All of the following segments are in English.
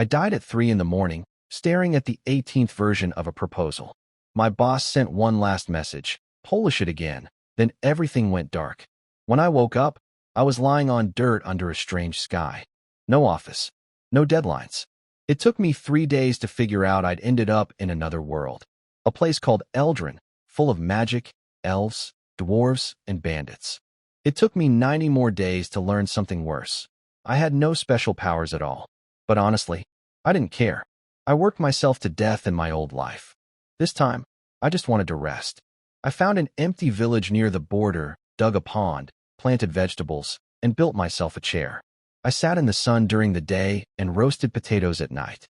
I died at 3 in the morning, staring at the 18th version of a proposal. My boss sent one last message, polish it again, then everything went dark. When I woke up, I was lying on dirt under a strange sky. No office. No deadlines. It took me 3 days to figure out I'd ended up in another world. A place called Eldran, full of magic, elves, dwarves, and bandits. It took me 90 more days to learn something worse. I had no special powers at all. But honestly, I didn't care. I worked myself to death in my old life. This time, I just wanted to rest. I found an empty village near the border, dug a pond, planted vegetables, and built myself a chair. I sat in the sun during the day and roasted potatoes at night.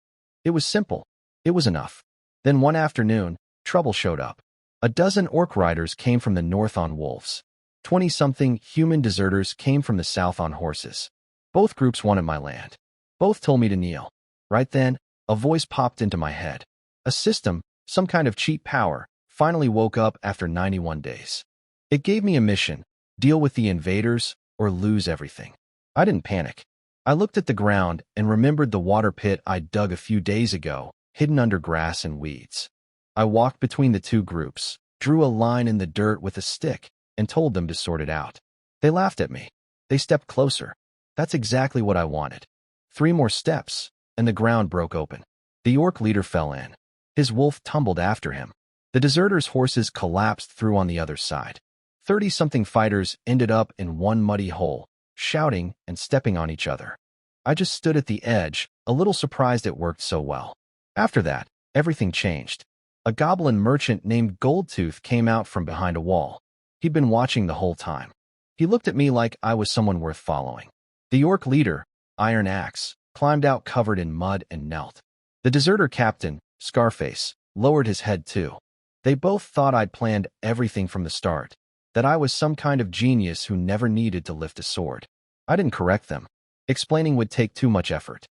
It was simple. It was enough. Then one afternoon, trouble showed up. A dozen orc riders came from the north on wolves. 20-something human deserters came from the south on horses. Both groups wanted my land. Both told me to kneel. Right then, a voice popped into my head. A system, some kind of cheat power, finally woke up after 91 days. It gave me a mission: deal with the invaders or lose everything. I didn't panic. I looked at the ground and remembered the water pit I'd dug a few days ago, hidden under grass and weeds. I walked between the two groups, drew a line in the dirt with a stick, and told them to sort it out. They laughed at me. They stepped closer. That's exactly what I wanted. 3 more steps, and the ground broke open. The orc leader fell in. His wolf tumbled after him. The deserters' horses collapsed through on the other side. 30-something fighters ended up in one muddy hole, shouting and stepping on each other. I just stood at the edge, a little surprised it worked so well. After that, everything changed. A goblin merchant named Goldtooth came out from behind a wall. He'd been watching the whole time. He looked at me like I was someone worth following. The orc leader, Iron Axe, climbed out covered in mud and knelt. The deserter captain, Scarface, lowered his head too. They both thought I'd planned everything from the start, that I was some kind of genius who never needed to lift a sword. I didn't correct them. Explaining would take too much effort.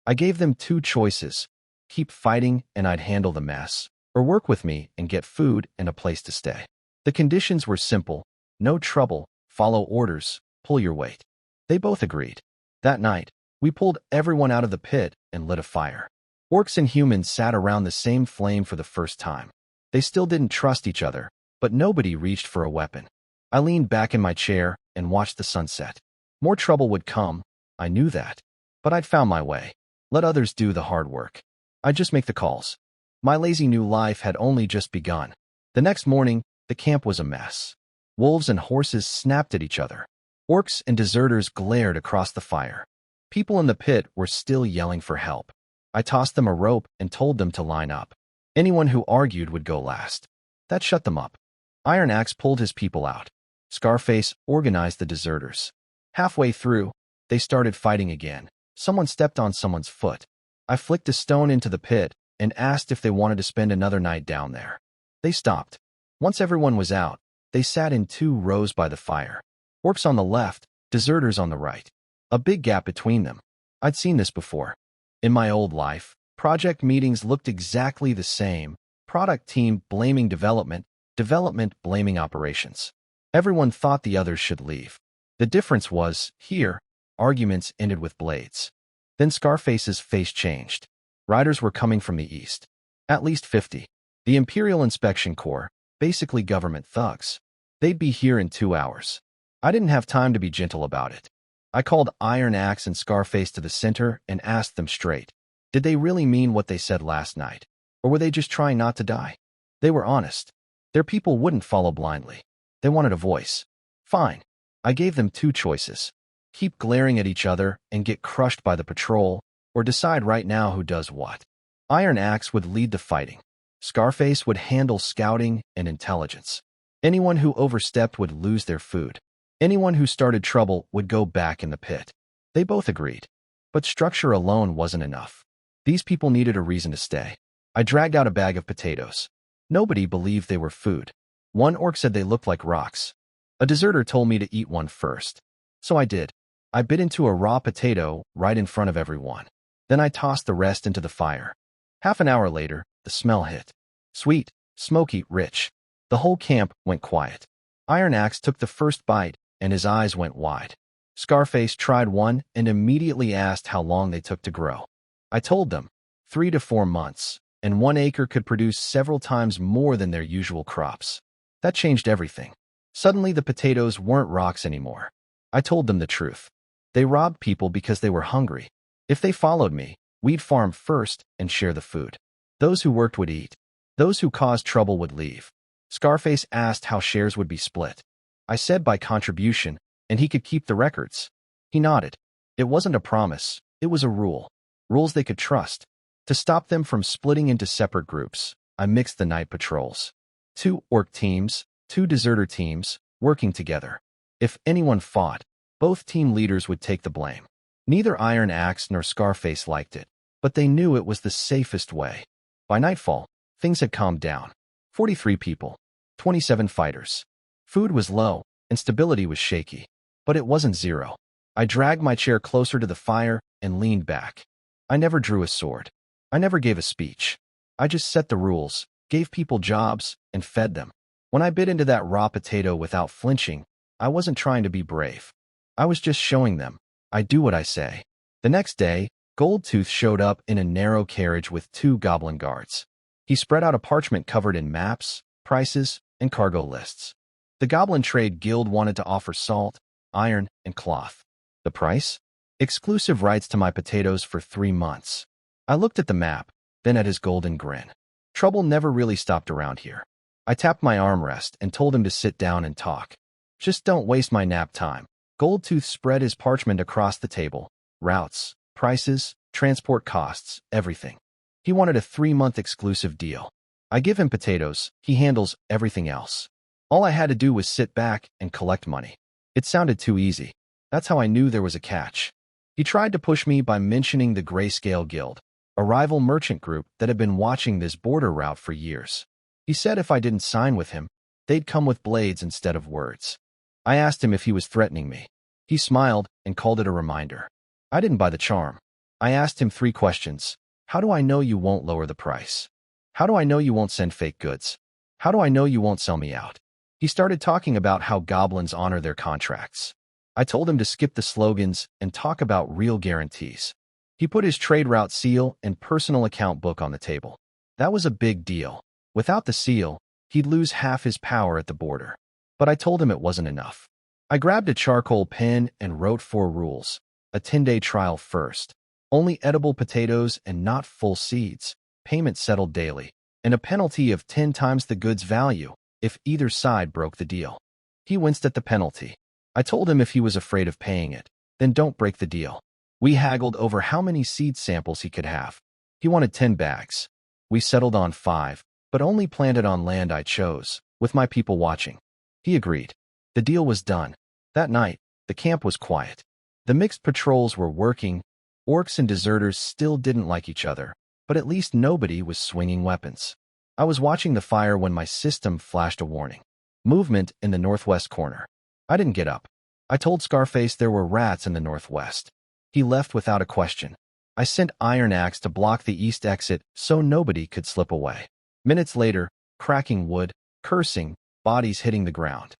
I gave them 2 choices: keep fighting and I'd handle the mess, or work with me and get food and a place to stay. The conditions were simple: no trouble, follow orders, pull your weight. They both agreed. That night, we pulled everyone out of the pit and lit a fire. Orcs and humans sat around the same flame for the first time. They still didn't trust each other, but nobody reached for a weapon. I leaned back in my chair and watched the sunset. More trouble would come, I knew that. But I'd found my way. Let others do the hard work. I'd just make the calls. My lazy new life had only just begun. The next morning, the camp was a mess. Wolves and horses snapped at each other. Orcs and deserters glared across the fire. People in the pit were still yelling for help. I tossed them a rope and told them to line up. Anyone who argued would go last. That shut them up. Iron Axe pulled his people out. Scarface organized the deserters. Halfway through, they started fighting again. Someone stepped on someone's foot. I flicked a stone into the pit and asked if they wanted to spend another night down there. They stopped. Once everyone was out, they sat in 2 rows by the fire. Orcs on the left, deserters on the right. A big gap between them. I'd seen this before. In my old life, project meetings looked exactly the same: product team blaming development, development blaming operations. Everyone thought the others should leave. The difference was, here, arguments ended with blades. Then Scarface's face changed. Riders were coming from the east. At least 50. The Imperial Inspection Corps, basically government thugs. They'd be here in 2 hours. I didn't have time to be gentle about it. I called Iron Axe and Scarface to the center and asked them straight. Did they really mean what they said last night? Or were they just trying not to die? They were honest. Their people wouldn't follow blindly. They wanted a voice. Fine. I gave them 2 choices. Keep glaring at each other and get crushed by the patrol, or decide right now who does what. Iron Axe would lead the fighting. Scarface would handle scouting and intelligence. Anyone who overstepped would lose their food. Anyone who started trouble would go back in the pit. They both agreed. But structure alone wasn't enough. These people needed a reason to stay. I dragged out a bag of potatoes. Nobody believed they were food. One orc said they looked like rocks. A deserter told me to eat one first. So I did. I bit into a raw potato right in front of everyone. Then I tossed the rest into the fire. Half an hour later, the smell hit. Sweet, smoky, rich. The whole camp went quiet. Iron Axe took the first bite, and his eyes went wide. Scarface tried one and immediately asked how long they took to grow. I told them 3 to 4 months, and 1 acre could produce several times more than their usual crops. That changed everything. Suddenly the potatoes weren't rocks anymore. I told them the truth. They robbed people because they were hungry. If they followed me, we'd farm first and share the food. Those who worked would eat. Those who caused trouble would leave. Scarface asked how shares would be split. I said by contribution, and he could keep the records. He nodded. It wasn't a promise, it was a rule. Rules they could trust. To stop them from splitting into separate groups, I mixed the night patrols. 2 orc teams, 2 deserter teams, working together. If anyone fought, both team leaders would take the blame. Neither Iron Axe nor Scarface liked it, but they knew it was the safest way. By nightfall, things had calmed down. 43 people, 27 fighters. Food was low, and stability was shaky. But it wasn't zero. I dragged my chair closer to the fire and leaned back. I never drew a sword. I never gave a speech. I just set the rules, gave people jobs, and fed them. When I bit into that raw potato without flinching, I wasn't trying to be brave. I was just showing them, I do what I say. The next day, Goldtooth showed up in a narrow carriage with 2 goblin guards. He spread out a parchment covered in maps, prices, and cargo lists. The Goblin Trade Guild wanted to offer salt, iron, and cloth. The price? Exclusive rights to my potatoes for 3 months. I looked at the map, then at his golden grin. Trouble never really stopped around here. I tapped my armrest and told him to sit down and talk. Just don't waste my nap time. Goldtooth spread his parchment across the table. Routes, prices, transport costs, everything. He wanted a 3-month exclusive deal. I give him potatoes, he handles everything else. All I had to do was sit back and collect money. It sounded too easy. That's how I knew there was a catch. He tried to push me by mentioning the Grayscale Guild, a rival merchant group that had been watching this border route for years. He said if I didn't sign with him, they'd come with blades instead of words. I asked him if he was threatening me. He smiled and called it a reminder. I didn't buy the charm. I asked him 3 questions. How do I know you won't lower the price? How do I know you won't send fake goods? How do I know you won't sell me out? He started talking about how goblins honor their contracts. I told him to skip the slogans and talk about real guarantees. He put his trade route seal and personal account book on the table. That was a big deal. Without the seal, he'd lose half his power at the border. But I told him it wasn't enough. I grabbed a charcoal pen and wrote 4 rules. A 10-day trial first. Only edible potatoes and not full seeds. Payment settled daily. And a penalty of 10 times the goods value if either side broke the deal. He winced at the penalty. I told him if he was afraid of paying it, then don't break the deal. We haggled over how many seed samples he could have. He wanted 10 bags. We settled on 5, but only planted on land I chose, with my people watching. He agreed. The deal was done. That night, the camp was quiet. The mixed patrols were working. Orcs and deserters still didn't like each other, but at least nobody was swinging weapons. I was watching the fire when my system flashed a warning. Movement in the northwest corner. I didn't get up. I told Scarface there were rats in the northwest. He left without a question. I sent Iron Axe to block the east exit so nobody could slip away. Minutes later, cracking wood, cursing, bodies hitting the ground.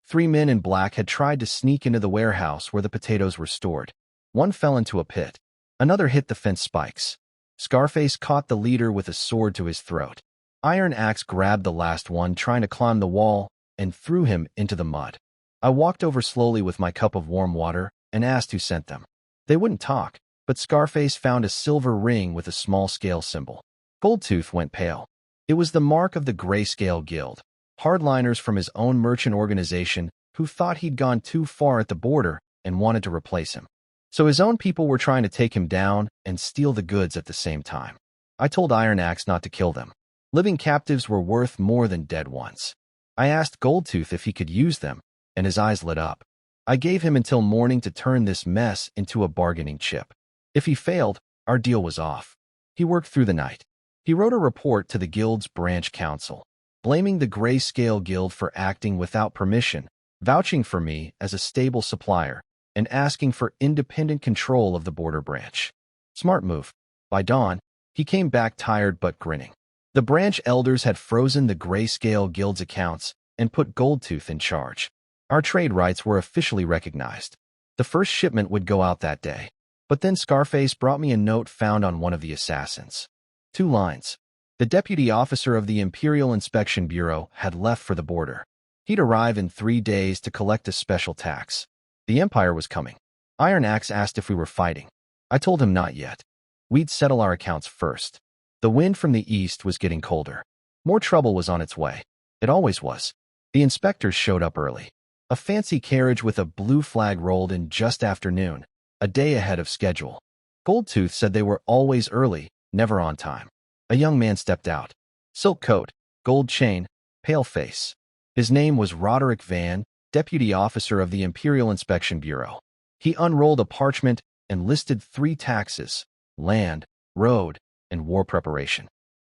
3 men in black had tried to sneak into the warehouse where the potatoes were stored. One fell into a pit. Another hit the fence spikes. Scarface caught the leader with a sword to his throat. Iron Axe grabbed the last one trying to climb the wall and threw him into the mud. I walked over slowly with my cup of warm water and asked who sent them. They wouldn't talk, but Scarface found a silver ring with a small scale symbol. Goldtooth went pale. It was the mark of the Grayscale Guild, hardliners from his own merchant organization who thought he'd gone too far at the border and wanted to replace him. So his own people were trying to take him down and steal the goods at the same time. I told Iron Axe not to kill them. Living captives were worth more than dead ones. I asked Goldtooth if he could use them, and his eyes lit up. I gave him until morning to turn this mess into a bargaining chip. If he failed, our deal was off. He worked through the night. He wrote a report to the guild's branch council, blaming the Grayscale Guild for acting without permission, vouching for me as a stable supplier, and asking for independent control of the border branch. Smart move. By dawn, he came back tired but grinning. The branch elders had frozen the Grayscale Guild's accounts and put Goldtooth in charge. Our trade rights were officially recognized. The first shipment would go out that day. But then Scarface brought me a note found on one of the assassins. 2 lines. The deputy officer of the Imperial Inspection Bureau had left for the border. He'd arrive in 3 days to collect a special tax. The Empire was coming. Iron Axe asked if we were fighting. I told him not yet. We'd settle our accounts first. The wind from the east was getting colder. More trouble was on its way. It always was. The inspectors showed up early. A fancy carriage with a blue flag rolled in just after noon, a day ahead of schedule. Goldtooth said they were always early, never on time. A young man stepped out. Silk coat, gold chain, pale face. His name was Roderick Van, deputy officer of the Imperial Inspection Bureau. He unrolled a parchment and listed 3 taxes: land, road, and war preparation.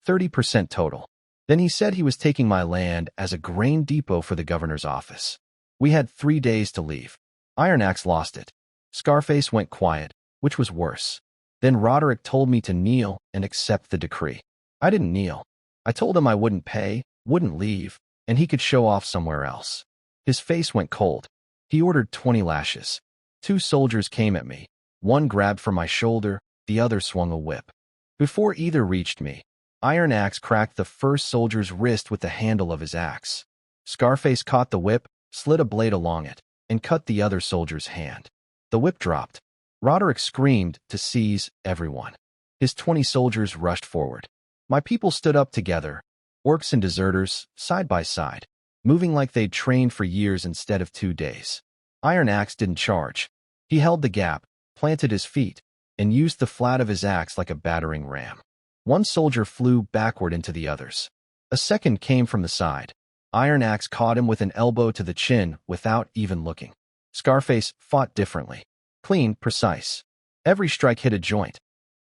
30% total. Then he said he was taking my land as a grain depot for the governor's office. We had 3 days to leave. Iron Axe lost it. Scarface went quiet, which was worse. Then Roderick told me to kneel and accept the decree. I didn't kneel. I told him I wouldn't pay, wouldn't leave, and he could show off somewhere else. His face went cold. He ordered 20 lashes. 2 soldiers came at me. One grabbed for my shoulder, the other swung a whip. Before either reached me, Iron Axe cracked the first soldier's wrist with the handle of his axe. Scarface caught the whip, slid a blade along it, and cut the other soldier's hand. The whip dropped. Roderick screamed to seize everyone. His 20 soldiers rushed forward. My people stood up together, orcs and deserters, side by side, moving like they'd trained for years instead of 2 days. Iron Axe didn't charge. He held the gap, planted his feet, and used the flat of his axe like a battering ram. One soldier flew backward into the others. A second came from the side. Iron Axe caught him with an elbow to the chin without even looking. Scarface fought differently. Clean, precise. Every strike hit a joint.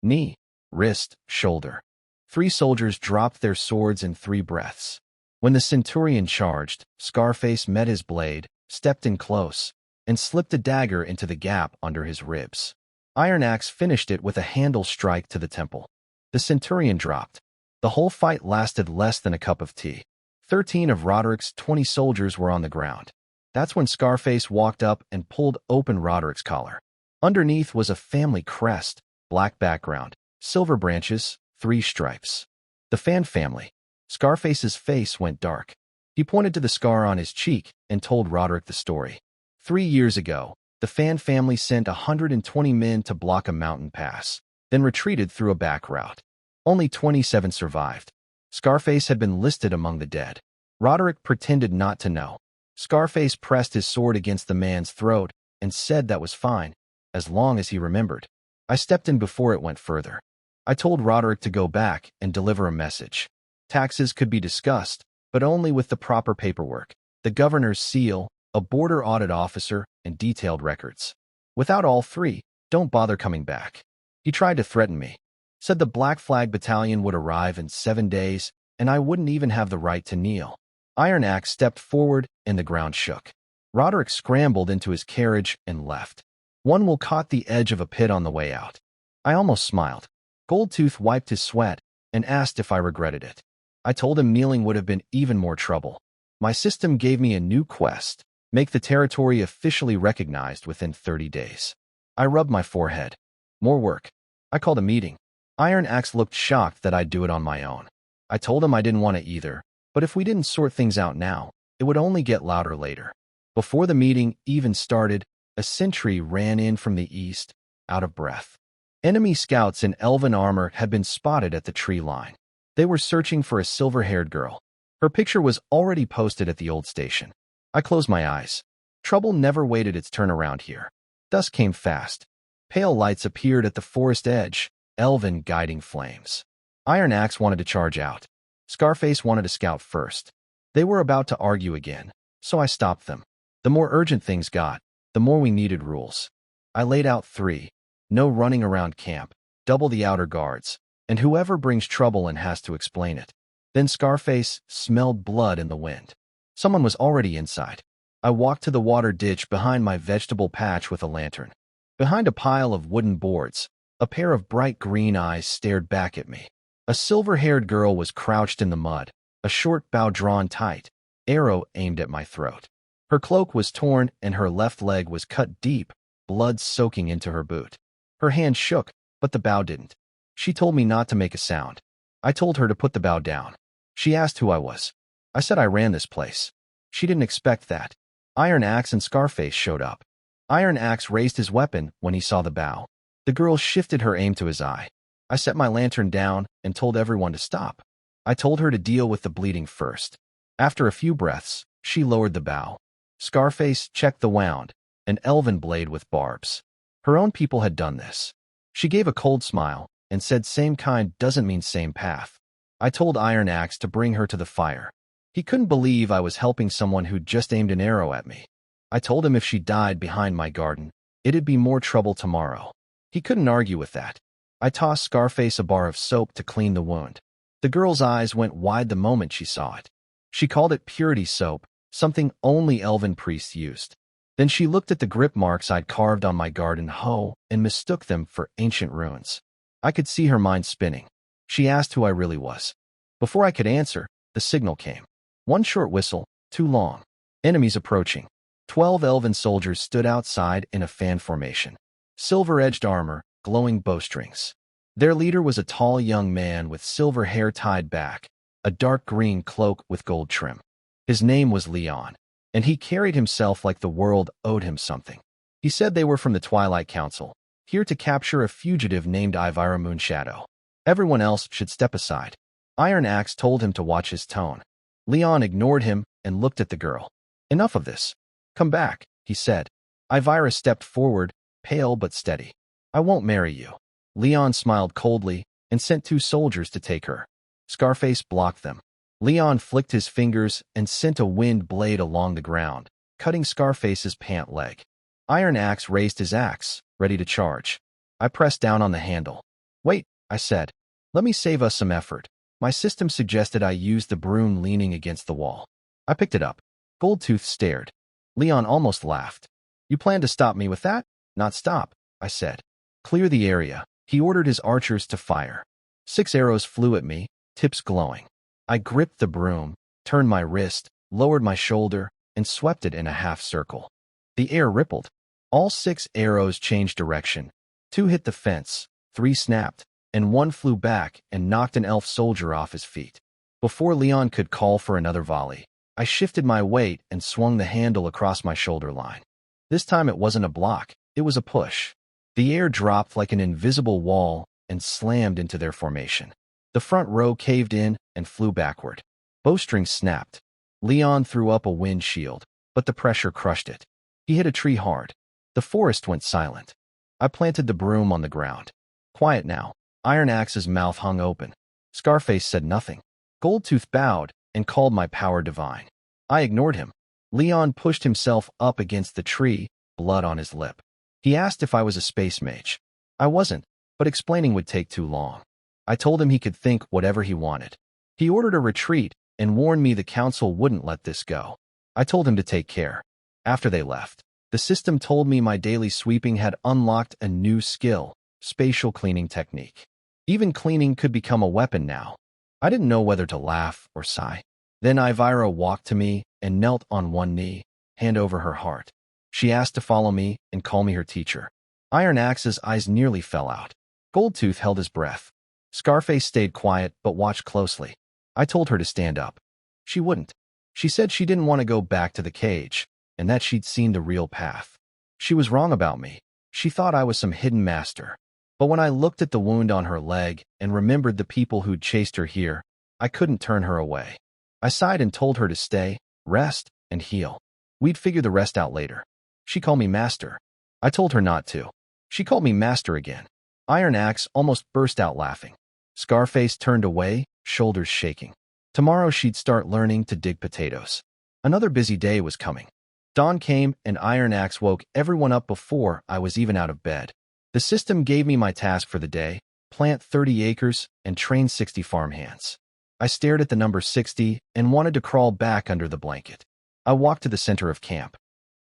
Knee, wrist, shoulder. 3 soldiers dropped their swords in 3 breaths. When the centurion charged, Scarface met his blade, stepped in close, and slipped a dagger into the gap under his ribs. Iron Axe finished it with a handle strike to the temple. The centurion dropped. The whole fight lasted less than a cup of tea. 13 of Roderick's 20 soldiers were on the ground. That's when Scarface walked up and pulled open Roderick's collar. Underneath was a family crest, black background, silver branches, 3 stripes. The Fan family. Scarface's face went dark. He pointed to the scar on his cheek and told Roderick the story. 3 years ago, the Fan family sent 120 men to block a mountain pass, then retreated through a back route. Only 27 survived. Scarface had been listed among the dead. Roderick pretended not to know. Scarface pressed his sword against the man's throat and said that was fine, as long as he remembered. I stepped in before it went further. I told Roderick to go back and deliver a message. Taxes could be discussed, but only with the proper paperwork, the governor's seal, a border audit officer, and detailed records. Without all 3, don't bother coming back. He tried to threaten me. Said the Black Flag Battalion would arrive in 7 days, and I wouldn't even have the right to kneel. Iron Axe stepped forward, and the ground shook. Roderick scrambled into his carriage and left. One will caught the edge of a pit on the way out. I almost smiled. Goldtooth wiped his sweat and asked if I regretted it. I told him kneeling would have been even more trouble. My system gave me a new quest: make the territory officially recognized within 30 days. I rubbed my forehead. More work. I called a meeting. Iron Axe looked shocked that I'd do it on my own. I told him I didn't want to either, but if we didn't sort things out now, it would only get louder later. Before the meeting even started, a sentry ran in from the east, out of breath. Enemy scouts in elven armor had been spotted at the tree line. They were searching for a silver-haired girl. Her picture was already posted at the old station. I closed my eyes. Trouble never waited its turn around here. Dusk came fast. Pale lights appeared at the forest edge, elven guiding flames. Iron Axe wanted to charge out. Scarface wanted to scout first. They were about to argue again, so I stopped them. The more urgent things got, the more we needed rules. I laid out 3. No running around camp, double the outer guards, and whoever brings trouble and has to explain it. Then Scarface smelled blood in the wind. Someone was already inside. I walked to the water ditch behind my vegetable patch with a lantern. Behind a pile of wooden boards, a pair of bright green eyes stared back at me. A silver-haired girl was crouched in the mud, a short bow drawn tight, arrow aimed at my throat. Her cloak was torn and her left leg was cut deep, blood soaking into her boot. Her hand shook, but the bow didn't. She told me not to make a sound. I told her to put the bow down. She asked who I was. I said I ran this place. She didn't expect that. Iron Axe and Scarface showed up. Iron Axe raised his weapon when he saw the bow. The girl shifted her aim to his eye. I set my lantern down and told everyone to stop. I told her to deal with the bleeding first. After a few breaths, she lowered the bow. Scarface checked the wound, an elven blade with barbs. Her own people had done this. She gave a cold smile and said same kind doesn't mean same path. I told Iron Axe to bring her to the fire. He couldn't believe I was helping someone who'd just aimed an arrow at me. I told him if she died behind my garden, it'd be more trouble tomorrow. He couldn't argue with that. I tossed Scarface a bar of soap to clean the wound. The girl's eyes went wide the moment she saw it. She called it purity soap, something only elven priests used. Then she looked at the grip marks I'd carved on my garden hoe and mistook them for ancient runes. I could see her mind spinning. She asked who I really was. Before I could answer, the signal came. One short whistle, too long. Enemies approaching. 12 elven soldiers stood outside in a fan formation. Silver-edged armor, glowing bowstrings. Their leader was a tall young man with silver hair tied back, a dark green cloak with gold trim. His name was Leon, and he carried himself like the world owed him something. He said they were from the Twilight Council, here to capture a fugitive named Ivira Moonshadow. Everyone else should step aside. Iron Axe told him to watch his tone. Leon ignored him and looked at the girl. Enough of this. Come back, he said. Ivira stepped forward, pale but steady. I won't marry you. Leon smiled coldly and sent 2 soldiers to take her. Scarface blocked them. Leon flicked his fingers and sent a wind blade along the ground, cutting Scarface's pant leg. Iron Axe raised his axe, ready to charge. I pressed down on the handle. Wait, I said. Let me save us some effort. My system suggested I use the broom leaning against the wall. I picked it up. Goldtooth stared. Leon almost laughed. You plan to stop me with that? Not stop, I said. Clear the area. He ordered his archers to fire. 6 arrows flew at me, tips glowing. I gripped the broom, turned my wrist, lowered my shoulder, and swept it in a half circle. The air rippled. All 6 arrows changed direction. 2 hit the fence, 3 snapped, and 1 flew back and knocked an elf soldier off his feet. Before Leon could call for another volley, I shifted my weight and swung the handle across my shoulder line. This time it wasn't a block, it was a push. The air dropped like an invisible wall and slammed into their formation. The front row caved in and flew backward. Bowstrings snapped. Leon threw up a wind shield, but the pressure crushed it. He hit a tree hard. The forest went silent. I planted the broom on the ground. Quiet now. Iron Axe's mouth hung open. Scarface said nothing. Goldtooth bowed and called my power divine. I ignored him. Leon pushed himself up against the tree, blood on his lip. He asked if I was a space mage. I wasn't, but explaining would take too long. I told him he could think whatever he wanted. He ordered a retreat and warned me the council wouldn't let this go. I told him to take care. After they left, the system told me my daily sweeping had unlocked a new skill, spatial cleaning technique. Even cleaning could become a weapon now. I didn't know whether to laugh or sigh. Then Ivira walked to me and knelt on one knee, hand over her heart. She asked to follow me and call me her teacher. Iron Axe's eyes nearly fell out. Goldtooth held his breath. Scarface stayed quiet but watched closely. I told her to stand up. She wouldn't. She said she didn't want to go back to the cage, and that she'd seen the real path. She was wrong about me. She thought I was some hidden master. But when I looked at the wound on her leg and remembered the people who'd chased her here, I couldn't turn her away. I sighed and told her to stay, rest, and heal. We'd figure the rest out later. She called me master. I told her not to. She called me master again. Iron Axe almost burst out laughing. Scarface turned away, shoulders shaking. Tomorrow she'd start learning to dig potatoes. Another busy day was coming. Dawn came and Iron Axe woke everyone up before I was even out of bed. The system gave me my task for the day: plant 30 acres and train 60 farmhands. I stared at the number 60 and wanted to crawl back under the blanket. I walked to the center of camp.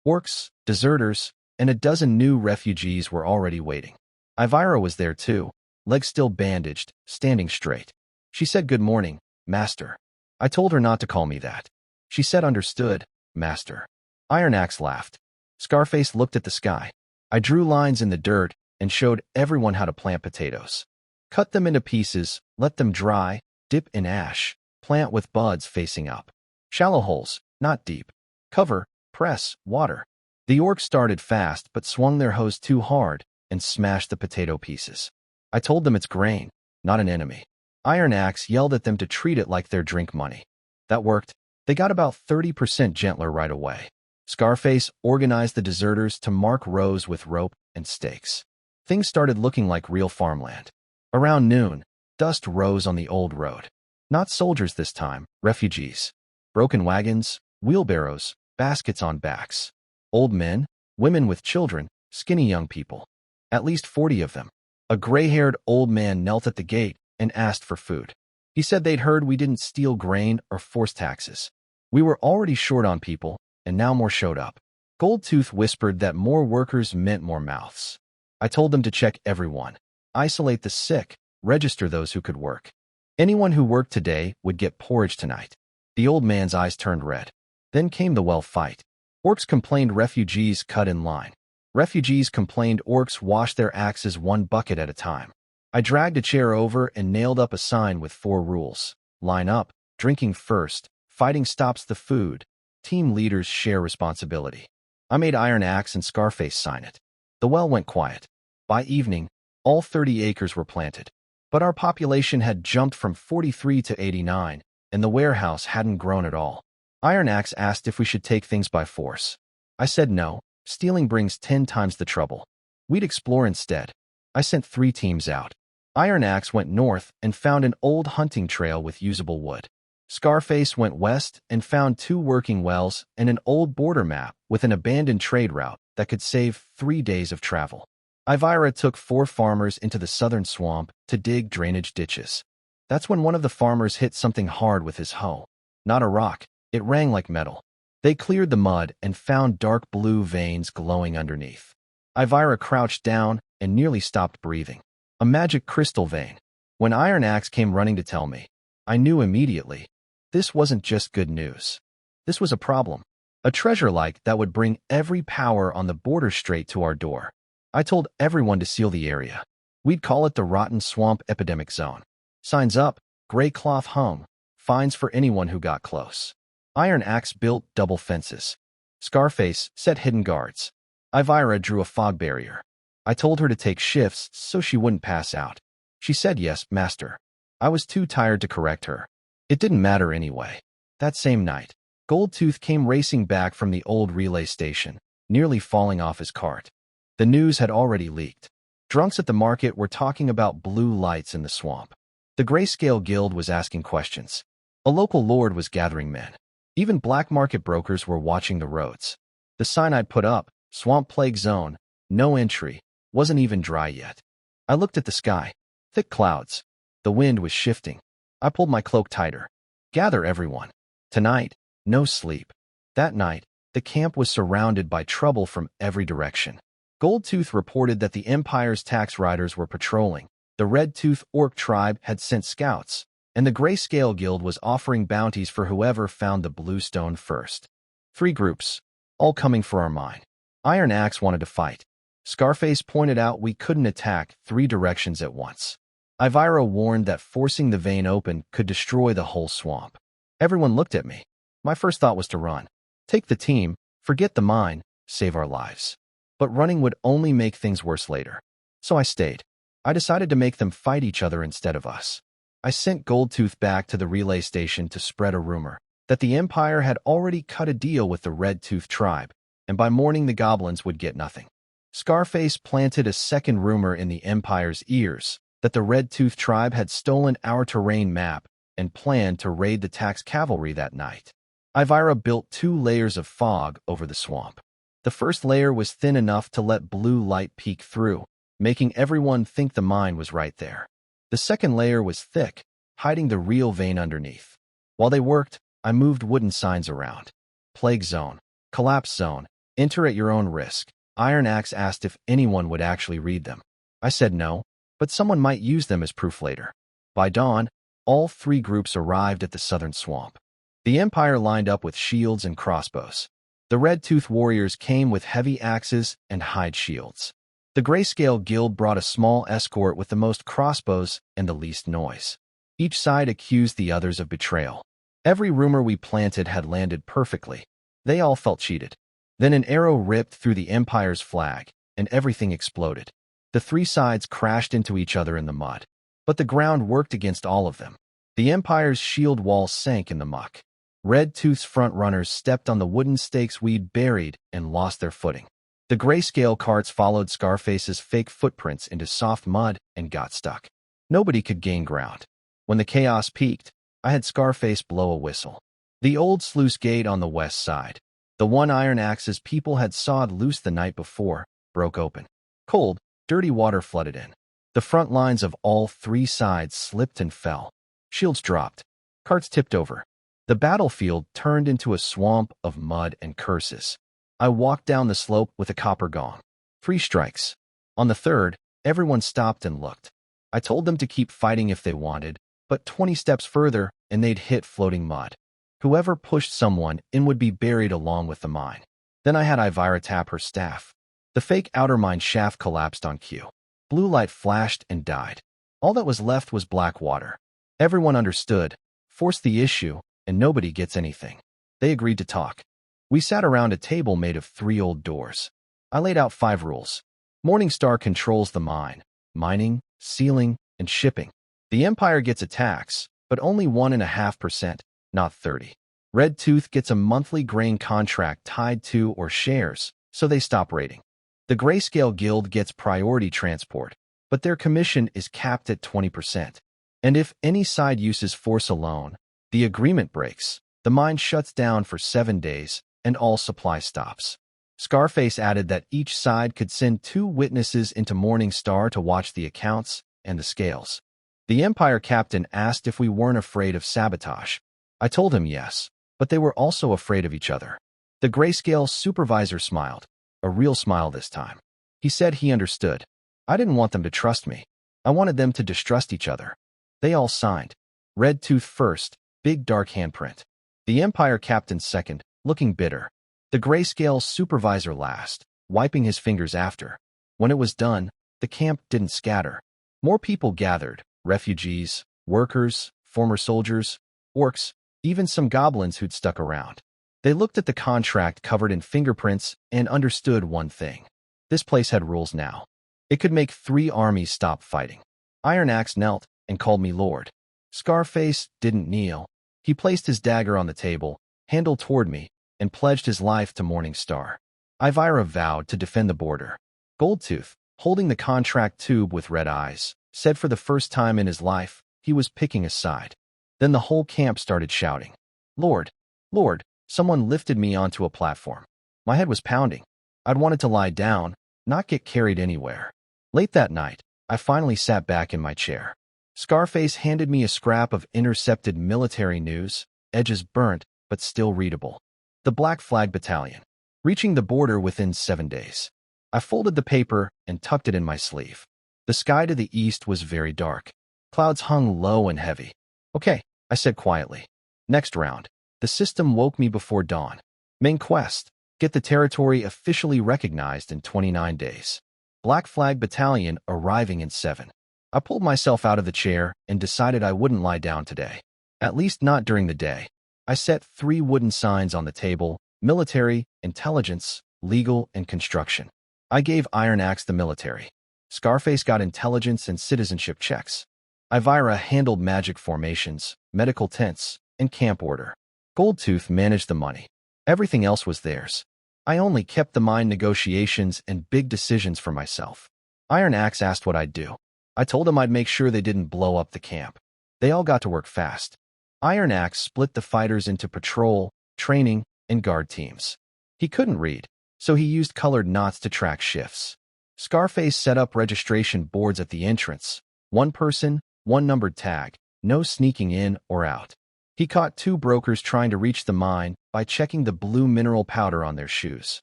Orcs, deserters, and a dozen new refugees were already waiting. Ivira was there too, legs still bandaged, standing straight. She said good morning, master. I told her not to call me that. She said understood, master. Iron Axe laughed. Scarface looked at the sky. I drew lines in the dirt and showed everyone how to plant potatoes. Cut them into pieces, let them dry, dip in ash, plant with buds facing up. Shallow holes, not deep. Cover, press, water. The orcs started fast but swung their hoes too hard and smashed the potato pieces. I told them it's grain, not an enemy. Iron Axe yelled at them to treat it like their drink money. That worked. They got about 30% gentler right away. Scarface organized the deserters to mark rows with rope and stakes. Things started looking like real farmland. Around noon, dust rose on the old road. Not soldiers this time, refugees. Broken wagons, wheelbarrows, baskets on backs. Old men, women with children, skinny young people. At least 40 of them. A gray-haired old man knelt at the gate and asked for food. He said they'd heard we didn't steal grain or force taxes. We were already short on people, and now more showed up. Goldtooth whispered that more workers meant more mouths. I told them to check everyone. Isolate the sick, register those who could work. Anyone who worked today would get porridge tonight. The old man's eyes turned red. Then came the well fight. Orcs complained refugees cut in line. Refugees complained orcs washed their axes one bucket at a time. I dragged a chair over and nailed up a sign with 4 rules. Line up, drinking first, fighting stops the food, team leaders share responsibility. I made Iron Axe and Scarface sign it. The well went quiet. By evening, all 30 acres were planted. But our population had jumped from 43 to 89, and the warehouse hadn't grown at all. Iron Axe asked if we should take things by force. I said no, stealing brings 10 times the trouble. We'd explore instead. I sent 3 teams out. Iron Axe went north and found an old hunting trail with usable wood. Scarface went west and found 2 working wells and an old border map with an abandoned trade route that could save 3 days of travel. Ivira took 4 farmers into the southern swamp to dig drainage ditches. That's when one of the farmers hit something hard with his hoe. Not a rock, it rang like metal. They cleared the mud and found dark blue veins glowing underneath. Ivira crouched down and nearly stopped breathing. A magic crystal vein. When Iron Axe came running to tell me, I knew immediately. This wasn't just good news. This was a problem. A treasure like that would bring every power on the border straight to our door. I told everyone to seal the area. We'd call it the Rotten Swamp Epidemic Zone. Signs up, gray cloth hung, fines for anyone who got close. Iron Axe built double fences. Scarface set hidden guards. Ivira drew a fog barrier. I told her to take shifts so she wouldn't pass out. She said yes, master. I was too tired to correct her. It didn't matter anyway. That same night, Goldtooth came racing back from the old relay station, nearly falling off his cart. The news had already leaked. Drunks at the market were talking about blue lights in the swamp. The Grayscale Guild was asking questions. A local lord was gathering men. Even black market brokers were watching the roads. The sign I'd put up, Swamp Plague Zone, no entry, wasn't even dry yet. I looked at the sky. Thick clouds. The wind was shifting. I pulled my cloak tighter. Gather everyone. Tonight, no sleep. That night, the camp was surrounded by trouble from every direction. Goldtooth reported that the Empire's tax riders were patrolling. The Red-Tooth Orc tribe had sent scouts, and the Grayscale Guild was offering bounties for whoever found the blue stone first. 3 groups, all coming for our mine. Iron Axe wanted to fight. Scarface pointed out we couldn't attack 3 directions at once. Ivira warned that forcing the vein open could destroy the whole swamp. Everyone looked at me. My first thought was to run. Take the team, forget the mine, save our lives. But running would only make things worse later. So I stayed. I decided to make them fight each other instead of us. I sent Goldtooth back to the relay station to spread a rumor that the Empire had already cut a deal with the Red-Tooth tribe, and by morning the goblins would get nothing. Scarface planted a second rumor in the Empire's ears that the Red-Tooth tribe had stolen our terrain map and planned to raid the tax cavalry that night. Ivira built 2 layers of fog over the swamp. The first layer was thin enough to let blue light peek through, making everyone think the mine was right there. The second layer was thick, hiding the real vein underneath. While they worked, I moved wooden signs around. Plague Zone, Collapse Zone, enter at your own risk. Iron Axe asked if anyone would actually read them. I said no, but someone might use them as proof later. By dawn, all 3 groups arrived at the southern swamp. The Empire lined up with shields and crossbows. The Red-Tooth warriors came with heavy axes and hide shields. The Grayscale Guild brought a small escort with the most crossbows and the least noise. Each side accused the others of betrayal. Every rumor we planted had landed perfectly. They all felt cheated. Then an arrow ripped through the Empire's flag, and everything exploded. The three sides crashed into each other in the mud. But the ground worked against all of them. The Empire's shield wall sank in the muck. Red Tooth's front-runners stepped on the wooden stakes we'd buried and lost their footing. The grayscale carts followed Scarface's fake footprints into soft mud and got stuck. Nobody could gain ground. When the chaos peaked, I had Scarface blow a whistle. The old sluice gate on the west side, the one iron axes people had sawed loose the night before, broke open. Cold, dirty water flooded in. The front lines of all three sides slipped and fell. Shields dropped. Carts tipped over. The battlefield turned into a swamp of mud and curses. I walked down the slope with a copper gong. 3 strikes. On the third, everyone stopped and looked. I told them to keep fighting if they wanted, but 20 steps further and they'd hit floating mud. Whoever pushed someone in would be buried along with the mine. Then I had Ivira tap her staff. The fake outer mine shaft collapsed on cue. Blue light flashed and died. All that was left was black water. Everyone understood. Force the issue, and nobody gets anything. They agreed to talk. We sat around a table made of 3 old doors. I laid out 5 rules. Morningstar controls the mine, mining, sealing, and shipping. The Empire gets a tax, but only 1.5%, not 30. Red Tooth gets a monthly grain contract tied to or shares, so they stop raiding. The Grayscale Guild gets priority transport, but their commission is capped at 20%. And if any side uses force alone, the agreement breaks. The mine shuts down for 7 days, and all supply stops. Scarface added that each side could send 2 witnesses into Morningstar to watch the accounts and the scales. The Empire captain asked if we weren't afraid of sabotage. I told him yes, but they were also afraid of each other. The Grayscale supervisor smiled, a real smile this time. He said he understood. I didn't want them to trust me. I wanted them to distrust each other. They all signed. Red Tooth first, big dark handprint. The Empire captain second, looking bitter. The Grayscale supervisor last, wiping his fingers after. When it was done, the camp didn't scatter. More people gathered, refugees, workers, former soldiers, orcs, even some goblins who'd stuck around. They looked at the contract covered in fingerprints and understood one thing. This place had rules now. It could make 3 armies stop fighting. Iron Axe knelt and called me Lord. Scarface didn't kneel. He placed his dagger on the table, handle toward me, and pledged his life to Morningstar. Ivira vowed to defend the border. Goldtooth, holding the contract tube with red eyes, said for the first time in his life, he was picking a side. Then the whole camp started shouting, Lord, Lord. Someone lifted me onto a platform. My head was pounding. I'd wanted to lie down, not get carried anywhere. Late that night, I finally sat back in my chair. Scarface handed me a scrap of intercepted military news, edges burnt, but still readable. The Black Flag Battalion, reaching the border within 7 days. I folded the paper and tucked it in my sleeve. The sky to the east was very dark. Clouds hung low and heavy. Okay, I said quietly. Next round. The system woke me before dawn. Main quest. Get the territory officially recognized in 29 days. Black Flag Battalion arriving in 7. I pulled myself out of the chair and decided I wouldn't lie down today. At least not during the day. I set 3 wooden signs on the table: military, intelligence, legal, and construction. I gave Iron Axe the military. Scarface got intelligence and citizenship checks. Ivira handled magic formations, medical tents, and camp order. Goldtooth managed the money. Everything else was theirs. I only kept the mine negotiations and big decisions for myself. Iron Axe asked what I'd do. I told him I'd make sure they didn't blow up the camp. They all got to work fast. Iron Axe split the fighters into patrol, training, and guard teams. He couldn't read, so he used colored knots to track shifts. Scarface set up registration boards at the entrance. 1 person, 1 numbered tag, no sneaking in or out. He caught 2 brokers trying to reach the mine by checking the blue mineral powder on their shoes.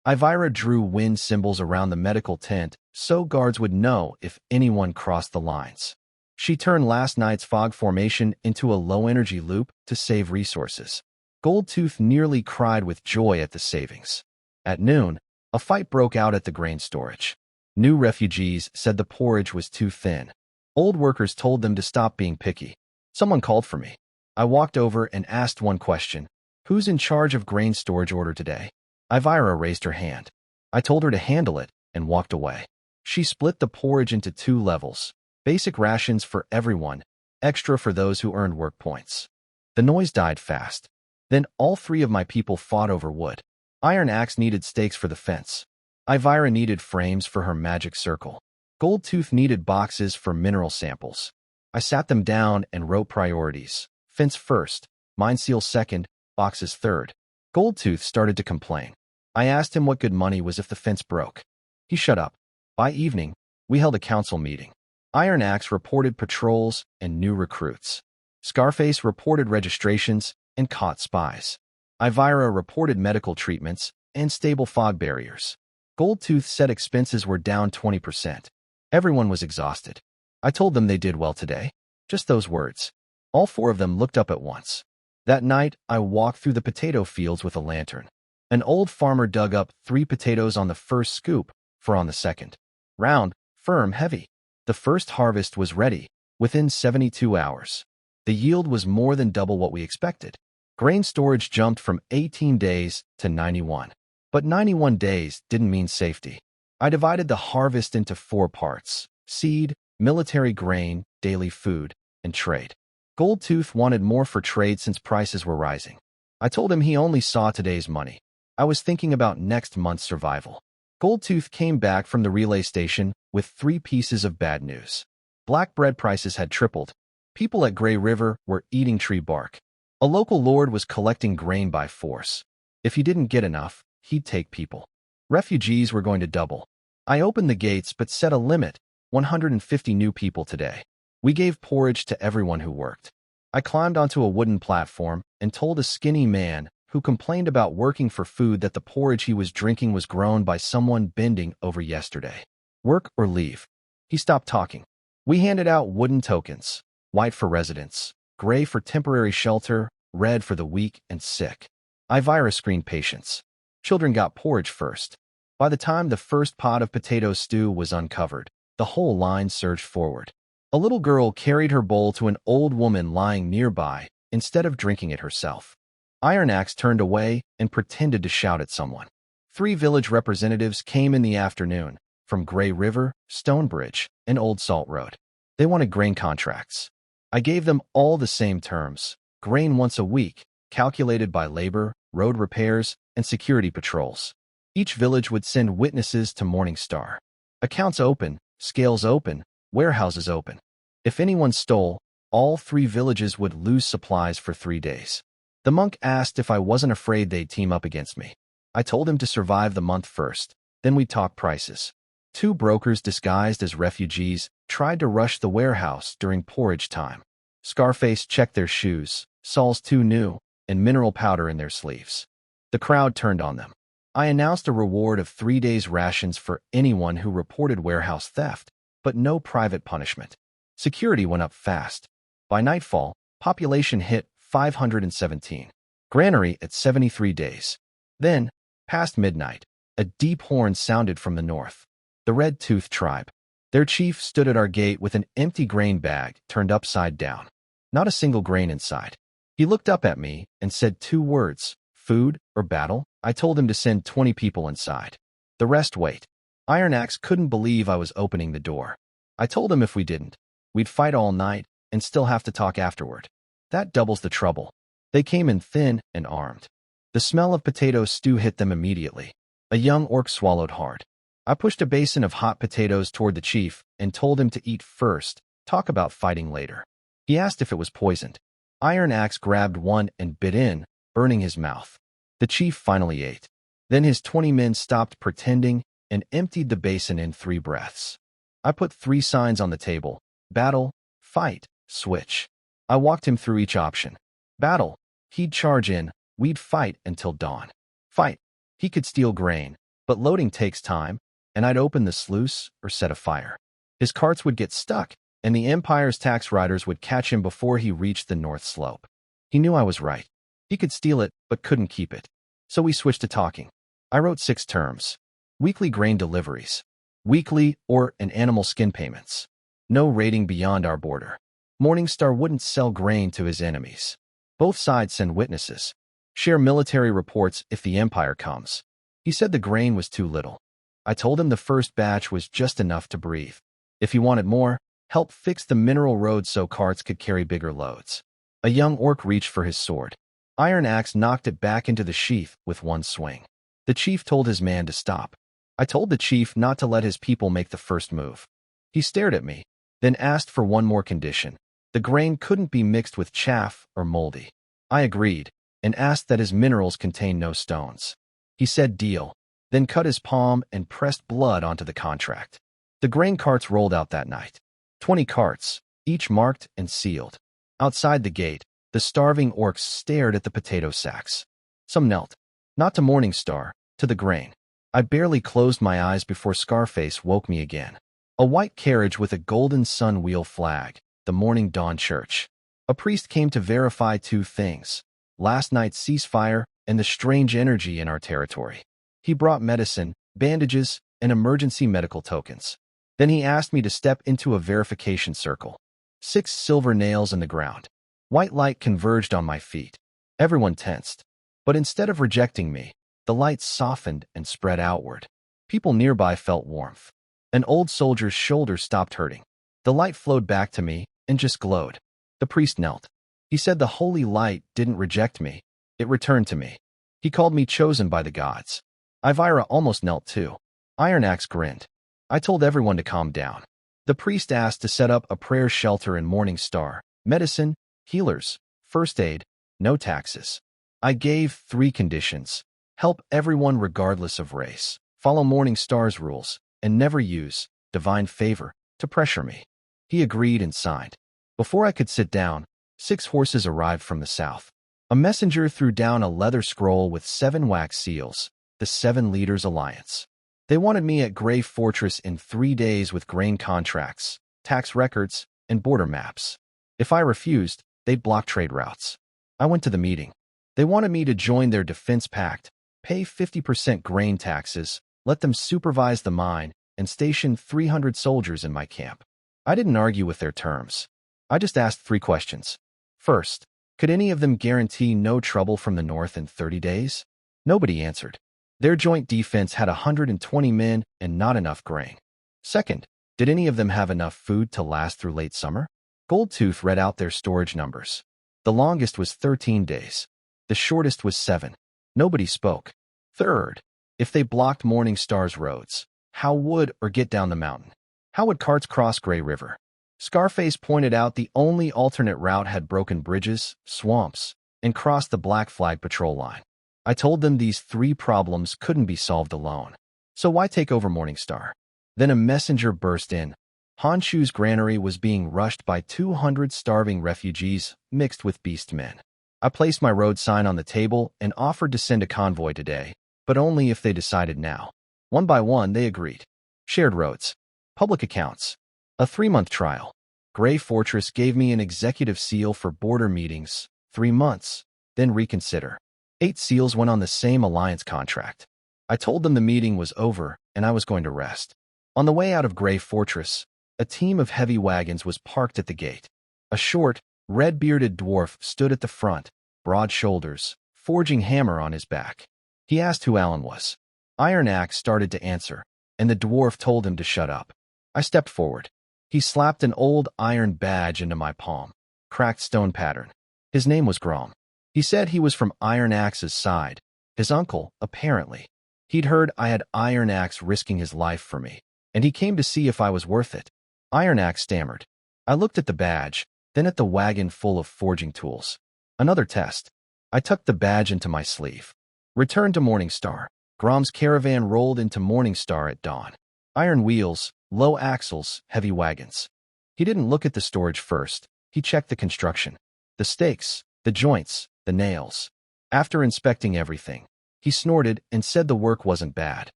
Ivira drew wind symbols around the medical tent so guards would know if anyone crossed the lines. She turned last night's fog formation into a low-energy loop to save resources. Goldtooth nearly cried with joy at the savings. At noon, a fight broke out at the grain storage. New refugees said the porridge was too thin. Old workers told them to stop being picky. Someone called for me. I walked over and asked one question. Who's in charge of grain storage order today? Ivira raised her hand. I told her to handle it and walked away. She split the porridge into 2 levels. Basic rations for everyone, extra for those who earned work points. The noise died fast. Then all 3 of my people fought over wood. Iron Axe needed stakes for the fence. Ivira needed frames for her magic circle. Goldtooth needed boxes for mineral samples. I sat them down and wrote priorities. Fence first, mine seal second, boxes third. Goldtooth started to complain. I asked him what good money was if the fence broke. He shut up. By evening, we held a council meeting. Iron Axe reported patrols and new recruits. Scarface reported registrations and caught spies. Ivira reported medical treatments and stable fog barriers. Goldtooth said expenses were down 20%. Everyone was exhausted. I told them they did well today. Just those words. All 4 of them looked up at once. That night, I walked through the potato fields with a lantern. An old farmer dug up 3 potatoes on the first scoop, 4 on the second. Round, firm, heavy. The first harvest was ready, within 72 hours. The yield was more than double what we expected. Grain storage jumped from 18 days to 91. But 91 days didn't mean safety. I divided the harvest into 4 parts: seed, military grain, daily food, and trade. Goldtooth wanted more for trade since prices were rising. I told him he only saw today's money. I was thinking about next month's survival. Goldtooth came back from the relay station with 3 pieces of bad news. Black bread prices had tripled. People at Grey River were eating tree bark. A local lord was collecting grain by force. If he didn't get enough, he'd take people. Refugees were going to double. I opened the gates but set a limit: 150 new people today. We gave porridge to everyone who worked. I climbed onto a wooden platform and told a skinny man who complained about working for food that the porridge he was drinking was grown by someone bending over yesterday. Work or leave. He stopped talking. We handed out wooden tokens: white for residents, gray for temporary shelter, red for the weak and sick. Ivira screened patients. Children got porridge first. By the time the first pot of potato stew was uncovered, the whole line surged forward. A little girl carried her bowl to an old woman lying nearby instead of drinking it herself. Iron Axe turned away and pretended to shout at someone. 3 village representatives came in the afternoon from Grey River, Stonebridge, and Old Salt Road. They wanted grain contracts. I gave them all the same terms: grain once a week, calculated by labor, road repairs, and security patrols. Each village would send witnesses to Morning Star. Accounts open, scales open, warehouses open. If anyone stole, all 3 villages would lose supplies for 3 days. The monk asked if I wasn't afraid they'd team up against me. I told him to survive the month first, then we'd talk prices. 2 brokers disguised as refugees tried to rush the warehouse during porridge time. Scarface checked their shoes, soles too new, and mineral powder in their sleeves. The crowd turned on them. I announced a reward of 3 days' rations for anyone who reported warehouse theft, but no private punishment. Security went up fast. By nightfall, population hit 517. Granary at 73 days. Then, past midnight, a deep horn sounded from the north. The Red Tooth tribe. Their chief stood at our gate with an empty grain bag turned upside down. Not a single grain inside. He looked up at me and said 2 words: food or battle. I told him to send 20 people inside. The rest wait. Iron Axe couldn't believe I was opening the door. I told him if we didn't, we'd fight all night and still have to talk afterward. That doubles the trouble. They came in thin and armed. The smell of potato stew hit them immediately. A young orc swallowed hard. I pushed a basin of hot potatoes toward the chief and told him to eat first, talk about fighting later. He asked if it was poisoned. Iron Axe grabbed one and bit in, burning his mouth. The chief finally ate. Then his 20 men stopped pretending and emptied the basin in 3 breaths. I put 3 signs on the table: battle, fight, switch. I walked him through each option. Battle. He'd charge in. We'd fight until dawn. Fight. He could steal grain, but loading takes time, and I'd open the sluice or set a fire. His carts would get stuck, and the Empire's tax riders would catch him before he reached the north slope. He knew I was right. He could steal it, but couldn't keep it. So we switched to talking. I wrote 6 terms. Weekly grain deliveries. weekly, or an animal skin payments. No raiding beyond our border. Morningstar wouldn't sell grain to his enemies. Both sides send witnesses. Share military reports if the Empire comes. He said the grain was too little. I told him the first batch was just enough to breathe. If he wanted more, help fix the mineral road so carts could carry bigger loads. A young orc reached for his sword. Iron Axe knocked it back into the sheath with one swing. The chief told his man to stop. I told the chief not to let his people make the first move. He stared at me, then asked for one more condition. The grain couldn't be mixed with chaff or moldy. I agreed, and asked that his minerals contain no stones. He said deal, then cut his palm and pressed blood onto the contract. The grain carts rolled out that night. 20 carts, each marked and sealed. Outside the gate, the starving orcs stared at the potato sacks. Some knelt, not to Morningstar, to the grain. I barely closed my eyes before Scarface woke me again. A white carriage with a golden sun wheel flag, the Morning Dawn Church. A priest came to verify two things: last night's ceasefire and the strange energy in our territory. He brought medicine, bandages, and emergency medical tokens. Then he asked me to step into a verification circle. 6 silver nails in the ground. White light converged on my feet. Everyone tensed. But instead of rejecting me, the light softened and spread outward. People nearby felt warmth. An old soldier's shoulder stopped hurting. The light flowed back to me and just glowed. The priest knelt. He said the holy light didn't reject me. It returned to me. He called me chosen by the gods. Ivira almost knelt too. Iron Axe grinned. I told everyone to calm down. The priest asked to set up a prayer shelter in Morningstar. Medicine, healers, first aid, no taxes. I gave 3 conditions. Help everyone regardless of race. Follow Morningstar's rules, and never use divine favor to pressure me. He agreed and signed. Before I could sit down, 6 horses arrived from the south. A messenger threw down a leather scroll with 7 wax seals, the 7 Leaders Alliance. They wanted me at Grey Fortress in 3 days with grain contracts, tax records, and border maps. If I refused, they'd block trade routes. I went to the meeting. They wanted me to join their defense pact, pay 50% grain taxes, let them supervise the mine, and station 300 soldiers in my camp. I didn't argue with their terms. I just asked 3 questions. First, could any of them guarantee no trouble from the north in 30 days? Nobody answered. Their joint defense had 120 men and not enough grain. Second, did any of them have enough food to last through late summer? Goldtooth read out their storage numbers. The longest was 13 days. The shortest was 7. Nobody spoke. Third, if they blocked Morningstar's roads, how would or get down the mountain? How would carts cross Grey River? Scarface pointed out the only alternate route had broken bridges, swamps, and crossed the Black Flag patrol line. I told them these 3 problems couldn't be solved alone. So why take over Morningstar? Then a messenger burst in. Honshu's granary was being rushed by 200 starving refugees mixed with beast men. I placed my road sign on the table and offered to send a convoy today, but only if they decided now. One by one, they agreed. Shared roads. Public accounts. A 3-month trial. Grey Fortress gave me an executive seal for border meetings. 3 months. Then reconsider. 8 seals went on the same alliance contract. I told them the meeting was over and I was going to rest. On the way out of Grey Fortress, a team of heavy wagons was parked at the gate. A short, red-bearded dwarf stood at the front, broad shoulders, forging hammer on his back. He asked who Alan was. Iron Axe started to answer, and the dwarf told him to shut up. I stepped forward. He slapped an old iron badge into my palm. Cracked stone pattern. His name was Grom. He said he was from Iron Axe's side. His uncle, apparently. He'd heard I had Iron Axe risking his life for me, and he came to see if I was worth it. Iron Axe stammered. I looked at the badge, then at the wagon full of forging tools. Another test. I tucked the badge into my sleeve. Returned to Morningstar. Grom's caravan rolled into Morningstar at dawn. Iron wheels, low axles, heavy wagons. He didn't look at the storage first. He checked the construction. The stakes, the joints, the nails. After inspecting everything, he snorted and said the work wasn't bad.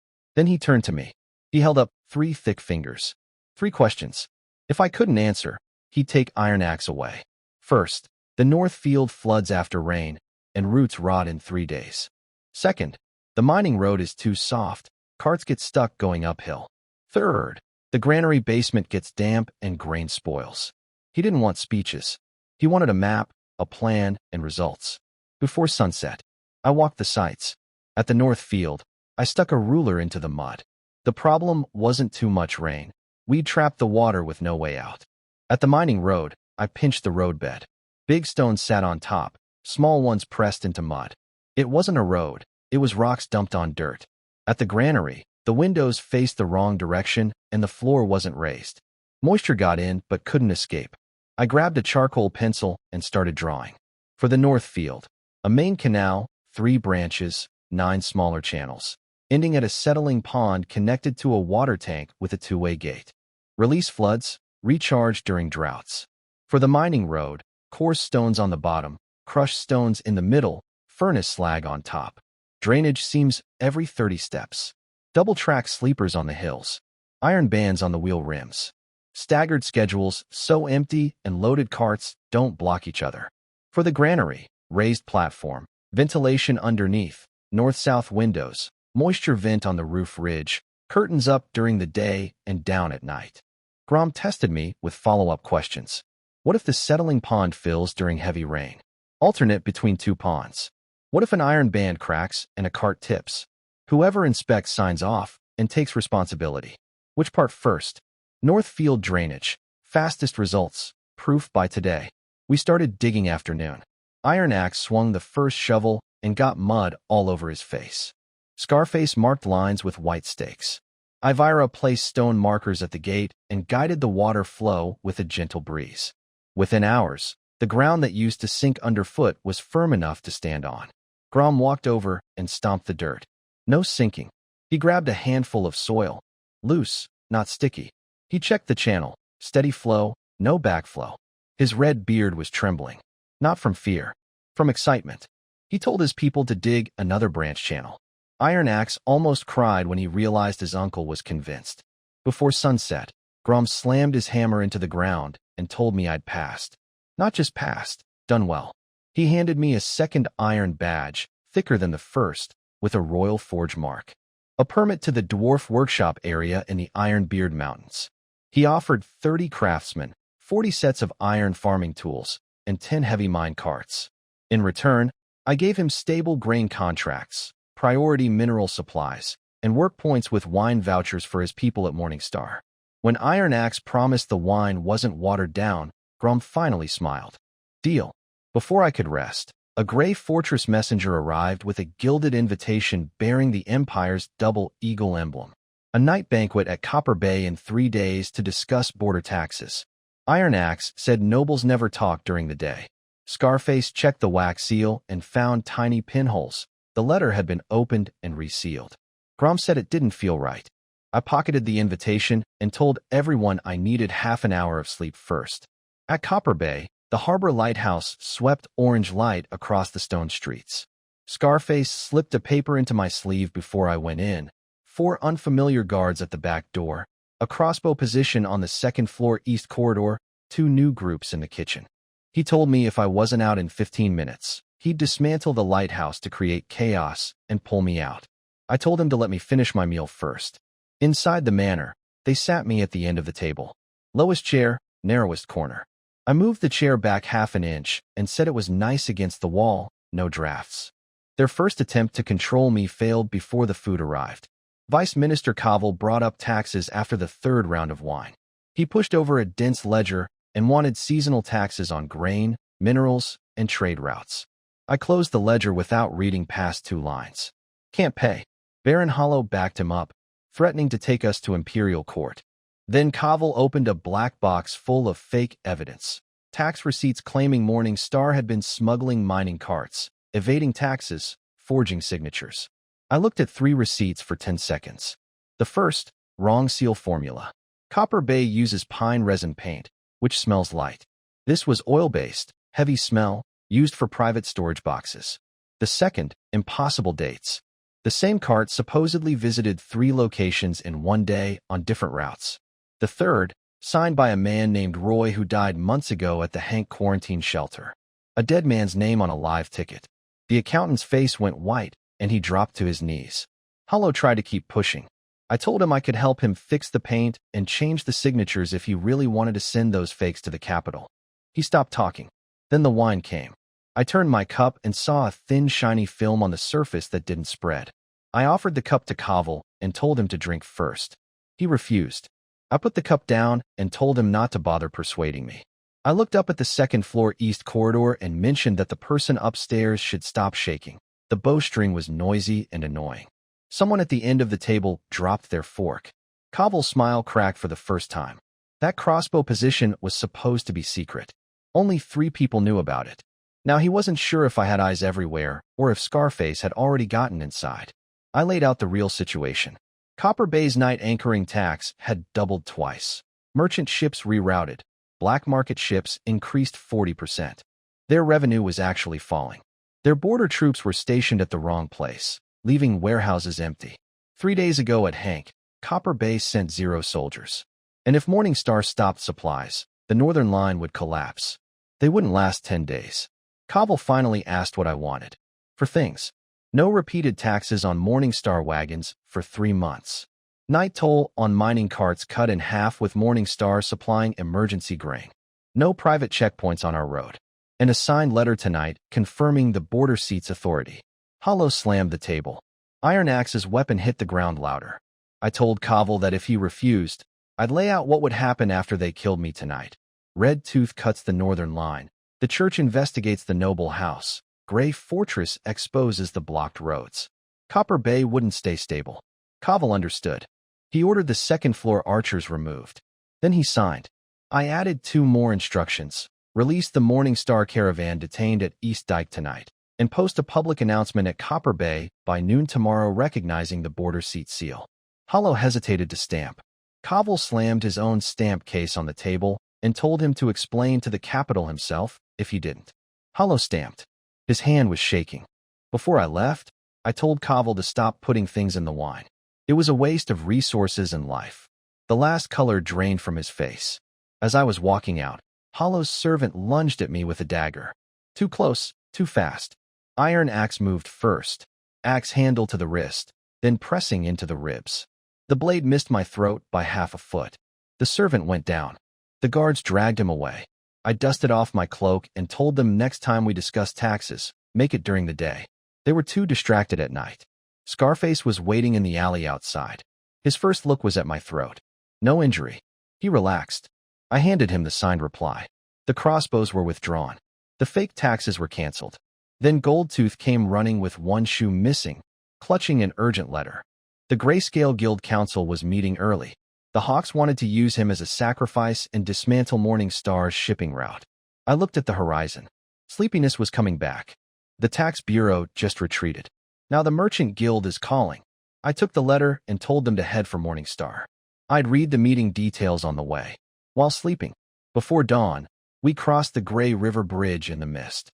Then he turned to me. He held up 3 thick fingers. 3 questions. If I couldn't answer, he'd take Iron Axe away. First, the north field floods after rain, and roots rot in 3 days. Second, the mining road is too soft. Carts get stuck going uphill. Third, the granary basement gets damp and grain spoils. He didn't want speeches. He wanted a map, a plan, and results. Before sunset, I walked the sites. At the north field, I stuck a ruler into the mud. The problem wasn't too much rain. We'd trapped the water with no way out. At the mining road, I pinched the roadbed. Big stones sat on top, small ones pressed into mud. It wasn't a road, it was rocks dumped on dirt. At the granary, the windows faced the wrong direction and the floor wasn't raised. Moisture got in but couldn't escape. I grabbed a charcoal pencil and started drawing. For the north field, a main canal, 3 branches, 9 smaller channels, ending at a settling pond connected to a water tank with a 2-way gate. Release floods, recharge during droughts. For the mining road, coarse stones on the bottom, crushed stones in the middle, furnace slag on top. Drainage seams every 30 steps. Double-track sleepers on the hills. Iron bands on the wheel rims. Staggered schedules so empty and loaded carts don't block each other. For the granary, raised platform, ventilation underneath, north-south windows, moisture vent on the roof ridge, curtains up during the day and down at night. Grom tested me with follow-up questions. What if the settling pond fills during heavy rain? Alternate between 2 ponds. What if an iron band cracks and a cart tips? Whoever inspects signs off and takes responsibility. Which part first? North field drainage. Fastest results. Proof by today. We started digging afternoon. Iron Axe swung the first shovel and got mud all over his face. Scarface marked lines with white stakes. Ivira placed stone markers at the gate and guided the water flow with a gentle breeze. Within hours, the ground that used to sink underfoot was firm enough to stand on. Grom walked over and stomped the dirt. No sinking. He grabbed a handful of soil. Loose, not sticky. He checked the channel. Steady flow, no backflow. His red beard was trembling. Not from fear. From excitement. He told his people to dig another branch channel. Iron Axe almost cried when he realized his uncle was convinced. Before sunset, Grom slammed his hammer into the ground and told me I'd passed. Not just passed, done well. He handed me a second iron badge, thicker than the first, with a royal forge mark. A permit to the dwarf workshop area in the Ironbeard Mountains. He offered 30 craftsmen, 40 sets of iron farming tools, and 10 heavy mine carts. In return, I gave him stable grain contracts, priority mineral supplies, and work points with wine vouchers for his people at Morningstar. When Iron Axe promised the wine wasn't watered down, Grom finally smiled. Deal. Before I could rest, a gray fortress messenger arrived with a gilded invitation bearing the Empire's double eagle emblem. A night banquet at Copper Bay in 3 days to discuss border taxes. Iron Axe said nobles never talk during the day. Scarface checked the wax seal and found tiny pinholes. The letter had been opened and resealed. Grom said it didn't feel right. I pocketed the invitation and told everyone I needed half an hour of sleep first. At Copper Bay, the harbor lighthouse swept orange light across the stone streets. Scarface slipped a paper into my sleeve before I went in. 4 unfamiliar guards at the back door, a crossbow position on the second-floor east corridor, 2 new groups in the kitchen. He told me if I wasn't out in 15 minutes, he'd dismantle the lighthouse to create chaos and pull me out. I told him to let me finish my meal first. Inside the manor, they sat me at the end of the table. Lowest chair, narrowest corner. I moved the chair back half an inch and said it was nice against the wall, no drafts. Their first attempt to control me failed before the food arrived. Vice Minister Covell brought up taxes after the 3rd round of wine. He pushed over a dense ledger and wanted seasonal taxes on grain, minerals, and trade routes. I closed the ledger without reading past 2 lines. Can't pay. Baron Hollow backed him up, threatening to take us to Imperial Court. Then Covell opened a black box full of fake evidence. Tax receipts claiming Morningstar had been smuggling mining carts, evading taxes, forging signatures. I looked at 3 receipts for 10 seconds. The first, wrong seal formula. Copper Bay uses pine resin paint, which smells light. This was oil-based, heavy smell, used for private storage boxes. The second, impossible dates. The same cart supposedly visited 3 locations in 1 day on different routes. The third, signed by a man named Roy who died months ago at the Hank quarantine shelter. A dead man's name on a live ticket. The accountant's face went white, and he dropped to his knees. Hollow tried to keep pushing. I told him I could help him fix the paint and change the signatures if he really wanted to send those fakes to the capital. He stopped talking. Then the wine came. I turned my cup and saw a thin, shiny film on the surface that didn't spread. I offered the cup to Kaval and told him to drink first. He refused. I put the cup down and told him not to bother persuading me. I looked up at the second-floor east corridor and mentioned that the person upstairs should stop shaking. The bowstring was noisy and annoying. Someone at the end of the table dropped their fork. Kaval's smile cracked for the first time. That crossbow position was supposed to be secret. Only 3 people knew about it. Now he wasn't sure if I had eyes everywhere or if Scarface had already gotten inside. I laid out the real situation. Copper Bay's night anchoring tax had doubled twice. Merchant ships rerouted. Black market ships increased 40%. Their revenue was actually falling. Their border troops were stationed at the wrong place, leaving warehouses empty. 3 days ago at Hank, Copper Bay sent 0 soldiers. And if Morningstar stopped supplies, the northern line would collapse. They wouldn't last 10 days. Kaval finally asked what I wanted. For things. No repeated taxes on Morningstar wagons for 3 months. Night toll on mining carts cut in half with Morningstar supplying emergency grain. No private checkpoints on our road. And a signed letter tonight confirming the border seats authority. Hollow slammed the table. Iron Axe's weapon hit the ground louder. I told Kaval that if he refused, I'd lay out what would happen after they killed me tonight. Red Tooth cuts the northern line. The church investigates the noble house. Gray Fortress exposes the blocked roads. Copper Bay wouldn't stay stable. Kaval understood. He ordered the second-floor archers removed. Then he signed. I added 2 more instructions. Release the Morningstar caravan detained at East Dyke tonight, and post a public announcement at Copper Bay by noon tomorrow recognizing the border seat seal. Hollow hesitated to stamp. Kaval slammed his own stamp case on the table and told him to explain to the capital himself if he didn't. Hollow stamped. His hand was shaking. Before I left, I told Kaval to stop putting things in the wine. It was a waste of resources and life. The last color drained from his face. As I was walking out, Hollow's servant lunged at me with a dagger. Too close, too fast. Iron Axe moved first. Axe handle to the wrist, then pressing into the ribs. The blade missed my throat by half a foot. The servant went down. The guards dragged him away. I dusted off my cloak and told them next time we discuss taxes, make it during the day. They were too distracted at night. Scarface was waiting in the alley outside. His first look was at my throat. No injury. He relaxed. I handed him the signed reply. The crossbows were withdrawn. The fake taxes were canceled. Then Goldtooth came running with one shoe missing, clutching an urgent letter. The Grayscale Guild Council was meeting early. The Hawks wanted to use him as a sacrifice and dismantle Morningstar's shipping route. I looked at the horizon. Sleepiness was coming back. The Tax Bureau just retreated. Now the Merchant Guild is calling. I took the letter and told them to head for Morningstar. I'd read the meeting details on the way. While sleeping, before dawn, we crossed the Gray River Bridge in the mist.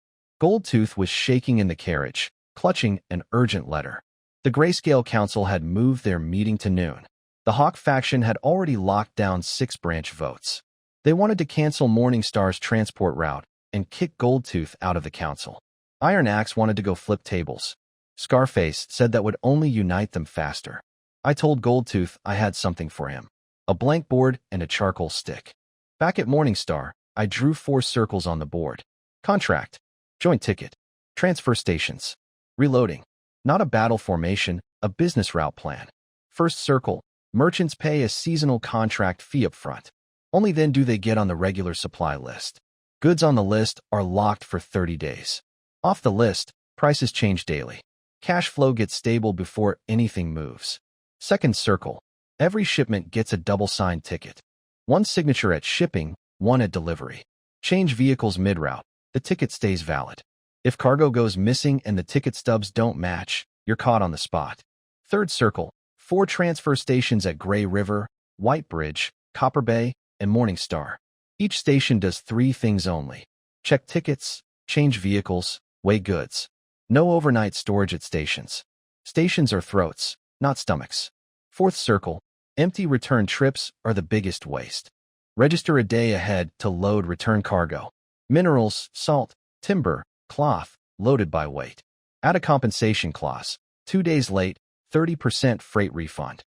Goldtooth was shaking in the carriage, clutching an urgent letter. The Grayscale Council had moved their meeting to noon. The Hawk faction had already locked down 6 branch votes. They wanted to cancel Morningstar's transport route and kick Goldtooth out of the council. Iron Axe wanted to go flip tables. Scarface said that would only unite them faster. I told Goldtooth I had something for him. A blank board and a charcoal stick. Back at Morningstar, I drew 4 circles on the board. Contract. Joint ticket. Transfer stations. Reloading. Not a battle formation, a business route plan. First circle. Merchants pay a seasonal contract fee up front. Only then do they get on the regular supply list. Goods on the list are locked for 30 days. Off the list, prices change daily. Cash flow gets stable before anything moves. Second circle. Every shipment gets a double-signed ticket. 1 signature at shipping, 1 at delivery. Change vehicles mid-route. The ticket stays valid. If cargo goes missing and the ticket stubs don't match, you're caught on the spot. Third circle. 4 transfer stations at Gray River, White Bridge, Copper Bay, and Morningstar. Each station does 3 things only. Check tickets, change vehicles, weigh goods. No overnight storage at stations. Stations are throats, not stomachs. Fourth circle. Empty return trips are the biggest waste. Register a day ahead to load return cargo. Minerals, salt, timber, cloth, loaded by weight. Add a compensation clause. 2 days late, 30% freight refund.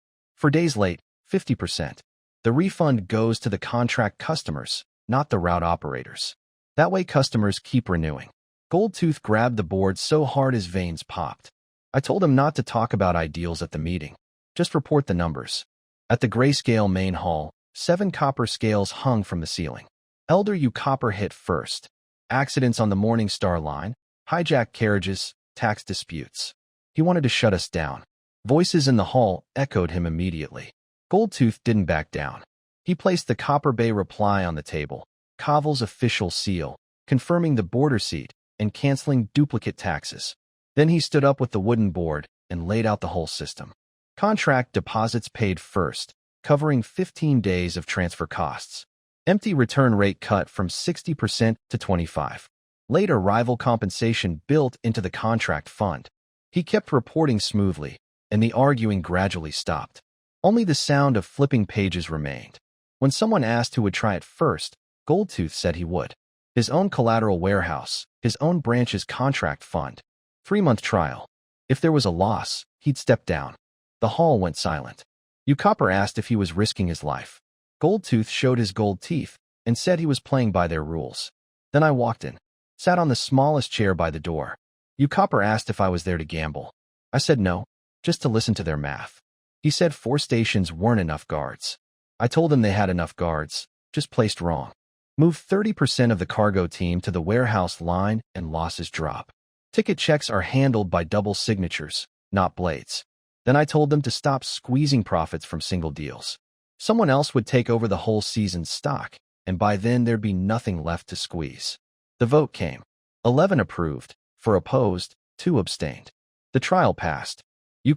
For days late, 50%. The refund goes to the contract customers, not the route operators. That way customers keep renewing. Goldtooth grabbed the board so hard his veins popped. I told him not to talk about ideals at the meeting. Just report the numbers. At the grayscale main hall, 7 copper scales hung from the ceiling. Elder U copper hit first. Accidents on the Morningstar line, hijacked carriages, tax disputes. He wanted to shut us down. Voices in the hall echoed him immediately. Goldtooth didn't back down. He placed the Copper Bay reply on the table, Covel's official seal, confirming the border seat and canceling duplicate taxes. Then he stood up with the wooden board and laid out the whole system. Contract deposits paid first, covering 15 days of transfer costs. Empty return rate cut from 60% to 25%. Late arrival compensation built into the contract fund. He kept reporting smoothly, and the arguing gradually stopped. Only the sound of flipping pages remained. When someone asked who would try it first, Goldtooth said he would. His own collateral warehouse, his own branch's contract fund. 3-month trial. If there was a loss, he'd step down. The hall went silent. Copper asked if he was risking his life. Goldtooth showed his gold teeth and said he was playing by their rules. Then I walked in, sat on the smallest chair by the door. Copper asked if I was there to gamble. I said no, just to listen to their math. He said 4 stations weren't enough guards. I told him they had enough guards, just placed wrong. Move 30% of the cargo team to the warehouse line and losses drop. Ticket checks are handled by double signatures, not blades. Then I told them to stop squeezing profits from single deals. Someone else would take over the whole season's stock, and by then there'd be nothing left to squeeze. The vote came. 11 approved, 4 opposed, 2 abstained. The trial passed.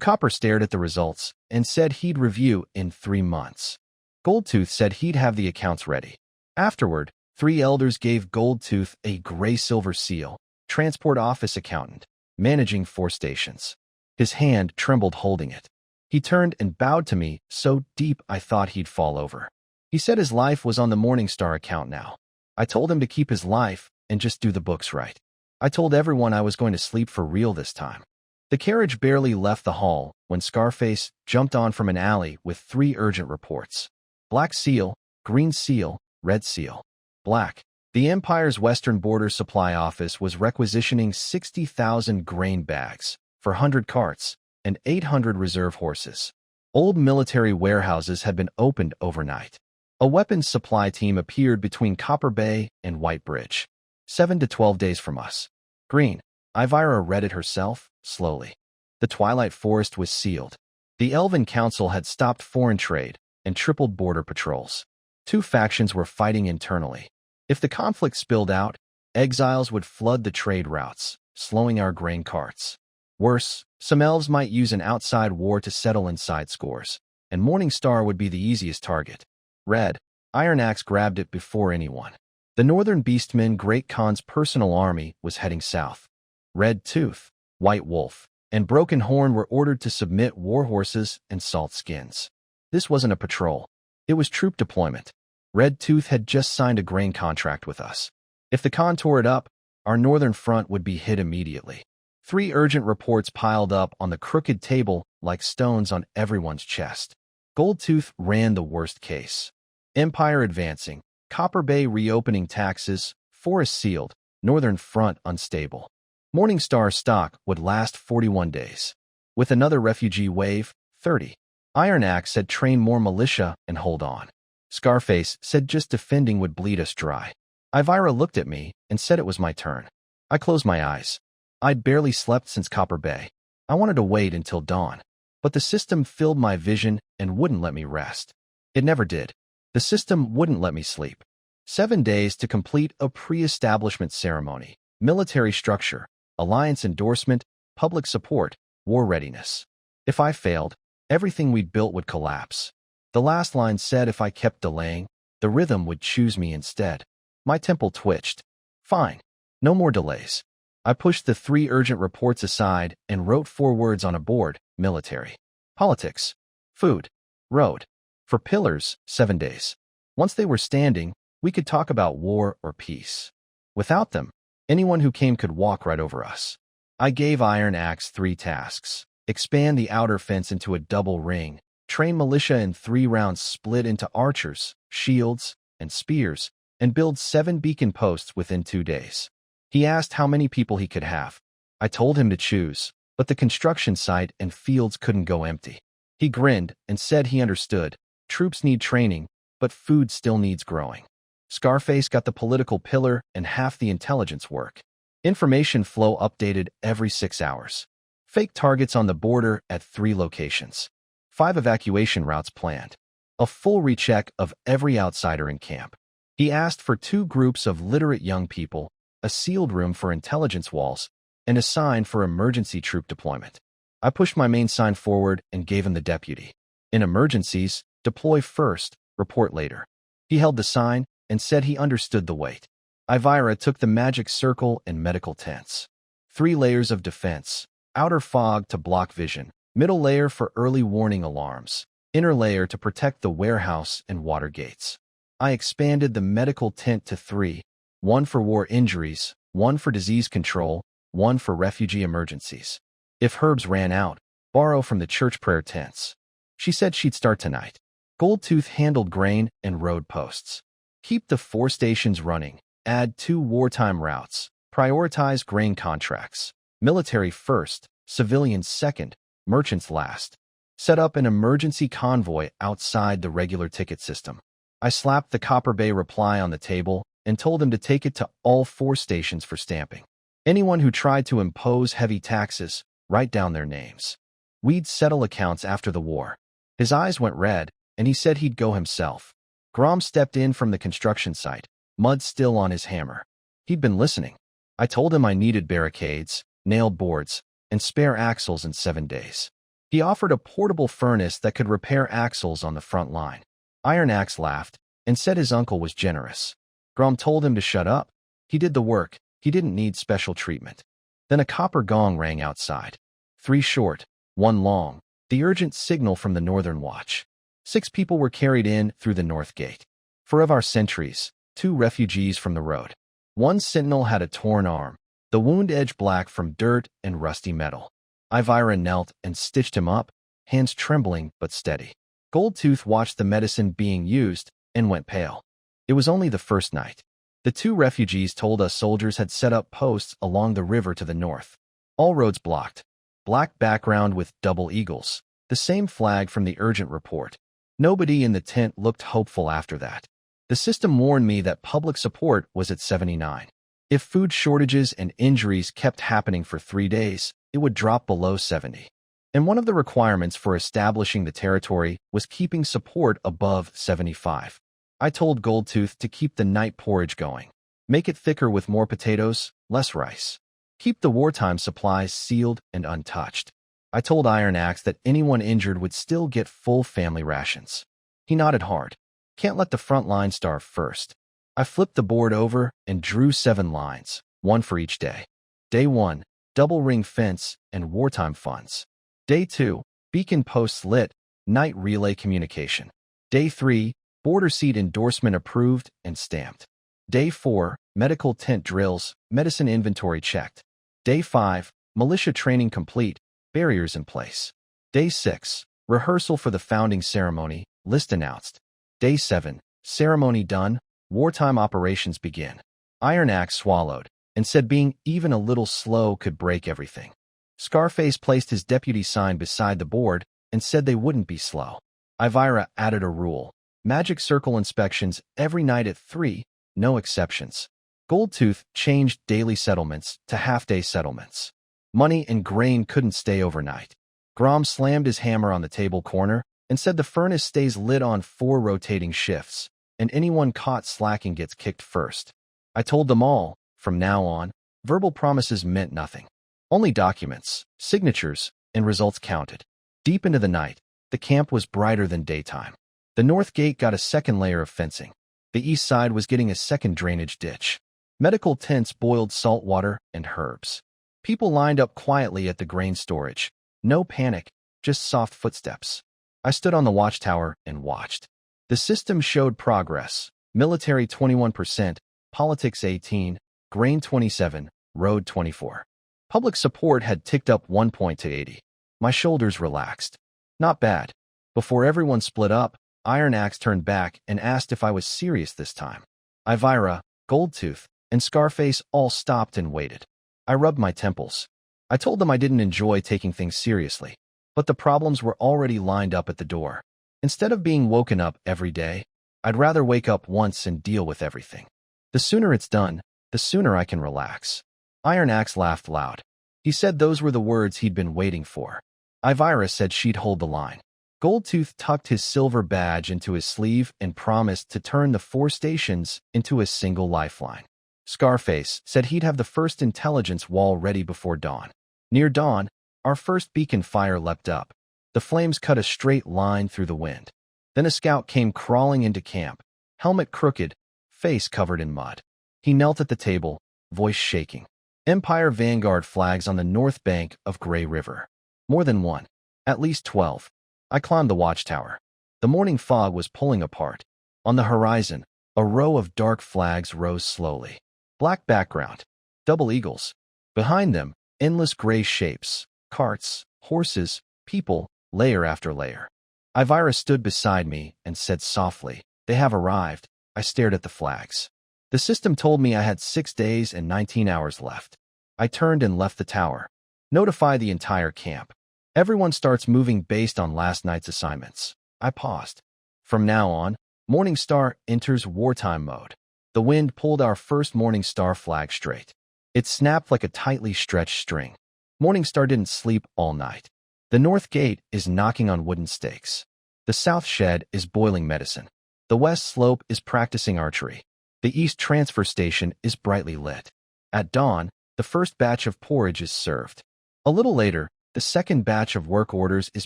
Copper stared at the results and said he'd review in 3 months. Goldtooth said he'd have the accounts ready. Afterward, 3 elders gave Goldtooth a gray-silver seal, transport office accountant, managing 4 stations. His hand trembled holding it. He turned and bowed to me so deep I thought he'd fall over. He said his life was on the Morningstar account now. I told him to keep his life and just do the books right. I told everyone I was going to sleep for real this time. The carriage barely left the hall when Scarface jumped on from an alley with 3 urgent reports. Black seal, green seal, red seal. Black. The Empire's Western Border Supply Office was requisitioning 60,000 grain bags for 100 carts and 800 reserve horses. Old military warehouses had been opened overnight. A weapons supply team appeared between Copper Bay and White Bridge. 7 to 12 days from us. Green. Ivira read it herself, slowly. The Twilight Forest was sealed. The Elven Council had stopped foreign trade and tripled border patrols. 2 factions were fighting internally. If the conflict spilled out, exiles would flood the trade routes, slowing our grain carts. Worse, some elves might use an outside war to settle inside scores, and Morningstar would be the easiest target. Red. Iron Axe grabbed it before anyone. The Northern Beastmen Great Khan's personal army was heading south. Red Tooth, White Wolf, and Broken Horn were ordered to submit war horses and salt skins. This wasn't a patrol. It was troop deployment. Red Tooth had just signed a grain contract with us. If the Khan tore it up, our northern front would be hit immediately. 3 urgent reports piled up on the crooked table like stones on everyone's chest. Goldtooth ran the worst case. Empire advancing, Copper Bay reopening taxes, forest sealed, northern front unstable. Morningstar stock would last 41 days. With another refugee wave, 30. Iron Axe said train more militia and hold on. Scarface said just defending would bleed us dry. Ivira looked at me and said it was my turn. I closed my eyes. I'd barely slept since Copper Bay. I wanted to wait until dawn. But the system filled my vision and wouldn't let me rest. It never did. The system wouldn't let me sleep. 7 days to complete a pre-establishment ceremony, military structure, alliance endorsement, public support, war readiness. If I failed, everything we'd built would collapse. The last line said if I kept delaying, the rhythm would choose me instead. My temple twitched. Fine. No more delays. I pushed the 3 urgent reports aside and wrote 4 words on a board: military, politics, food, road. For pillars, 7 days. Once they were standing, we could talk about war or peace. Without them, anyone who came could walk right over us. I gave Iron Axe 3 tasks. Expand the outer fence into a double ring, train militia in 3 rounds split into archers, shields, and spears, and build 7 beacon posts within 2 days. He asked how many people he could have. I told him to choose, but the construction site and fields couldn't go empty. He grinned and said he understood. Troops need training, but food still needs growing. Scarface got the political pillar and half the intelligence work. Information flow updated every 6 hours. Fake targets on the border at 3 locations. 5 evacuation routes planned. A full recheck of every outsider in camp. He asked for 2 groups of literate young people, a sealed room for intelligence walls, and a sign for emergency troop deployment. I pushed my main sign forward and gave him the deputy. In emergencies, deploy first, report later. He held the sign and said he understood the weight. Ivira took the magic circle and medical tents. 3 layers of defense. Outer fog to block vision. Middle layer for early warning alarms. Inner layer to protect the warehouse and water gates. I expanded the medical tent to 3. 1 for war injuries, 1 for disease control, 1 for refugee emergencies. If herbs ran out, borrow from the church prayer tents. She said she'd start tonight. Goldtooth handled grain and road posts. Keep the 4 stations running. Add 2 wartime routes. Prioritize grain contracts. Military first, civilians second, merchants last. Set up an emergency convoy outside the regular ticket system. I slapped the Copper Bay reply on the table and told him to take it to all 4 stations for stamping. Anyone who tried to impose heavy taxes, write down their names. We'd settle accounts after the war. His eyes went red, and he said he'd go himself. Grom stepped in from the construction site, mud still on his hammer. He'd been listening. I told him I needed barricades, nailed boards, and spare axles in 7 days. He offered a portable furnace that could repair axles on the front line. Iron Axe laughed and said his uncle was generous. Grom told him to shut up. He did the work. He didn't need special treatment. Then a copper gong rang outside. 3 short, 1 long, the urgent signal from the Northern Watch. 6 people were carried in through the north gate. 4 of our sentries, 2 refugees from the road. 1 sentinel had a torn arm, the wound edge black from dirt and rusty metal. Ivira knelt and stitched him up, hands trembling but steady. Goldtooth watched the medicine being used and went pale. It was only the first night. The 2 refugees told us soldiers had set up posts along the river to the north. All roads blocked. Black background with double eagles, the same flag from the urgent report. Nobody in the tent looked hopeful after that. The system warned me that public support was at 79. If food shortages and injuries kept happening for 3 days, it would drop below 70. And one of the requirements for establishing the territory was keeping support above 75. I told Goldtooth to keep the night porridge going. Make it thicker with more potatoes, less rice. Keep the wartime supplies sealed and untouched. I told Iron Axe that anyone injured would still get full family rations. He nodded hard. Can't let the front line starve first. I flipped the board over and drew 7 lines, 1 for each day. Day 1, double ring fence and wartime funds. Day 2, beacon posts lit, night relay communication. Day 3, border seat endorsement approved and stamped. Day 4, medical tent drills, medicine inventory checked. Day 5, militia training complete, barriers in place. Day 6, rehearsal for the founding ceremony, list announced. Day 7, ceremony done, wartime operations begin. Iron Axe swallowed and said being even a little slow could break everything. Scarface placed his deputy sign beside the board and said they wouldn't be slow. Ivira added a rule. Magic circle inspections every night at 3, no exceptions. Goldtooth changed daily settlements to half-day settlements. Money and grain couldn't stay overnight. Grom slammed his hammer on the table corner and said the furnace stays lit on 4 rotating shifts, and anyone caught slacking gets kicked first. I told them all, from now on, verbal promises meant nothing. Only documents, signatures, and results counted. Deep into the night, the camp was brighter than daytime. The north gate got a 2nd layer of fencing. The east side was getting a 2nd drainage ditch. Medical tents boiled salt water and herbs. People lined up quietly at the grain storage. No panic, just soft footsteps. I stood on the watchtower and watched. The system showed progress. Military 21%, politics 18, grain 27, road 24. Public support had ticked up 1 point to 80. My shoulders relaxed. Not bad. Before everyone split up, Iron Axe turned back and asked if I was serious this time. Ivira, Goldtooth, and Scarface all stopped and waited. I rubbed my temples. I told them I didn't enjoy taking things seriously, but the problems were already lined up at the door. Instead of being woken up every day, I'd rather wake up once and deal with everything. The sooner it's done, the sooner I can relax. Iron Axe laughed loud. He said those were the words he'd been waiting for. Ivira said she'd hold the line. Goldtooth tucked his silver badge into his sleeve and promised to turn the 4 stations into a single lifeline. Scarface said he'd have the first intelligence wall ready before dawn. Near dawn, our first beacon fire leapt up. The flames cut a straight line through the wind. Then a scout came crawling into camp, helmet crooked, face covered in mud. He knelt at the table, voice shaking. Empire Vanguard flags on the north bank of Grey River. More than one. At least 12. I climbed the watchtower. The morning fog was pulling apart. On the horizon, a row of dark flags rose slowly. Black background. Double eagles. Behind them, endless gray shapes. Carts, horses, people, layer after layer. Ivira stood beside me and said softly, "They have arrived." I stared at the flags. The system told me I had 6 days and 19 hours left. I turned and left the tower. Notify the entire camp. Everyone starts moving based on last night's assignments. I paused. From now on, Morningstar enters wartime mode. The wind pulled our first Morningstar flag straight. It snapped like a tightly stretched string. Morningstar didn't sleep all night. The north gate is knocking on wooden stakes. The south shed is boiling medicine. The west slope is practicing archery. The east transfer station is brightly lit. At dawn, the first batch of porridge is served. A little later, the second batch of work orders is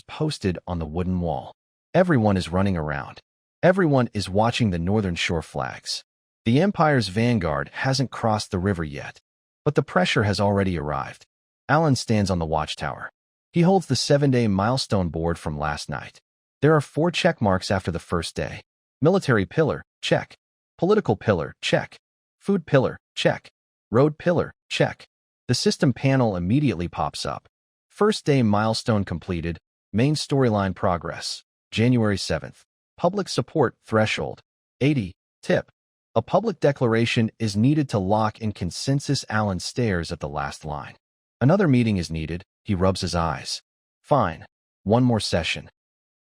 posted on the wooden wall. Everyone is running around. Everyone is watching the northern shore flags. The Empire's vanguard hasn't crossed the river yet, but the pressure has already arrived. Alan stands on the watchtower. He holds the 7-day milestone board from last night. There are 4 check marks after the first day. Military pillar, check. Political pillar, check. Food pillar, check. Road pillar, check. The system panel immediately pops up. First day milestone completed. Main storyline progress. January 7th. Public support threshold. 80. Tip. A public declaration is needed to lock in consensus. Alan stares at the last line. Another meeting is needed. He rubs his eyes. Fine. One more session.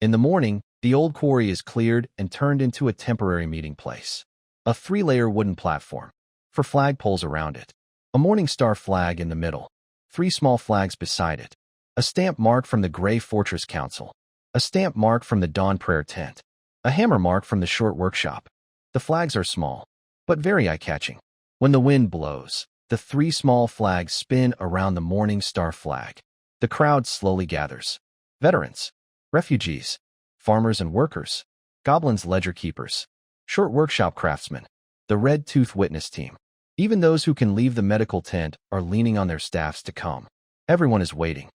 In the morning, the old quarry is cleared and turned into a temporary meeting place. A 3-layer wooden platform. 4 flagpoles around it. A Morningstar flag in the middle. 3 small flags beside it. A stamp mark from the Grey Fortress Council. A stamp mark from the Dawn Prayer Tent. A hammer mark from the Short Workshop. The flags are small, but very eye-catching. When the wind blows, the 3 small flags spin around the Morningstar flag. The crowd slowly gathers. Veterans, refugees, farmers and workers, goblins ledger keepers, Short Workshop craftsmen, the Red Tooth Witness team. Even those who can leave the medical tent are leaning on their staffs to come. Everyone is waiting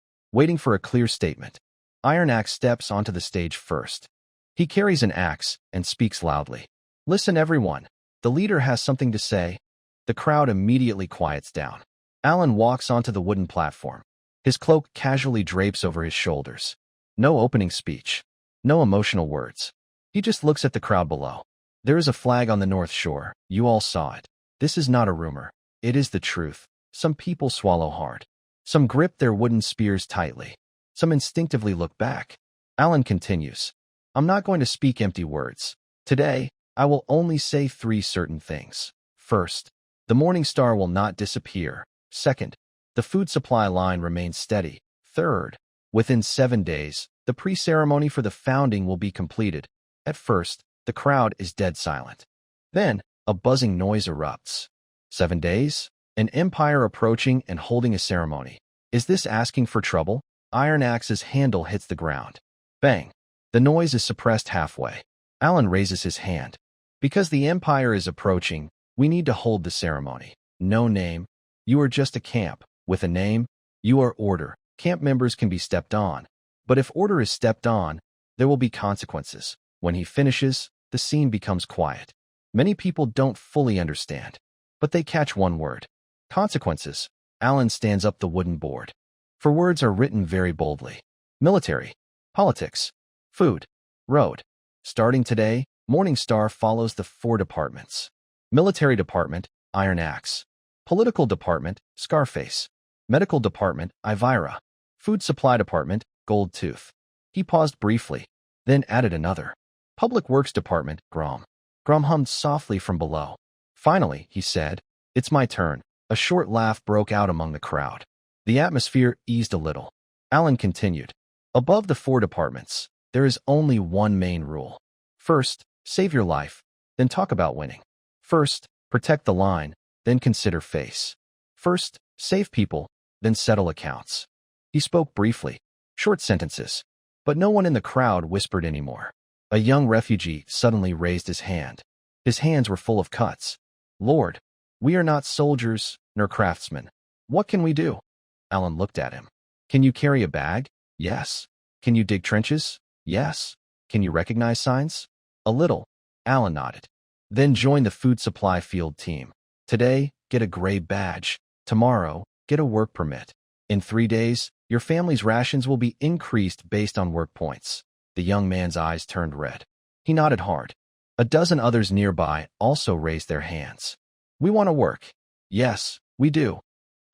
for a clear statement. Iron Axe steps onto the stage first. He carries an axe and speaks loudly. Listen everyone, the leader has something to say. The crowd immediately quiets down. Alan walks onto the wooden platform. His cloak casually drapes over his shoulders. No opening speech. No emotional words. He just looks at the crowd below. There is a flag on the North Shore. You all saw it. This is not a rumor. It is the truth. Some people swallow hard. Some grip their wooden spears tightly. Some instinctively look back. Alan continues. I'm not going to speak empty words. Today, I will only say 3 certain things. First, the Morningstar will not disappear. Second, the food supply line remains steady. Third, within 7 days, the pre-ceremony for the founding will be completed. At first, the crowd is dead silent. Then, a buzzing noise erupts. 7 days? An empire approaching and holding a ceremony. Is this asking for trouble? Iron Axe's handle hits the ground. Bang. The noise is suppressed halfway. Alan raises his hand. Because the empire is approaching, we need to hold the ceremony. No name. You are just a camp. With a name, you are order. Camp members can be stepped on. But if order is stepped on, there will be consequences. When he finishes, the scene becomes quiet. Many people don't fully understand, but they catch one word. Consequences. Alan stands up the wooden board. 4 words are written very boldly. Military. Politics. Food. Road. Starting today, Morningstar follows the 4 departments. Military Department, Iron Axe. Political Department, Scarface. Medical Department, Ivira. Food Supply Department, Gold Tooth. He paused briefly, then added another. Public Works Department, Grom. Grom hummed softly from below. Finally, he said, "It's my turn." A short laugh broke out among the crowd. The atmosphere eased a little. Alan continued. Above the 4 departments, there is only one main rule. First, save your life, then talk about winning. First, protect the line, then consider face. First, save people, then settle accounts. He spoke briefly, short sentences, but no one in the crowd whispered anymore. A young refugee suddenly raised his hand. His hands were full of cuts. "Lord, we are not soldiers nor craftsmen. What can we do?" Alan looked at him. "Can you carry a bag?" "Yes." "Can you dig trenches?" "Yes." "Can you recognize signs?" "A little." Alan nodded. "Then join the food supply field team. Today, get a gray badge. Tomorrow, get a work permit. In 3 days, your family's rations will be increased based on work points." The young man's eyes turned red. He nodded hard. A dozen others nearby also raised their hands. "We want to work." "Yes, we do."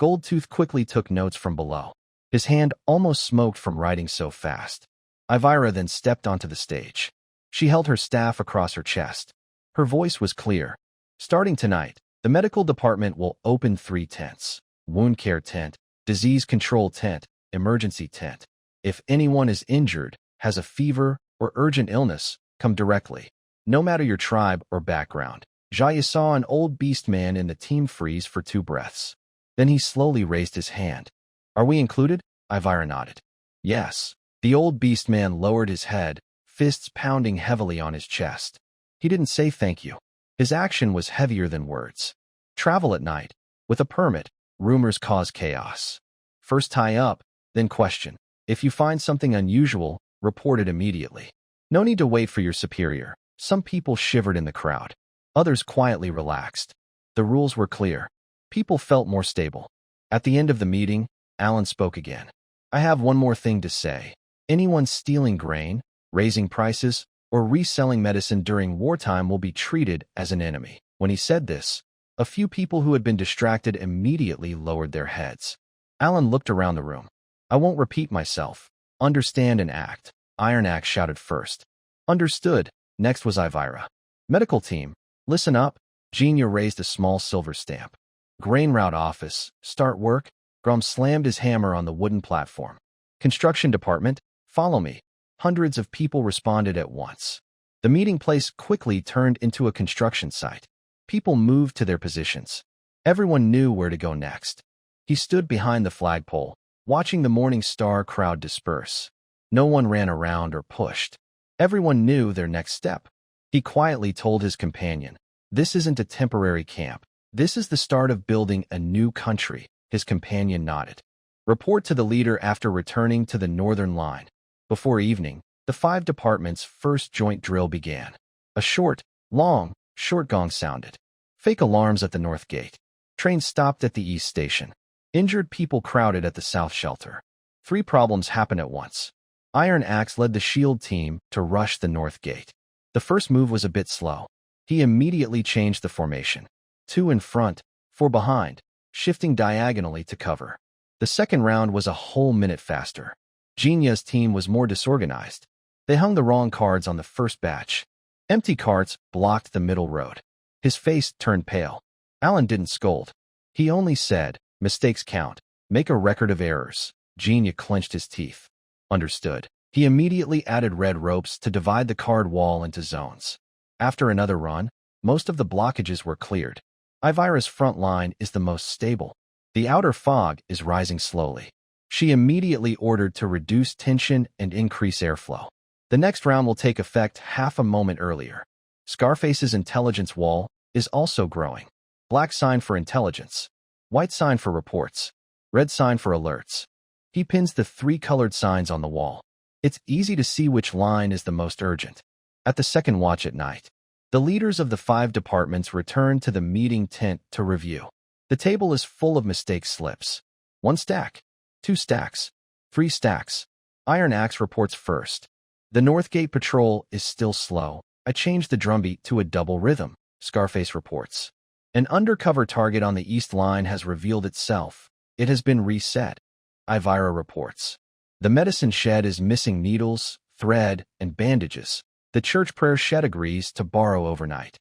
Goldtooth quickly took notes from below. His hand almost smoked from writing so fast. Ivira then stepped onto the stage. She held her staff across her chest. Her voice was clear. "Starting tonight, the medical department will open 3 tents. Wound care tent, disease control tent, emergency tent. If anyone is injured, has a fever, or urgent illness, come directly. No matter your tribe or background." Jaya saw an old beast man in the team freeze for 2 breaths. Then he slowly raised his hand. "Are we included?" Ivira nodded. "Yes." The old beast man lowered his head, fists pounding heavily on his chest. He didn't say thank you. His action was heavier than words. "Travel at night. With a permit. Rumors cause chaos. First tie up, then question. If you find something unusual, report it immediately. No need to wait for your superior." Some people shivered in the crowd. Others quietly relaxed. The rules were clear. People felt more stable. At the end of the meeting, Alan spoke again. "I have one more thing to say. Anyone stealing grain, raising prices, or reselling medicine during wartime will be treated as an enemy." When he said this, a few people who had been distracted immediately lowered their heads. Alan looked around the room. "I won't repeat myself. Understand and act." Iron Axe shouted first. "Understood." Next was Ivira. "Medical team, listen up." Genia raised a small silver stamp. "Grain route office, start work." Grom slammed his hammer on the wooden platform. "Construction department, follow me." Hundreds of people responded at once. The meeting place quickly turned into a construction site. People moved to their positions. Everyone knew where to go next. He stood behind the flagpole, watching the Morning Star crowd disperse. No one ran around or pushed. Everyone knew their next step. He quietly told his companion, "This isn't a temporary camp. This is the start of building a new country." His companion nodded. "Report to the leader after returning to the northern line." Before evening, the 5 departments' first joint drill began. A short gong sounded. Fake alarms at the north gate. Trains stopped at the east station. Injured people crowded at the south shelter. 3 problems happened at once. Iron Axe led the shield team to rush the north gate. The first move was a bit slow. He immediately changed the formation. 2 in front, 4 behind, shifting diagonally to cover. The second round was a whole minute faster. Genia's team was more disorganized. They hung the wrong cards on the first batch. Empty carts blocked the middle road. His face turned pale. Alan didn't scold. He only said, "Mistakes count. Make a record of errors." Genia clenched his teeth. "Understood." He immediately added red ropes to divide the card wall into zones. After another run, most of the blockages were cleared. Ivira's front line is the most stable. The outer fog is rising slowly. She immediately ordered to reduce tension and increase airflow. The next round will take effect half a moment earlier. Scarface's intelligence wall is also growing. Black sign for intelligence. White sign for reports. Red sign for alerts. He pins the 3 colored signs on the wall. It's easy to see which line is the most urgent. At the second watch at night, the leaders of the 5 departments return to the meeting tent to review. The table is full of mistake slips. 1 stack, 2 stacks, 3 stacks. Iron Axe reports first. The Northgate patrol is still slow. I changed the drumbeat to a double rhythm, Scarface reports. An undercover target on the east line has revealed itself. It has been reset, Ivira reports. The medicine shed is missing needles, thread, and bandages. The church prayer shed agrees to borrow overnight.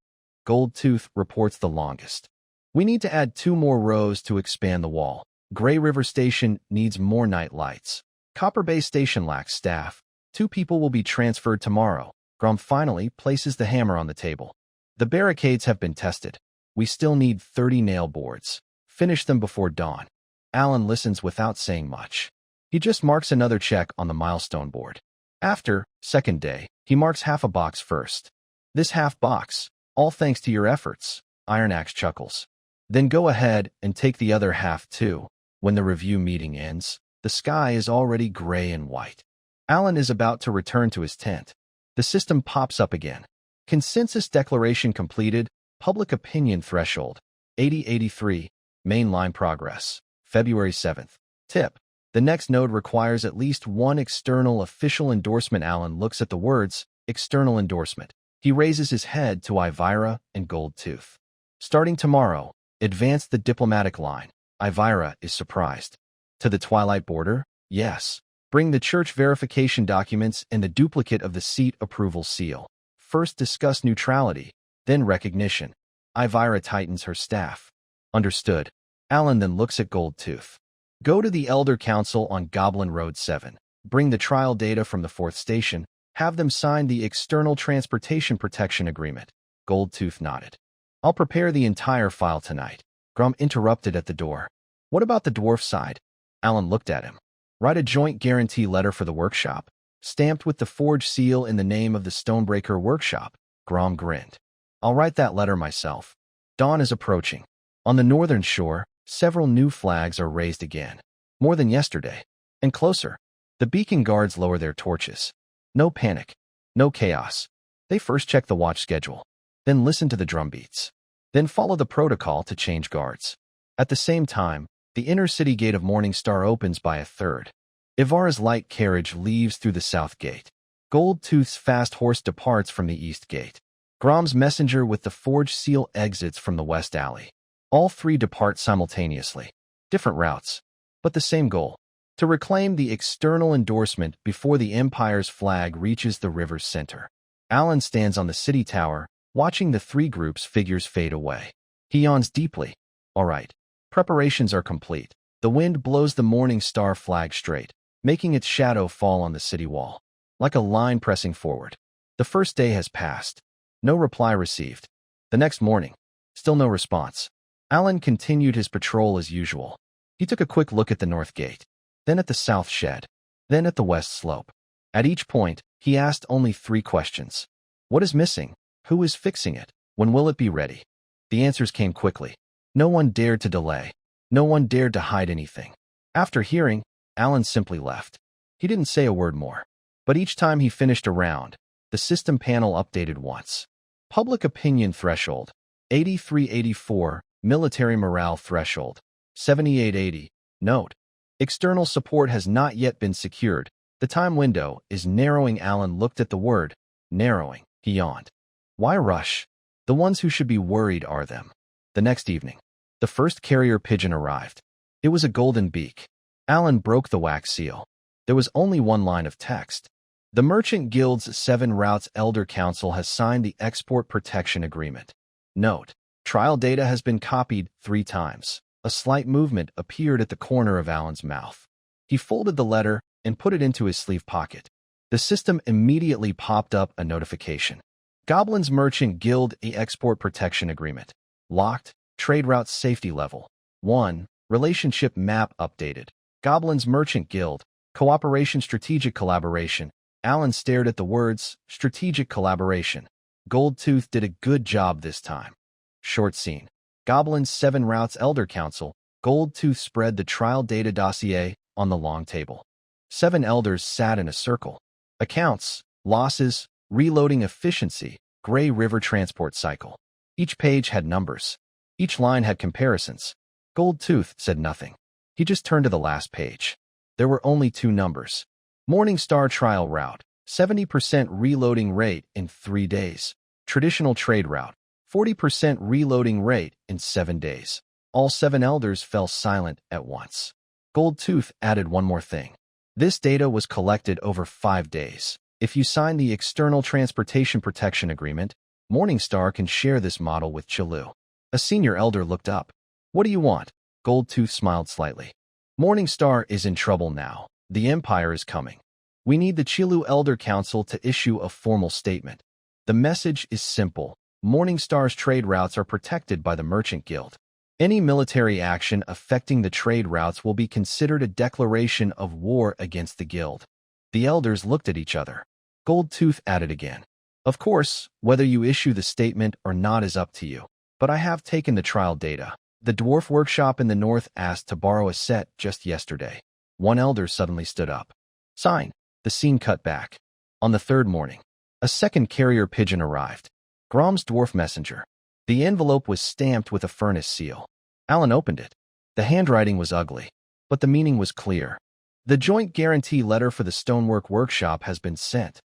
Goldtooth reports the longest. We need to add 2 more rows to expand the wall. Gray River Station needs more night lights. Copper Bay Station lacks staff. 2 people will be transferred tomorrow. Grom finally places the hammer on the table. The barricades have been tested. We still need 30 nail boards. Finish them before dawn. Alan listens without saying much. He just marks another check on the milestone board. After, second day, he marks half a box first. This half box, all thanks to your efforts, Iron Axe chuckles. Then go ahead and take the other half too. When the review meeting ends, the sky is already gray and white. Alan is about to return to his tent. The system pops up again. Consensus declaration completed. Public opinion threshold. 8083. Mainline progress. February 7th. Tip. The next node requires at least 1 external official endorsement. Alan looks at the words, external endorsement. He raises his head to Ivira and Goldtooth. Starting tomorrow, advance the diplomatic line. Ivira is surprised. To the Twilight border? Yes. Bring the church verification documents and the duplicate of the seat approval seal. First discuss neutrality, then recognition. Ivira tightens her staff. Understood. Alan then looks at Goldtooth. Go to the Elder Council on Goblin Road 7. Bring the trial data from the 4th station. Have them sign the External Transportation Protection Agreement. Goldtooth nodded. I'll prepare the entire file tonight. Grom interrupted at the door. What about the dwarf side? Alan looked at him. Write a joint guarantee letter for the workshop, stamped with the forged seal in the name of the Stonebreaker Workshop. Grom grinned. I'll write that letter myself. Dawn is approaching. On the northern shore, several new flags are raised again. More than yesterday. And closer. The beacon guards lower their torches. No panic. No chaos. They first check the watch schedule. Then listen to the drumbeats. Then follow the protocol to change guards. At the same time, the inner city gate of Morningstar opens by a third. Ivara's light carriage leaves through the south gate. Goldtooth's fast horse departs from the east gate. Grom's messenger with the forged seal exits from the west alley. All 3 depart simultaneously. Different routes, but the same goal. To reclaim the external endorsement before the Empire's flag reaches the river's center. Alan stands on the city tower, watching the 3 groups' figures fade away. He yawns deeply. All right. Preparations are complete. The wind blows the Morning Star flag straight, making its shadow fall on the city wall, like a line pressing forward. The first day has passed. No reply received. The next morning, still no response. Alan continued his patrol as usual. He took a quick look at the north gate, then at the south shed, then at the west slope. At each point, he asked only 3 questions. What is missing? Who is fixing it? When will it be ready? The answers came quickly. No one dared to delay. No one dared to hide anything. After hearing, Alan simply left. He didn't say a word more. But each time he finished a round, the system panel updated once. Public opinion threshold, 8384. Military morale threshold, 7880. Note: external support has not yet been secured. The time window is narrowing. Alan looked at the word, narrowing. He yawned. Why rush? The ones who should be worried are them. The next evening, the first carrier pigeon arrived. It was a golden beak. Alan broke the wax seal. There was only 1 line of text. The Merchant Guild's 7 Routes Elder Council has signed the Export Protection Agreement. Note: trial data has been copied 3 times. A slight movement appeared at the corner of Alan's mouth. He folded the letter and put it into his sleeve pocket. The system immediately popped up a notification. Goblin's Merchant Guild Export Protection Agreement. Locked. Trade routes safety level. 1. Relationship map updated. Goblin's Merchant Guild. Cooperation strategic collaboration. Alan stared at the words, strategic collaboration. Goldtooth did a good job this time. Short scene. Goblin's 7 Routes Elder Council. Goldtooth spread the trial data dossier on the long table. 7 elders sat in a circle. Accounts, losses, reloading efficiency, Gray River transport cycle. Each page had numbers. Each line had comparisons. Goldtooth said nothing. He just turned to the last page. There were only 2 numbers. Morningstar trial route, 70% reloading rate in 3 days. Traditional trade route. 40% reloading rate in 7 days. All 7 elders fell silent at once. Gold-Tooth added one more thing. This data was collected over 5 days. If you sign the External Transportation Protection Agreement, Morningstar can share this model with Chilu. A senior elder looked up. What do you want? Gold-Tooth smiled slightly. Morningstar is in trouble now. The Empire is coming. We need the Chilu Elder Council to issue a formal statement. The message is simple. Morningstar's trade routes are protected by the Merchant Guild. Any military action affecting the trade routes will be considered a declaration of war against the guild. The elders looked at each other. Gold-Tooth added again. Of course, whether you issue the statement or not is up to you. But I have taken the trial data. The dwarf workshop in the north asked to borrow a set just yesterday. One elder suddenly stood up. Sign. The scene cut back. On the third morning, a second carrier pigeon arrived. Grom's dwarf messenger. The envelope was stamped with a furnace seal. Alan opened it. The handwriting was ugly, but the meaning was clear. The joint guarantee letter for the stonework workshop has been sent.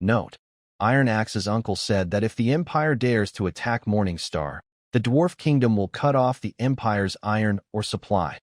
Note: Iron Axe's uncle said that if the Empire dares to attack Morningstar, the Dwarf Kingdom will cut off the Empire's iron or supply.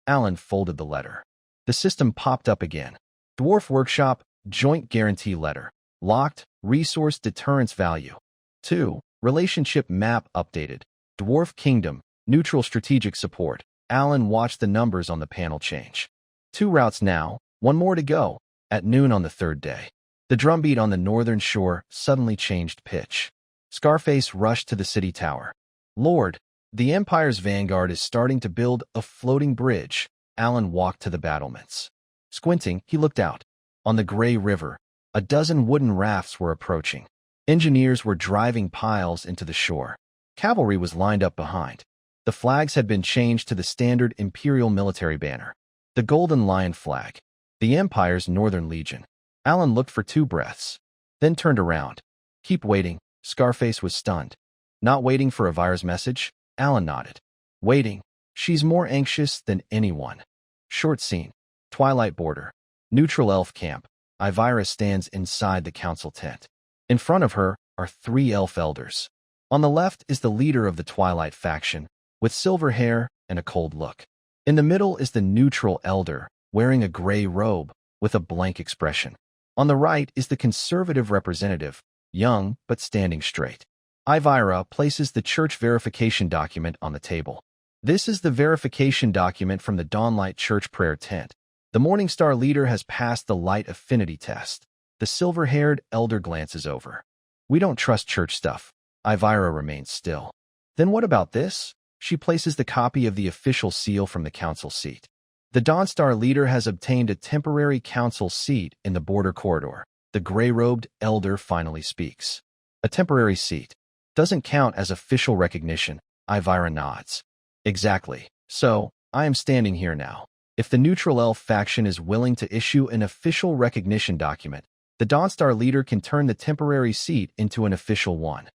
Alan folded the letter. The system popped up again. Dwarf Workshop, Joint Guarantee Letter. Locked, Resource Deterrence Value. 2. Relationship Map Updated. Dwarf Kingdom, Neutral Strategic Support. Alan watched the numbers on the panel change. 2 routes now, 1 more to go. At noon on the third day, the drumbeat on the northern shore suddenly changed pitch. Scarface rushed to the city tower. Lord, the Empire's vanguard is starting to build a floating bridge. Alan walked to the battlements. Squinting, he looked out. On the gray river, a dozen wooden rafts were approaching. Engineers were driving piles into the shore. Cavalry was lined up behind. The flags had been changed to the standard Imperial military banner. The Golden Lion flag. The Empire's Northern Legion. Alan looked for 2 breaths, then turned around. Keep waiting. Scarface was stunned. Not waiting for Elvira's message? Alan nodded. Waiting. She's more anxious than anyone. Short scene. Twilight border. Neutral elf camp. Elvira stands inside the council tent. In front of her are 3 elf elders. On the left is the leader of the Twilight faction, with silver hair and a cold look. In the middle is the neutral elder, wearing a gray robe, with a blank expression. On the right is the conservative representative, young but standing straight. Elvira places the church verification document on the table. This is the verification document from the Dawnlight Church prayer tent. The Morningstar leader has passed the light affinity test. The silver-haired elder glances over. We don't trust church stuff. Elvira remains still. Then what about this? She places the copy of the official seal from the council seat. The Dawnstar leader has obtained a temporary council seat in the border corridor. The gray-robed elder finally speaks. A temporary seat. Doesn't count as official recognition. Elvira nods. Exactly. So, I am standing here now. If the neutral elf faction is willing to issue an official recognition document, the Dawnstar leader can turn the temporary seat into an official one.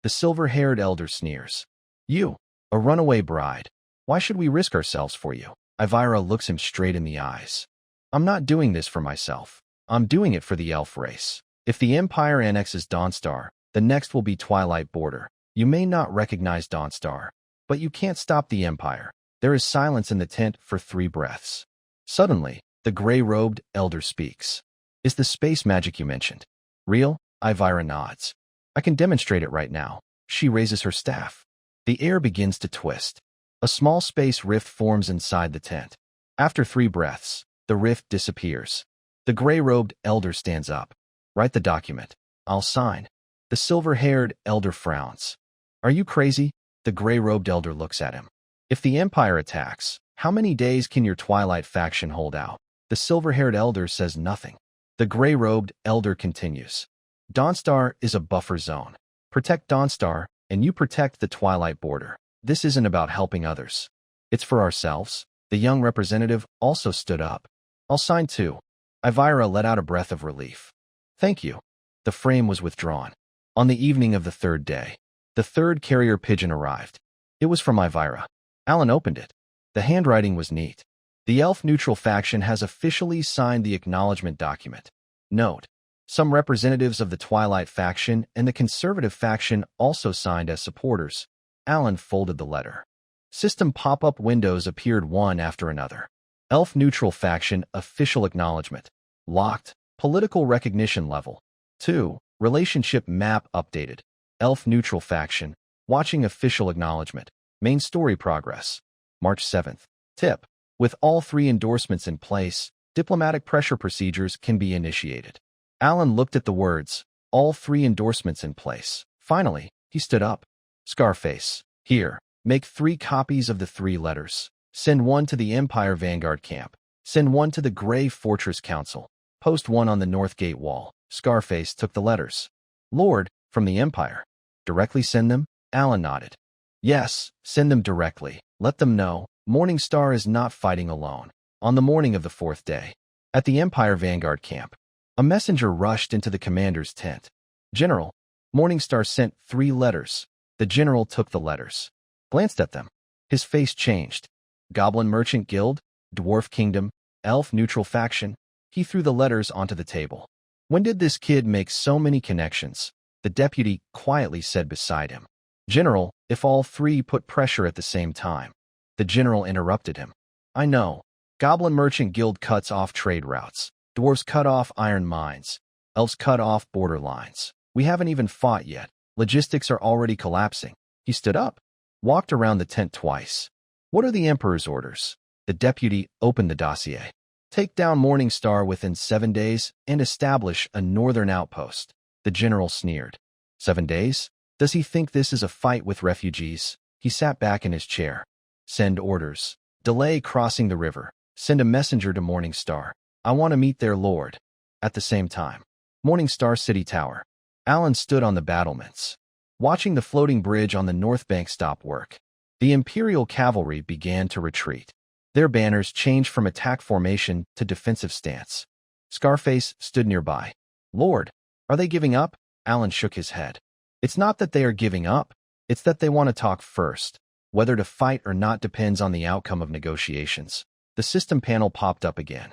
The silver-haired elder sneers. You, a runaway bride. Why should we risk ourselves for you? Elvira looks him straight in the eyes. I'm not doing this for myself. I'm doing it for the elf race. If the Empire annexes Dawnstar, the next will be Twilight Border. You may not recognize Dawnstar, but you can't stop the Empire. There is silence in the tent for 3 breaths. Suddenly, the gray-robed elder speaks. Is the space magic you mentioned real? Elvira nods. I can demonstrate it right now. She raises her staff. The air begins to twist. A small space rift forms inside the tent. After 3 breaths, the rift disappears. The gray-robed elder stands up. Write the document. I'll sign. The silver-haired elder frowns. Are you crazy? The gray-robed elder looks at him. If the Empire attacks, how many days can your Twilight faction hold out? The silver-haired elder says nothing. The gray-robed elder continues. Dawnstar is a buffer zone. Protect Dawnstar, and you protect the Twilight border. This isn't about helping others. It's for ourselves. The young representative also stood up. I'll sign too. Elvira let out a breath of relief. Thank you. The frame was withdrawn. On the evening of the 3rd day, the 3rd carrier pigeon arrived. It was from Elvira. Alan opened it. The handwriting was neat. The elf neutral faction has officially signed the acknowledgement document. Note: Some representatives of the Twilight faction and the Conservative faction also signed as supporters. Alan folded the letter. System pop-up windows appeared one after another. Elf Neutral Faction Official Acknowledgement. Locked. Political Recognition Level. 2. Relationship Map Updated. Elf Neutral Faction. Watching Official Acknowledgement. Main Story Progress. March 7th. Tip. With all 3 endorsements in place, diplomatic pressure procedures can be initiated. Alan looked at the words, all 3 endorsements in place. Finally, he stood up. Scarface. Here. Make 3 copies of the 3 letters. Send 1 to the Empire Vanguard camp. Send 1 to the Grey Fortress Council. Post 1 on the North Gate wall. Scarface took the letters. Lord, from the Empire. Directly send them? Alan nodded. Yes, send them directly. Let them know Morningstar is not fighting alone. On the morning of the 4th day, at the Empire Vanguard camp, a messenger rushed into the commander's tent. General, Morningstar sent 3 letters. The general took the letters. Glanced at them. His face changed. Goblin Merchant Guild, Dwarf Kingdom, Elf Neutral Faction. He threw the letters onto the table. When did this kid make so many connections? The deputy quietly said beside him. General, if all 3 put pressure at the same time. The general interrupted him. I know. Goblin Merchant Guild cuts off trade routes. Dwarves cut off iron mines. Elves cut off border lines. We haven't even fought yet. Logistics are already collapsing. He stood up, walked around the tent twice. What are the Emperor's orders? The deputy opened the dossier. Take down Morningstar within 7 days and establish a northern outpost. The general sneered. 7 days? Does he think this is a fight with refugees? He sat back in his chair. Send orders. Delay crossing the river. Send a messenger to Morningstar. I want to meet their lord. At the same time. Morningstar City Tower. Alan stood on the battlements, watching the floating bridge on the north bank stop work. The Imperial cavalry began to retreat. Their banners changed from attack formation to defensive stance. Scarface stood nearby. Lord, are they giving up? Alan shook his head. It's not that they are giving up. It's that they want to talk first. Whether to fight or not depends on the outcome of negotiations. The system panel popped up again.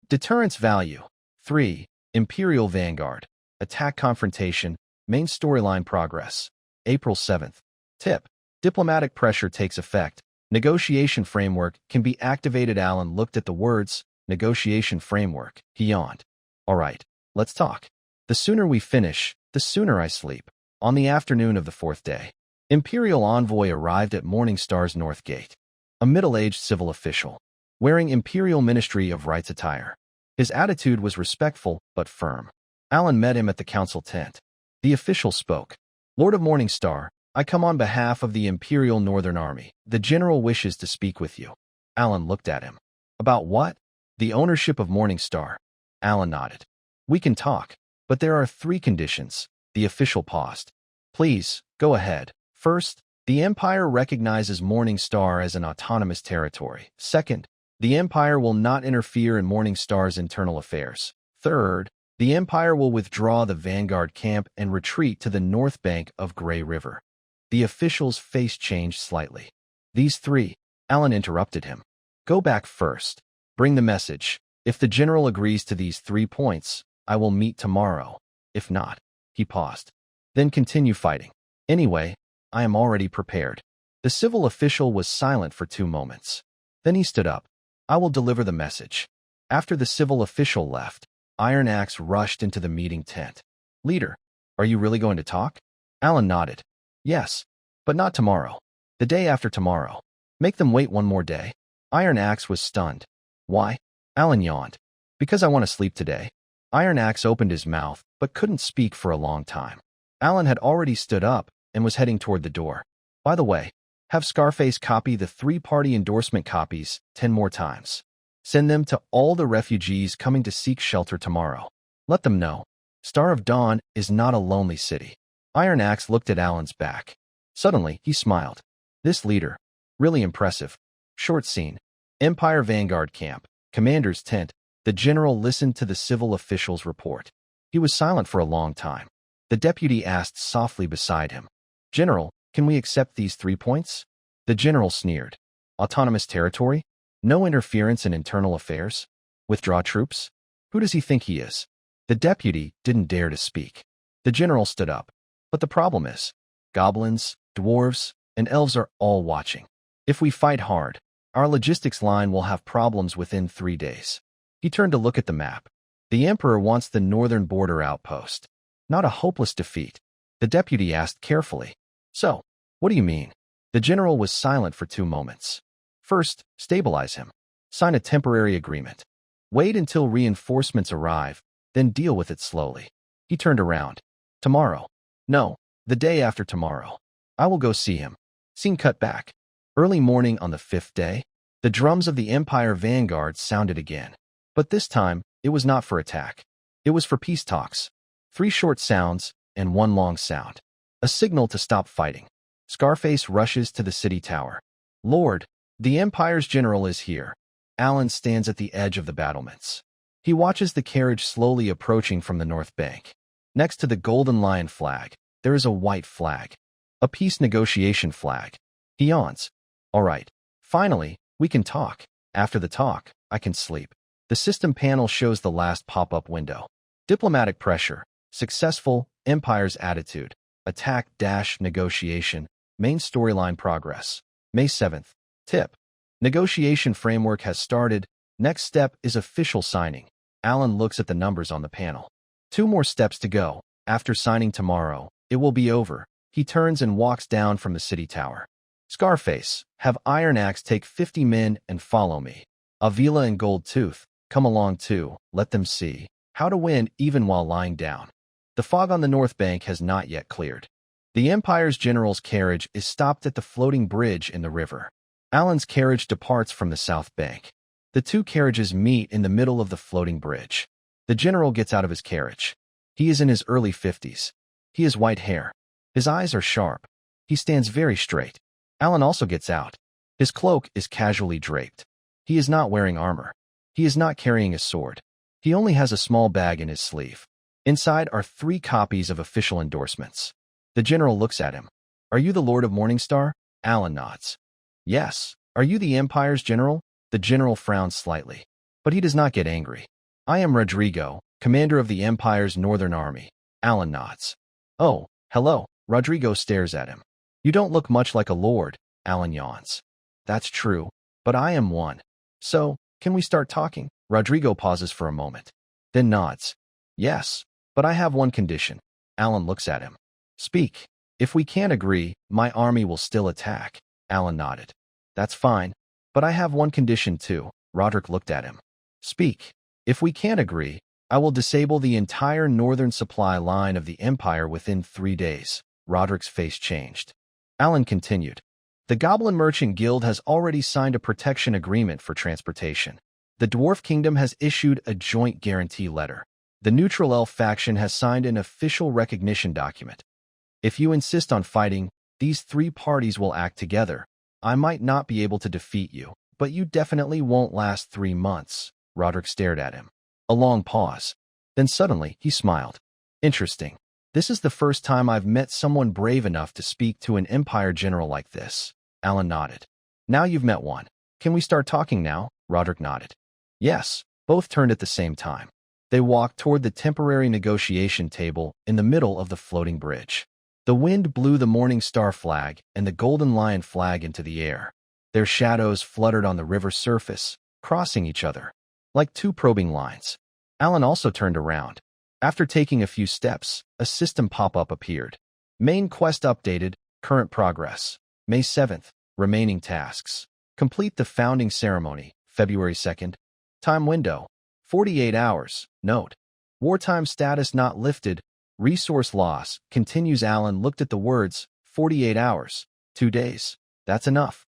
Deterrence value. 3. Imperial Vanguard. Attack confrontation. Main storyline progress. April 7th. Tip. Diplomatic pressure takes effect. Negotiation framework can be activated. Alan looked at the words, negotiation framework. He yawned. All right, let's talk. The sooner we finish, the sooner I sleep. On the afternoon of the 4th day, Imperial envoy arrived at Morningstar's North Gate. A middle-aged civil official, wearing Imperial Ministry of Rights attire. His attitude was respectful but firm. Alan met him at the council tent. The official spoke. Lord of Morningstar, I come on behalf of the Imperial Northern Army. The general wishes to speak with you. Alan looked at him. About what? The ownership of Morningstar. Alan nodded. We can talk, but there are 3 conditions. The official paused. Please, go ahead. First, the Empire recognizes Morningstar as an autonomous territory. Second, the Empire will not interfere in Morningstar's internal affairs. Third, the Empire will withdraw the Vanguard camp and retreat to the north bank of Grey River. The official's face changed slightly. These 3, Alan interrupted him. Go back first. Bring the message. If the general agrees to these 3 points, I will meet tomorrow. If not, he paused. Then continue fighting. Anyway, I am already prepared. The civil official was silent for 2 moments. Then he stood up. I will deliver the message. After the civil official left, Iron Axe rushed into the meeting tent. Leader, are you really going to talk? Alan nodded. Yes, but not tomorrow. The day after tomorrow. Make them wait 1 more day. Iron Axe was stunned. Why? Alan yawned. Because I want to sleep today. Iron Axe opened his mouth, but couldn't speak for a long time. Alan had already stood up and was heading toward the door. By the way, have Scarface copy the 3-party endorsement copies 10 more times. Send them to all the refugees coming to seek shelter tomorrow. Let them know. Star of Dawn is not a lonely city. Iron Axe looked at Alan's back. Suddenly, he smiled. This leader. Really impressive. Short scene. Empire Vanguard camp. Commander's tent. The general listened to the civil official's report. He was silent for a long time. The deputy asked softly beside him. General, can we accept these 3 points? The general sneered. Autonomous territory? No interference in internal affairs? Withdraw troops? Who does he think he is? The deputy didn't dare to speak. The general stood up. But the problem is, goblins, dwarves, and elves are all watching. If we fight hard, our logistics line will have problems within 3 days. He turned to look at the map. The emperor wants the northern border outpost. Not a hopeless defeat. The deputy asked carefully. So, what do you mean? The general was silent for 2 moments. First, stabilize him. Sign a temporary agreement. Wait until reinforcements arrive, then deal with it slowly. He turned around. Tomorrow. No, the day after tomorrow. I will go see him. Scene cut back. Early morning on the 5th day, the drums of the Empire vanguard sounded again. But this time, it was not for attack. It was for peace talks. 3 short sounds and 1 long sound. A signal to stop fighting. Scarface rushes to the city tower. Lord, the Empire's general is here. Alan stands at the edge of the battlements. He watches the carriage slowly approaching from the north bank. Next to the golden lion flag, there is a white flag. A peace negotiation flag. He yawns. All right. Finally, we can talk. After the talk, I can sleep. The system panel shows the last pop-up window. Diplomatic pressure. Successful. Empire's attitude. Attack-negotiation. Main storyline progress. May 7th. Tip. Negotiation framework has started. Next step is official signing. Alan looks at the numbers on the panel. 2 more steps to go. After signing tomorrow, it will be over. He turns and walks down from the city tower. Scarface, have Iron Axe take 50 men and follow me. Avila and Gold Tooth, come along too. Let them see how to win even while lying down. The fog on the north bank has not yet cleared. The Empire's general's carriage is stopped at the floating bridge in the river. Alan's carriage departs from the south bank. The 2 carriages meet in the middle of the floating bridge. The general gets out of his carriage. He is in his early 50s. He has white hair. His eyes are sharp. He stands very straight. Alan also gets out. His cloak is casually draped. He is not wearing armor. He is not carrying a sword. He only has a small bag in his sleeve. Inside are 3 copies of official endorsements. The general looks at him. Are you the Lord of Morningstar? Alan nods. Yes. Are you the Empire's general? The general frowns slightly. But he does not get angry. I am Rodrigo, commander of the Empire's Northern Army. Alan nods. Oh, hello. Rodrigo stares at him. You don't look much like a lord. Alan yawns. That's true, but I am one. So, can we start talking? Rodrigo pauses for a moment, then nods. Yes, but I have one condition. Alan looks at him. Speak. If we can't agree, my army will still attack. Alan nodded. That's fine, but I have one condition too. Roderick looked at him. Speak. If we can't agree, I will disable the entire northern supply line of the Empire within 3 days. Roderick's face changed. Alan continued. The Goblin Merchant Guild has already signed a protection agreement for transportation. The Dwarf Kingdom has issued a joint guarantee letter. The Neutral Elf faction has signed an official recognition document. If you insist on fighting, these 3 parties will act together. I might not be able to defeat you, but you definitely won't last 3 months. Roderick stared at him. A long pause. Then suddenly, he smiled. Interesting. This is the first time I've met someone brave enough to speak to an Empire general like this. Alan nodded. Now you've met one. Can we start talking now? Roderick nodded. Yes. Both turned at the same time. They walked toward the temporary negotiation table in the middle of the floating bridge. The wind blew the Morning Star flag and the Golden Lion flag into the air. Their shadows fluttered on the river surface, crossing each other, like 2 probing lines. Alan also turned around. After taking a few steps, a system pop-up appeared. Main quest updated, current progress. May 7th, remaining tasks. Complete the founding ceremony, February 2nd. Time window, 48 hours. Note, wartime status not lifted. Resource loss, continues. Alan looked at the words, 48 hours, 2 days. That's enough.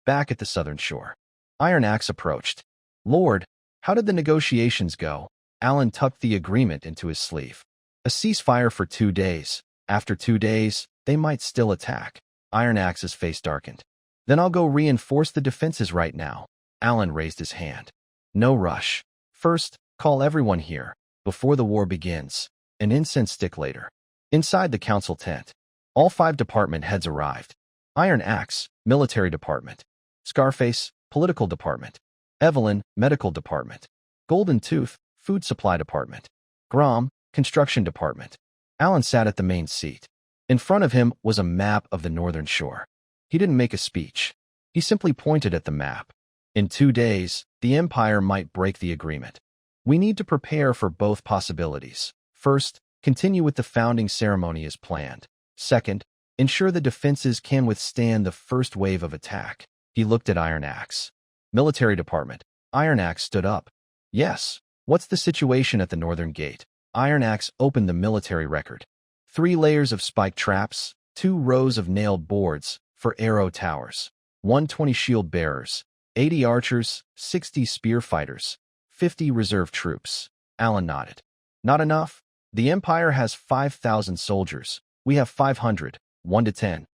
Back at the southern shore. Iron Axe approached. Lord, how did the negotiations go? Alan tucked the agreement into his sleeve. A ceasefire for 2 days. After 2 days, they might still attack. Iron Axe's face darkened. Then I'll go reinforce the defenses right now. Alan raised his hand. No rush. First, call everyone here, before the war begins. An incense stick later. Inside the council tent, all 5 department heads arrived. Iron Axe, military department. Scarface, political department. Evelyn, medical department. Golden Tooth, food supply department. Grom, construction department. Alan sat at the main seat. In front of him was a map of the northern shore. He didn't make a speech. He simply pointed at the map. In 2 days, the Empire might break the agreement. We need to prepare for both possibilities. First, continue with the founding ceremony as planned. Second, ensure the defenses can withstand the first wave of attack. He looked at Iron Axe. Military department. Iron Axe stood up. Yes. What's the situation at the northern gate? Iron Axe opened the military record. 3 layers of spike traps, 2 rows of nailed boards for arrow towers, 120 shield bearers, 80 archers, 60 spear fighters, 50 reserve troops. Alan nodded. Not enough? The Empire has 5,000 soldiers. We have 500, 1 to 10.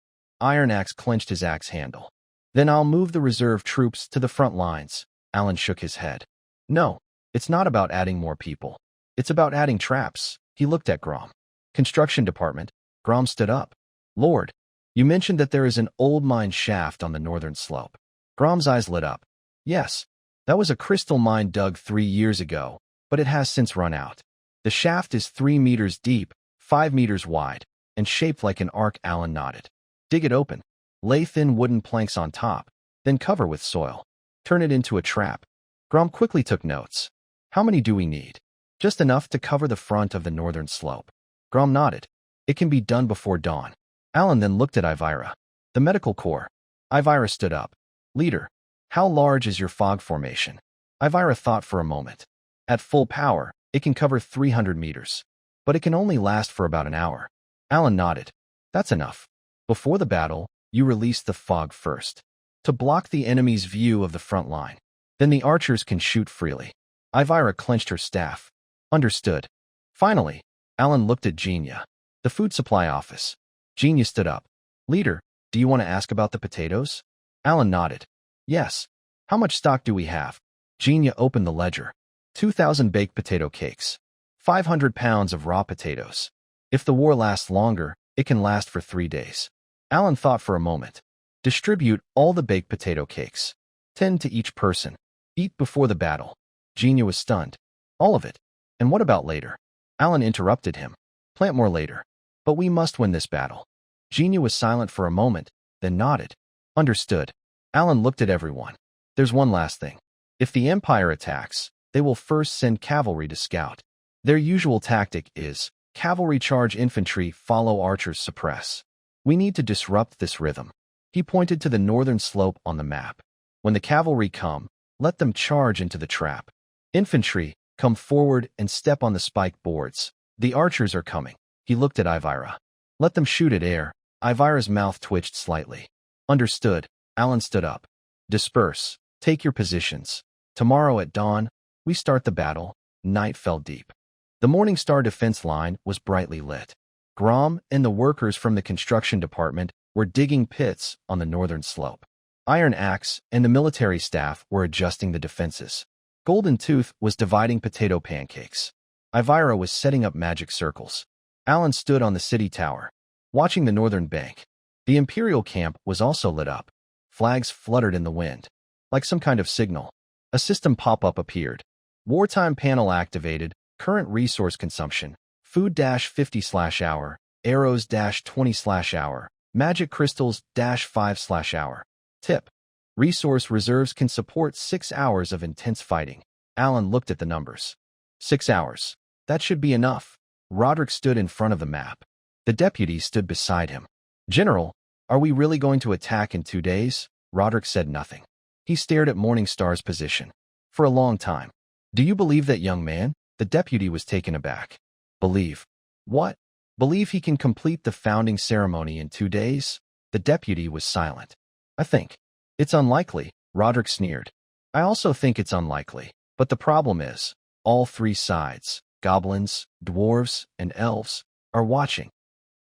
Iron Axe clenched his axe handle. Then I'll move the reserve troops to the front lines. Alan shook his head. No, it's not about adding more people. It's about adding traps. He looked at Grom. Construction department. Grom stood up. Lord, you mentioned that there is an old mine shaft on the northern slope. Grom's eyes lit up. Yes, that was a crystal mine dug 3 years ago, but it has since run out. The shaft is 3 meters deep, 5 meters wide, and shaped like an arc. Alan nodded. Dig it open. Lay thin wooden planks on top, then cover with soil. Turn it into a trap. Grom quickly took notes. How many do we need? Just enough to cover the front of the northern slope. Grom nodded. It can be done before dawn. Alan then looked at Ivira. The medical corps. Ivira stood up. Leader, how large is your fog formation? Ivira thought for a moment. At full power, it can cover 300 meters. But it can only last for about an hour. Alan nodded. That's enough. Before the battle, you release the fog first, to block the enemy's view of the front line. Then the archers can shoot freely. Ivira clenched her staff. Understood. Finally, Alan looked at Genia. The food supply office. Genia stood up. Leader, do you want to ask about the potatoes? Alan nodded. Yes. How much stock do we have? Genia opened the ledger. 2,000 baked potato cakes. 500 pounds of raw potatoes. If the war lasts longer, it can last for 3 days. Alan thought for a moment. Distribute all the baked potato cakes. 10 to each person. Eat before the battle. Genia was stunned. All of it. And what about later? Alan interrupted him. Plant more later. But we must win this battle. Genia was silent for a moment, then nodded. Understood. Alan looked at everyone. There's one last thing. If the Empire attacks, they will first send cavalry to scout. Their usual tactic is, cavalry charge infantry, follow archers suppress. We need to disrupt this rhythm. He pointed to the northern slope on the map. When the cavalry come, let them charge into the trap. Infantry, come forward and step on the spike boards. The archers are coming. He looked at Ivira. Let them shoot at air. Ivira's mouth twitched slightly. Understood. Alan stood up. Disperse. Take your positions. Tomorrow at dawn, we start the battle. Night fell deep. The Morning Star defense line was brightly lit. Grom and the workers from the construction department were digging pits on the northern slope. Iron Axe and the military staff were adjusting the defenses. Golden Tooth was dividing potato pancakes. Ivira was setting up magic circles. Alan stood on the city tower, watching the northern bank. The Imperial camp was also lit up. Flags fluttered in the wind. Like some kind of signal. A system pop-up appeared. Wartime panel activated. Current resource consumption. Food-50/hour. Arrows-20/hour. Magic crystals-5/hour. Tip. Resource reserves can support 6 hours of intense fighting. Alan looked at the numbers. 6 hours. That should be enough. Roderick stood in front of the map. The deputy stood beside him. General, are we really going to attack in 2 days? Roderick said nothing. He stared at Morningstar's position. For a long time. Do you believe that, young man? The deputy was taken aback. Believe. What? Believe he can complete the founding ceremony in 2 days? The deputy was silent. I think. It's unlikely, Roderick sneered. I also think it's unlikely, but the problem is, all 3 sides, goblins, dwarves, and elves, are watching.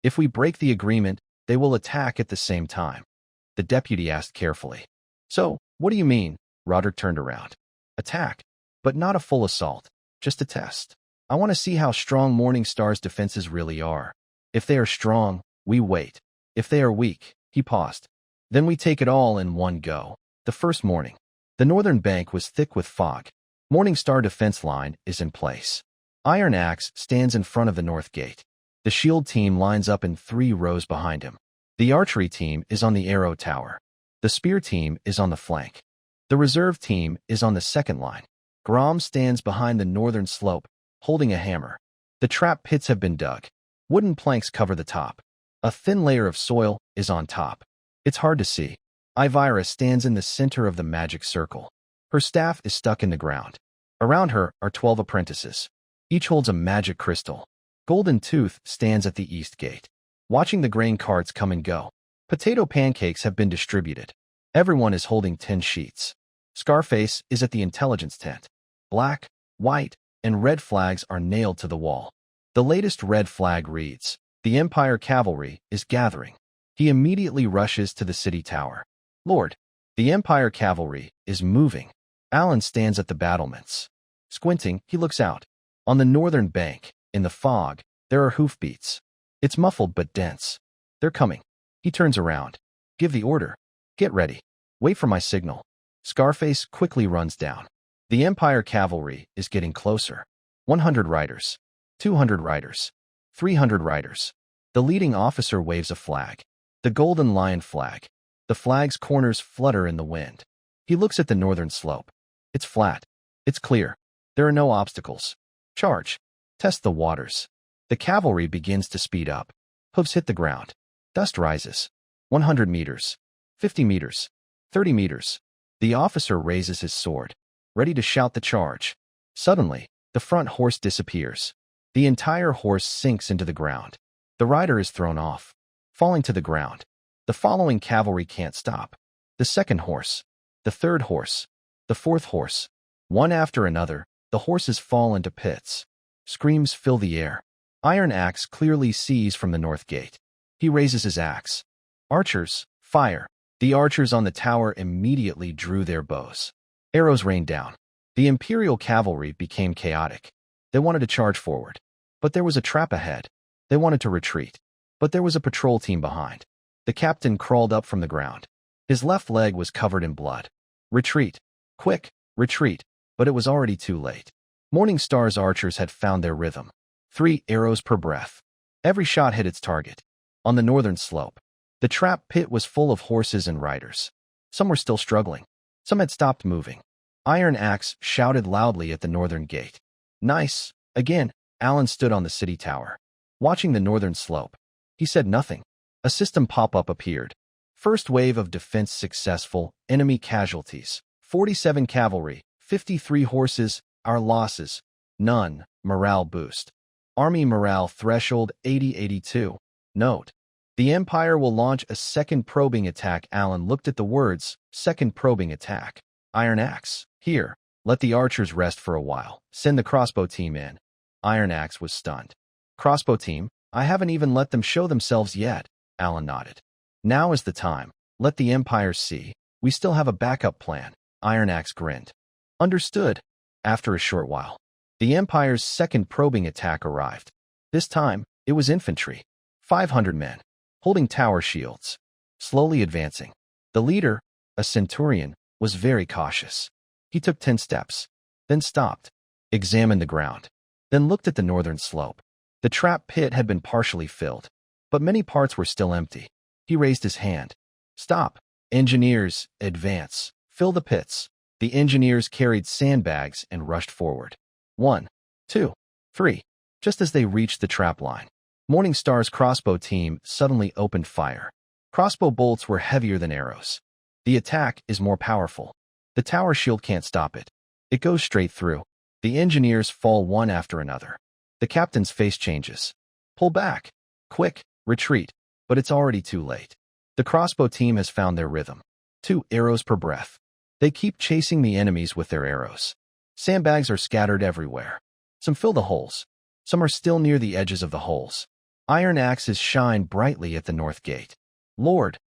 If we break the agreement, they will attack at the same time. The deputy asked carefully. So, what do you mean? Roderick turned around. Attack. But not a full assault, just a test. I want to see how strong Morningstar's defenses really are. If they are strong, we wait. If they are weak, he paused. Then we take it all in one go. The first morning. The northern bank was thick with fog. Morningstar defense line is in place. Iron Axe stands in front of the north gate. The shield team lines up in 3 rows behind him. The archery team is on the arrow tower. The spear team is on the flank. The reserve team is on the second line. Grom stands behind the northern slope, holding a hammer. The trap pits have been dug. Wooden planks cover the top. A thin layer of soil is on top. It's hard to see. Ivira stands in the center of the magic circle. Her staff is stuck in the ground. Around her are 12 apprentices. Each holds a magic crystal. Golden Tooth stands at the east gate, watching the grain carts come and go. Potato pancakes have been distributed. Everyone is holding 10 sheets. Scarface is at the intelligence tent. Black, white, and red flags are nailed to the wall. The latest red flag reads, "The Empire Cavalry is gathering." He immediately rushes to the city tower. "Lord, the Empire Cavalry is moving." Alan stands at the battlements. Squinting, he looks out. On the northern bank, in the fog, there are hoofbeats. It's muffled but dense. They're coming. He turns around. "Give the order. Get ready. Wait for my signal." Scarface quickly runs down. The Empire Cavalry is getting closer. 100 riders. 200 riders. 300 riders. The leading officer waves a flag. The Golden Lion flag. The flag's corners flutter in the wind. He looks at the northern slope. It's flat. It's clear. There are no obstacles. Charge. Test the waters. The cavalry begins to speed up. Hooves hit the ground. Dust rises. 100 meters. 50 meters. 30 meters. The officer raises his sword, ready to shout the charge. Suddenly, the front horse disappears. The entire horse sinks into the ground. The rider is thrown off, falling to the ground. The following cavalry can't stop. The second horse. The third horse. The fourth horse. One after another, the horses fall into pits. Screams fill the air. Iron Axe clearly sees from the north gate. He raises his axe. "Archers, fire." The archers on the tower immediately drew their bows. Arrows rained down. The Imperial cavalry became chaotic. They wanted to charge forward, but there was a trap ahead. They wanted to retreat, but there was a patrol team behind. The captain crawled up from the ground. His left leg was covered in blood. "Retreat. Quick, retreat." But it was already too late. Morning Star's archers had found their rhythm. 3 arrows per breath. Every shot hit its target. On the northern slope, the trap pit was full of horses and riders. Some were still struggling. Some had stopped moving. Iron Axe shouted loudly at the northern gate. "Nice." Again, Alan stood on the city tower, watching the northern slope. He said nothing. A system pop-up appeared. First wave of defense successful. Enemy casualties. 47 cavalry. 53 horses. Our losses. None. Morale boost. Army morale threshold 80-82. Note. The Empire will launch a second probing attack. Alan looked at the words, second probing attack. Iron Axe. Here. Let the archers rest for a while. Send the crossbow team in. Iron Axe was stunned. Crossbow team? I haven't even let them show themselves yet. Alan nodded. Now is the time. Let the Empire see. We still have a backup plan. Iron Axe grinned. Understood. After a short while, the Empire's second probing attack arrived. This time, it was infantry. 500 men, holding tower shields, slowly advancing. The leader, a centurion, was very cautious. He took 10 steps, then stopped, examined the ground, then looked at the northern slope. The trap pit had been partially filled, but many parts were still empty. He raised his hand. Stop. Engineers, advance. Fill the pits. The engineers carried sandbags and rushed forward. 1, 2, 3. Just as they reached the trap line, Morning Star's crossbow team suddenly opened fire. Crossbow bolts were heavier than arrows. The attack is more powerful. The tower shield can't stop it. It goes straight through. The engineers fall one after another. The captain's face changes. Pull back. Quick, retreat. But it's already too late. The crossbow team has found their rhythm. 2 arrows per breath. They keep chasing the enemies with their arrows. Sandbags are scattered everywhere. Some fill the holes. Some are still near the edges of the holes. Iron axes shine brightly at the north gate. Lord,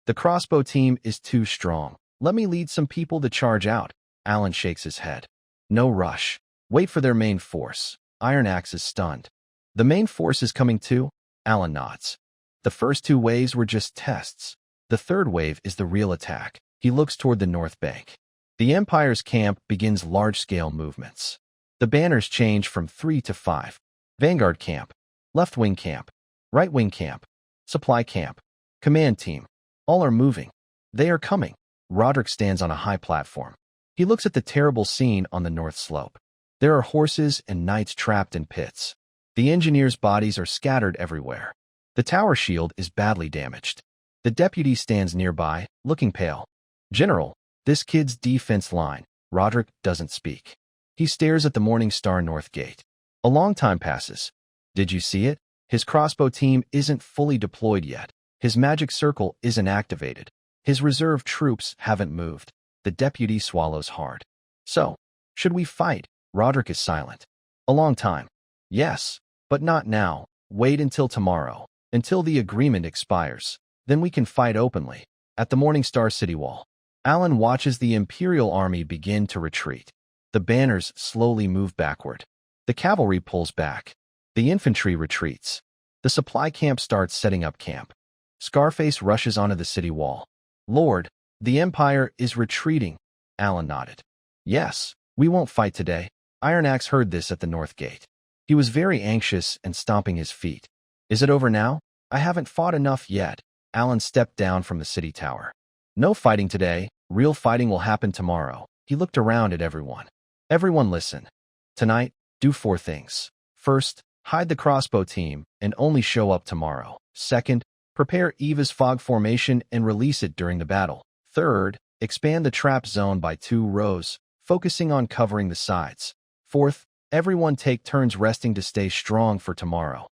the crossbow team is too strong. Let me lead some people to charge out. Alan shakes his head. No rush. Wait for their main force. Iron Axe is stunned. The main force is coming too? Alan nods. The first 2 waves were just tests. The third wave is the real attack. He looks toward the north bank. The Empire's camp begins large-scale movements. The banners change from 3 to 5. Vanguard camp, left wing camp, right wing camp, supply camp, command team. All are moving. They are coming. Roderick stands on a high platform. He looks at the terrible scene on the north slope. There are horses and knights trapped in pits. The engineers' bodies are scattered everywhere. The tower shield is badly damaged. The deputy stands nearby, looking pale. General, this kid's defense line. Roderick doesn't speak. He stares at the Morning Star North Gate. A long time passes. Did you see it? His crossbow team isn't fully deployed yet. His magic circle isn't activated. His reserve troops haven't moved. The deputy swallows hard. So, should we fight? Roderick is silent. A long time. Yes, but not now. Wait until tomorrow. Until the agreement expires. Then we can fight openly. At the Morning Star City Wall, Alan watches the Imperial Army begin to retreat. The banners slowly move backward. The cavalry pulls back. The infantry retreats. The supply camp starts setting up camp. Scarface rushes onto the city wall. Lord, the Empire is retreating. Alan nodded. Yes, we won't fight today. Iron Axe heard this at the North Gate. He was very anxious and stomping his feet. Is it over now? I haven't fought enough yet. Alan stepped down from the city tower. No fighting today. Real fighting will happen tomorrow. He looked around at everyone. Everyone listen. Tonight, do 4 things. First, hide the crossbow team and only show up tomorrow. Second, prepare Eva's fog formation and release it during the battle. Third, expand the trap zone by 2 rows, focusing on covering the sides. Fourth, everyone take turns resting to stay strong for tomorrow.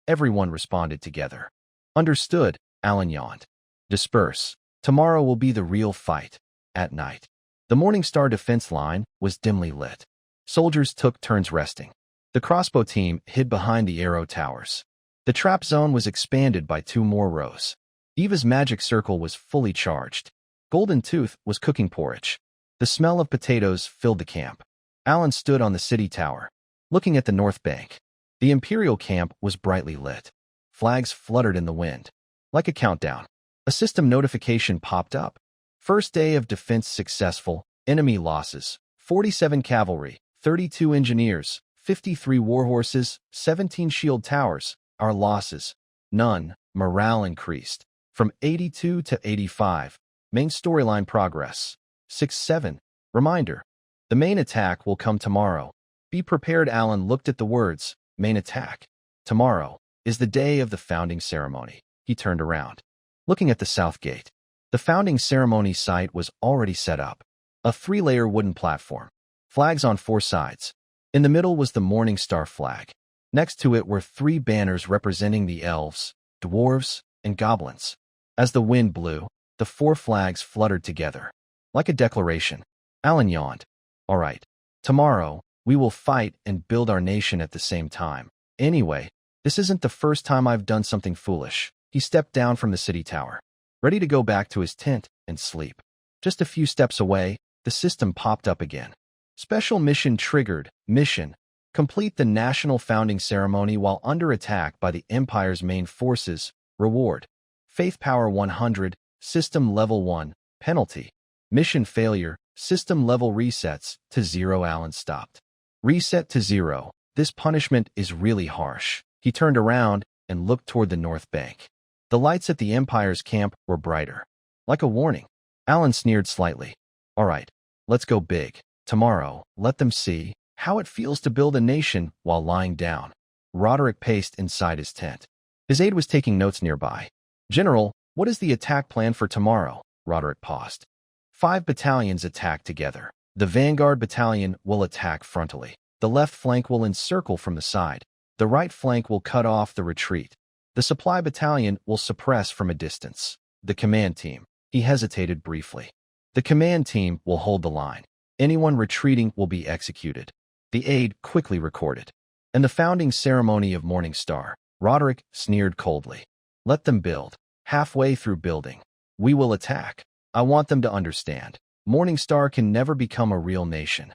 Everyone responded together. Understood, Alan yawned. Disperse. Tomorrow will be the real fight. At night, the Morning Star defense line was dimly lit. Soldiers took turns resting. The crossbow team hid behind the arrow towers. The trap zone was expanded by 2 more rows. Eva's magic circle was fully charged. Golden Tooth was cooking porridge. The smell of potatoes filled the camp. Alan stood on the city tower, looking at the north bank. The Imperial camp was brightly lit. Flags fluttered in the wind. Like a countdown, a system notification popped up. First day of defense successful. Enemy losses: 47 cavalry, 32 engineers, 53 warhorses, 17 shield towers. Our losses: none. Morale increased from 82 to 85. Main storyline progress: 6-7. Reminder: the main attack will come tomorrow. Be prepared. Alan looked at the words, main attack. Tomorrow is the day of the founding ceremony. He turned around, looking at the south gate. The founding ceremony site was already set up. A 3-layer wooden platform. Flags on 4 sides. In the middle was the Morning Star flag. Next to it were 3 banners representing the elves, dwarves, and goblins. As the wind blew, the 4 flags fluttered together. Like a declaration. Alan yawned. All right. Tomorrow, we will fight and build our nation at the same time. Anyway, this isn't the first time I've done something foolish. He stepped down from the city tower, ready to go back to his tent and sleep. Just a few steps away, the system popped up again. Special mission triggered. Mission: complete the national founding ceremony while under attack by the Empire's main forces. Reward: faith power 100, system level 1. Penalty: mission failure, system level resets to 0. Alan stopped. Reset to 0. This punishment is really harsh. He turned around and looked toward the north bank. The lights at the Empire's camp were brighter. Like a warning. Alan sneered slightly. All right, let's go big. Tomorrow, let them see how it feels to build a nation while lying down. Roderick paced inside his tent. His aide was taking notes nearby. General, what is the attack plan for tomorrow? Roderick paused. 5 battalions attack together. The Vanguard battalion will attack frontally. The left flank will encircle from the side. The right flank will cut off the retreat. The supply battalion will suppress from a distance. The command team. He hesitated briefly. The command team will hold the line. Anyone retreating will be executed. The aide quickly recorded. And the founding ceremony of Morning Star. Roderick sneered coldly. Let them build. Halfway through building, we will attack. I want them to understand. Morning Star can never become a real nation.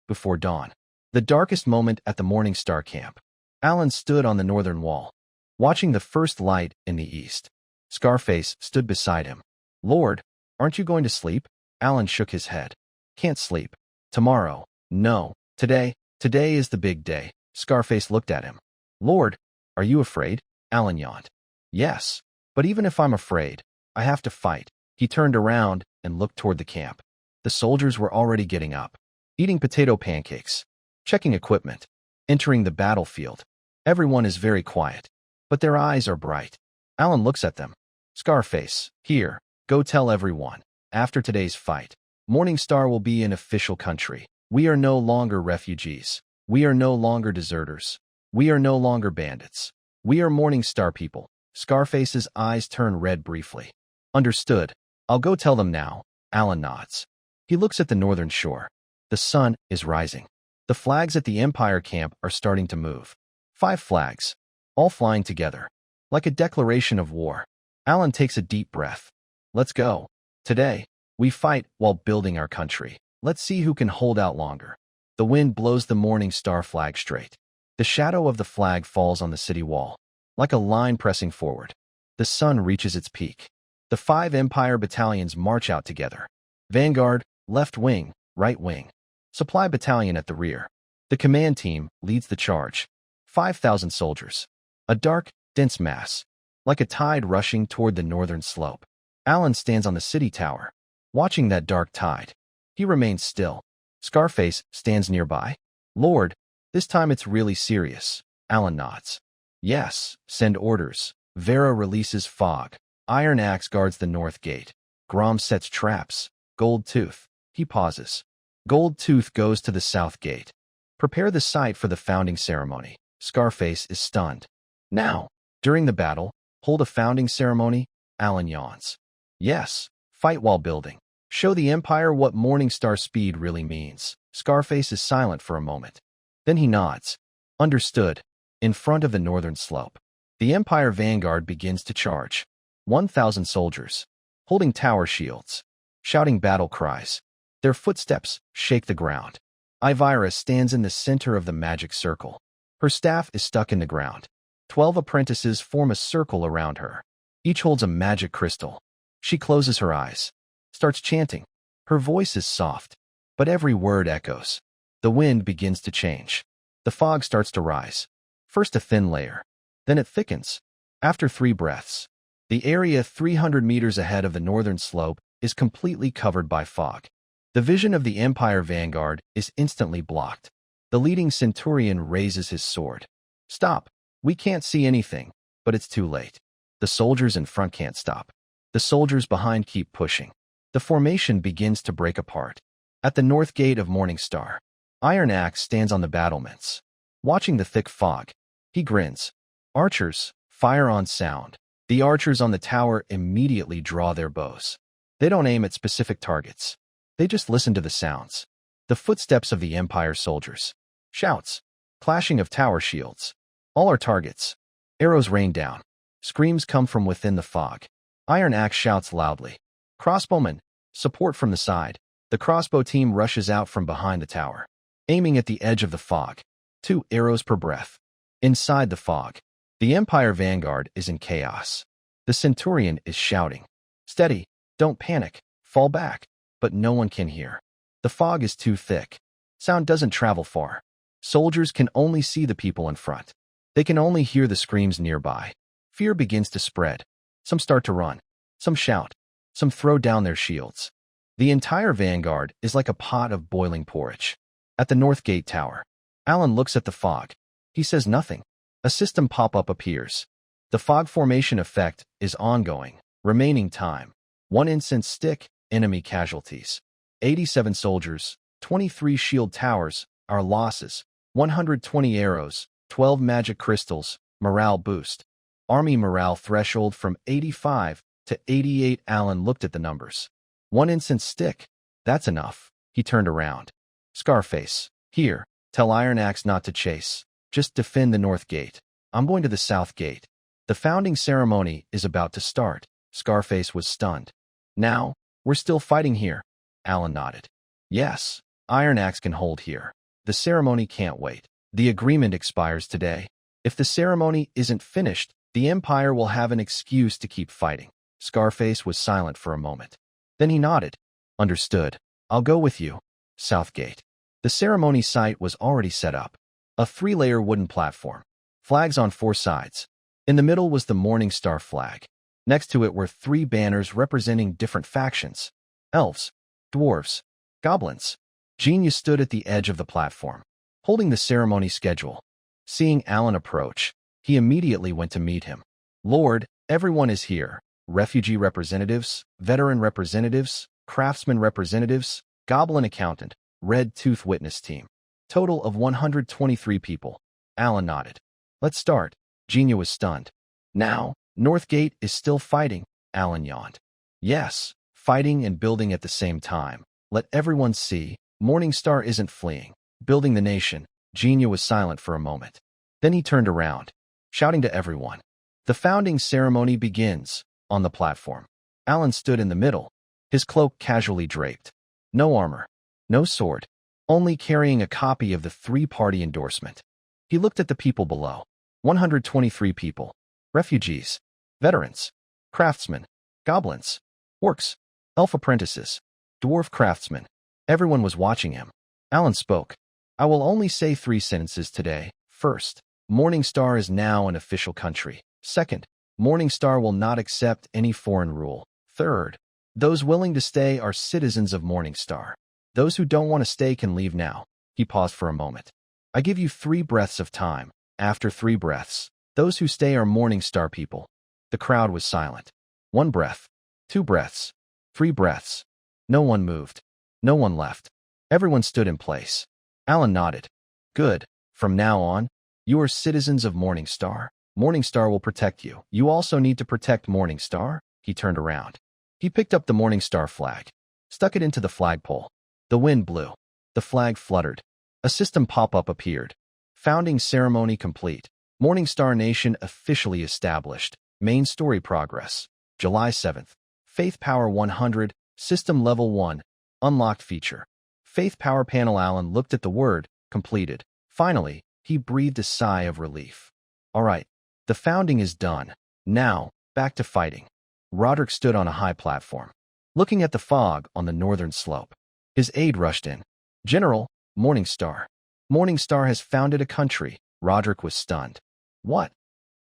Before dawn. The darkest moment at the Morning Star camp. Alan stood on the northern wall, watching the first light in the east. Scarface stood beside him. Lord, aren't you going to sleep? Alan shook his head. Can't sleep. Tomorrow. No. Today, Today is the big day. Scarface looked at him. Lord, are you afraid? Alan yawned. Yes, but even if I'm afraid, I have to fight. He turned around and looked toward the camp. The soldiers were already getting up, eating potato pancakes, checking equipment, entering the battlefield. Everyone is very quiet, but their eyes are bright. Alan looks at them. Scarface, here, go tell everyone. After today's fight, Morningstar will be an official country. We are no longer refugees. We are no longer deserters. We are no longer bandits. We are Morningstar people. Scarface's eyes turn red briefly. Understood. I'll go tell them now. Alan nods. He looks at the northern shore. The sun is rising. The flags at the Empire camp are starting to move. 5 flags, all flying together, like a declaration of war. Alan takes a deep breath. Let's go. Today, we fight while building our country. Let's see who can hold out longer. The wind blows the Morningstar flag straight. The shadow of the flag falls on the city wall, like a line pressing forward. The sun reaches its peak. The 5 Empire battalions march out together. Vanguard, left wing, right wing. Supply battalion at the rear. The command team leads the charge. 5,000 soldiers. A dark, dense mass, like a tide rushing toward the northern slope. Alan stands on the city tower, watching that dark tide. He remains still. Scarface stands nearby. Lord, this time it's really serious. Alan nods. Yes, send orders. Vera releases fog. Iron Axe guards the north gate. Grom sets traps. Gold Tooth. He pauses. Gold Tooth goes to the south gate. Prepare the site for the founding ceremony. Scarface is stunned. Now, during the battle, hold a founding ceremony. Alan yawns. Yes, fight while building. Show the Empire what Morningstar speed really means. Scarface is silent for a moment. Then he nods. Understood. In front of the northern slope, the Empire vanguard begins to charge. 1,000 soldiers, holding tower shields, shouting battle cries. Their footsteps shake the ground. Ivira stands in the center of the magic circle. Her staff is stuck in the ground. 12 apprentices form a circle around her. Each holds a magic crystal. She closes her eyes, starts chanting. Her voice is soft, but every word echoes. The wind begins to change. The fog starts to rise. First a thin layer, then it thickens. After 3 breaths, the area 300 meters ahead of the northern slope is completely covered by fog. The vision of the Empire vanguard is instantly blocked. The leading centurion raises his sword. Stop. We can't see anything, but it's too late. The soldiers in front can't stop. The soldiers behind keep pushing. The formation begins to break apart. At the north gate of Morningstar, Iron Axe stands on the battlements, watching the thick fog. He grins. Archers, fire on sound. The archers on the tower immediately draw their bows. They don't aim at specific targets. They just listen to the sounds. The footsteps of the Empire soldiers. Shouts. Clashing of tower shields. All are targets. Arrows rain down. Screams come from within the fog. Iron Axe shouts loudly. Crossbowmen, support from the side. The crossbow team rushes out from behind the tower, aiming at the edge of the fog. 2 arrows per breath. Inside the fog, the Empire vanguard is in chaos. The centurion is shouting. Steady, don't panic, fall back. But no one can hear. The fog is too thick. Sound doesn't travel far. Soldiers can only see the people in front. They can only hear the screams nearby. Fear begins to spread. Some start to run. Some shout. Some throw down their shields. The entire vanguard is like a pot of boiling porridge. At the North Gate Tower, Alan looks at the fog. He says nothing. A system pop-up appears. The fog formation effect is ongoing. Remaining time. 1 incense stick, enemy casualties. 87 soldiers, 23 shield towers, our losses. 120 arrows, 12 magic crystals, morale boost. Army morale threshold from 85 to 88. Alan looked at the numbers. 1 incense stick. That's enough. He turned around. Scarface, here, tell Iron Axe not to chase. Just defend the north gate. I'm going to the south gate. The founding ceremony is about to start. Scarface was stunned. Now, we're still fighting here. Alan nodded. Yes, Iron Axe can hold here. The ceremony can't wait. The agreement expires today. If the ceremony isn't finished, the Empire will have an excuse to keep fighting. Scarface was silent for a moment. Then he nodded. Understood. I'll go with you. Southgate. The ceremony site was already set up. A 3-layer wooden platform. Flags on 4 sides. In the middle was the Morning Star flag. Next to it were 3 banners representing different factions. Elves, dwarves, goblins. Genius stood at the edge of the platform, holding the ceremony schedule. Seeing Alan approach, he immediately went to meet him. Lord, everyone is here. Refugee representatives, veteran representatives, craftsman representatives, goblin accountant, red tooth witness team. Total of 123 people. Alan nodded. Let's start. Genia was stunned. Now, Northgate is still fighting, Alan yawned. Yes, fighting and building at the same time. Let everyone see, Morningstar isn't fleeing. Building the nation. Genia was silent for a moment. Then he turned around, shouting to everyone. The founding ceremony begins. On the platform, Alan stood in the middle, his cloak casually draped. No armor, no sword, only carrying a copy of the 3-party endorsement. He looked at the people below. 123 people. Refugees, veterans, craftsmen, goblins, orcs, elf apprentices, dwarf craftsmen. Everyone was watching him. Alan spoke. I will only say 3 sentences today. First, Morningstar is now an official country. Second, Morningstar will not accept any foreign rule. Third, those willing to stay are citizens of Morningstar. Those who don't want to stay can leave now. He paused for a moment. I give you 3 breaths of time. After 3 breaths, those who stay are Morningstar people. The crowd was silent. 1 breath, 2 breaths, 3 breaths. No one moved. No one left. Everyone stood in place. Alan nodded. Good. From now on, you are citizens of Morningstar. Morningstar will protect you. You also need to protect Morningstar. He turned around. He picked up the Morningstar flag, stuck it into the flagpole. The wind blew. The flag fluttered. A system pop-up appeared. Founding ceremony complete. Morningstar Nation officially established. Main story progress. July 7th. Faith Power 100. System Level 1. Unlocked feature. Faith Power Panel. Alan looked at the word, completed. Finally, he breathed a sigh of relief. All right. The founding is done. Now, back to fighting. Roderick stood on a high platform, looking at the fog on the northern slope. His aide rushed in. General, Morningstar. Morningstar has founded a country. Roderick was stunned. What?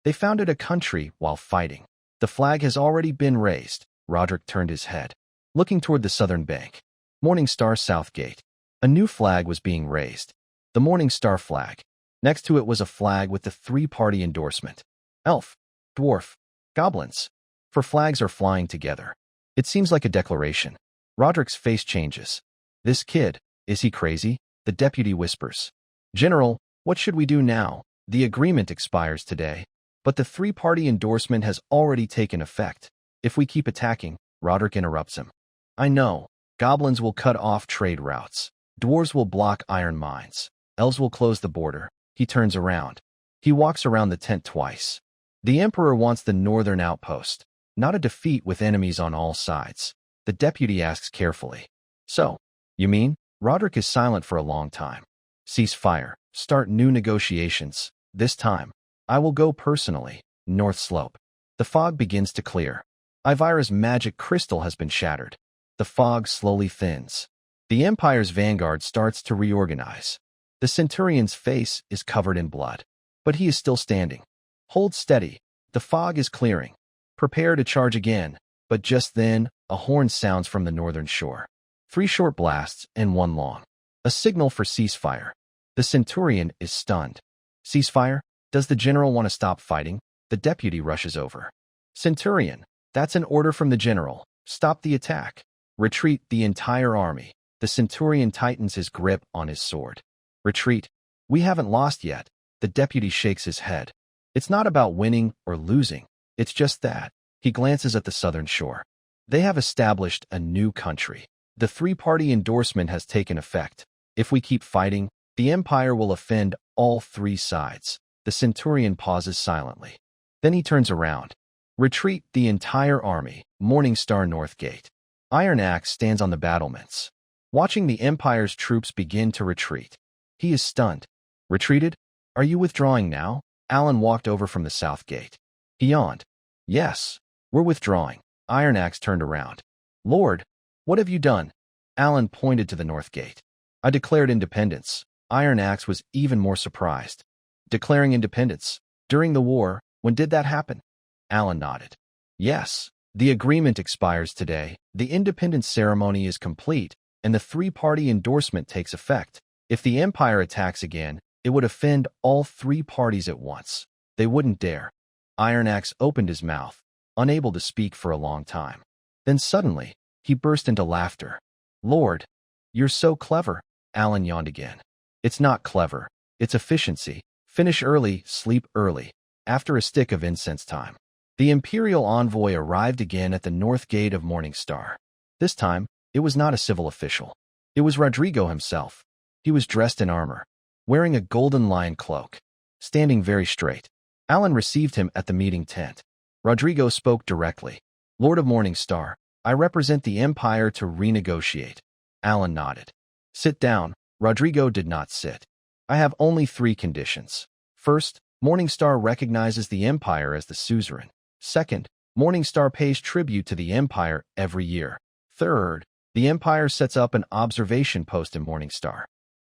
They founded a country while fighting. The flag has already been raised. Roderick turned his head, looking toward the southern bank. Morningstar Southgate. A new flag was being raised. The Morningstar flag. Next to it was a flag with the 3-party endorsement. Elf, dwarf, goblins. 4 flags are flying together. It seems like a declaration. Roderick's face changes. This kid, is he crazy? The deputy whispers. General, what should we do now? The agreement expires today. But the 3-party endorsement has already taken effect. If we keep attacking, Roderick interrupts him. I know. Goblins will cut off trade routes. Dwarves will block iron mines. Elves will close the border. He turns around. He walks around the tent twice. The Emperor wants the northern outpost, not a defeat with enemies on all sides. The deputy asks carefully. So, you mean? Roderick is silent for a long time. Cease fire. Start new negotiations. This time, I will go personally. North slope. The fog begins to clear. Ivira's magic crystal has been shattered. The fog slowly thins. The Empire's vanguard starts to reorganize. The Centurion's face is covered in blood, but he is still standing. Hold steady. The fog is clearing. Prepare to charge again. But just then, a horn sounds from the northern shore. 3 short blasts and 1 long. A signal for ceasefire. The Centurion is stunned. Ceasefire? Does the general want to stop fighting? The deputy rushes over. Centurion, that's an order from the general. Stop the attack. Retreat the entire army. The Centurion tightens his grip on his sword. Retreat. We haven't lost yet. The deputy shakes his head. It's not about winning or losing. It's just that. He glances at the southern shore. They have established a new country. The 3-party endorsement has taken effect. If we keep fighting, the Empire will offend all 3 sides. The Centurion pauses silently. Then he turns around. Retreat the entire army. Morningstar Northgate. Iron Axe stands on the battlements, watching the Empire's troops begin to retreat. He is stunned. Retreated? Are you withdrawing now? Alan walked over from the south gate. He yawned. Yes, we're withdrawing. Iron Axe turned around. Lord, what have you done? Alan pointed to the north gate. I declared independence. Iron Axe was even more surprised. Declaring independence? During the war? When did that happen? Alan nodded. Yes. The agreement expires today. The independence ceremony is complete, and the three-party endorsement takes effect. If the Empire attacks again, it would offend all three parties at once. They wouldn't dare. Iron Axe opened his mouth, unable to speak for a long time. Then suddenly, he burst into laughter. Lord, you're so clever. Alan yawned again. It's not clever. It's efficiency. Finish early, sleep early. After a stick of incense time. The Imperial envoy arrived again at the north gate of Morningstar. This time, it was not a civil official. It was Rodrigo himself. He was dressed in armor, wearing a golden lion cloak, standing very straight. Alan received him at the meeting tent. Rodrigo spoke directly. Lord of Morningstar, I represent the Empire to renegotiate. Alan nodded. Sit down. Rodrigo did not sit. I have only 3 conditions. First, Morningstar recognizes the Empire as the suzerain. Second, Morningstar pays tribute to the Empire every year. Third, the Empire sets up an observation post in Morningstar.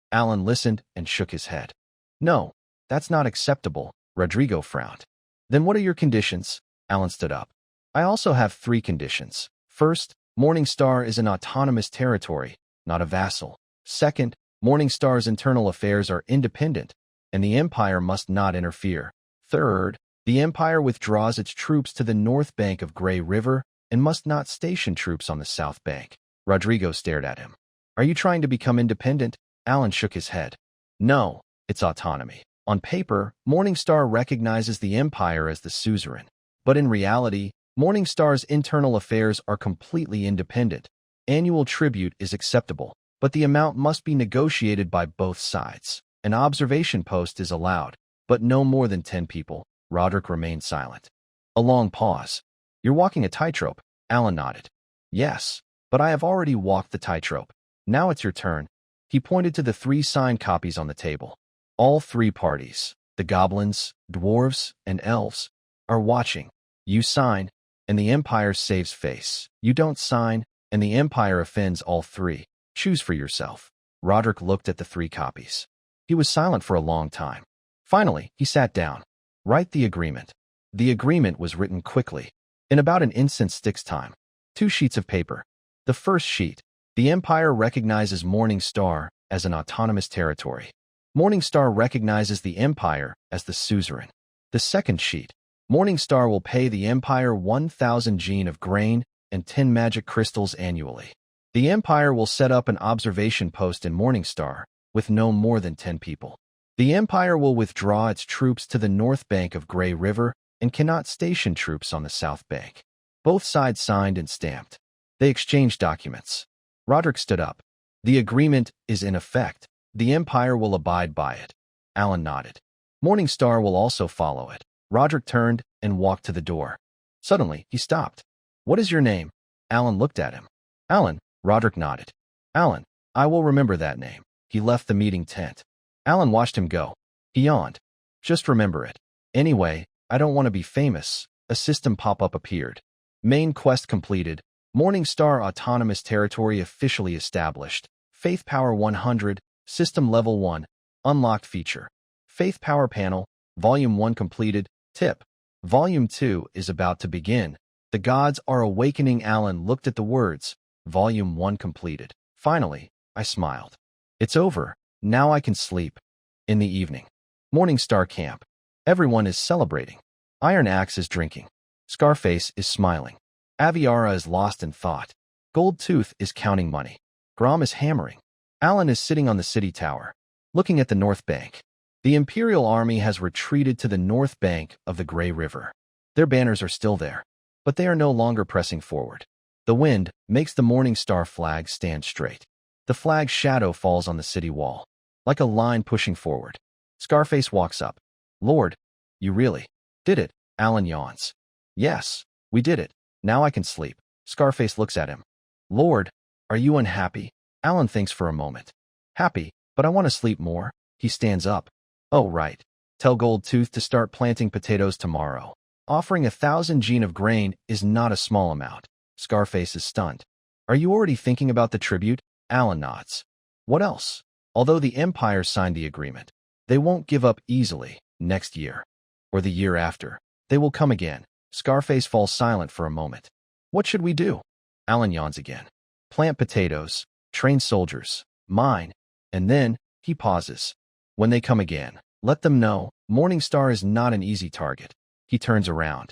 Alan listened and shook his head. No, that's not acceptable. Rodrigo frowned. Then what are your conditions? Alan stood up. I also have 3 conditions. First, Morningstar is an autonomous territory, not a vassal. Second, Morningstar's internal affairs are independent, and the Empire must not interfere. Third, the Empire withdraws its troops to the north bank of Grey River and must not station troops on the south bank. Rodrigo stared at him. Are you trying to become independent? Alan shook his head. No, it's autonomy. On paper, Morningstar recognizes the Empire as the suzerain. But in reality, Morningstar's internal affairs are completely independent. Annual tribute is acceptable, but the amount must be negotiated by both sides. An observation post is allowed, but no more than 10 people. Roderick remained silent. A long pause. You're walking a tightrope. Alan nodded. Yes, but I have already walked the tightrope. Now it's your turn. He pointed to the 3 signed copies on the table. All 3 parties, the goblins, dwarves, and elves, are watching. You sign, and the Empire saves face. You don't sign, and the Empire offends all 3. Choose for yourself. Roderick looked at the 3 copies. He was silent for a long time. Finally, he sat down. Write the agreement. The agreement was written quickly, in about an incense stick's time. 2 sheets of paper. The first sheet. The Empire recognizes Morningstar as an autonomous territory. Morningstar recognizes the Empire as the suzerain. The second sheet. Morningstar will pay the Empire 1,000 gene of grain and 10 magic crystals annually. The Empire will set up an observation post in Morningstar with no more than 10 people. The Empire will withdraw its troops to the north bank of Grey River and cannot station troops on the south bank. Both sides signed and stamped. They exchanged documents. Roderick stood up. The agreement is in effect. The Empire will abide by it. Alan nodded. Morningstar will also follow it. Roderick turned and walked to the door. Suddenly, he stopped. What is your name? Alan looked at him. Alan. Roderick nodded. Alan, I will remember that name. He left the meeting tent. Alan watched him go. He yawned. Just remember it. Anyway, I don't want to be famous. A system pop-up appeared. Main quest completed. Morningstar Autonomous Territory officially established. Faith Power 100. System Level 1. Unlocked feature. Faith Power Panel. Volume 1 completed. Tip. Volume 2 is about to begin. The gods are awakening. Alan looked at the words. Volume 1 completed. Finally, I smiled. It's over. Now I can sleep. In the evening. Morningstar Camp. Everyone is celebrating. Iron Axe is drinking. Scarface is smiling. Aviara is lost in thought. Gold Tooth is counting money. Grom is hammering. Alan is sitting on the city tower, looking at the north bank. The Imperial Army has retreated to the north bank of the Grey River. Their banners are still there, but they are no longer pressing forward. The wind makes the Morningstar flag stand straight. The flag's shadow falls on the city wall, like a line pushing forward. Scarface walks up. Lord, you really did it. Alan yawns. Yes, we did it. Now I can sleep. Scarface looks at him. Lord, are you unhappy? Alan thinks for a moment. Happy, but I want to sleep more. He stands up. Oh, right. Tell Gold Tooth to start planting potatoes tomorrow. Offering 1,000 gene of grain is not a small amount. Scarface is stunned. Are you already thinking about the tribute? Alan nods. What else? Although the Empire signed the agreement, they won't give up easily. Next year, or the year after, they will come again. Scarface falls silent for a moment. What should we do? Alan yawns again. Plant potatoes, train soldiers, mine, and then he pauses. When they come again, let them know Morningstar is not an easy target. He turns around,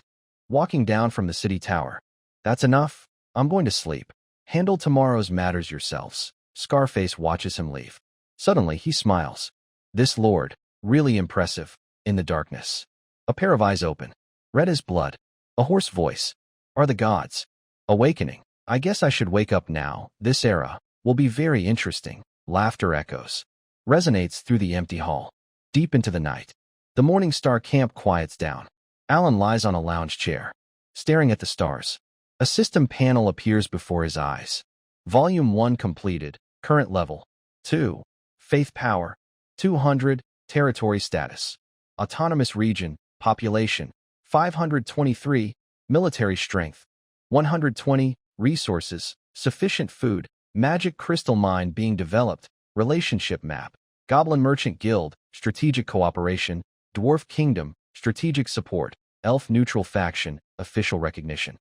walking down from the city tower. That's enough. I'm going to sleep. Handle tomorrow's matters yourselves. Scarface watches him leave. Suddenly, he smiles. This lord, really impressive. In the darkness, a pair of eyes open, red as blood, a hoarse voice. Are the gods awakening? I guess I should wake up now. This era will be very interesting. Laughter echoes, resonates through the empty hall. Deep into the night, the Morningstar camp quiets down. Alan lies on a lounge chair, staring at the stars. A system panel appears before his eyes. Volume 1 completed. Current level 2. Faith power 200. Territory status. Autonomous region. Population 523. Military strength 120. Resources. Sufficient food. Magic crystal mine being developed. Relationship map. Goblin Merchant Guild. Strategic cooperation. Dwarf Kingdom. Strategic support. Elf neutral faction. Official recognition.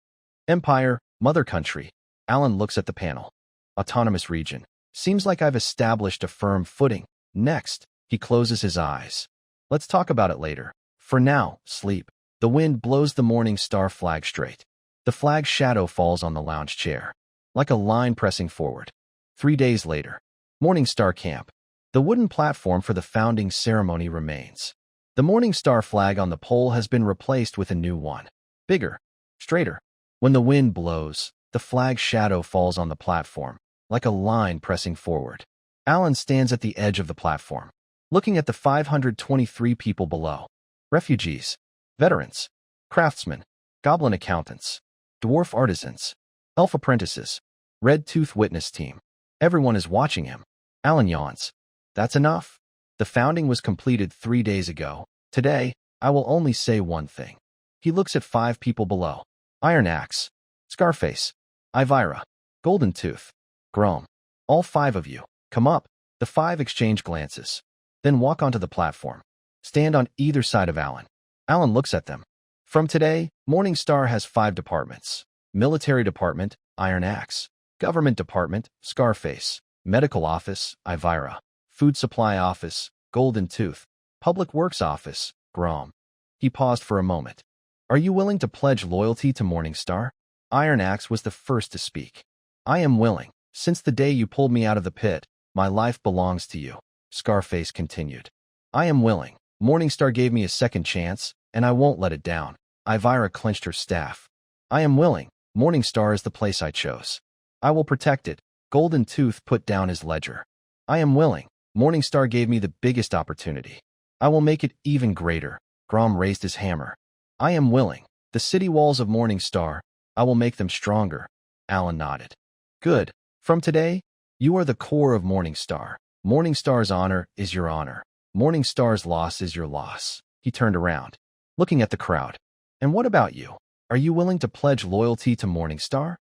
Empire. Mother country. Alan looks at the panel. Autonomous region. Seems like I've established a firm footing. Next, he closes his eyes. Let's talk about it later. For now, sleep. The wind blows the Morningstar flag straight. The flag's shadow falls on the lounge chair, like a line pressing forward. 3 days later, Morningstar camp. The wooden platform for the founding ceremony remains. The Morningstar flag on the pole has been replaced with a new one. Bigger, straighter. When the wind blows, the flag's shadow falls on the platform, like a line pressing forward. Alan stands at the edge of the platform, looking at the 523 people below. Refugees, veterans, craftsmen, goblin accountants, dwarf artisans, elf apprentices, red-tooth witness team. Everyone is watching him. Alan yawns. That's enough. The founding was completed 3 days ago. Today, I will only say one thing. He looks at 5 people below. Iron Axe, Scarface, Ivira, Golden Tooth, Grom. All 5 of you, come up. The 5 exchange glances, then walk onto the platform. Stand on either side of Alan. Alan looks at them. From today, Morningstar has 5 departments. Military Department, Iron Axe. Government Department, Scarface. Medical Office, Ivira. Food Supply Office, Golden Tooth. Public Works Office, Grom. He paused for a moment. Are you willing to pledge loyalty to Morningstar? Iron Axe was the first to speak. I am willing. Since the day you pulled me out of the pit, my life belongs to you. Scarface continued. I am willing. Morningstar gave me a second chance, and I won't let it down. Ivira clenched her staff. I am willing. Morningstar is the place I chose. I will protect it. Golden Tooth put down his ledger. I am willing. Morningstar gave me the biggest opportunity. I will make it even greater. Grom raised his hammer. I am willing. The city walls of Morningstar, I will make them stronger. Alan nodded. Good. From today, you are the core of Morningstar. Morningstar's honor is your honor. Morningstar's loss is your loss. He turned around, looking at the crowd. And what about you? Are you willing to pledge loyalty to Morningstar?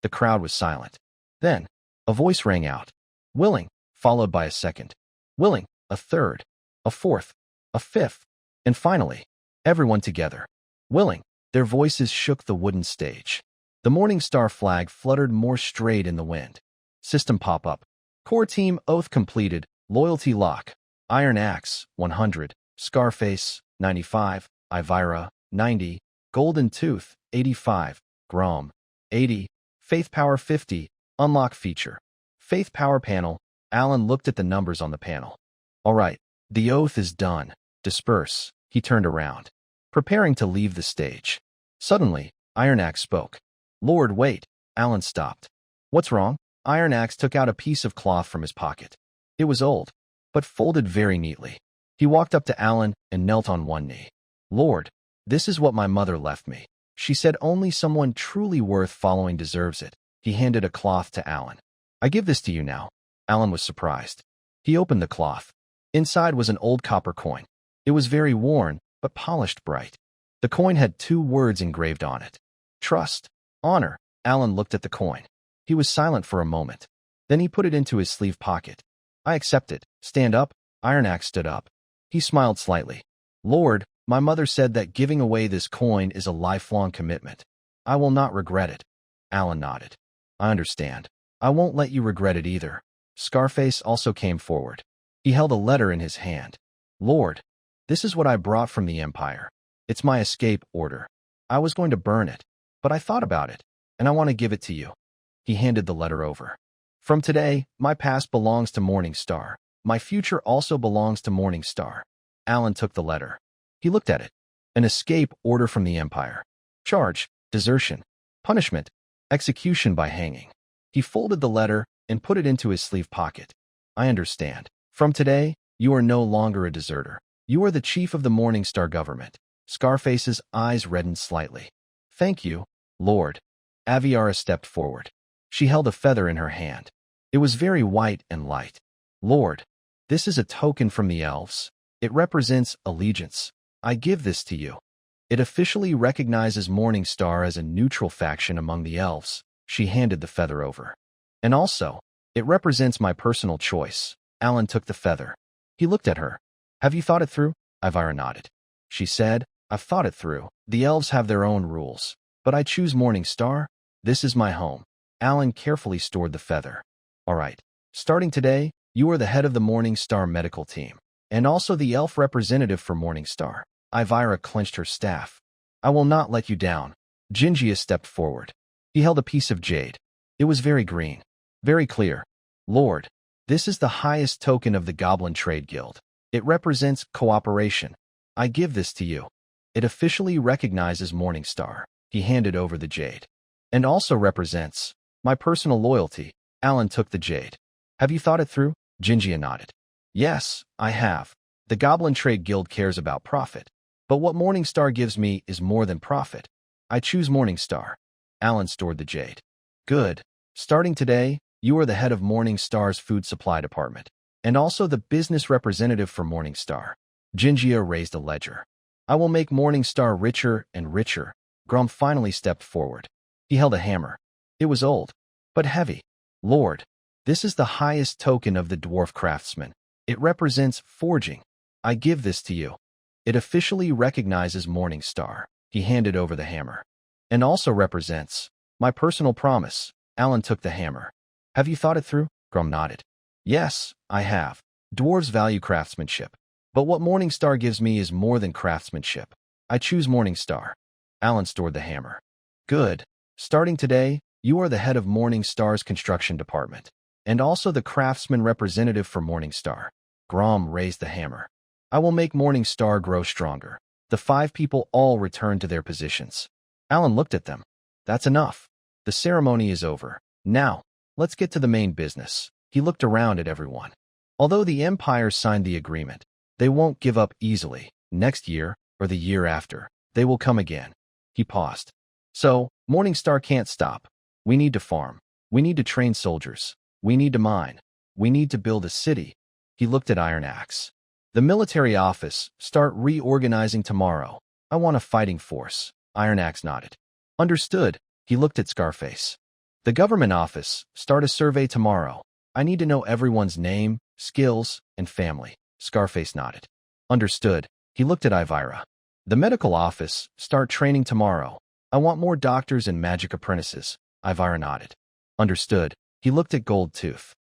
The crowd was silent. Then, a voice rang out. Willing, followed by a second. Willing, a third, a fourth, a fifth, and finally, everyone together. Willing. Their voices shook the wooden stage. The Morningstar flag fluttered more straight in the wind. System pop-up. Core team oath completed. Loyalty lock. Iron Axe, 100. Scarface, 95. Ivira, 90. Golden Tooth, 85. Grom, 80. Faith Power 50. Unlock feature. Faith Power panel. Alan looked at the numbers on the panel. All right, the oath is done. Disperse. He turned around, preparing to leave the stage. Suddenly, Iron Axe spoke. Lord, wait. Alan stopped. What's wrong? Iron Axe took out a piece of cloth from his pocket. It was old, but folded very neatly. He walked up to Alan and knelt on one knee. Lord, this is what my mother left me. She said only someone truly worth following deserves it. He handed a cloth to Alan. I give this to you now. Alan was surprised. He opened the cloth. Inside was an old copper coin. It was very worn, but polished bright. The coin had 2 words engraved on it. Trust, honor. Alan looked at the coin. He was silent for a moment. Then he put it into his sleeve pocket. I accept it. Stand up. Iron Axe stood up. He smiled slightly. Lord, my mother said that giving away this coin is a lifelong commitment. I will not regret it. Alan nodded. I understand. I won't let you regret it either. Scarface also came forward. He held a letter in his hand. Lord, this is what I brought from the Empire. It's my escape order. I was going to burn it, but I thought about it, and I want to give it to you. He handed the letter over. From today, my past belongs to Morningstar. My future also belongs to Morningstar. Alan took the letter. He looked at it. An escape order from the Empire. Charge, desertion, punishment, execution by hanging. He folded the letter and put it into his sleeve pocket. I understand. From today, you are no longer a deserter. You are the chief of the Morningstar government. Scarface's eyes reddened slightly. Thank you, Lord. Aviara stepped forward. She held a feather in her hand. It was very white and light. Lord, this is a token from the Elves. It represents allegiance. I give this to you. It officially recognizes Morningstar as a neutral faction among the Elves. She handed the feather over. And also, it represents my personal choice. Alan took the feather. He looked at her. Have you thought it through? Aviara nodded. She said, I've thought it through. The Elves have their own rules. But I choose Morningstar. This is my home. Alan carefully stored the feather. All right. Starting today, you are the head of the Morningstar medical team, and also the elf representative for Morningstar. Aviara clenched her staff. I will not let you down. Jinjia stepped forward. He held a piece of jade. It was very green, very clear. Lord, this is the highest token of the Goblin Trade Guild. It represents cooperation. I give this to you. It officially recognizes Morningstar. He handed over the jade. And also represents my personal loyalty. Alan took the jade. Have you thought it through? Jinjia nodded. Yes, I have. The Goblin Trade Guild cares about profit. But what Morningstar gives me is more than profit. I choose Morningstar. Alan stored the jade. Good. Starting today, you are the head of Morningstar's food supply department, and also the business representative for Morningstar. Jinjia raised a ledger. I will make Morningstar richer and richer. Grom finally stepped forward. He held a hammer. It was old, but heavy. Lord, this is the highest token of the dwarf craftsman. It represents forging. I give this to you. It officially recognizes Morningstar. He handed over the hammer. And also represents my personal promise. Alan took the hammer. Have you thought it through? Grom nodded. Yes, I have. Dwarves value craftsmanship. But what Morningstar gives me is more than craftsmanship. I choose Morningstar. Alan stored the hammer. Good. Starting today, you are the head of Morningstar's construction department, and also the craftsman representative for Morningstar. Grom raised the hammer. I will make Morningstar grow stronger. The 5 people all returned to their positions. Alan looked at them. That's enough. The ceremony is over. Now, let's get to the main business. He looked around at everyone. Although the Empire signed the agreement, they won't give up easily. Next year, or the year after, they will come again. He paused. So, Morningstar can't stop. We need to farm. We need to train soldiers. We need to mine. We need to build a city. He looked at Iron Axe. The military office, start reorganizing tomorrow. I want a fighting force. Iron Axe nodded. Understood. He looked at Scarface. The government office, start a survey tomorrow. I need to know everyone's name, skills, and family. Scarface nodded. Understood. He looked at Aviara. The medical office, start training tomorrow. I want more doctors and magic apprentices. Aviara nodded. Understood. He looked at Gold-Tooth.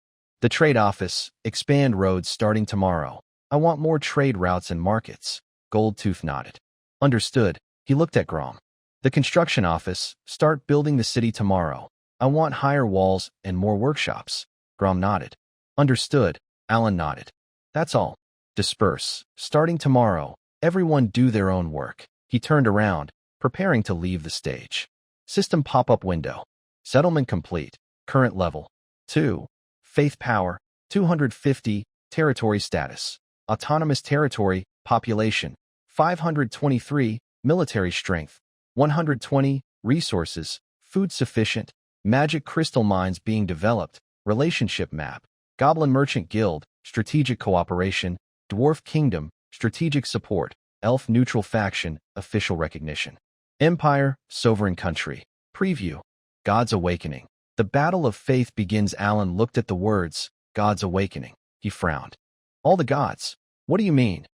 The trade office, expand roads starting tomorrow. I want more trade routes and markets. Gold-Tooth nodded. Understood. He looked at Grom. The construction office, start building the city tomorrow. I want higher walls and more workshops. Grom nodded. Understood. Alan nodded. That's all. Disperse. Starting tomorrow, everyone do their own work. He turned around, preparing to leave the stage. System pop-up window. Settlement complete. Current level 2. Faith power 250. Territory status. Autonomous territory. Population 523. Military strength 120. Resources. Food sufficient. Magic crystal mines being developed. Relationship map. Goblin Merchant Guild. Strategic cooperation. Dwarf Kingdom. Strategic support. Elf neutral faction. Official recognition. Empire. Sovereign country. Preview. God's Awakening. The battle of faith begins. Alan looked at the words, God's Awakening. He frowned. All the gods. What do you mean?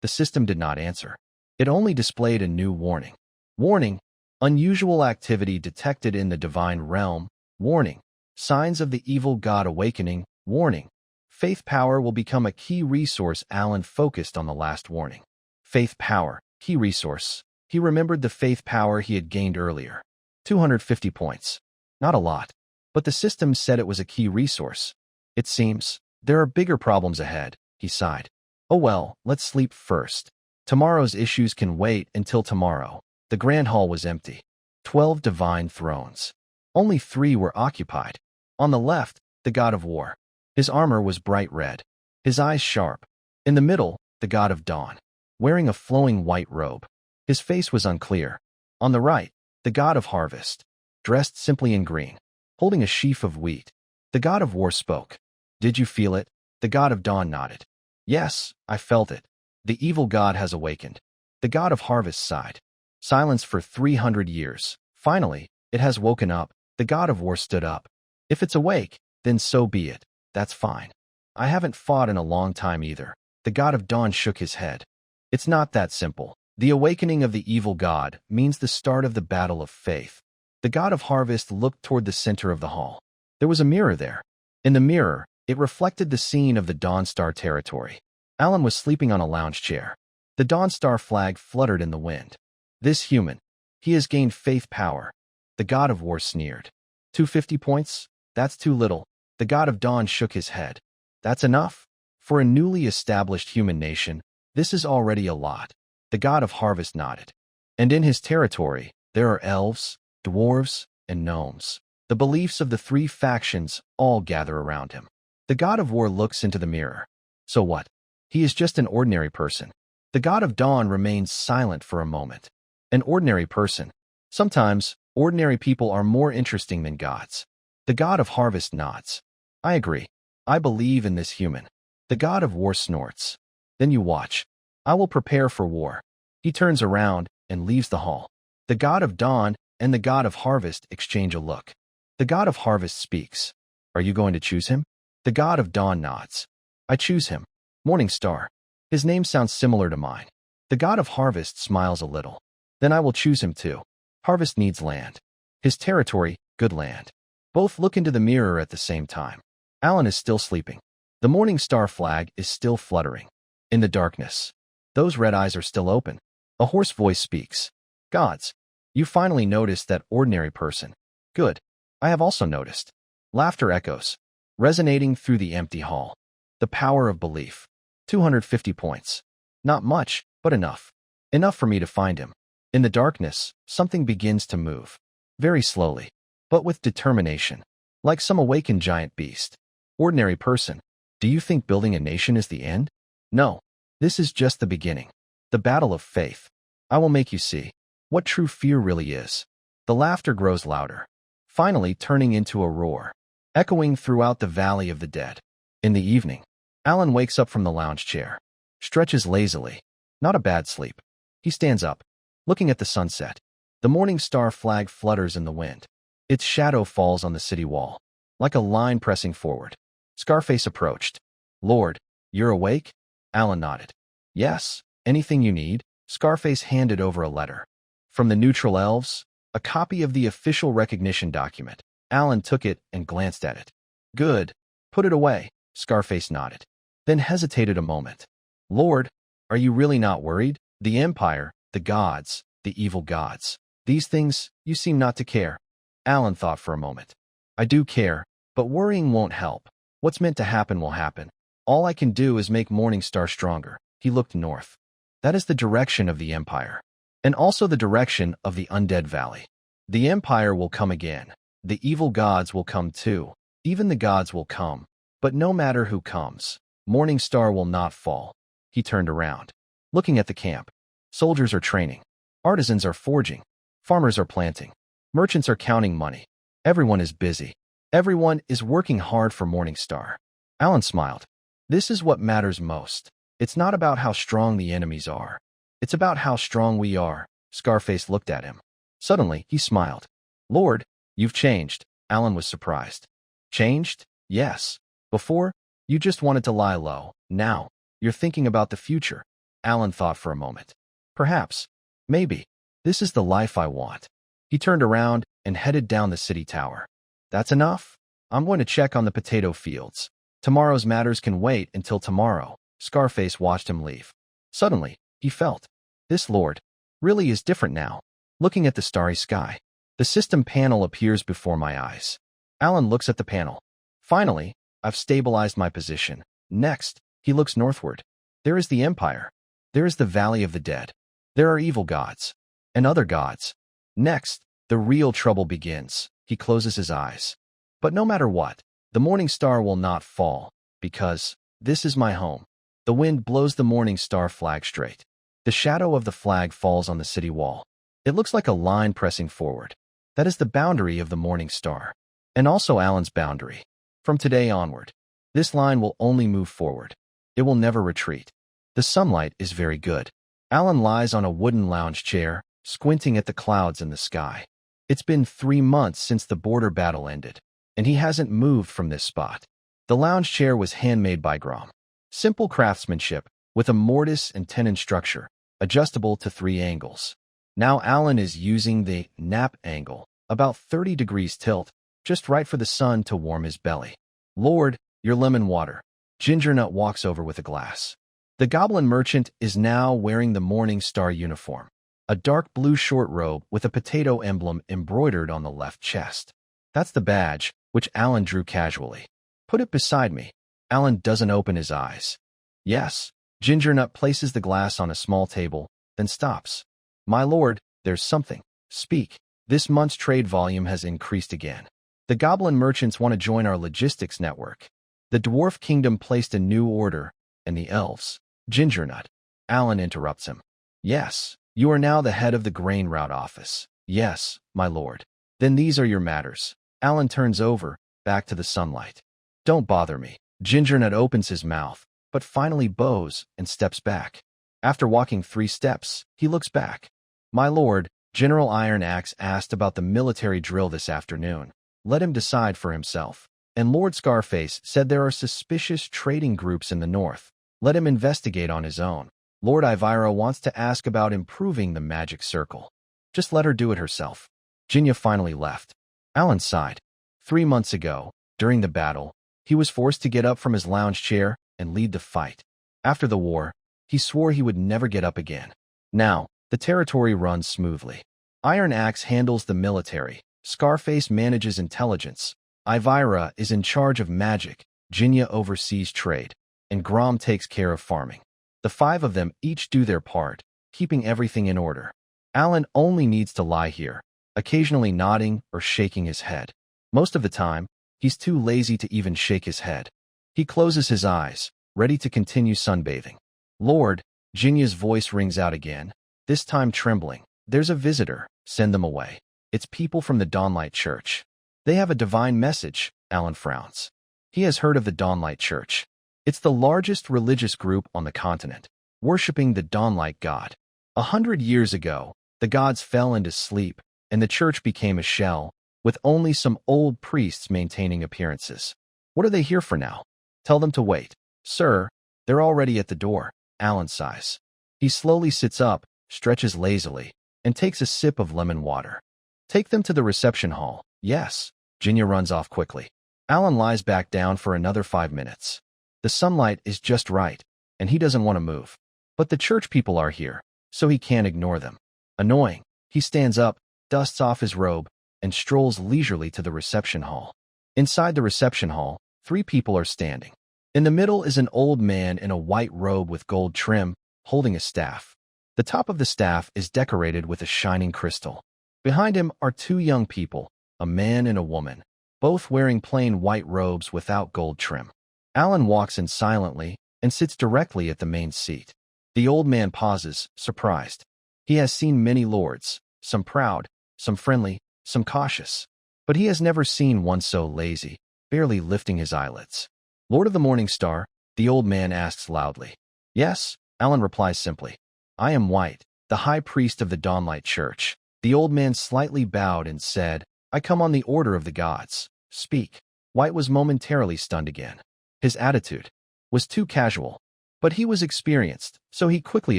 The system did not answer. It only displayed a new warning. Warning. Unusual activity detected in the divine realm. Warning. Signs of the evil god awakening. Warning. Faith power will become a key resource. Alan focused on the last warning. Faith power. Key resource. He remembered the faith power he had gained earlier. 250 points. Not a lot. But the system said it was a key resource. It seems there are bigger problems ahead, he sighed. Oh well, let's sleep first. Tomorrow's issues can wait until tomorrow. The grand hall was empty. 12 divine thrones. Only 3 were occupied. On the left, the god of war. His armor was bright red. His eyes sharp. In the middle, the god of dawn, wearing a flowing white robe. His face was unclear. On the right, the god of harvest, dressed simply in green, holding a sheaf of wheat. The god of war spoke. Did you feel it? The god of dawn nodded. Yes, I felt it. The evil god has awakened. The god of harvest sighed. Silence for 300 years. Finally, it has woken up. The god of war stood up. If it's awake, then so be it. That's fine. I haven't fought in a long time either. The god of dawn shook his head. It's not that simple. The awakening of the evil god means the start of the battle of faith. The god of harvest looked toward the center of the hall. There was a mirror there. In the mirror, it reflected the scene of the Dawnstar territory. Alan was sleeping on a lounge chair. The Dawnstar flag fluttered in the wind. This human, he has gained faith power. The god of war sneered. 250 points? That's too little. The god of dawn shook his head. That's enough? For a newly established human nation, this is already a lot. The god of harvest nodded. And in his territory, there are elves, dwarves, and gnomes. The beliefs of the 3 factions all gather around him. The god of war looks into the mirror. So what? He is just an ordinary person. The god of dawn remains silent for a moment. An ordinary person. Sometimes, ordinary people are more interesting than gods. The god of harvest nods. I agree. I believe in this human. The god of war snorts. Then you watch. I will prepare for war. He turns around and leaves the hall. The god of dawn and the god of harvest exchange a look. The god of harvest speaks. Are you going to choose him? The god of dawn nods. I choose him. Morning Star. His name sounds similar to mine. The god of harvest smiles a little. Then I will choose him too. Harvest needs land. His territory, good land. Both look into the mirror at the same time. Alan is still sleeping. The Morning Star flag is still fluttering. In the darkness, those red eyes are still open. A hoarse voice speaks. Gods, you finally noticed that ordinary person. Good. I have also noticed. Laughter echoes, resonating through the empty hall. The power of belief. 250 points. Not much, but enough. Enough for me to find him. In the darkness, something begins to move. Very slowly, but with determination. Like some awakened giant beast. Ordinary person. Do you think building a nation is the end? No. This is just the beginning. The battle of faith. I will make you see what true fear really is. The laughter grows louder, finally turning into a roar, echoing throughout the valley of the dead. In the evening, Alan wakes up from the lounge chair, stretches lazily. Not a bad sleep. He stands up, looking at the sunset. The Morning Star flag flutters in the wind. Its shadow falls on the city wall, like a line pressing forward. Scarface approached. Lord, you're awake? Alan nodded. Yes, anything you need? Scarface handed over a letter. From the neutral elves, a copy of the official recognition document. Alan took it and glanced at it. Good. Put it away. Scarface nodded, then hesitated a moment. Lord, are you really not worried? The Empire, the gods, the evil gods. These things, you seem not to care. Alan thought for a moment. I do care, but worrying won't help. What's meant to happen will happen. All I can do is make Morning Star stronger. He looked north. That is the direction of the Empire, and also the direction of the Undead Valley. The Empire will come again. The evil gods will come too. Even the gods will come. But no matter who comes, Morning Star will not fall. He turned around, looking at the camp. Soldiers are training. Artisans are forging. Farmers are planting. Merchants are counting money. Everyone is busy. Everyone is working hard for Morning Star. Alan smiled. This is what matters most. It's not about how strong the enemies are. It's about how strong we are. Scarface looked at him. Suddenly, he smiled. Lord, you've changed. Alan was surprised. Changed? Yes. Before, you just wanted to lie low. Now, You're thinking about the future. Alan thought for a moment. Perhaps. Maybe. This is the life I want. He turned around and headed down the city tower. That's enough? I'm going to check on the potato fields. Tomorrow's matters can wait until tomorrow. Scarface watched him leave. Suddenly, he felt. This lord really is different now. Looking at the starry sky. The system panel appears before my eyes. Alan looks at the panel. Finally, I've stabilized my position. Next, he looks northward. There is the Empire. There is the Valley of the Dead. There are evil gods. And other gods. Next, the real trouble begins. He closes his eyes. But no matter what, the morning star will not fall, because this is my home. The wind blows the morning star flag straight. The shadow of the flag falls on the city wall. It looks like a line pressing forward. That is the boundary of the morning star. And also Alan's boundary. From today onward, this line will only move forward. It will never retreat. The sunlight is very good. Alan lies on a wooden lounge chair, squinting at the clouds in the sky. It's been 3 months since the border battle ended, and he hasn't moved from this spot. The lounge chair was handmade by Grom. Simple craftsmanship, with a mortise and tenon structure, adjustable to 3 angles. Now Alan is using the nap angle, about 30 degrees tilt, just right for the sun to warm his belly. Lord, your lemon water. Gingernut walks over with a glass. The goblin merchant is now wearing the Morning Star uniform, a dark blue short robe with a potato emblem embroidered on the left chest. That's the badge, which Alan drew casually. Put it beside me. Alan doesn't open his eyes. Yes. Gingernut places the glass on a small table, then stops. My lord, there's something. Speak. This month's trade volume has increased again. The goblin merchants want to join our logistics network. The dwarf kingdom placed a new order, and the elves. Gingernut. Alan interrupts him. Yes, you are now the head of the grain route office. Yes, my lord. Then these are your matters. Alan turns over, back to the sunlight. Don't bother me. Gingernut opens his mouth, but finally bows and steps back. After walking 3 steps, he looks back. My lord, General Iron Axe asked about the military drill this afternoon. Let him decide for himself. And Lord Scarface said there are suspicious trading groups in the north. Let him investigate on his own. Lord Ivira wants to ask about improving the magic circle. Just let her do it herself. Jinya finally left. Alan sighed. 3 months ago, during the battle, he was forced to get up from his lounge chair and lead the fight. After the war, he swore he would never get up again. Now, the territory runs smoothly. Iron Axe handles the military. Scarface manages intelligence. Ivira is in charge of magic. Jinya oversees trade. And Grom takes care of farming. The 5 of them each do their part, keeping everything in order. Alan only needs to lie here, occasionally nodding or shaking his head. Most of the time, he's too lazy to even shake his head. He closes his eyes, ready to continue sunbathing. Lord, Jinya's voice rings out again, this time trembling. There's a visitor. Send them away. It's people from the Dawnlight Church. They have a divine message. Alan frowns. He has heard of the Dawnlight Church. It's the largest religious group on the continent, worshipping the Dawnlight god. 100 years ago, the gods fell into sleep, and the church became a shell, with only some old priests maintaining appearances. What are they here for now? Tell them to wait. Sir, they're already at the door. Alan sighs. He slowly sits up, stretches lazily, and takes a sip of lemon water. Take them to the reception hall. Yes. Jinya runs off quickly. Alan lies back down for another 5 minutes. The sunlight is just right, and he doesn't want to move. But the church people are here, so he can't ignore them. Annoying. He stands up, dusts off his robe, and strolls leisurely to the reception hall. Inside the reception hall, 3 people are standing. In the middle is an old man in a white robe with gold trim, holding a staff. The top of the staff is decorated with a shining crystal. Behind him are 2 young people, a man and a woman, both wearing plain white robes without gold trim. Alan walks in silently and sits directly at the main seat. The old man pauses, surprised. He has seen many lords, some proud, some friendly, some cautious. But he has never seen one so lazy, barely lifting his eyelids. Lord of the Morning Star, the old man asks loudly. Yes, Alan replies simply. I am White, the high priest of the Dawnlight Church. The old man slightly bowed and said, I come on the order of the gods. Speak. White was momentarily stunned again. His attitude was too casual. But he was experienced, so he quickly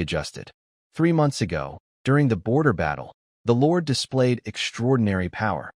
adjusted. 3 months ago, during the border battle, the Lord displayed extraordinary power.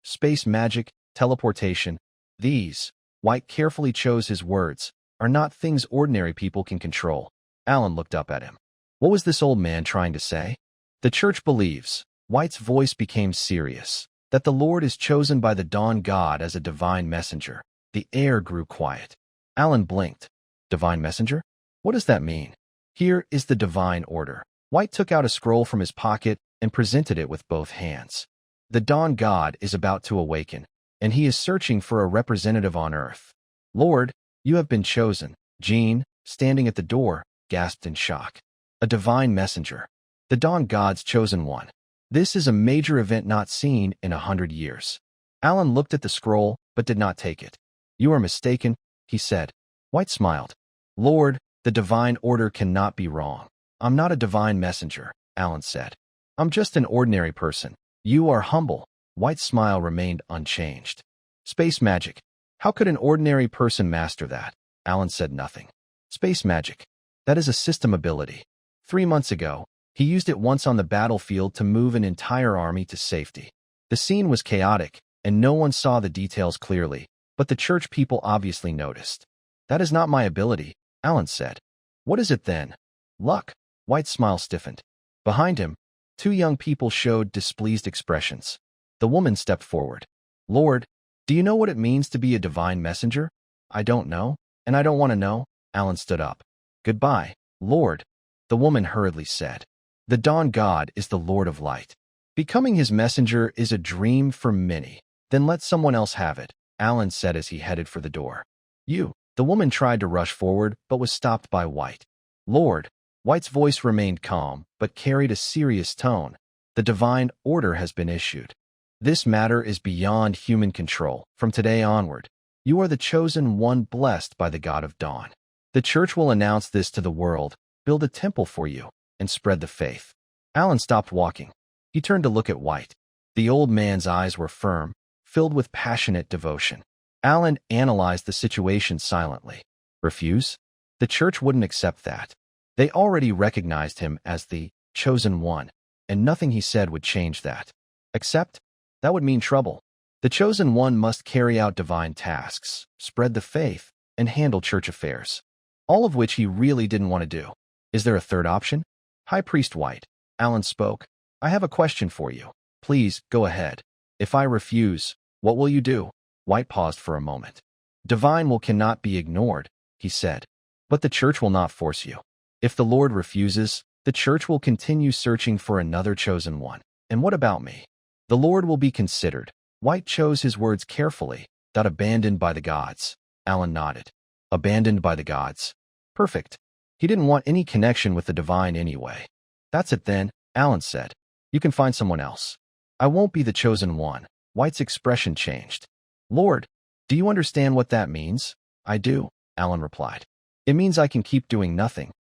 Space magic, teleportation. These, White carefully chose his words, are not things ordinary people can control. Alan looked up at him. What was this old man trying to say? The church believes, White's voice became serious, that the Lord is chosen by the dawn god as a divine messenger. The air grew quiet. Alan blinked. Divine messenger? What does that mean? Here is the divine order. White took out a scroll from his pocket and presented it with both hands. The dawn god is about to awaken, and he is searching for a representative on earth. Lord, you have been chosen. Jean, standing at the door, gasped in shock. A divine messenger. The dawn god's chosen one. This is a major event not seen in 100 years. Alan looked at the scroll, but did not take it. You are mistaken, he said. White smiled. Lord, the divine order cannot be wrong. I'm not a divine messenger, Alan said. I'm just an ordinary person. You are humble. White's smile remained unchanged. Space magic. How could an ordinary person master that? Alan said nothing. Space magic. That is a system ability. 3 months ago, he used it once on the battlefield to move an entire army to safety. The scene was chaotic, and no one saw the details clearly, but the church people obviously noticed. That is not my ability, Alan said. What is it then? Luck. White's smile stiffened. Behind him, 2 young people showed displeased expressions. The woman stepped forward. Lord, do you know what it means to be a divine messenger? I don't know, and I don't want to know. Alan stood up. Goodbye, Lord, the woman hurriedly said. The dawn god is the Lord of light. Becoming his messenger is a dream for many. Then let someone else have it, Alan said as he headed for the door. You. The woman tried to rush forward, but was stopped by White. Lord, White's voice remained calm, but carried a serious tone. The divine order has been issued. This matter is beyond human control. From today onward, you are the chosen one blessed by the God of Dawn. The church will announce this to the world, build a temple for you, and spread the faith. Alan stopped walking. He turned to look at White. The old man's eyes were firm, filled with passionate devotion. Alan analyzed the situation silently. Refuse? The church wouldn't accept that. They already recognized him as the chosen one, and nothing he said would change that. Accept? That would mean trouble. The chosen one must carry out divine tasks, spread the faith, and handle church affairs. All of which he really didn't want to do. Is there a third option? High Priest White, Alan spoke. I have a question for you. Please, go ahead. If I refuse, what will you do? White paused for a moment. Divine will cannot be ignored, he said. But the church will not force you. If the Lord refuses, the church will continue searching for another chosen one. And what about me? The Lord will be considered. White chose his words carefully. That abandoned by the gods. Alan nodded. Abandoned by the gods. Perfect. He didn't want any connection with the divine anyway. That's it then, Alan said. You can find someone else. I won't be the chosen one. White's expression changed. Lord, do you understand what that means? I do, Alan replied. It means I can keep doing nothing,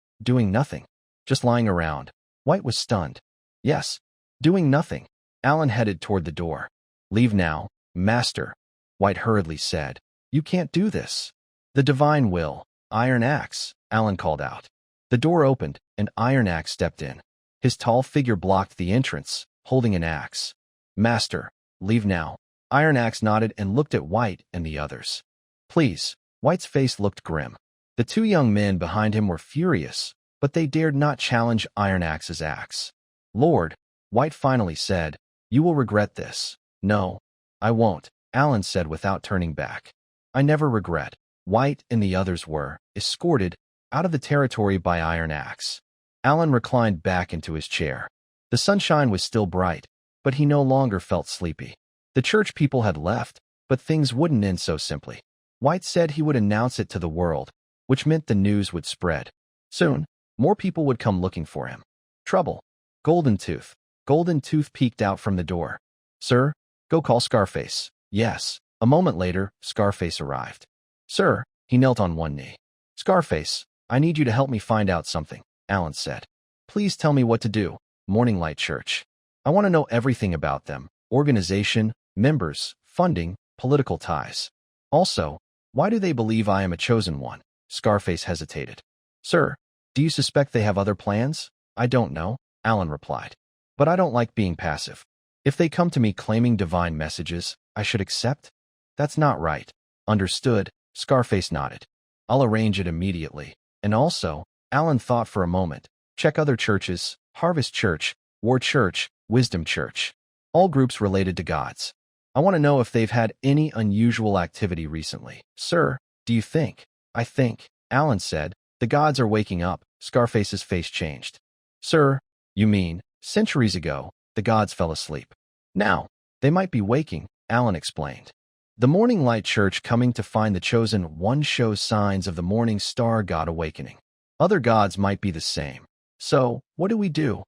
just lying around. White was stunned. Yes, doing nothing. Alan headed toward the door. Leave now, Master, White hurriedly said. You can't do this. The divine will. Iron Axe, Alan called out. The door opened, and Iron Axe stepped in. His tall figure blocked the entrance, holding an axe. Master, leave now. Iron Axe nodded and looked at White and the others. Please. White's face looked grim. The 2 young men behind him were furious, but they dared not challenge Iron Axe's axe. Lord, White finally said, you will regret this. No, I won't, Alan said without turning back. I never regret. White and the others were escorted out of the territory by Iron Axe. Alan reclined back into his chair. The sunshine was still bright, but he no longer felt sleepy. The church people had left, but things wouldn't end so simply. White said he would announce it to the world, which meant the news would spread. Soon, more people would come looking for him. Trouble. Golden Tooth. Golden Tooth peeked out from the door. Sir, go call Scarface. Yes. A moment later, Scarface arrived. Sir, he knelt on one knee. Scarface, I need you to help me find out something, Alan said. Please tell me what to do. Morning Light Church. I want to know everything about them. Organization, members, funding, political ties. Also, why do they believe I am a chosen one? Scarface hesitated. Sir, do you suspect they have other plans? I don't know, Alan replied. But I don't like being passive. If they come to me claiming divine messages, I should accept? That's not right. Understood, Scarface nodded. I'll arrange it immediately. And also, Alan thought for a moment, check other churches, Harvest Church, War Church, Wisdom Church. All groups related to gods. I want to know if they've had any unusual activity recently. Sir, do you think? I think, Alan said, the gods are waking up. Scarface's face changed. Sir, you mean, centuries ago, the gods fell asleep. Now, they might be waking, Alan explained. The Morning Light Church coming to find the chosen one shows signs of the morning star god awakening. Other gods might be the same. So, what do we do?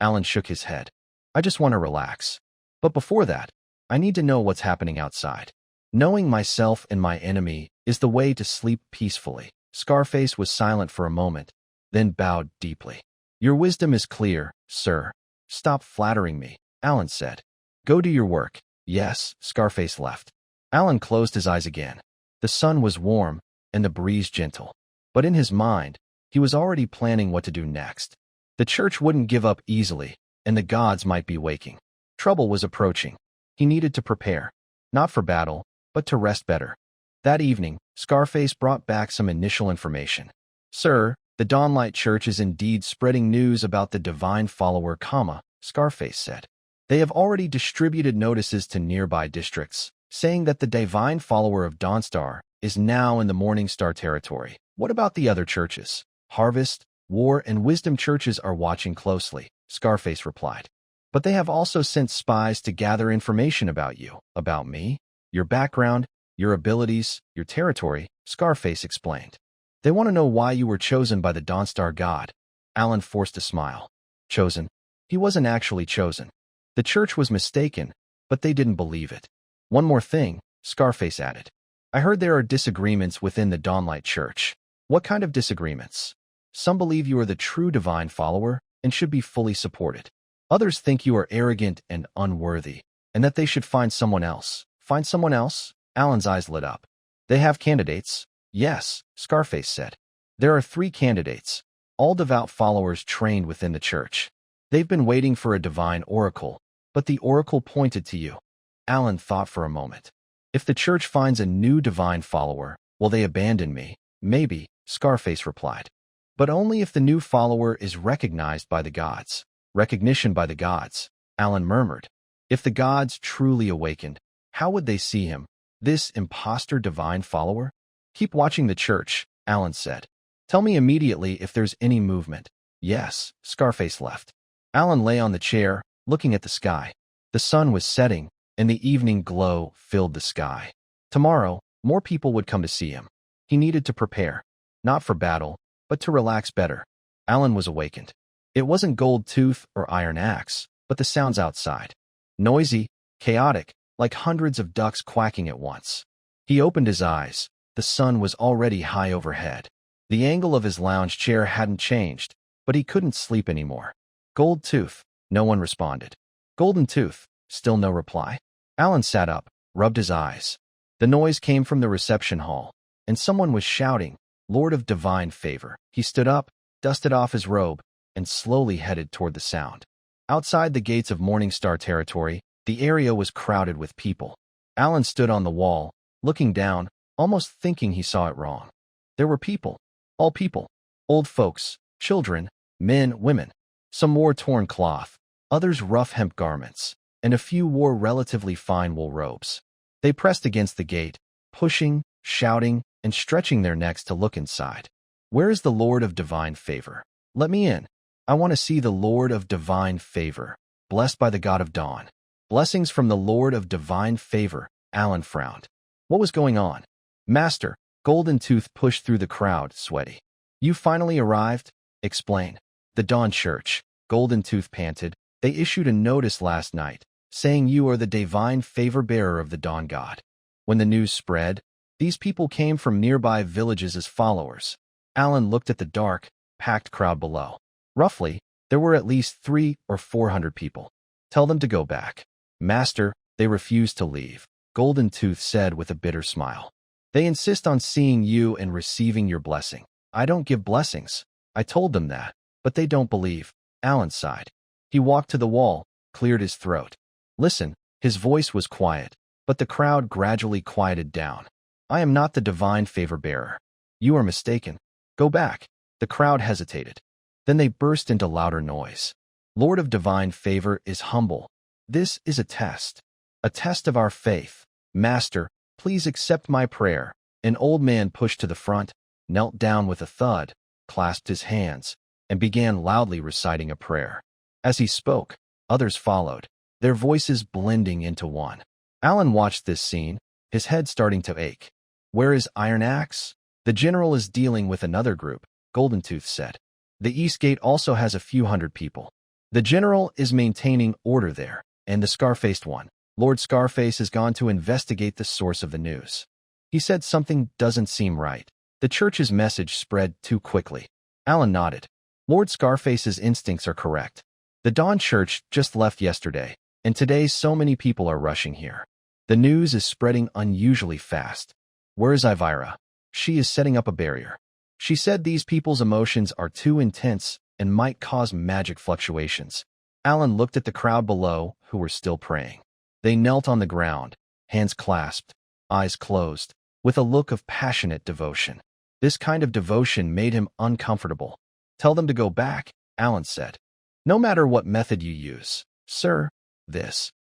Alan shook his head. I just want to relax. But before that, I need to know what's happening outside. Knowing myself and my enemy is the way to sleep peacefully. Scarface was silent for a moment, then bowed deeply. Your wisdom is clear, sir. Stop flattering me, Alan said. Go do your work. Yes, Scarface left. Alan closed his eyes again. The sun was warm and the breeze gentle. But in his mind, he was already planning what to do next. The church wouldn't give up easily, and the gods might be waking. Trouble was approaching. He needed to prepare, not for battle, but to rest better. That evening, Scarface brought back some initial information. Sir, the Dawnlight Church is indeed spreading news about the divine follower, Scarface said. They have already distributed notices to nearby districts, saying that the divine follower of Dawnstar is now in the Morningstar territory. What about the other churches? Harvest, War, and Wisdom churches are watching closely, Scarface replied. But they have also sent spies to gather information about you, about me, your background, your abilities, your territory, Scarface explained. They want to know why you were chosen by the Dawnstar god. Alan forced a smile. Chosen? He wasn't actually chosen. The church was mistaken, but they didn't believe it. One more thing, Scarface added. I heard there are disagreements within the Dawnlight Church. What kind of disagreements? Some believe you are the true divine follower and should be fully supported. Others think you are arrogant and unworthy, and that they should find someone else. Find someone else? Alan's eyes lit up. They have candidates? Yes, Scarface said. There are 3 candidates, all devout followers trained within the church. They've been waiting for a divine oracle, but the oracle pointed to you. Alan thought for a moment. If the church finds a new divine follower, will they abandon me? Maybe, Scarface replied. But only if the new follower is recognized by the gods. Recognition by the gods, Alan murmured. If the gods truly awakened, how would they see him? This imposter divine follower? Keep watching the church, Alan said. Tell me immediately if there's any movement. Yes, Scarface left. Alan lay on the chair, looking at the sky. The sun was setting, and the evening glow filled the sky. Tomorrow, more people would come to see him. He needed to prepare, not for battle, but to relax better. Alan was awakened. It wasn't gold tooth or iron axe, but the sounds outside. Noisy, chaotic, like hundreds of ducks quacking at once. He opened his eyes. The sun was already high overhead. The angle of his lounge chair hadn't changed, but he couldn't sleep anymore. Gold tooth. No one responded. Golden tooth. Still no reply. Alan sat up, rubbed his eyes. The noise came from the reception hall, and someone was shouting, Lord of Divine Favor. He stood up, dusted off his robe, and slowly headed toward the sound. Outside the gates of Morningstar territory, the area was crowded with people. Alan stood on the wall, looking down, almost thinking he saw it wrong. There were people. All people. Old folks, children, men, women. Some wore torn cloth, others rough hemp garments, and a few wore relatively fine wool robes. They pressed against the gate, pushing, shouting, and stretching their necks to look inside. Where is the Lord of Divine Favor? Let me in. I want to see the Lord of Divine Favor, blessed by the God of Dawn. Blessings from the Lord of Divine Favor, Alan frowned. What was going on? Master, Golden Tooth pushed through the crowd, sweaty. You finally arrived? Explain. The Dawn Church, Golden Tooth panted. They issued a notice last night, saying you are the divine favor bearer of the Dawn God. When the news spread, these people came from nearby villages as followers. Alan looked at the dark, packed crowd below. Roughly, there were at least 300 or 400 people. Tell them to go back. Master, they refuse to leave, Golden Tooth said with a bitter smile. They insist on seeing you and receiving your blessing. I don't give blessings. I told them that, but they don't believe. Alan sighed. He walked to the wall, cleared his throat. Listen, his voice was quiet, but the crowd gradually quieted down. I am not the divine favor bearer. You are mistaken. Go back. The crowd hesitated. Then they burst into louder noise. Lord of divine favor is humble. This is a test of our faith. Master, please accept my prayer. An old man pushed to the front, knelt down with a thud, clasped his hands, and began loudly reciting a prayer. As he spoke, others followed, their voices blending into one. Alan watched this scene, his head starting to ache. Where is Iron Axe? The general is dealing with another group, Goldentooth said. The East Gate also has a few hundred people. The general is maintaining order there, and the scar-faced one, Lord Scarface, has gone to investigate the source of the news. He said something doesn't seem right. The church's message spread too quickly. Alan nodded. Lord Scarface's instincts are correct. The Dawn Church just left yesterday, and today so many people are rushing here. The news is spreading unusually fast. Where is Ivira? She is setting up a barrier. She said these people's emotions are too intense and might cause magic fluctuations. Alan looked at the crowd below, who were still praying. They knelt on the ground, hands clasped, eyes closed, with a look of passionate devotion. This kind of devotion made him uncomfortable. Tell them to go back, Alan said. No matter what method you use. Sir,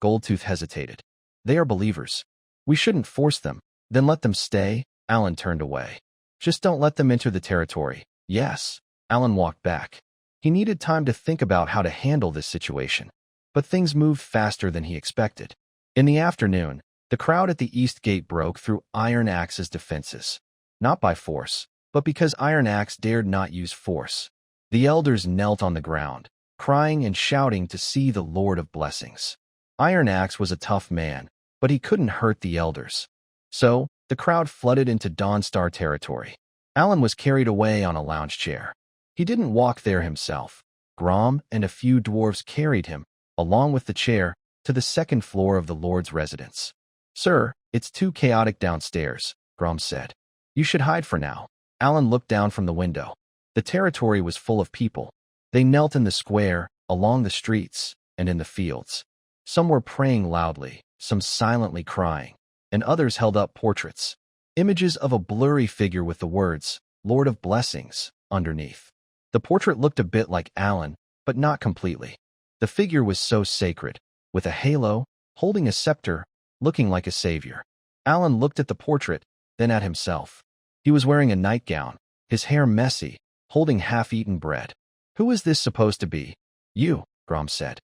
Goldtooth hesitated. They are believers. We shouldn't force them. Then let them stay. Alan turned away. Just don't let them enter the territory. Yes. Alan walked back. He needed time to think about how to handle this situation. But things moved faster than he expected. In the afternoon, the crowd at the East Gate broke through Iron Axe's defenses. Not by force, but because Iron Axe dared not use force. The elders knelt on the ground, crying and shouting to see the Lord of Blessings. Iron Axe was a tough man, but he couldn't hurt the elders. So, the crowd flooded into Dawnstar territory. Alan was carried away on a lounge chair. He didn't walk there himself. Grom and a few dwarves carried him, along with the chair, to the second floor of the Lord's residence. Sir, it's too chaotic downstairs, Grom said. You should hide for now. Alan looked down from the window. The territory was full of people. They knelt in the square, along the streets, and in the fields. Some were praying loudly, some silently crying, and others held up portraits. Images of a blurry figure with the words, Lord of Blessings, underneath. The portrait looked a bit like Alan, but not completely. The figure was so sacred, with a halo, holding a scepter, looking like a savior. Alan looked at the portrait, then at himself. He was wearing a nightgown, his hair messy, holding half-eaten bread. Who is this supposed to be? You, Grom said.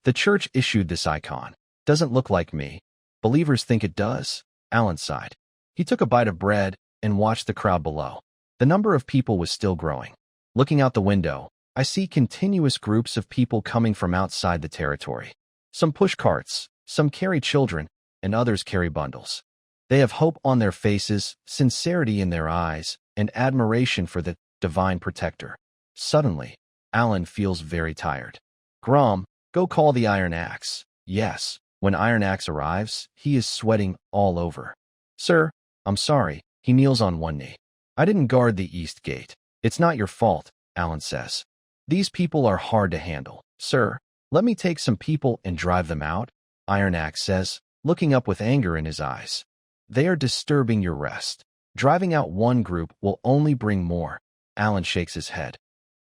The church issued this icon. Doesn't look like me. Believers think it does. Alan sighed. He took a bite of bread and watched the crowd below. The number of people was still growing. Looking out the window, I see continuous groups of people coming from outside the territory. Some push carts, some carry children, and others carry bundles. They have hope on their faces, sincerity in their eyes, and admiration for the divine protector. Suddenly, Alan feels very tired. Grom, go call the Iron Axe. Yes, when Iron Axe arrives, he is sweating all over. Sir, I'm sorry. He kneels on one knee. I didn't guard the East Gate. It's not your fault, Alan says. These people are hard to handle. Sir, let me take some people and drive them out, Iron Axe says, looking up with anger in his eyes. They are disturbing your rest. Driving out one group will only bring more. Alan shakes his head.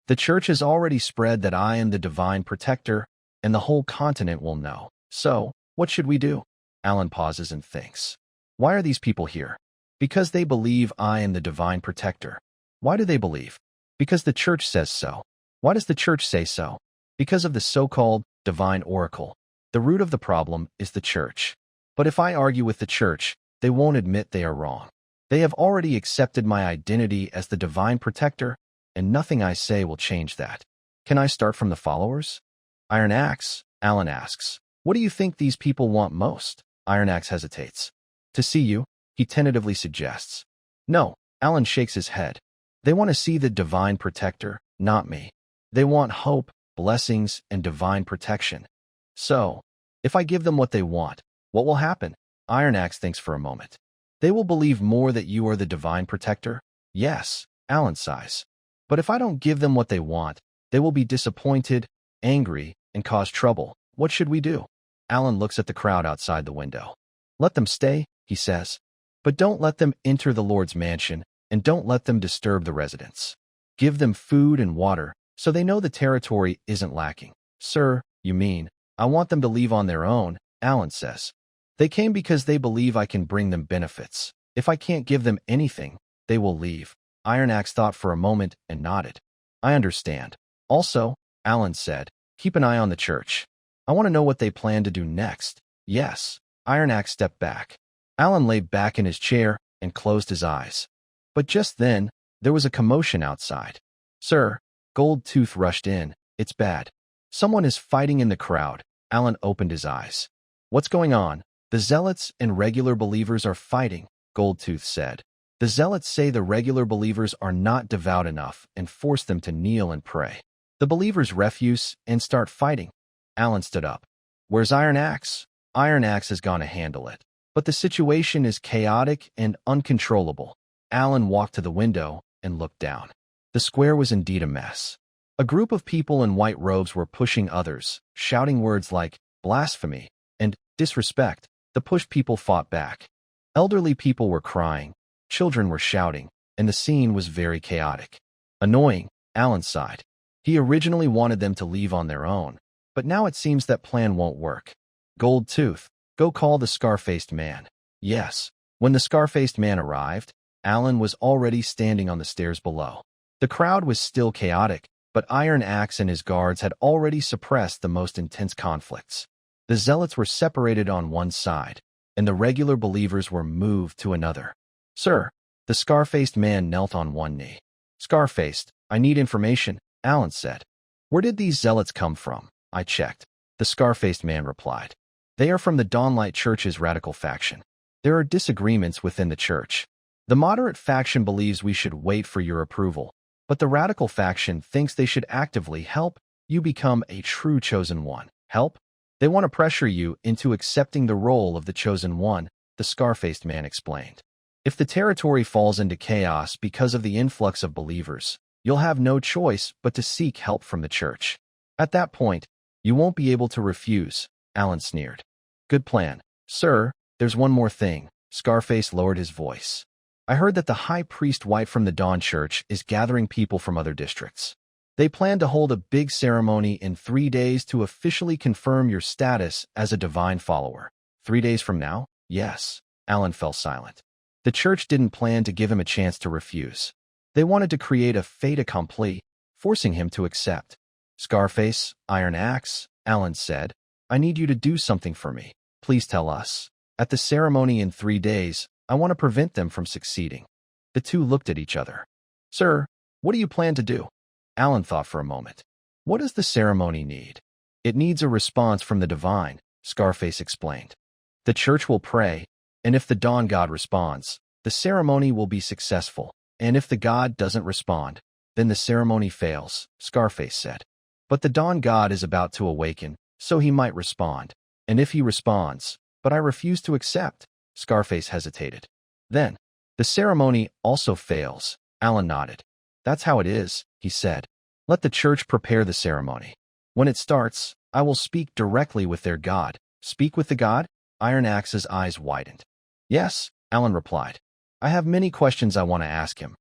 The church has already spread that I am the divine protector, and the whole continent will know. So, what should we do? Alan pauses and thinks. Why are these people here? Because they believe I am the divine protector. Why do they believe? Because the church says so. Why does the church say so? Because of the so-called divine oracle. The root of the problem is the church. But if I argue with the church, they won't admit they are wrong. They have already accepted my identity as the divine protector, and nothing I say will change that. Can I start from the followers? Iron Axe, Alan asks. What do you think these people want most? Iron Axe hesitates. To see you, he tentatively suggests. No, Alan shakes his head. They want to see the divine protector, not me. They want hope, blessings, and divine protection. So, if I give them what they want, what will happen? Iron Axe thinks for a moment. They will believe more that you are the divine protector? Yes, Alan sighs. But if I don't give them what they want, they will be disappointed, angry, and cause trouble. What should we do? Alan looks at the crowd outside the window. Let them stay, he says. But don't let them enter the Lord's mansion, and don't let them disturb the residents. Give them food and water, so they know the territory isn't lacking. Sir, you mean, I want them to leave on their own, Alan says. They came because they believe I can bring them benefits. If I can't give them anything, they will leave. Iron Axe thought for a moment and nodded. I understand. Also, Alan said, keep an eye on the church. I want to know what they plan to do next. Yes. Iron Axe stepped back. Alan lay back in his chair and closed his eyes. But just then, there was a commotion outside. Sir, Gold Tooth rushed in. It's bad. Someone is fighting in the crowd. Alan opened his eyes. What's going on? The zealots and regular believers are fighting, Gold Tooth said. The zealots say the regular believers are not devout enough and force them to kneel and pray. The believers refuse and start fighting. Alan stood up. Where's Iron Axe? Iron Axe has gone to handle it. But the situation is chaotic and uncontrollable. Alan walked to the window and looked down. The square was indeed a mess. A group of people in white robes were pushing others, shouting words like blasphemy and disrespect. The pushed people fought back. Elderly people were crying, children were shouting, and the scene was very chaotic. Annoying, Alan sighed. He originally wanted them to leave on their own, but now it seems that plan won't work. Gold Tooth, go call the scar-faced man. Yes. When the scar-faced man arrived, Alan was already standing on the stairs below. The crowd was still chaotic, but Iron Axe and his guards had already suppressed the most intense conflicts. The zealots were separated on one side, and the regular believers were moved to another. Sir, the scar-faced man knelt on one knee. Scar-faced, I need information, Alan said. Where did these zealots come from? I checked. The scar-faced man replied. They are from the Dawnlight Church's radical faction. There are disagreements within the church. The moderate faction believes we should wait for your approval, but the radical faction thinks they should actively help you become a true chosen one. Help? They want to pressure you into accepting the role of the chosen one, the scar-faced man explained. If the territory falls into chaos because of the influx of believers, you'll have no choice but to seek help from the church. At that point, you won't be able to refuse, Alan sneered. Good plan. Sir, there's one more thing. Scarface lowered his voice. I heard that the High Priest White from the Dawn Church is gathering people from other districts. They plan to hold a big ceremony in 3 days to officially confirm your status as a divine follower. 3 days from now? Yes. Alan fell silent. The church didn't plan to give him a chance to refuse. They wanted to create a fait accompli, forcing him to accept. Scarface, Iron Axe, Alan said, I need you to do something for me. Please tell us. At the ceremony in 3 days, I want to prevent them from succeeding. The two looked at each other. Sir, what do you plan to do? Alan thought for a moment. What does the ceremony need? It needs a response from the divine, Scarface explained. The church will pray, and if the Dawn God responds, the ceremony will be successful, and if the God doesn't respond, then the ceremony fails, Scarface said. But the Dawn God is about to awaken, so he might respond. And if he responds, but I refuse to accept, Scarface hesitated. Then, the ceremony also fails, Alan nodded. That's how it is, he said. Let the church prepare the ceremony. When it starts, I will speak directly with their God. Speak with the God? Iron Axe's eyes widened. Yes, Alan replied. I have many questions I want to ask him.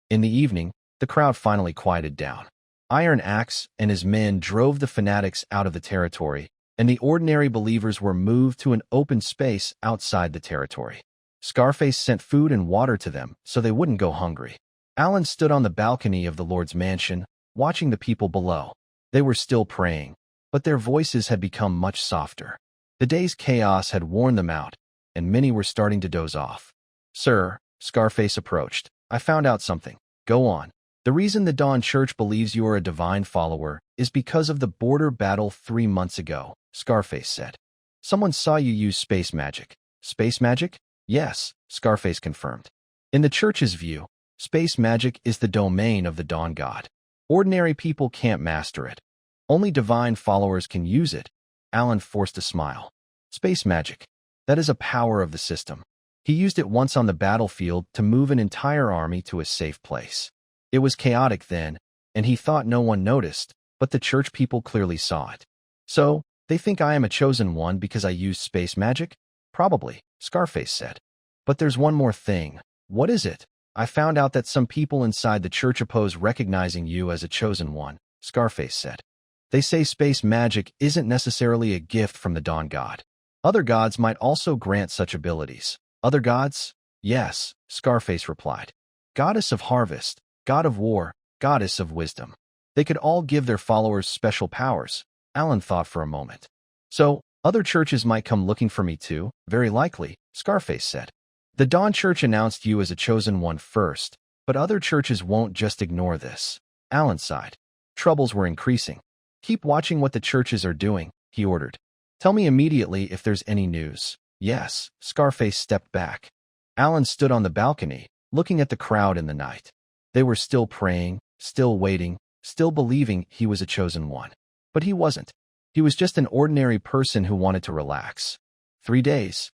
In the evening, the crowd finally quieted down. Iron Axe and his men drove the fanatics out of the territory, and the ordinary believers were moved to an open space outside the territory. Scarface sent food and water to them so they wouldn't go hungry. Alan stood on the balcony of the Lord's mansion, watching the people below. They were still praying, but their voices had become much softer. The day's chaos had worn them out, and many were starting to doze off. Sir, Scarface approached. I found out something. Go on. The reason the Dawn Church believes you are a divine follower is because of the border battle 3 months ago, Scarface said. Someone saw you use space magic. Space magic? Yes, Scarface confirmed. In the church's view, space magic is the domain of the Dawn God. Ordinary people can't master it. Only divine followers can use it. Alan forced a smile. Space magic. That is a power of the system. He used it once on the battlefield to move an entire army to a safe place. It was chaotic then, and he thought no one noticed, but the church people clearly saw it. So, they think I am a chosen one because I used space magic? Probably, Scarface said. But there's one more thing. What is it? I found out that some people inside the church oppose recognizing you as a chosen one, Scarface said. They say space magic isn't necessarily a gift from the Dawn God. Other gods might also grant such abilities. Other gods? Yes, Scarface replied. Goddess of harvest, god of war, goddess of wisdom. They could all give their followers special powers. Alan thought for a moment. So, other churches might come looking for me too, very likely, Scarface said. The Dawn Church announced you as a chosen one first, but other churches won't just ignore this. Alan sighed. Troubles were increasing. Keep watching what the churches are doing, he ordered. Tell me immediately if there's any news. Yes, Scarface stepped back. Alan stood on the balcony, looking at the crowd in the night. They were still praying, still waiting, still believing he was a chosen one. But he wasn't. He was just an ordinary person who wanted to relax. 3 days,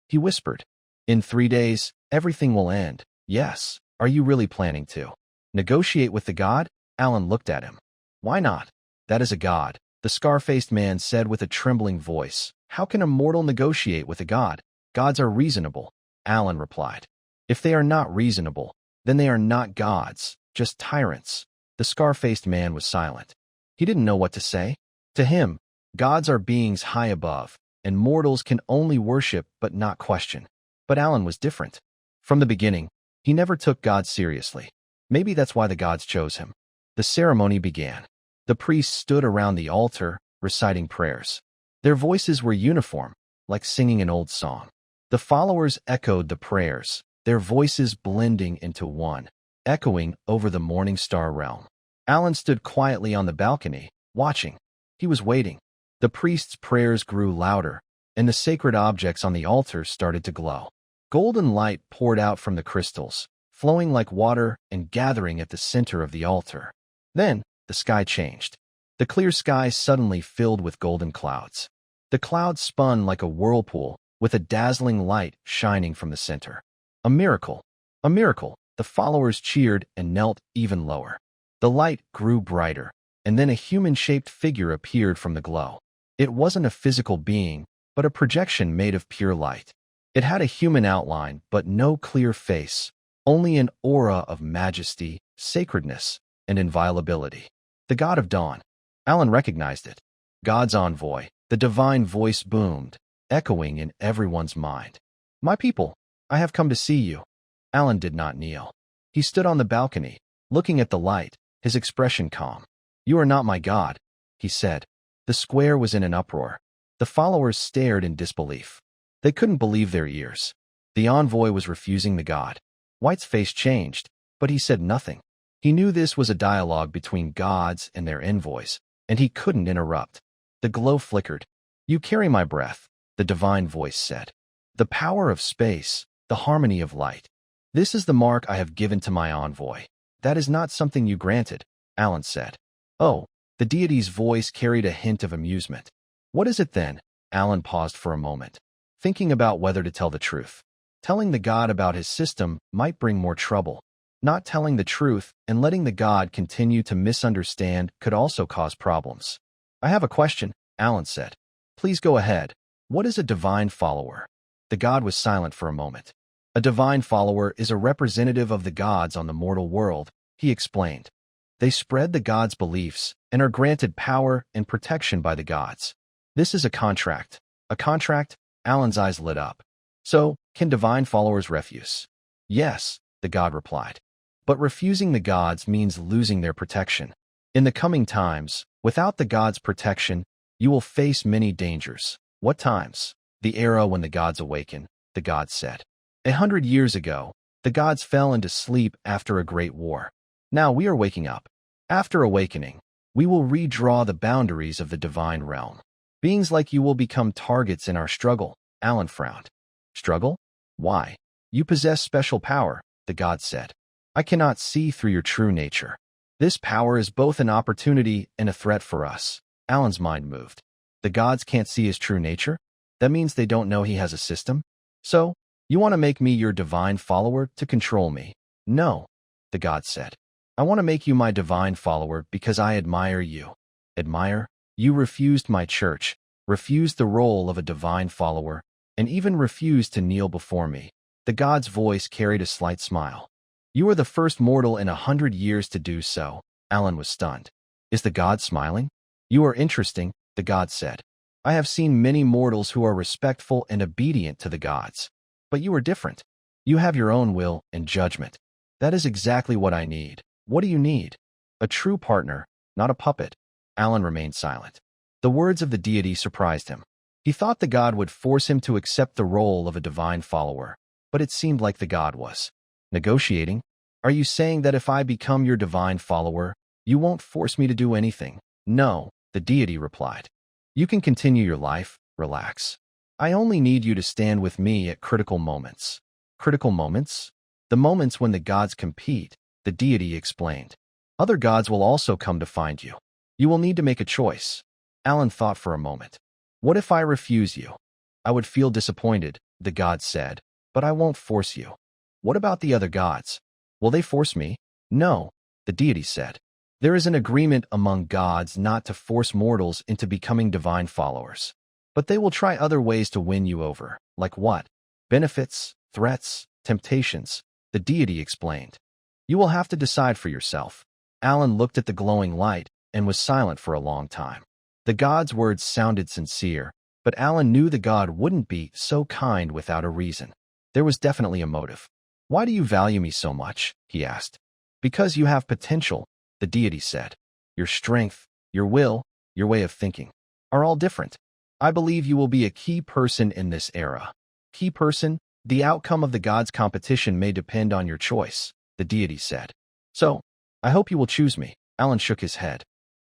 he whispered. In 3 days, everything will end. Yes, are you really planning to negotiate with the god? Alan looked at him. Why not? That is a god, the scar-faced man said with a trembling voice. How can a mortal negotiate with a god? Gods are reasonable, Alan replied. If they are not reasonable, then they are not gods, just tyrants. The scar-faced man was silent. He didn't know what to say. To him, gods are beings high above, and mortals can only worship but not question. But Alan was different. From the beginning, he never took God seriously. Maybe that's why the gods chose him. The ceremony began. The priests stood around the altar, reciting prayers. Their voices were uniform, like singing an old song. The followers echoed the prayers, their voices blending into one, echoing over the morning star realm. Alan stood quietly on the balcony, watching. He was waiting. The priest's prayers grew louder, and the sacred objects on the altar started to glow. Golden light poured out from the crystals, flowing like water and gathering at the center of the altar. Then, the sky changed. The clear sky suddenly filled with golden clouds. The clouds spun like a whirlpool, with a dazzling light shining from the center. A miracle! A miracle! The followers cheered and knelt even lower. The light grew brighter, and then a human-shaped figure appeared from the glow. It wasn't a physical being, but a projection made of pure light. It had a human outline, but no clear face, only an aura of majesty, sacredness, and inviolability. The God of Dawn. Alan recognized it. God's envoy. The divine voice boomed, echoing in everyone's mind. My people, I have come to see you. Alan did not kneel. He stood on the balcony, looking at the light, his expression calm. You are not my God, he said. The square was in an uproar. The followers stared in disbelief. They couldn't believe their ears. The envoy was refusing the God. White's face changed, but he said nothing. He knew this was a dialogue between gods and their envoys, and he couldn't interrupt. The glow flickered. You carry my breath, the divine voice said. The power of space, the harmony of light. This is the mark I have given to my envoy. That is not something you granted, Alan said. Oh, the deity's voice carried a hint of amusement. What is it then? Alan paused for a moment, thinking about whether to tell the truth. Telling the god about his system might bring more trouble. Not telling the truth and letting the god continue to misunderstand could also cause problems. I have a question, Alan said. Please go ahead. What is a divine follower? The god was silent for a moment. A divine follower is a representative of the gods on the mortal world, he explained. They spread the gods' beliefs and are granted power and protection by the gods. This is a contract. A contract? Alan's eyes lit up. So, can divine followers refuse? Yes, the god replied. But refusing the gods means losing their protection. In the coming times, without the gods' protection, you will face many dangers. What times? The era when the gods awaken, the gods said. 100 years ago, the gods fell into sleep after a great war. Now we are waking up. After awakening, we will redraw the boundaries of the divine realm. Beings like you will become targets in our struggle, Alan frowned. Struggle? Why? You possess special power, the god said. I cannot see through your true nature. This power is both an opportunity and a threat for us. Alan's mind moved. The gods can't see his true nature? That means they don't know he has a system? So, you want to make me your divine follower to control me? No, the god said. I want to make you my divine follower because I admire you. Admire? You refused my church, refused the role of a divine follower, and even refused to kneel before me. The god's voice carried a slight smile. You are the first mortal in 100 years to do so. Alan was stunned. Is the god smiling? You are interesting, the god said. I have seen many mortals who are respectful and obedient to the gods. But you are different. You have your own will and judgment. That is exactly what I need. What do you need? A true partner, not a puppet. Alan remained silent. The words of the deity surprised him. He thought the god would force him to accept the role of a divine follower, but it seemed like the god was negotiating. Are you saying that if I become your divine follower, you won't force me to do anything? No, the deity replied. You can continue your life, relax. I only need you to stand with me at critical moments. Critical moments? The moments when the gods compete, the deity explained. Other gods will also come to find you. You will need to make a choice. Alan thought for a moment. What if I refuse you? I would feel disappointed, the god said, but I won't force you. What about the other gods? Will they force me? No, the deity said. There is an agreement among gods not to force mortals into becoming divine followers. But they will try other ways to win you over. Like what? Benefits, threats, temptations, the deity explained. You will have to decide for yourself. Alan looked at the glowing light and was silent for a long time. The god's words sounded sincere, but Alan knew the god wouldn't be so kind without a reason. There was definitely a motive. Why do you value me so much? He asked. Because you have potential, the deity said. Your strength, your will, your way of thinking are all different. I believe you will be a key person in this era. Key person? The outcome of the gods' competition may depend on your choice, the deity said. So, I hope you will choose me. Alan shook his head.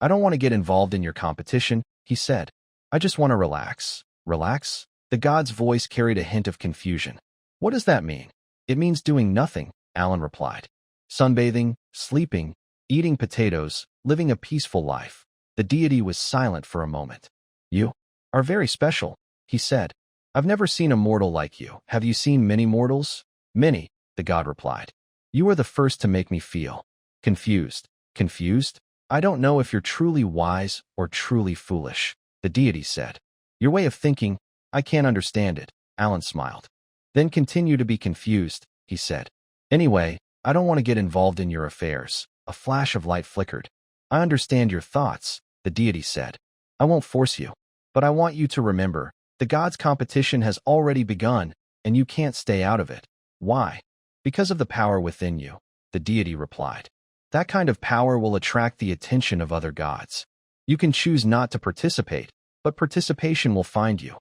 I don't want to get involved in your competition, he said. I just want to relax. Relax? The god's voice carried a hint of confusion. What does that mean? It means doing nothing, Alan replied. Sunbathing, sleeping, eating potatoes, living a peaceful life. The deity was silent for a moment. You are very special, he said. I've never seen a mortal like you. Have you seen many mortals? Many, the god replied. You are the first to make me feel confused. Confused? I don't know if you're truly wise or truly foolish, the deity said. Your way of thinking, I can't understand it, Alan smiled. Then continue to be confused, he said. Anyway, I don't want to get involved in your affairs. A flash of light flickered. I understand your thoughts, the deity said. I won't force you, but I want you to remember, the gods' competition has already begun, and you can't stay out of it. Why? Because of the power within you, the deity replied. That kind of power will attract the attention of other gods. You can choose not to participate, but participation will find you.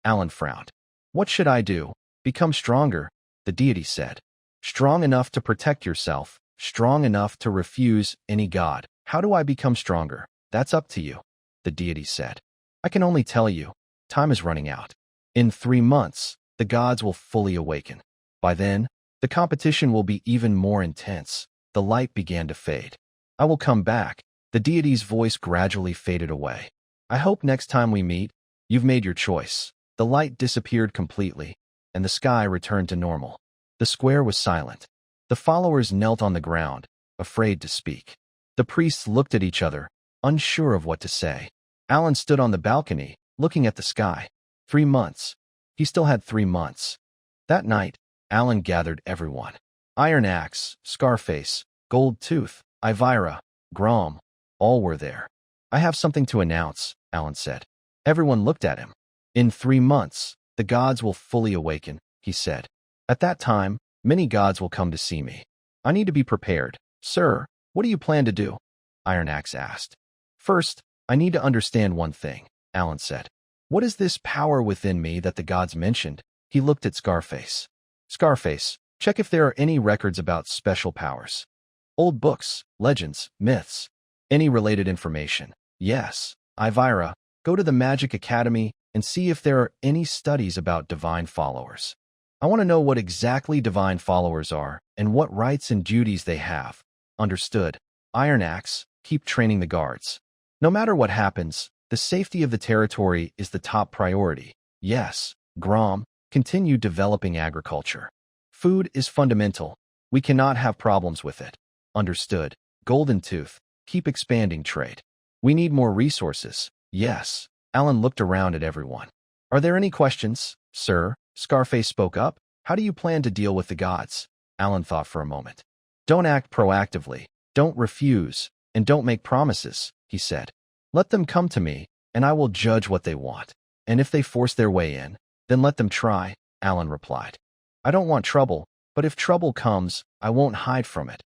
Alan frowned. What should I do? Become stronger, the deity said. Strong enough to protect yourself, strong enough to refuse any god. How do I become stronger? That's up to you, the deity said. I can only tell you, time is running out. In 3 months, the gods will fully awaken. By then, the competition will be even more intense. The light began to fade. I will come back. The deity's voice gradually faded away. I hope next time we meet, you've made your choice. The light disappeared completely, and the sky returned to normal. The square was silent. The followers knelt on the ground, afraid to speak. The priests looked at each other, unsure of what to say. Alan stood on the balcony, looking at the sky. 3 months. He still had 3 months. That night, Alan gathered everyone. Iron Axe, Scarface, Gold Tooth, Ivira, Grom, all were there. I have something to announce, Alan said. Everyone looked at him. In 3 months, the gods will fully awaken, he said. At that time, many gods will come to see me. I need to be prepared. Sir, what do you plan to do? Iron Axe asked. First, I need to understand one thing, Alan said. What is this power within me that the gods mentioned? He looked at Scarface. Scarface, check if there are any records about special powers. Old books, legends, myths. Any related information? Yes. Ivira, go to the Magic Academy and see if there are any studies about divine followers. I want to know what exactly divine followers are and what rights and duties they have. Understood. Iron Axe, keep training the guards. No matter what happens, the safety of the territory is the top priority. Yes. Grom, continue developing agriculture. Food is fundamental. We cannot have problems with it. Understood. Golden Tooth, keep expanding trade. We need more resources. Yes. Alan looked around at everyone. Are there any questions, sir? Scarface spoke up. How do you plan to deal with the gods? Alan thought for a moment. Don't act proactively, don't refuse, and don't make promises, he said. Let them come to me, and I will judge what they want. And if they force their way in, then let them try, Alan replied. I don't want trouble, but if trouble comes, I won't hide from it.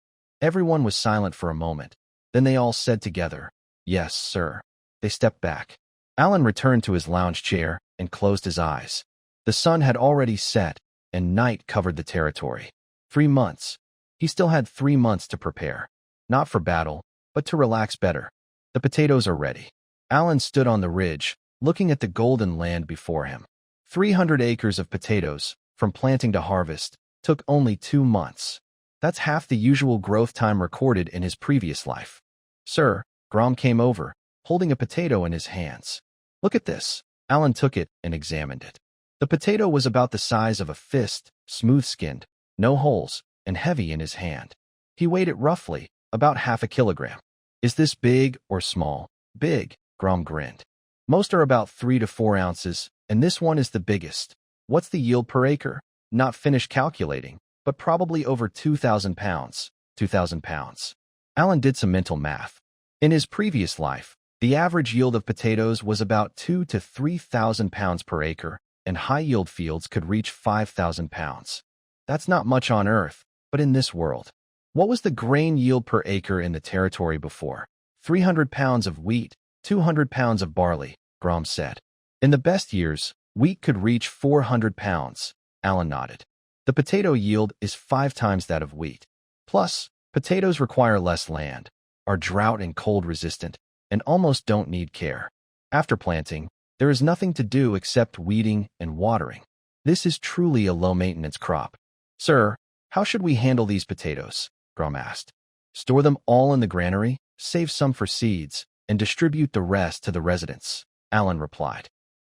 Everyone was silent for a moment. Then they all said together, Yes, sir. They stepped back. Alan returned to his lounge chair and closed his eyes. The sun had already set, and night covered the territory. 3 months. He still had 3 months to prepare. Not for battle, but to relax better. The potatoes are ready. Alan stood on the ridge, looking at the golden land before him. 300 acres of potatoes, from planting to harvest, took only 2 months. That's half the usual growth time recorded in his previous life. Sir, Grom came over, holding a potato in his hands. Look at this. Alan took it and examined it. The potato was about the size of a fist, smooth-skinned, no holes, and heavy in his hand. He weighed it roughly, about half a kilogram. Is this big or small? Big, Grom grinned. Most are about 3 to 4 ounces, and this one is the biggest. What's the yield per acre? Not finished calculating, but probably over 2,000 pounds. 2,000 pounds. Alan did some mental math. In his previous life, the average yield of potatoes was about 2 to 3,000 pounds per acre, and high-yield fields could reach 5,000 pounds. That's not much on Earth, but in this world. What was the grain yield per acre in the territory before? 300 pounds of wheat, 200 pounds of barley, Grom said. In the best years, wheat could reach 400 pounds, Alan nodded. The potato yield is 5 times that of wheat. Plus, potatoes require less land, are drought and cold resistant, and almost don't need care. After planting, there is nothing to do except weeding and watering. This is truly a low-maintenance crop. Sir, how should we handle these potatoes? Grom asked. Store them all in the granary, save some for seeds, and distribute the rest to the residents, Alan replied.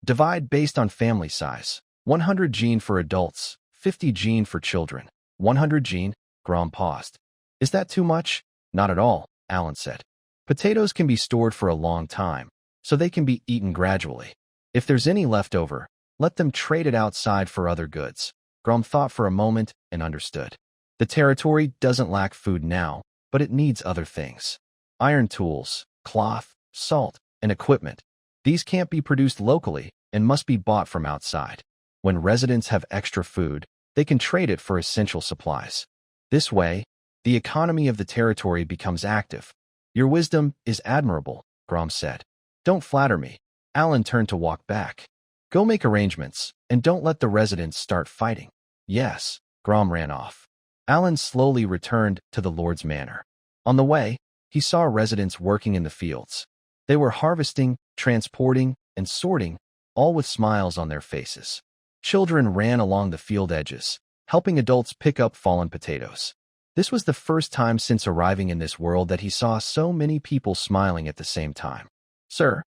Divide based on family size. 100 gene for adults, 50 gene for children. 100 gene, Grom paused. Is that too much? Not at all, Alan said. Potatoes can be stored for a long time, so they can be eaten gradually. If there's any left over, let them trade it outside for other goods. Grom thought for a moment and understood. The territory doesn't lack food now, but it needs other things. Iron tools, cloth, salt, and equipment. These can't be produced locally and must be bought from outside. When residents have extra food, they can trade it for essential supplies. This way, the economy of the territory becomes active. Your wisdom is admirable, Grom said. Don't flatter me. Alan turned to walk back. Go make arrangements, and don't let the residents start fighting. Yes, Grom ran off. Alan slowly returned to the Lord's manor. On the way, he saw residents working in the fields. They were harvesting, transporting, and sorting, all with smiles on their faces. Children ran along the field edges, helping adults pick up fallen potatoes. This was the first time since arriving in this world that he saw so many people smiling at the same time. Sir,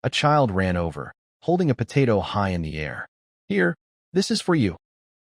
a child ran over, holding a potato high in the air. Here, this is for you.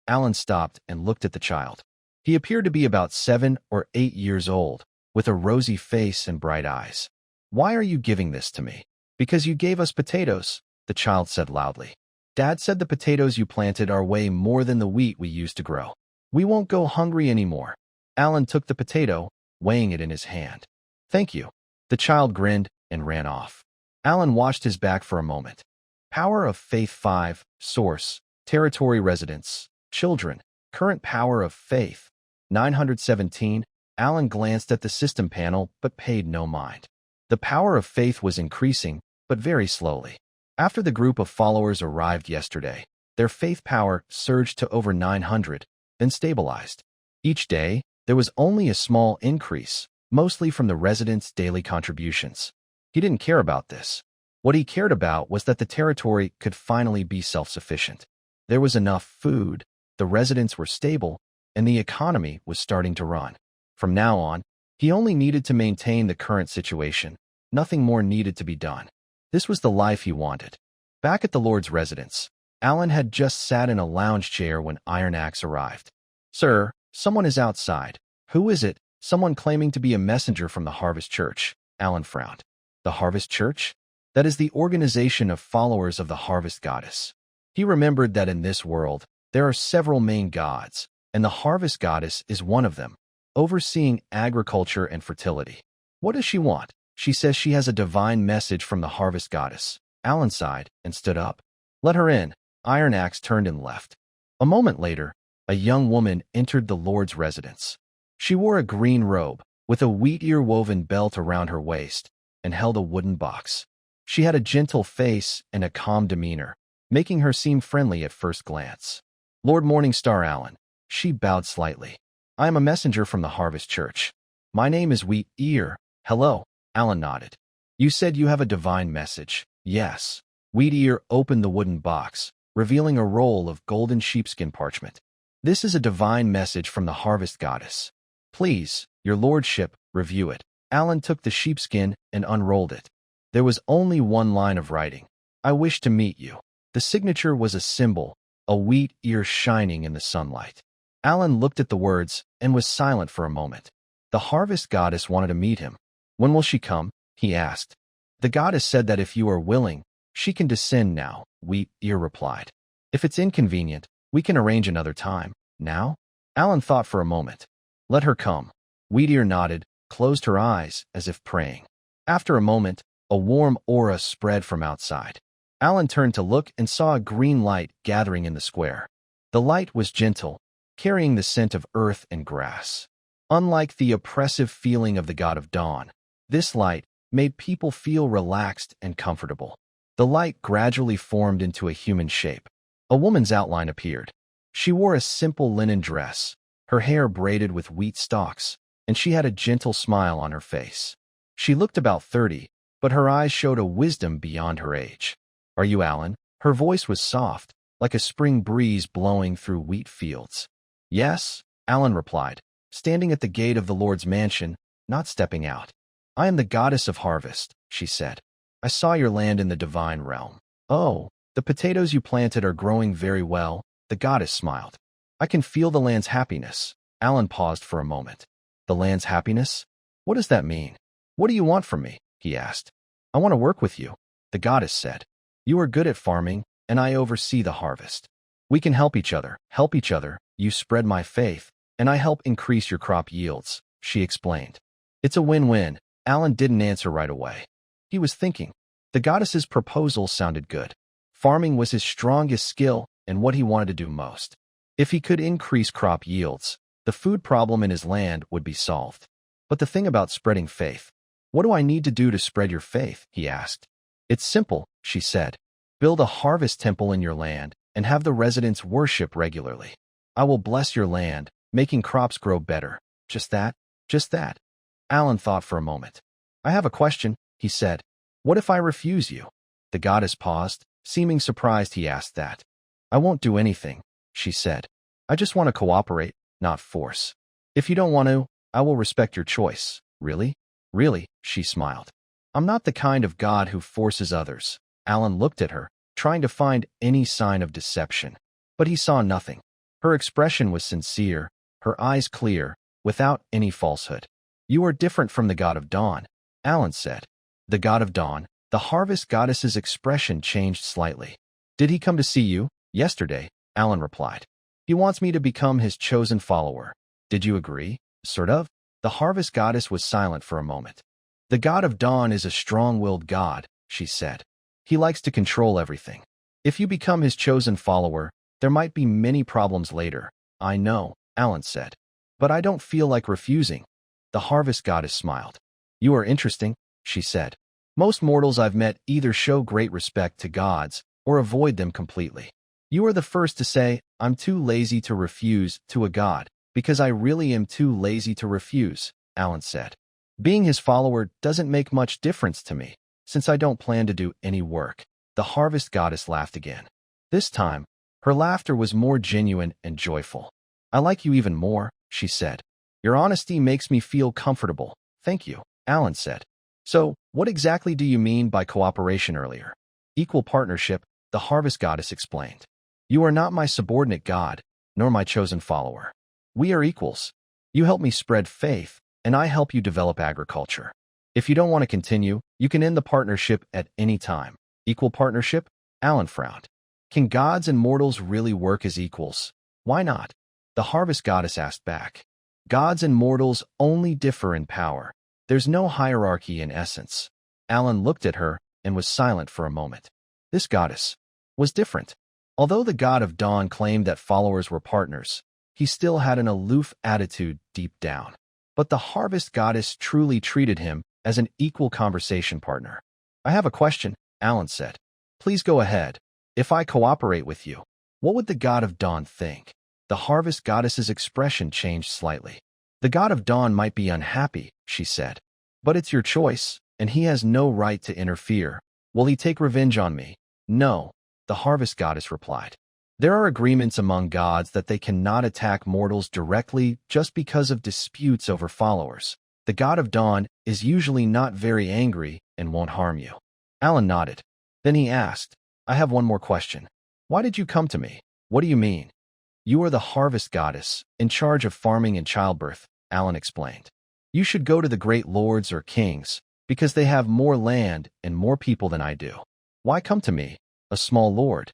Alan stopped and looked at the child. He appeared to be about 7 or 8 years old, with a rosy face and bright eyes. Why are you giving this to me? Because you gave us potatoes, the child said loudly. Dad said the potatoes you planted are way more than the wheat we used to grow. We won't go hungry anymore. Alan took the potato, weighing it in his hand. Thank you. The child grinned and ran off. Alan watched his back for a moment. Power of Faith 5, Source, Territory Residents, Children, Current Power of Faith, 917. Alan glanced at the system panel but paid no mind. The power of faith was increasing, but very slowly. After the group of followers arrived yesterday, their faith power surged to over 900, then stabilized. Each day, there was only a small increase, mostly from the residents' daily contributions. He didn't care about this. What he cared about was that the territory could finally be self-sufficient. There was enough food, the residents were stable, and the economy was starting to run. From now on, he only needed to maintain the current situation. Nothing more needed to be done. This was the life he wanted. Back at the Lord's residence, Alan had just sat in a lounge chair when Iron Axe arrived. Sir, someone is outside. Who is it? Someone claiming to be a messenger from the Harvest Church. Alan frowned. The Harvest Church? That is the organization of followers of the Harvest Goddess. He remembered that in this world, there are several main gods, and the Harvest Goddess is one of them, overseeing agriculture and fertility. What does she want? She says she has a divine message from the Harvest Goddess. Alan sighed and stood up. Let her in. Iron Axe turned and left. A moment later, a young woman entered the Lord's residence. She wore a green robe, with a wheat-ear woven belt around her waist, and held a wooden box. She had a gentle face and a calm demeanor, making her seem friendly at first glance. Lord Morningstar Alan. She bowed slightly. I am a messenger from the Harvest Church. My name is Wheat-Ear. Hello. Alan nodded. You said you have a divine message. Yes. Wheat-Ear opened the wooden box, revealing a roll of golden sheepskin parchment. This is a divine message from the Harvest Goddess. Please, your lordship, review it. Alan took the sheepskin and unrolled it. There was only one line of writing. I wish to meet you. The signature was a symbol, a wheat ear shining in the sunlight. Alan looked at the words and was silent for a moment. The Harvest Goddess wanted to meet him. When will she come? He asked. The goddess said that if you are willing, she can descend now, Wheat Ear replied. If it's inconvenient, we can arrange another time. Now? Alan thought for a moment. Let her come. Wheat Ear nodded, closed her eyes as if praying. After a moment, a warm aura spread from outside. Alan turned to look and saw a green light gathering in the square. The light was gentle, carrying the scent of earth and grass. Unlike the oppressive feeling of the god of dawn, this light made people feel relaxed and comfortable. The light gradually formed into a human shape. A woman's outline appeared. She wore a simple linen dress, her hair braided with wheat stalks, and she had a gentle smile on her face. She looked about 30, but her eyes showed a wisdom beyond her age. Are you Alan? Her voice was soft, like a spring breeze blowing through wheat fields. Yes, Alan replied, standing at the gate of the Lord's mansion, not stepping out. I am the goddess of harvest, she said. I saw your land in the divine realm. Oh, the potatoes you planted are growing very well, the goddess smiled. I can feel the land's happiness. Alan paused for a moment. The land's happiness? What does that mean? What do you want from me? He asked. I want to work with you, the goddess said. You are good at farming, and I oversee the harvest. We can help each other. You spread my faith, and I help increase your crop yields, she explained. It's a win-win. Alan didn't answer right away. He was thinking. The goddess's proposal sounded good. Farming was his strongest skill and what he wanted to do most. If he could increase crop yields, the food problem in his land would be solved. But the thing about spreading faith. What do I need to do to spread your faith? He asked. It's simple, she said. Build a harvest temple in your land and have the residents worship regularly. I will bless your land, making crops grow better. Just that? Just that. Alan thought for a moment. I have a question, he said. What if I refuse you? The goddess paused, seeming surprised he asked that. I won't do anything, she said. I just want to cooperate, not force. If you don't want to, I will respect your choice. Really? Really, she smiled. I'm not the kind of god who forces others. Alan looked at her, trying to find any sign of deception. But he saw nothing. Her expression was sincere, her eyes clear, without any falsehood. You are different from the god of dawn, Alan said. The god of dawn, the harvest goddess's expression changed slightly. Did he come to see you? Yesterday, Alan replied. He wants me to become his chosen follower. Did you agree? Sort of. The harvest goddess was silent for a moment. The god of dawn is a strong-willed god, she said. He likes to control everything. If you become his chosen follower, there might be many problems later. I know, Alan said. But I don't feel like refusing. The harvest goddess smiled. You are interesting, she said. Most mortals I've met either show great respect to gods or avoid them completely. You are the first to say, I'm too lazy to refuse to a god, because I really am too lazy to refuse, Alan said. Being his follower doesn't make much difference to me, since I don't plan to do any work. The harvest goddess laughed again. This time, her laughter was more genuine and joyful. I like you even more, she said. Your honesty makes me feel comfortable. Thank you, Alan said. So, what exactly do you mean by cooperation earlier? Equal partnership, the harvest goddess explained. You are not my subordinate god, nor my chosen follower. We are equals. You help me spread faith, and I help you develop agriculture. If you don't want to continue, you can end the partnership at any time. Equal partnership? Alan frowned. Can gods and mortals really work as equals? Why not? The harvest goddess asked back. Gods and mortals only differ in power. There's no hierarchy in essence. Alan looked at her and was silent for a moment. This goddess was different. Although the god of dawn claimed that followers were partners, he still had an aloof attitude deep down. But the harvest goddess truly treated him as an equal conversation partner. I have a question, Alan said. Please go ahead. If I cooperate with you, what would the god of dawn think? The harvest goddess's expression changed slightly. The god of dawn might be unhappy, she said. But it's your choice, and he has no right to interfere. Will he take revenge on me? No, the harvest goddess replied. There are agreements among gods that they cannot attack mortals directly just because of disputes over followers. The god of dawn is usually not very angry and won't harm you. Alan nodded. Then he asked, I have one more question. Why did you come to me? What do you mean? You are the harvest goddess, in charge of farming and childbirth, Alan explained. You should go to the great lords or kings, because they have more land and more people than I do. Why come to me, a small lord?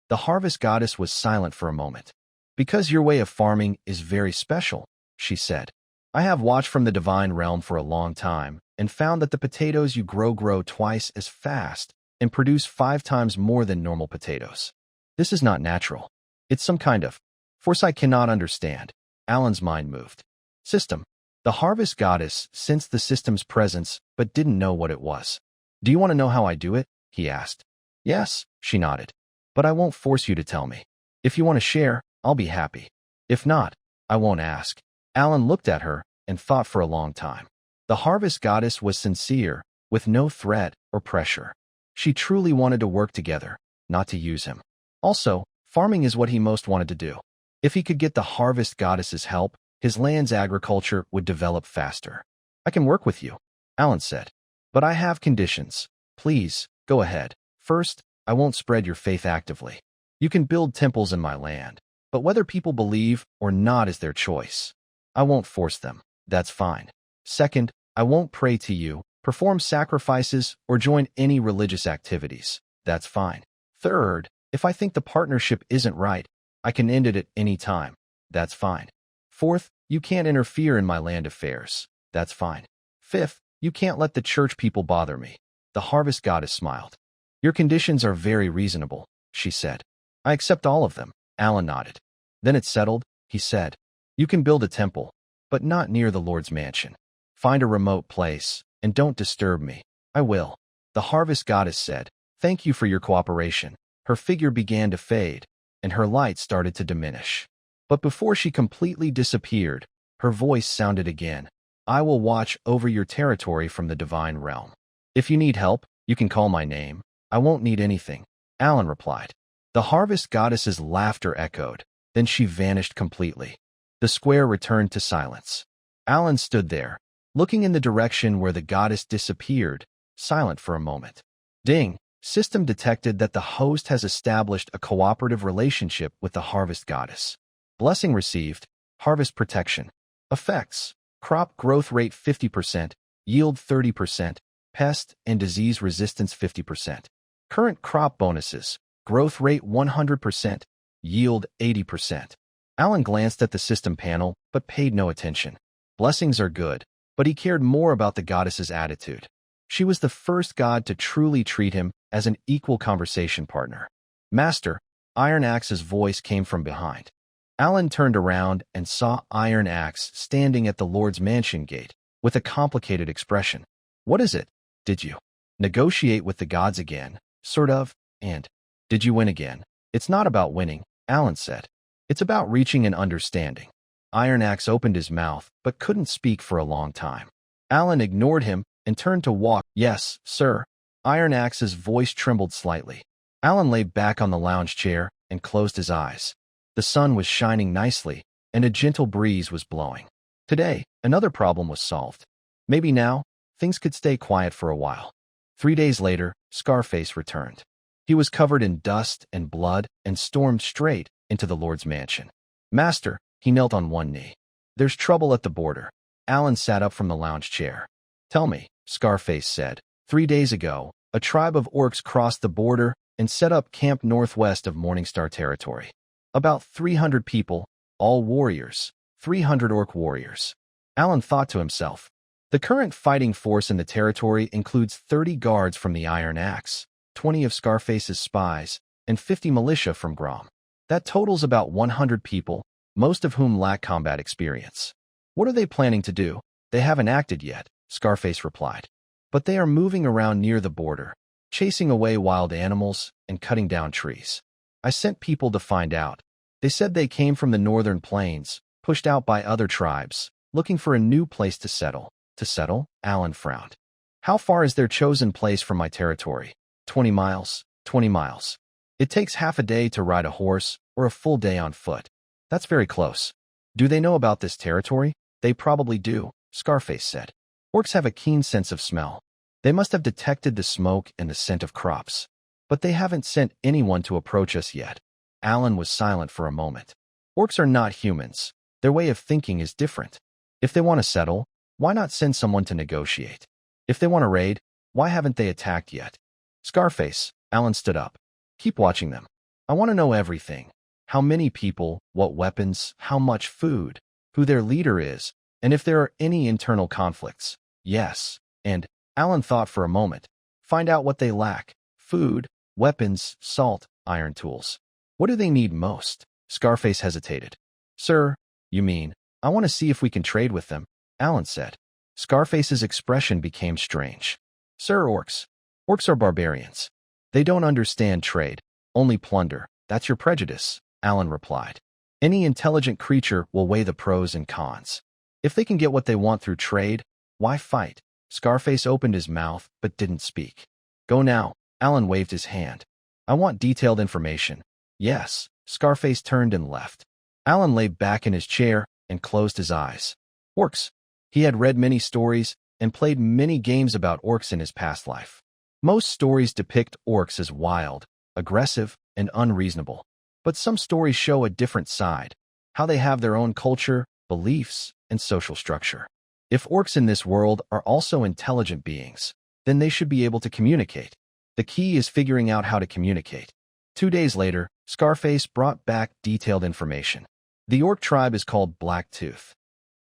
The harvest goddess was silent for a moment. Because your way of farming is very special, she said. I have watched from the divine realm for a long time and found that the potatoes you grow twice as fast and produce 5 times more than normal potatoes. This is not natural. It's some kind of force I cannot understand. Alan's mind moved. System. The harvest goddess sensed the system's presence but didn't know what it was. Do you want to know how I do it? He asked. Yes, she nodded. But I won't force you to tell me. If you want to share, I'll be happy. If not, I won't ask. Alan looked at her and thought for a long time. The harvest goddess was sincere, with no threat or pressure. She truly wanted to work together, not to use him. Also, farming is what he most wanted to do. If he could get the harvest goddess's help, his land's agriculture would develop faster. I can work with you, Alan said. But I have conditions. Please, go ahead. First, I won't spread your faith actively. You can build temples in my land, but whether people believe or not is their choice. I won't force them. That's fine. Second, I won't pray to you, perform sacrifices, or join any religious activities. That's fine. Third, if I think the partnership isn't right, I can end it at any time. That's fine. Fourth, you can't interfere in my land affairs. That's fine. Fifth, you can't let the church people bother me. The harvest goddess smiled. Your conditions are very reasonable, she said. I accept all of them. Alan nodded. Then it's settled, he said. You can build a temple, but not near the Lord's mansion. Find a remote place, and don't disturb me. I will. The harvest goddess said, Thank you for your cooperation. Her figure began to fade, and her light started to diminish. But before she completely disappeared, her voice sounded again. I will watch over your territory from the divine realm. If you need help, you can call my name. I won't need anything, Alan replied. The harvest goddess's laughter echoed, then she vanished completely. The square returned to silence. Alan stood there, looking in the direction where the goddess disappeared, silent for a moment. Ding! System detected that the host has established a cooperative relationship with the harvest goddess. Blessing received, harvest protection. Effects: crop growth rate 50%, yield 30%, pest and disease resistance 50%. Current crop bonuses: growth rate 100%, yield 80%. Alan glanced at the system panel but paid no attention. Blessings are good, but he cared more about the goddess's attitude. She was the first god to truly treat him as an equal conversation partner. Master, Iron Axe's voice came from behind. Alan turned around and saw Iron Axe standing at the Lord's mansion gate with a complicated expression. What is it? Did you negotiate with the gods again? Sort of. And did you win again? It's not about winning, Alan said. It's about reaching an understanding. Iron Axe opened his mouth but couldn't speak for a long time. Alan ignored him and turned to walk. Yes, sir. Iron Axe's voice trembled slightly. Alan lay back on the lounge chair and closed his eyes. The sun was shining nicely, and a gentle breeze was blowing. Today, another problem was solved. Maybe now, things could stay quiet for a while. 3 days later, Scarface returned. He was covered in dust and blood and stormed straight into the Lord's mansion. Master, he knelt on one knee. There's trouble at the border. Alan sat up from the lounge chair. Tell me, Scarface said. 3 days ago, a tribe of orcs crossed the border and set up camp northwest of Morningstar territory. About 300 people, all warriors, 300 orc warriors. Alan thought to himself. The current fighting force in the territory includes 30 guards from the Iron Axe, 20 of Scarface's spies, and 50 militia from Grom. That totals about 100 people, most of whom lack combat experience. What are they planning to do? They haven't acted yet, Scarface replied. But they are moving around near the border, chasing away wild animals and cutting down trees. I sent people to find out. They said they came from the northern plains, pushed out by other tribes, looking for a new place to settle. To settle? Alan frowned. How far is their chosen place from my territory? 20 miles. 20 miles. It takes half a day to ride a horse or a full day on foot. That's very close. Do they know about this territory? They probably do, Scarface said. Orcs have a keen sense of smell. They must have detected the smoke and the scent of crops. But they haven't sent anyone to approach us yet. Alan was silent for a moment. Orcs are not humans. Their way of thinking is different. If they want to settle, why not send someone to negotiate? If they want to raid, why haven't they attacked yet? Scarface, Alan stood up. Keep watching them. I want to know everything. How many people, what weapons, how much food, who their leader is, and if there are any internal conflicts. Yes, and, Alan thought for a moment, find out what they lack. Food, weapons, salt, iron tools. What do they need most? Scarface hesitated. Sir, you mean, I want to see if we can trade with them, Alan said. Scarface's expression became strange. Sir, orcs. Orcs are barbarians. They don't understand trade, only plunder. That's your prejudice, Alan replied. Any intelligent creature will weigh the pros and cons. If they can get what they want through trade, why fight? Scarface opened his mouth but didn't speak. Go now, Alan waved his hand. I want detailed information. Yes, Scarface turned and left. Alan lay back in his chair and closed his eyes. Orcs. He had read many stories and played many games about orcs in his past life. Most stories depict orcs as wild, aggressive, and unreasonable. But some stories show a different side, how they have their own culture, beliefs, and social structure. If orcs in this world are also intelligent beings, then they should be able to communicate. The key is figuring out how to communicate. 2 days later, Scarface brought back detailed information. The orc tribe is called Blacktooth.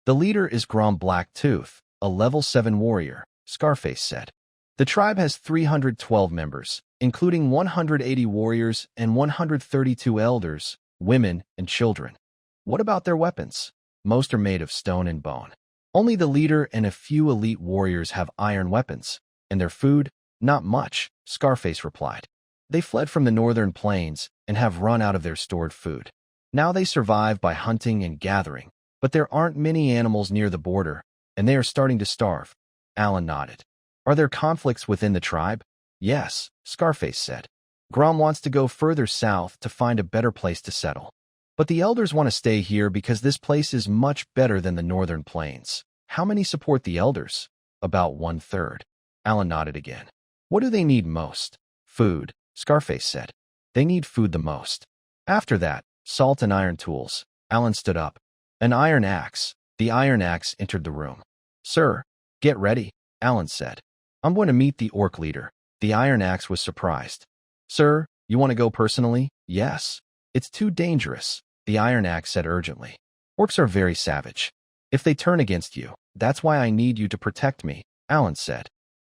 The leader is Grom Blacktooth, a level 7 warrior, Scarface said. The tribe has 312 members, including 180 warriors and 132 elders, women, and children. What about their weapons? Most are made of stone and bone. Only the leader and a few elite warriors have iron weapons, and their food, not much, Scarface replied. They fled from the northern plains and have run out of their stored food. Now they survive by hunting and gathering, but there aren't many animals near the border, and they are starting to starve. Alan nodded. Are there conflicts within the tribe? Yes, Scarface said. Grom wants to go further south to find a better place to settle. But the elders want to stay here because this place is much better than the northern plains. How many support the elders? About 1/3. Alan nodded again. What do they need most? Food, Scarface said. They need food the most. After that, salt and iron tools. Alan stood up. An iron axe. The iron axe entered the room. Sir, get ready, Alan said. I'm going to meet the orc leader. The iron axe was surprised. Sir, you want to go personally? Yes. It's too dangerous, the iron axe said urgently. Orcs are very savage. If they turn against you, that's why I need you to protect me, Alan said.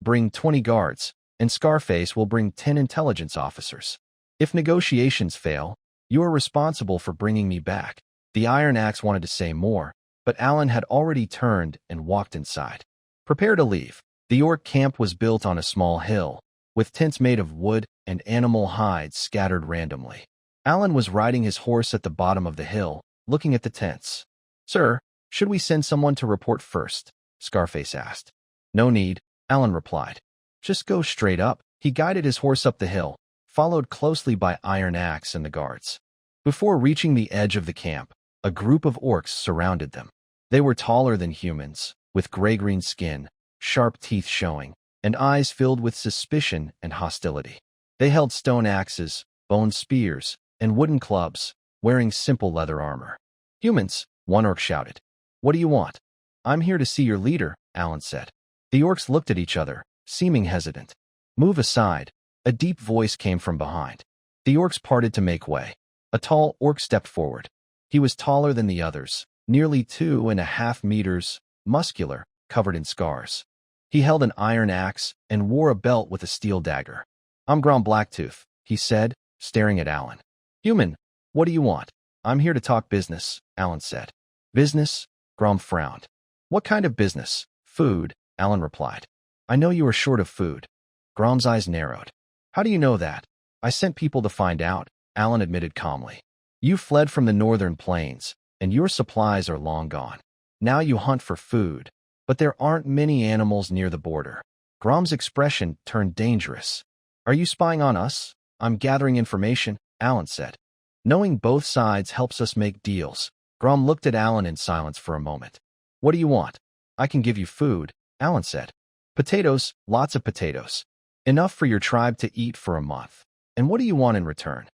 Bring 20 guards, and Scarface will bring 10 intelligence officers. If negotiations fail, you are responsible for bringing me back. The iron axe wanted to say more, but Alan had already turned and walked inside. Prepare to leave. The orc camp was built on a small hill, with tents made of wood and animal hides scattered randomly. Alan was riding his horse at the bottom of the hill, looking at the tents. Sir, should we send someone to report first? Scarface asked. No need, Alan replied. Just go straight up. He guided his horse up the hill, followed closely by Iron Axe and the guards. Before reaching the edge of the camp, a group of orcs surrounded them. They were taller than humans, with gray-green skin, sharp teeth showing, and eyes filled with suspicion and hostility. They held stone axes, bone spears, and wooden clubs, wearing simple leather armor. Humans, one orc shouted. What do you want? I'm here to see your leader, Alan said. The orcs looked at each other, seeming hesitant. Move aside. A deep voice came from behind. The orcs parted to make way. A tall orc stepped forward. He was taller than the others, nearly 2.5 meters, muscular, covered in scars. He held an iron axe and wore a belt with a steel dagger. I'm Grom Blacktooth, he said, staring at Alan. Human, what do you want? I'm here to talk business, Alan said. Business? Grom frowned. What kind of business? Food, Alan replied. I know you are short of food. Grom's eyes narrowed. How do you know that? I sent people to find out, Alan admitted calmly. You fled from the northern plains, and your supplies are long gone. Now you hunt for food, but there aren't many animals near the border. Grom's expression turned dangerous. Are you spying on us? I'm gathering information, Alan said. Knowing both sides helps us make deals. Grom looked at Alan in silence for a moment. What do you want? I can give you food, Alan said. Potatoes, lots of potatoes. Enough for your tribe to eat for a month. And what do you want in return?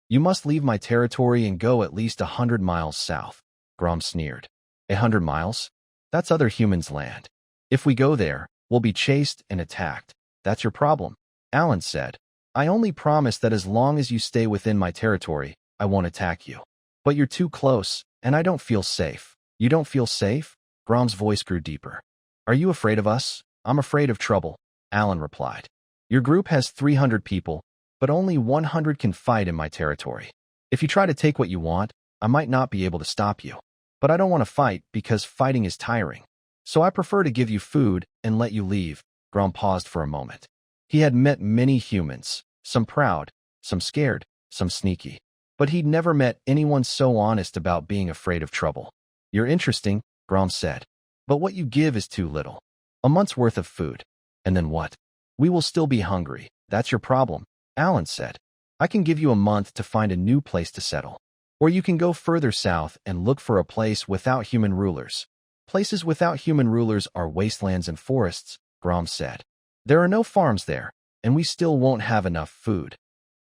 You must leave my territory and go at least 100 miles south. Grom sneered. 100 miles? That's other humans' land. If we go there, we'll be chased and attacked. That's your problem, Alan said. I only promise that as long as you stay within my territory, I won't attack you. But you're too close, and I don't feel safe. You don't feel safe? Grom's voice grew deeper. Are you afraid of us? I'm afraid of trouble, Alan replied. Your group has 300 people, but only 100 can fight in my territory. If you try to take what you want, I might not be able to stop you. But I don't want to fight because fighting is tiring. So I prefer to give you food and let you leave. Grom paused for a moment. He had met many humans, some proud, some scared, some sneaky. But he'd never met anyone so honest about being afraid of trouble. You're interesting, Grom said. But what you give is too little. A month's worth of food. And then what? We will still be hungry. That's your problem, Alan said. I can give you a month to find a new place to settle. Or you can go further south and look for a place without human rulers. Places without human rulers are wastelands and forests, Grom said. There are no farms there, and we still won't have enough food.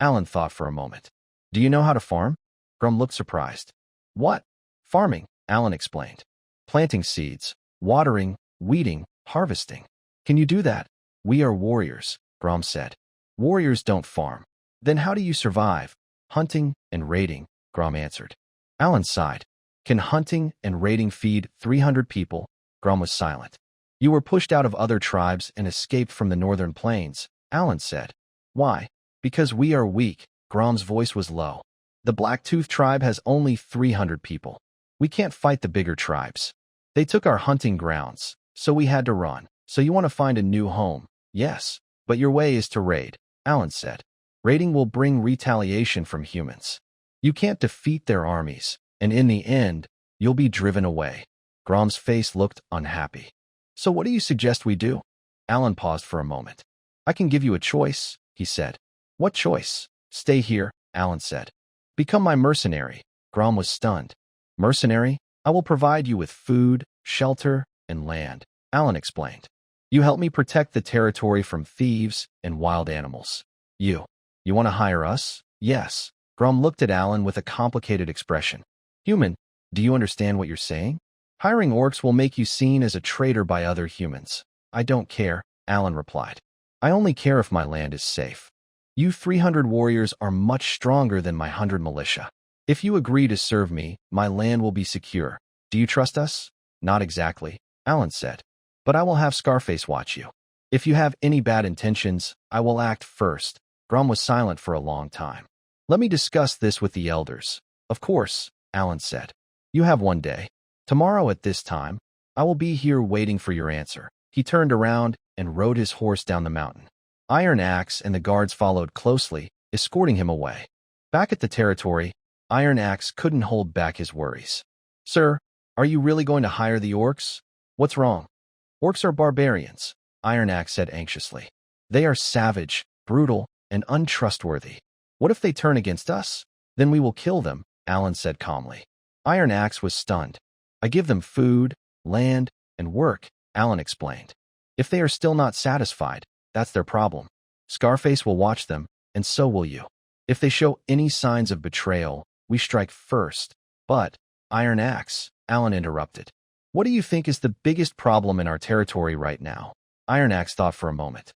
Alan thought for a moment. Do you know how to farm? Grom looked surprised. What? Farming, Alan explained. Planting seeds, watering, weeding, harvesting. Can you do that? We are warriors, Grom said. Warriors don't farm. Then how do you survive? Hunting and raiding, Grom answered. Alan sighed. Can hunting and raiding feed 300 people? Grom was silent. You were pushed out of other tribes and escaped from the northern plains, Alan said. Why? Because we are weak. Grom's voice was low. The Blacktooth tribe has only 300 people. We can't fight the bigger tribes. They took our hunting grounds, so we had to run. So you want to find a new home? Yes, but your way is to raid, Alan said. Raiding will bring retaliation from humans. You can't defeat their armies, and in the end, you'll be driven away. Grom's face looked unhappy. So what do you suggest we do? Alan paused for a moment. I can give you a choice, he said. What choice? Stay here, Alan said. Become my mercenary. Grom was stunned. Mercenary? I will provide you with food, shelter, and land, Alan explained. You help me protect the territory from thieves and wild animals. You want to hire us? Yes. Grom looked at Alan with a complicated expression. Human, do you understand what you're saying? Hiring orcs will make you seen as a traitor by other humans. I don't care, Alan replied. I only care if my land is safe. You 300 warriors are much stronger than my 100 militia. If you agree to serve me, my land will be secure. Do you trust us? Not exactly, Alan said. But I will have Scarface watch you. If you have any bad intentions, I will act first. Grom was silent for a long time. Let me discuss this with the elders. Of course, Alan said. You have one day. Tomorrow at this time, I will be here waiting for your answer. He turned around and rode his horse down the mountain. Iron Axe and the guards followed closely, escorting him away. Back at the territory, Iron Axe couldn't hold back his worries. Sir, are you really going to hire the orcs? What's wrong? Orcs are barbarians, Iron Axe said anxiously. They are savage, brutal, and untrustworthy. What if they turn against us? Then we will kill them, Alan said calmly. Iron Axe was stunned. I give them food, land, and work, Alan explained. If they are still not satisfied, that's their problem. Scarface will watch them, and so will you. If they show any signs of betrayal, we strike first. But, Iron Axe, Alan interrupted. What do you think is the biggest problem in our territory right now? Iron Axe thought for a moment.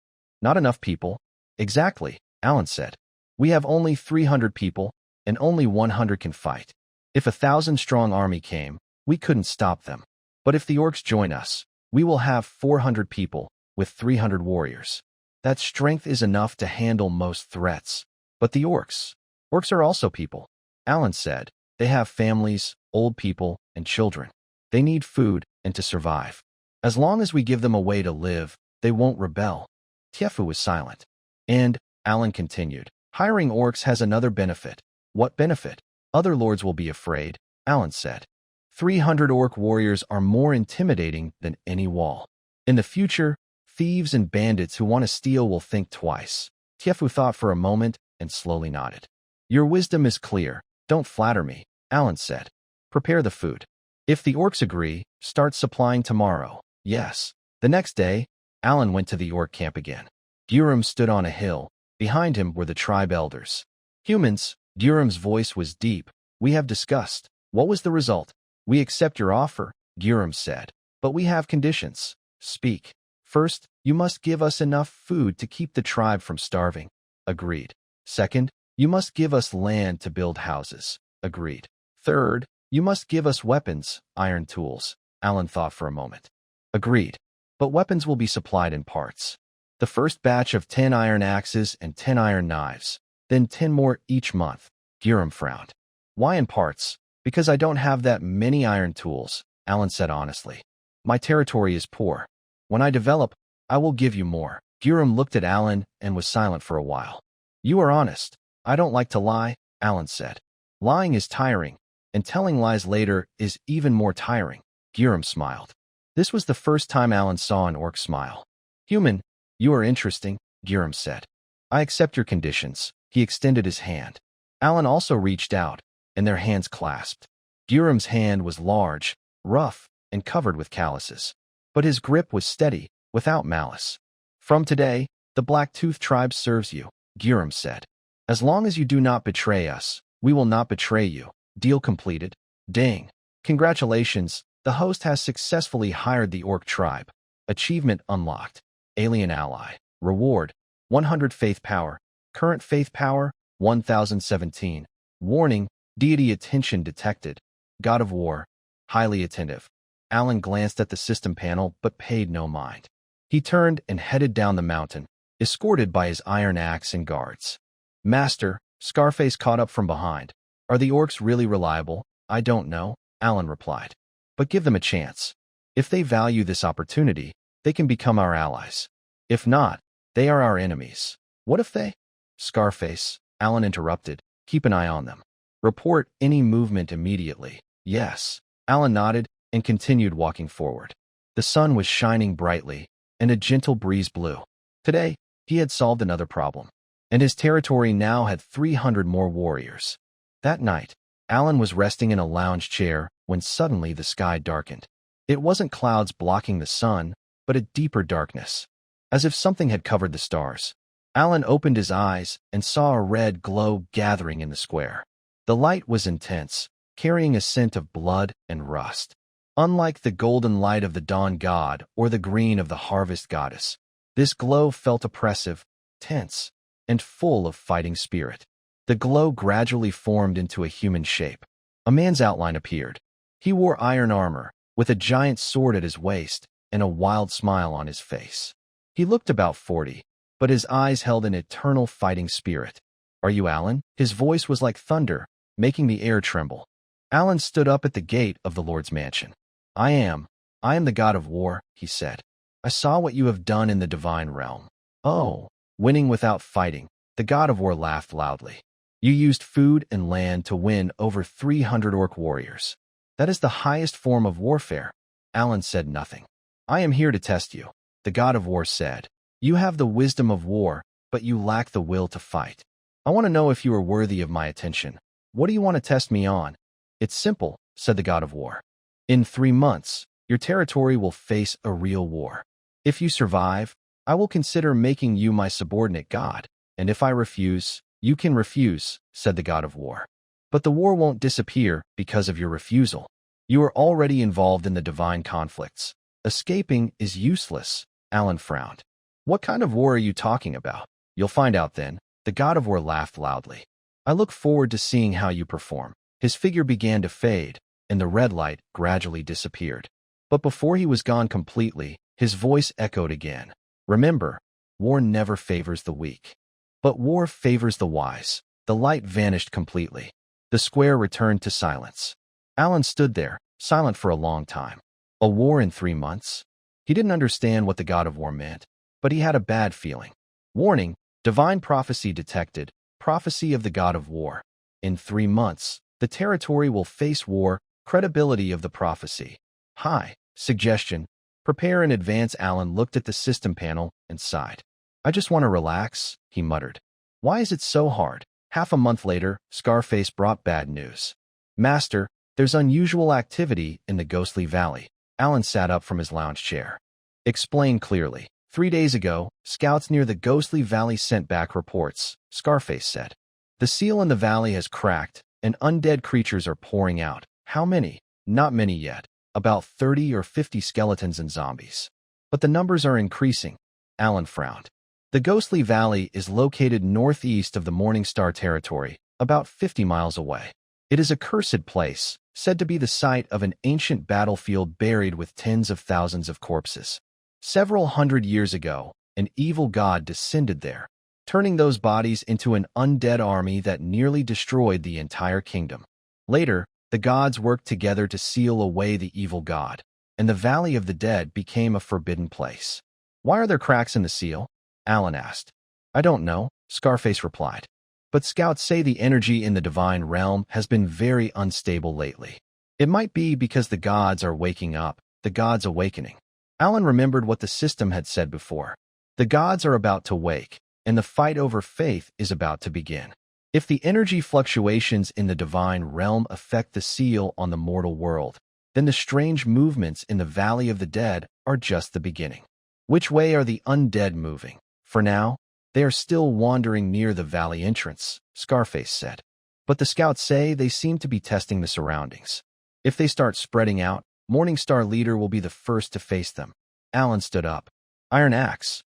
Not enough people. Exactly, Alan said. We have only 300 people, and only 100 can fight. If a 1,000-strong army came, we couldn't stop them. But if the Orcs join us, we will have 400 people, with 300 warriors. That strength is enough to handle most threats. But the Orcs are also people, Alan said. They have families, old people, and children. They need food and to survive. As long as we give them a way to live, they won't rebel. Tiefu was silent. And, Alan continued, hiring Orcs has another benefit. What benefit? Other lords will be afraid, Alan said. 300 Orc warriors are more intimidating than any wall. In the future, thieves and bandits who want to steal will think twice. Tiefu thought for a moment and slowly nodded. Your wisdom is clear. Don't flatter me, Alan said. Prepare the food. If the Orcs agree, start supplying tomorrow. Yes. The next day, Alan went to the Orc camp again. Gurum stood on a hill. Behind him were the tribe elders. Humans, Gurum's voice was deep. We have discussed. What was the result? We accept your offer, Gurum said. But we have conditions. Speak. First, you must give us enough food to keep the tribe from starving. Agreed. Second, you must give us land to build houses. Agreed. Third, you must give us weapons, iron tools. Alan thought for a moment. Agreed. But weapons will be supplied in parts. The first batch of 10 iron axes and 10 iron knives. Then 10 more each month. Gurum frowned. Why in parts? Because I don't have that many iron tools, Alan said honestly. My territory is poor. When I develop, I will give you more. Gurum looked at Alan and was silent for a while. You are honest. I don't like to lie, Alan said. Lying is tiring, and telling lies later is even more tiring. Gurum smiled. This was the first time Alan saw an Orc smile. Human, you are interesting, Gurum said. I accept your conditions. He extended his hand. Alan also reached out, and their hands clasped. Gurum's hand was large, rough, and covered with calluses. But his grip was steady, without malice. From today, the Blacktooth tribe serves you, Gurum said. As long as you do not betray us, we will not betray you. Deal completed. Ding. Congratulations, the host has successfully hired the Orc tribe. Achievement unlocked. Alien ally. Reward, 100 faith power. Current faith power, 1017. Warning, deity attention detected. God of War, highly attentive. Alan glanced at the system panel but paid no mind. He turned and headed down the mountain, escorted by his iron axe and guards. Master, Scarface caught up from behind. Are the Orcs really reliable? I don't know, Alan replied. But give them a chance. If they value this opportunity, they can become our allies. If not, they are our enemies. What if they? Scarface, Alan interrupted. Keep an eye on them. Report any movement immediately. Yes. Alan nodded and continued walking forward. The sun was shining brightly, and a gentle breeze blew. Today, he had solved another problem, and his territory now had 300 more warriors. That night, Alan was resting in a lounge chair when suddenly the sky darkened. It wasn't clouds blocking the sun, but a deeper darkness, as if something had covered the stars. Alan opened his eyes and saw a red glow gathering in the square. The light was intense, carrying a scent of blood and rust. Unlike the golden light of the dawn god or the green of the harvest goddess, this glow felt oppressive, tense, and full of fighting spirit. The glow gradually formed into a human shape. A man's outline appeared. He wore iron armor, with a giant sword at his waist and a wild smile on his face. He looked about 40, but his eyes held an eternal fighting spirit. Are you Alan? His voice was like thunder, making the air tremble. Alan stood up at the gate of the Lord's mansion. I am the God of War, he said. I saw what you have done in the divine realm. Oh, winning without fighting. The God of War laughed loudly. You used food and land to win over 300 Orc warriors. That is the highest form of warfare. Alan said nothing. I am here to test you, the God of War said. You have the wisdom of war, but you lack the will to fight. I want to know if you are worthy of my attention. What do you want to test me on? It's simple, said the God of War. In 3 months, your territory will face a real war. If you survive, I will consider making you my subordinate god, and if I refuse, you can refuse, said the God of War. But the war won't disappear because of your refusal. You are already involved in the divine conflicts. Escaping is useless. Alan frowned. What kind of war are you talking about? You'll find out then. The god of war laughed loudly. I look forward to seeing how you perform. His figure began to fade, and the red light gradually disappeared. But before he was gone completely, his voice echoed again. Remember, war never favors the weak. But war favors the wise. The light vanished completely. The square returned to silence. Alan stood there, silent for a long time. A war in 3 months? He didn't understand what the god of war meant, but he had a bad feeling. Warning, divine prophecy detected, prophecy of the god of war. In 3 months, the territory will face war, credibility of the prophecy. Hi, suggestion. Prepare in advance. Alan looked at the system panel and sighed. I just want to relax, he muttered. Why is it so hard? Half a month later, Scarface brought bad news. Master, there's unusual activity in the Ghostly Valley. Alan sat up from his lounge chair. Explain clearly. 3 days ago, scouts near the Ghostly Valley sent back reports, Scarface said. The seal in the valley has cracked, and undead creatures are pouring out. How many? Not many yet. About 30 or 50 skeletons and zombies. But the numbers are increasing. Alan frowned. The Ghostly Valley is located northeast of the Morningstar territory, about 50 miles away. It is a cursed place, said to be the site of an ancient battlefield buried with tens of thousands of corpses. Several hundred years ago, an evil god descended there, turning those bodies into an undead army that nearly destroyed the entire kingdom. Later, the gods worked together to seal away the evil god, and the Valley of the Dead became a forbidden place. Why are there cracks in the seal? Alan asked. I don't know, Scarface replied. But scouts say the energy in the divine realm has been very unstable lately. It might be because the gods are waking up, the gods awakening. Alan remembered what the system had said before. The gods are about to wake, and the fight over faith is about to begin. If the energy fluctuations in the divine realm affect the seal on the mortal world, then the strange movements in the Valley of the Dead are just the beginning. Which way are the undead moving? For now, they are still wandering near the valley entrance, Scarface said. But the scouts say they seem to be testing the surroundings. If they start spreading out, Morningstar leader will be the first to face them. Alan stood up. Iron Axe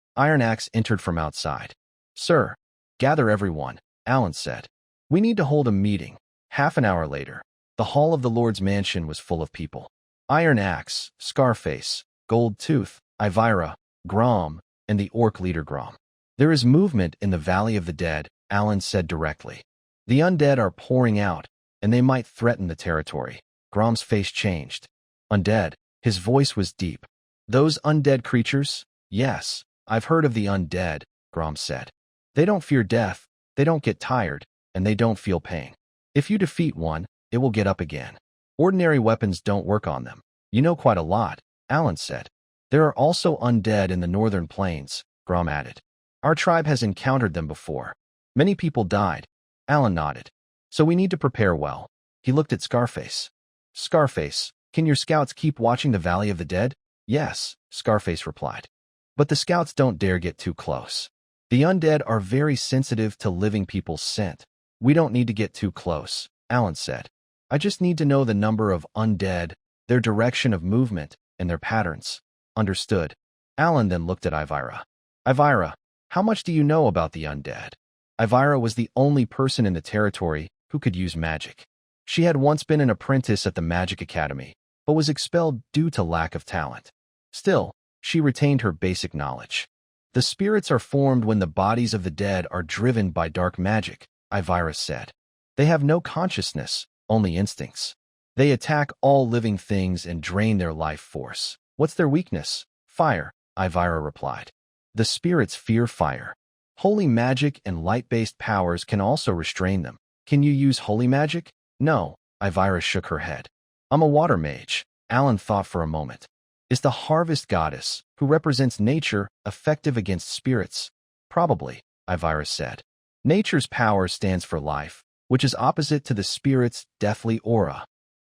entered from outside. Sir, gather everyone, Alan said. We need to hold a meeting. Half an hour later, the hall of the Lord's mansion was full of people. Iron Axe, Scarface, Gold Tooth, Ivira, Grom, and the orc leader Grom. There is movement in the Valley of the Dead, Alan said directly. The undead are pouring out, and they might threaten the territory. Grom's face changed. Undead. His voice was deep. Those undead creatures? Yes, I've heard of the undead, Grom said. They don't fear death, they don't get tired, and they don't feel pain. If you defeat one, it will get up again. Ordinary weapons don't work on them. You know quite a lot, Alan said. There are also undead in the northern plains, Grom added. Our tribe has encountered them before. Many people died. Alan nodded. So we need to prepare well. He looked at Scarface. Scarface, can your scouts keep watching the Valley of the Dead? Yes, Scarface replied. But the scouts don't dare get too close. The undead are very sensitive to living people's scent. We don't need to get too close, Alan said. I just need to know the number of undead, their direction of movement, and their patterns. Understood. Alan then looked at Ivira. Ivira, how much do you know about the undead? Ivira was the only person in the territory who could use magic. She had once been an apprentice at the Magic Academy, but was expelled due to lack of talent. Still, she retained her basic knowledge. The spirits are formed when the bodies of the dead are driven by dark magic, Ivira said. They have no consciousness, only instincts. They attack all living things and drain their life force. What's their weakness? Fire, Ivira replied. The spirits fear fire. Holy magic and light-based powers can also restrain them. Can you use holy magic? No, Ivira shook her head. I'm a water mage. Alan thought for a moment. Is the harvest goddess, who represents nature, effective against spirits? Probably, Ivira said. Nature's power stands for life, which is opposite to the spirit's deathly aura.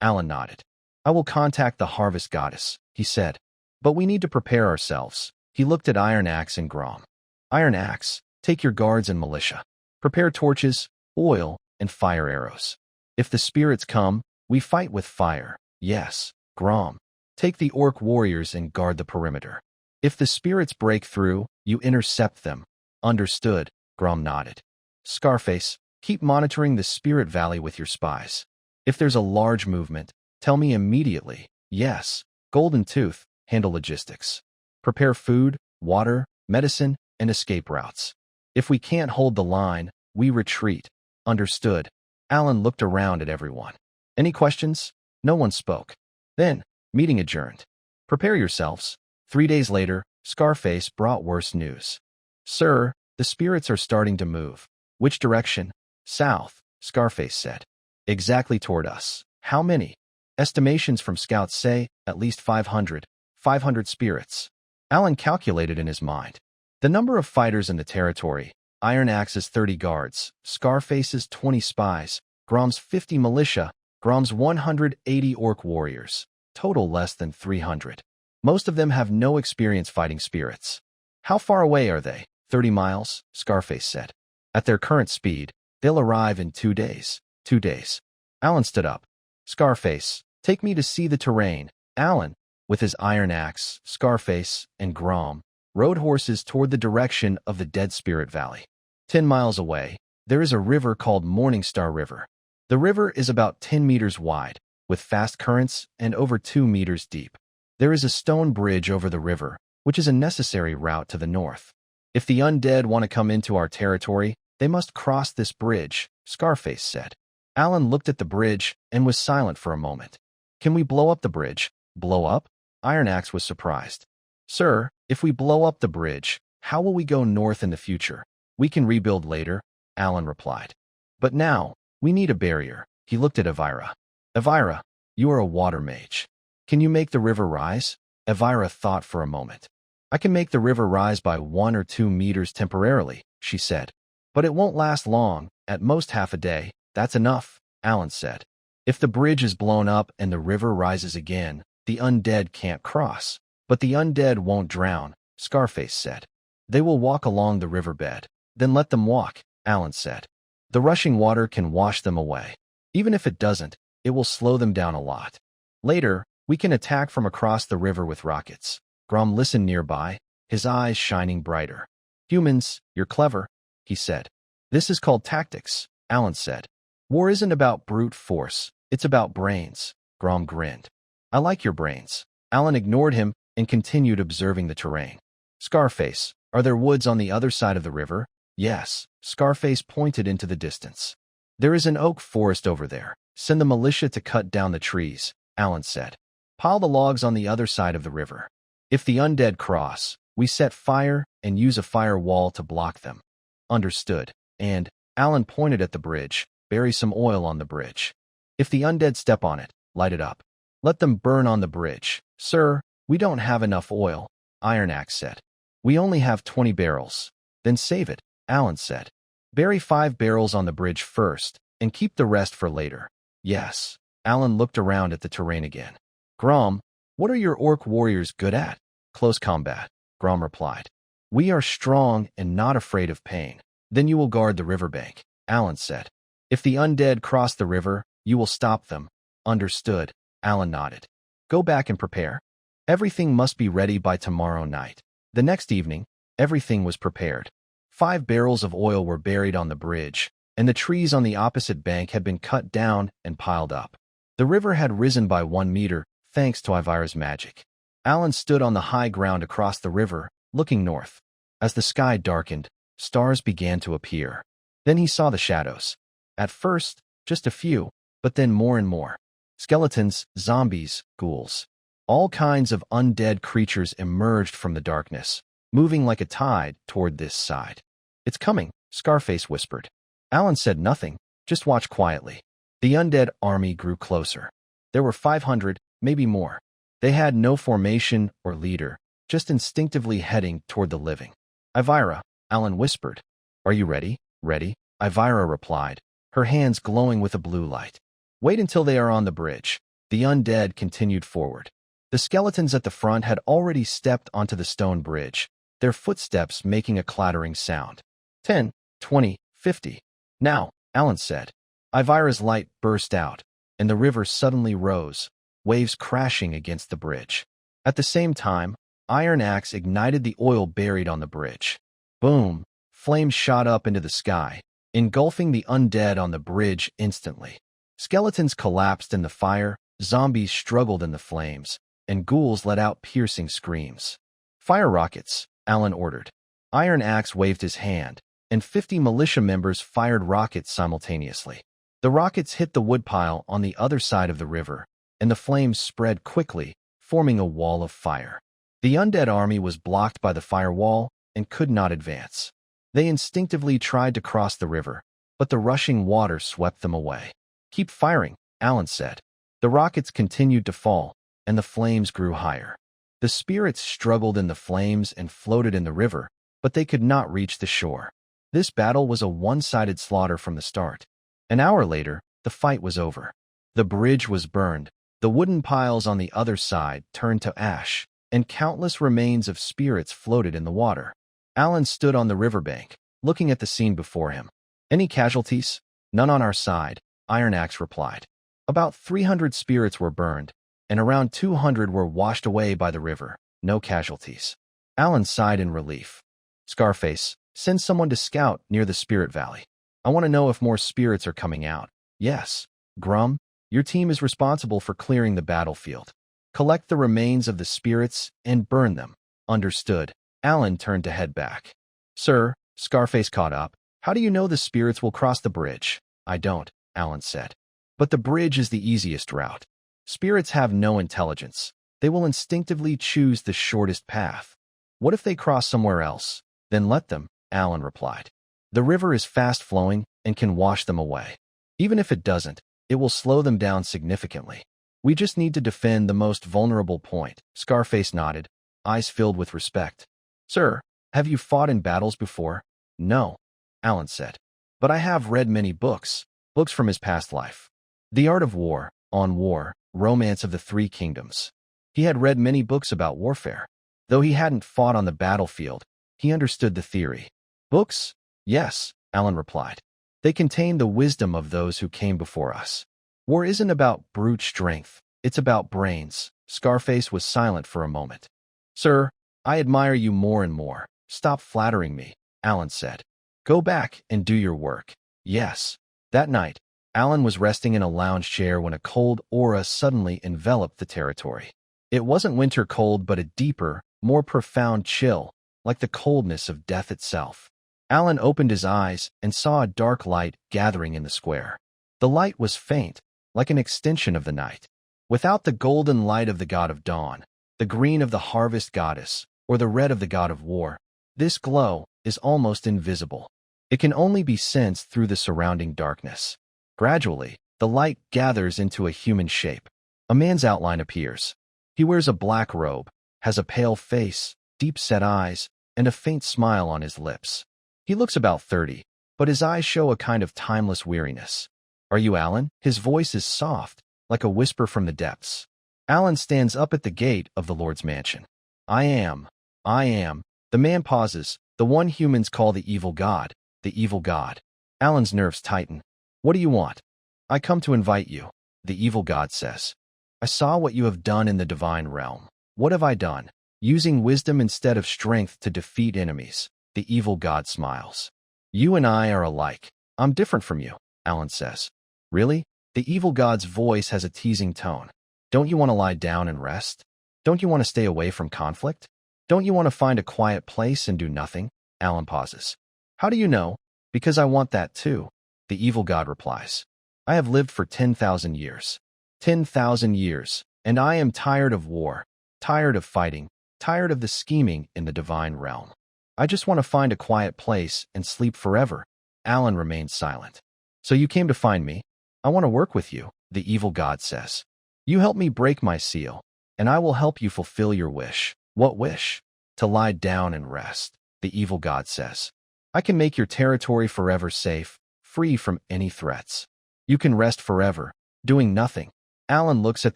Alan nodded. I will contact the harvest goddess, he said. But we need to prepare ourselves. He looked at Iron Axe and Grom. Iron Axe, take your guards and militia. Prepare torches, oil, and fire arrows. If the spirits come, we fight with fire. Yes, Grom. Take the orc warriors and guard the perimeter. If the spirits break through, you intercept them. Understood, Grom nodded. Scarface, keep monitoring the spirit valley with your spies. If there's a large movement, tell me immediately. Yes, Golden Tooth, handle logistics. Prepare food, water, medicine, and escape routes. If we can't hold the line, we retreat. Understood. Alan looked around at everyone. Any questions? No one spoke. Then, meeting adjourned. Prepare yourselves. 3 days later, Scarface brought worse news. Sir, the spirits are starting to move. Which direction? South, Scarface said. Exactly toward us. How many? Estimations from scouts say at least 500. 500 spirits. Alan calculated in his mind. The number of fighters in the territory: Iron Axe's 30 guards, Scarface's 20 spies, Grom's 50 militia, Grom's 180 orc warriors. Total less than 300. Most of them have no experience fighting spirits. How far away are they? 30 miles, Scarface said. At their current speed, they'll arrive in 2 days. 2 days. Alan stood up. Scarface, take me to see the terrain. Alan, with his iron axe, Scarface, and Grom, rode horses toward the direction of the Dead Spirit Valley. 10 miles away, there is a river called Morningstar River. The river is about 10 meters wide, with fast currents and over 2 meters deep. There is a stone bridge over the river, which is a necessary route to the north. If the undead want to come into our territory, they must cross this bridge, Scarface said. Alan looked at the bridge and was silent for a moment. Can we blow up the bridge? Blow up? Iron Axe was surprised. Sir, if we blow up the bridge, how will we go north in the future? We can rebuild later, Alan replied. But now, we need a barrier. He looked at Elvira. Elvira, you are a water mage. Can you make the river rise? Elvira thought for a moment. I can make the river rise by 1 or 2 meters temporarily, she said. But it won't last long, at most half a day. That's enough, Alan said. If the bridge is blown up and the river rises again, the undead can't cross. But the undead won't drown, Scarface said. They will walk along the riverbed. Then let them walk, Alan said. The rushing water can wash them away. Even if it doesn't, it will slow them down a lot. Later, we can attack from across the river with rockets. Grom listened nearby, his eyes shining brighter. Humans, you're clever, he said. This is called tactics, Alan said. War isn't about brute force, it's about brains. Grom grinned. I like your brains. Alan ignored him and continued observing the terrain. Scarface, are there woods on the other side of the river? Yes, Scarface pointed into the distance. There is an oak forest over there. Send the militia to cut down the trees, Alan said. Pile the logs on the other side of the river. If the undead cross, we set fire and use a firewall to block them. Understood. And, Alan pointed at the bridge, bury some oil on the bridge. If the undead step on it, light it up. Let them burn on the bridge. Sir, we don't have enough oil, Iron Axe said. We only have 20 barrels. Then save it, Alan said. Bury 5 barrels on the bridge first, and keep the rest for later. Yes. Alan looked around at the terrain again. Grom, what are your orc warriors good at? Close combat, Grom replied. We are strong and not afraid of pain. Then you will guard the riverbank, Alan said. If the undead cross the river, you will stop them. Understood, Alan nodded. Go back and prepare. Everything must be ready by tomorrow night. The next evening, everything was prepared. 5 barrels of oil were buried on the bridge, and the trees on the opposite bank had been cut down and piled up. The river had risen by 1 meter, thanks to Elvira's magic. Alan stood on the high ground across the river, looking north. As the sky darkened, stars began to appear. Then he saw the shadows. At first, just a few, but then more and more. Skeletons, zombies, ghouls. All kinds of undead creatures emerged from the darkness, moving like a tide toward this side. It's coming, Scarface whispered. Alan said nothing, just watched quietly. The undead army grew closer. There were 500, maybe more. They had no formation or leader, just instinctively heading toward the living. Elvira, Alan whispered. Are you ready? Ready? Elvira replied, her hands glowing with a blue light. Wait until they are on the bridge. The undead continued forward. The skeletons at the front had already stepped onto the stone bridge, their footsteps making a clattering sound. 10, 20, 50. Now, Alan said. Elvira's light burst out, and the river suddenly rose. waves crashing against the bridge. At the same time, Iron Axe ignited the oil buried on the bridge. Boom! Flames shot up into the sky, engulfing the undead on the bridge instantly. Skeletons collapsed in the fire, zombies struggled in the flames, and ghouls let out piercing screams. "Fire rockets," Alan ordered. Iron Axe waved his hand, and 50 militia members fired rockets simultaneously. The rockets hit the woodpile on the other side of the river, and the flames spread quickly, forming a wall of fire. The undead army was blocked by the firewall and could not advance. They instinctively tried to cross the river, but the rushing water swept them away. "Keep firing," Alan said. The rockets continued to fall, and the flames grew higher. The spirits struggled in the flames and floated in the river, but they could not reach the shore. This battle was a one-sided slaughter from the start. An hour later, the fight was over. The bridge was burned, the wooden piles on the other side turned to ash, and countless remains of spirits floated in the water. Alan stood on the riverbank, looking at the scene before him. "Any casualties?" "None on our side," Iron Axe replied. "About 300 spirits were burned, and around 200 were washed away by the river. No casualties." Alan sighed in relief. "Scarface, send someone to scout near the Spirit Valley. I want to know if more spirits are coming out." "Yes." "Grum, your team is responsible for clearing the battlefield. Collect the remains of the spirits and burn them." "Understood." Alan turned to head back. "Sir," Scarface caught up, "how do you know the spirits will cross the bridge?" "I don't," Alan said. "But the bridge is the easiest route. Spirits have no intelligence. They will instinctively choose the shortest path. What if they cross somewhere else? Then let them," Alan replied. "The river is fast-flowing and can wash them away. Even if it doesn't, it will slow them down significantly. We just need to defend the most vulnerable point." Scarface nodded, eyes filled with respect. "Sir, have you fought in battles before?" "No," Alan said. "But I have read many books from his past life. The Art of War, On War, Romance of the Three Kingdoms." He had read many books about warfare. Though he hadn't fought on the battlefield, he understood the theory. "Books? Yes," Alan replied. "They contain the wisdom of those who came before us. War isn't about brute strength, it's about brains." Scarface was silent for a moment. "Sir, I admire you more and more. Stop flattering me," Alan said. "Go back and do your work." "Yes." That night, Alan was resting in a lounge chair when a cold aura suddenly enveloped the territory. It wasn't winter cold, but a deeper, more profound chill, like the coldness of death itself. Alan opened his eyes and saw a dark light gathering in the square. The light was faint, like an extension of the night. Without the golden light of the god of dawn, the green of the harvest goddess, or the red of the god of war, this glow is almost invisible. It can only be sensed through the surrounding darkness. Gradually, the light gathers into a human shape. A man's outline appears. He wears a black robe, has a pale face, deep-set eyes, and a faint smile on his lips. He looks about 30, but his eyes show a kind of timeless weariness. "Are you Alan?" His voice is soft, like a whisper from the depths. Alan stands up at the gate of the Lord's mansion. I am. The man pauses, the one humans call the evil god, the evil god. Alan's nerves tighten. "What do you want?" "I come to invite you," the evil god says. "I saw what you have done in the divine realm." "What have I done?" "Using wisdom instead of strength to defeat enemies," the evil god smiles. "You and I are alike. I'm different from you," Alan says. "Really?" The evil god's voice has a teasing tone. "Don't you want to lie down and rest? Don't you want to stay away from conflict? Don't you want to find a quiet place and do nothing?" Alan pauses. "How do you know?" "Because I want that too," the evil god replies. "I have lived for 10,000 years. 10,000 years, and I am tired of war, tired of fighting, tired of the scheming in the divine realm. I just want to find a quiet place and sleep forever." Alan remains silent. "So you came to find me? I want to work with you," the evil god says. "You help me break my seal, and I will help you fulfill your wish." "What wish?" "To lie down and rest," the evil god says. "I can make your territory forever safe, free from any threats. You can rest forever, doing nothing." Alan looks at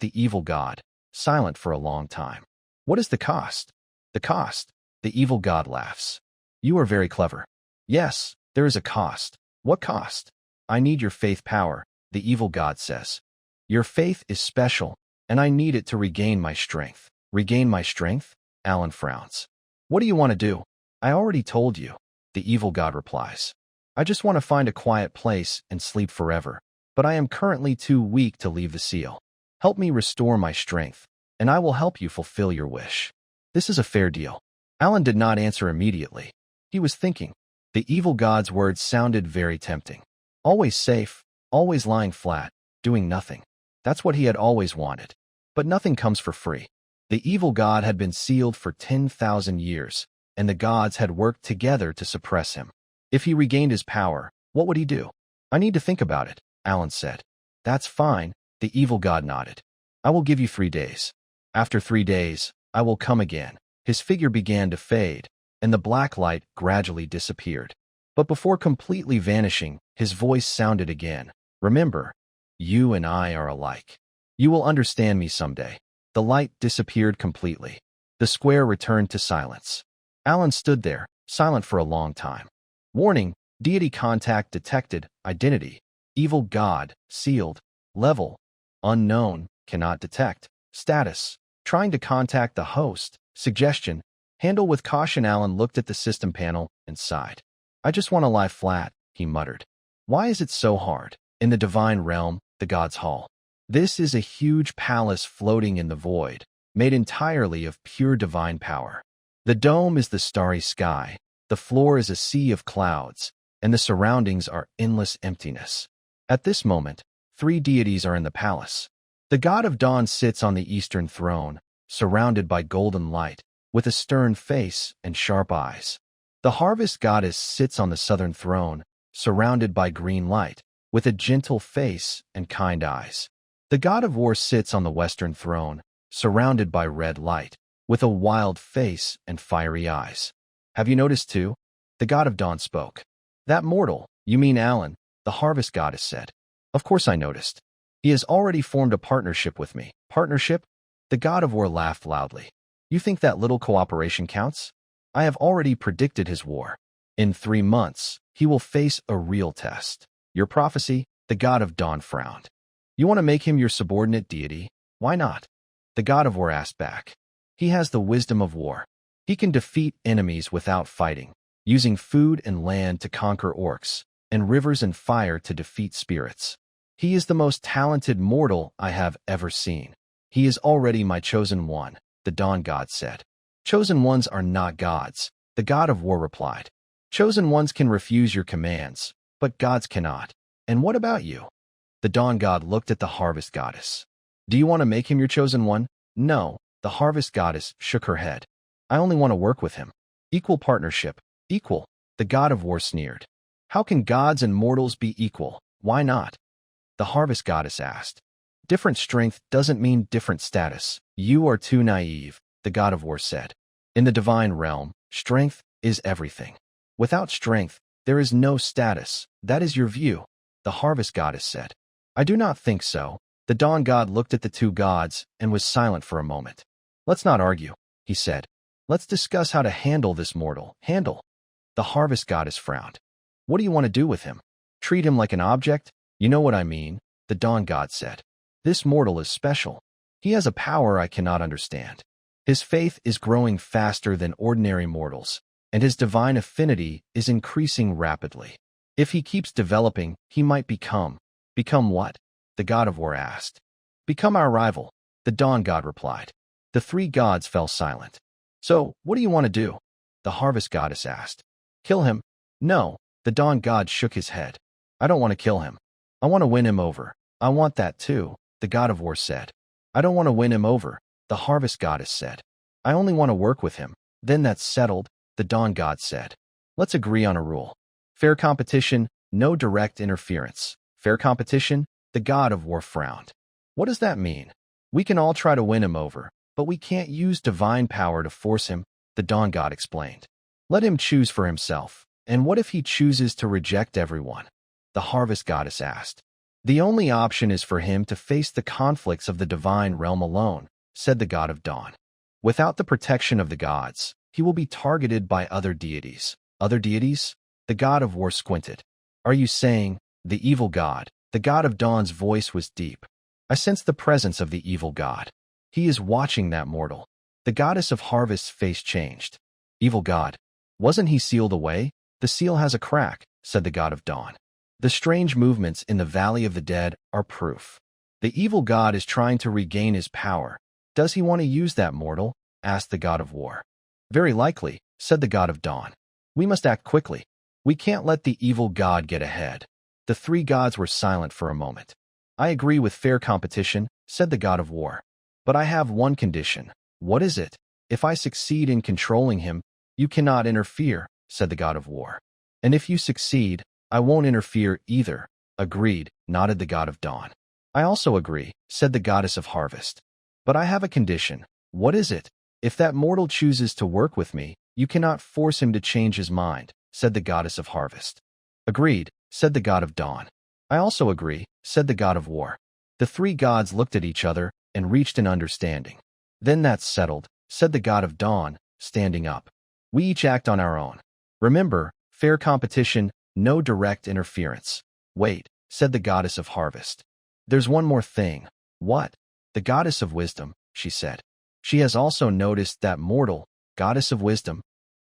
the evil god, silent for a long time. "What is the cost?" "The cost?" The evil god laughs. "You are very clever." "Yes, there is a cost." "What cost?" "I need your faith power," the evil god says. "Your faith is special, and I need it to regain my strength. Regain my strength? Alan frowns. What do you want to do? I already told you, the evil god replies. I just want to find a quiet place and sleep forever, but I am currently too weak to leave the seal. Help me restore my strength, and I will help you fulfill your wish. This is a fair deal. Alan did not answer immediately. He was thinking. The evil god's words sounded very tempting. Always safe, always lying flat, doing nothing. That's what he had always wanted. But nothing comes for free. The evil god had been sealed for 10,000 years, and the gods had worked together to suppress him. If he regained his power, what would he do? I need to think about it, Alan said. That's fine, the evil god nodded. I will give you 3 days. After 3 days, I will come again. His figure began to fade, and the black light gradually disappeared. But before completely vanishing, his voice sounded again. Remember, you and I are alike. You will understand me someday. The light disappeared completely. The square returned to silence. Alan stood there, silent for a long time. Warning, deity contact detected, identity, evil god, sealed, level, unknown, cannot detect, status, trying to contact the host, suggestion, handle with caution. Alan looked at the system panel and sighed. I just want to lie flat, he muttered. Why is it so hard? In the divine realm, the god's hall. This is a huge palace floating in the void, made entirely of pure divine power. The dome is the starry sky, the floor is a sea of clouds, and the surroundings are endless emptiness. At this moment, 3 deities are in the palace. The god of dawn sits on the eastern throne, surrounded by golden light, with a stern face and sharp eyes. The harvest goddess sits on the southern throne, surrounded by green light, with a gentle face and kind eyes. The god of war sits on the western throne, surrounded by red light, with a wild face and fiery eyes. Have you noticed too? The god of dawn spoke. That mortal, you mean Alan, the harvest goddess said. Of course I noticed. He has already formed a partnership with me. Partnership? The god of war laughed loudly. You think that little cooperation counts? I have already predicted his war. In 3 months, he will face a real test. Your prophecy? The god of dawn frowned. You want to make him your subordinate deity? Why not? The god of war asked back. He has the wisdom of war. He can defeat enemies without fighting, using food and land to conquer orcs, and rivers and fire to defeat spirits. He is the most talented mortal I have ever seen. He is already my chosen one, the dawn god said. Chosen ones are not gods, the god of war replied. Chosen ones can refuse your commands, but gods cannot. And what about you? The dawn god looked at the harvest goddess. Do you want to make him your chosen one? No, the harvest goddess shook her head. I only want to work with him. Equal partnership. Equal. The god of war sneered. How can gods and mortals be equal? Why not? The harvest goddess asked. Different strength doesn't mean different status. You are too naive, the god of war said. In the divine realm, strength is everything. Without strength, there is no status. That is your view, the harvest goddess said. I do not think so. The dawn god looked at the 2 gods and was silent for a moment. Let's not argue, he said. Let's discuss how to handle this mortal. Handle. The harvest goddess frowned. What do you want to do with him? Treat him like an object? You know what I mean, the dawn god said. This mortal is special. He has a power I cannot understand. His faith is growing faster than ordinary mortals, and his divine affinity is increasing rapidly. If he keeps developing, he might become. Become what? The god of war asked. Become our rival, the dawn god replied. The 3 gods fell silent. So, what do you want to do? The harvest goddess asked. Kill him? No, the dawn god shook his head. I don't want to kill him. I want to win him over. I want that too, the god of war said. I don't want to win him over, the harvest goddess said. I only want to work with him. Then that's settled, the dawn god said. Let's agree on a rule. Fair competition, no direct interference. Fair competition? The god of war frowned. What does that mean? We can all try to win him over, but we can't use divine power to force him, the dawn god explained. Let him choose for himself. And what if he chooses to reject everyone? The harvest goddess asked. The only option is for him to face the conflicts of the divine realm alone, said the god of dawn. Without the protection of the gods, he will be targeted by other deities. Other deities? The god of war squinted. Are you saying, the evil god? The god of dawn's voice was deep. I sensed the presence of the evil god. He is watching that mortal. The goddess of harvest's face changed. Evil god. Wasn't he sealed away? The seal has a crack, said the god of dawn. The strange movements in the valley of the dead are proof. The evil god is trying to regain his power. Does he want to use that mortal? Asked the god of war. Very likely, said the god of dawn. We must act quickly. We can't let the evil god get ahead. The three gods were silent for a moment. I agree with fair competition, said the god of war. But I have one condition. What is it? If I succeed in controlling him, you cannot interfere, said the god of war. And if you succeed, I won't interfere either. Agreed, nodded the god of dawn. I also agree, said the goddess of harvest. But I have a condition. What is it? If that mortal chooses to work with me, you cannot force him to change his mind, said the goddess of harvest. Agreed, said the god of dawn. I also agree, said the god of war. The three gods looked at each other and reached an understanding. Then that's settled, said the god of dawn, standing up. We each act on our own. Remember, fair competition, no direct interference. Wait, said the goddess of harvest. There's one more thing. What? The goddess of wisdom, she said. She has also noticed that mortal, goddess of wisdom.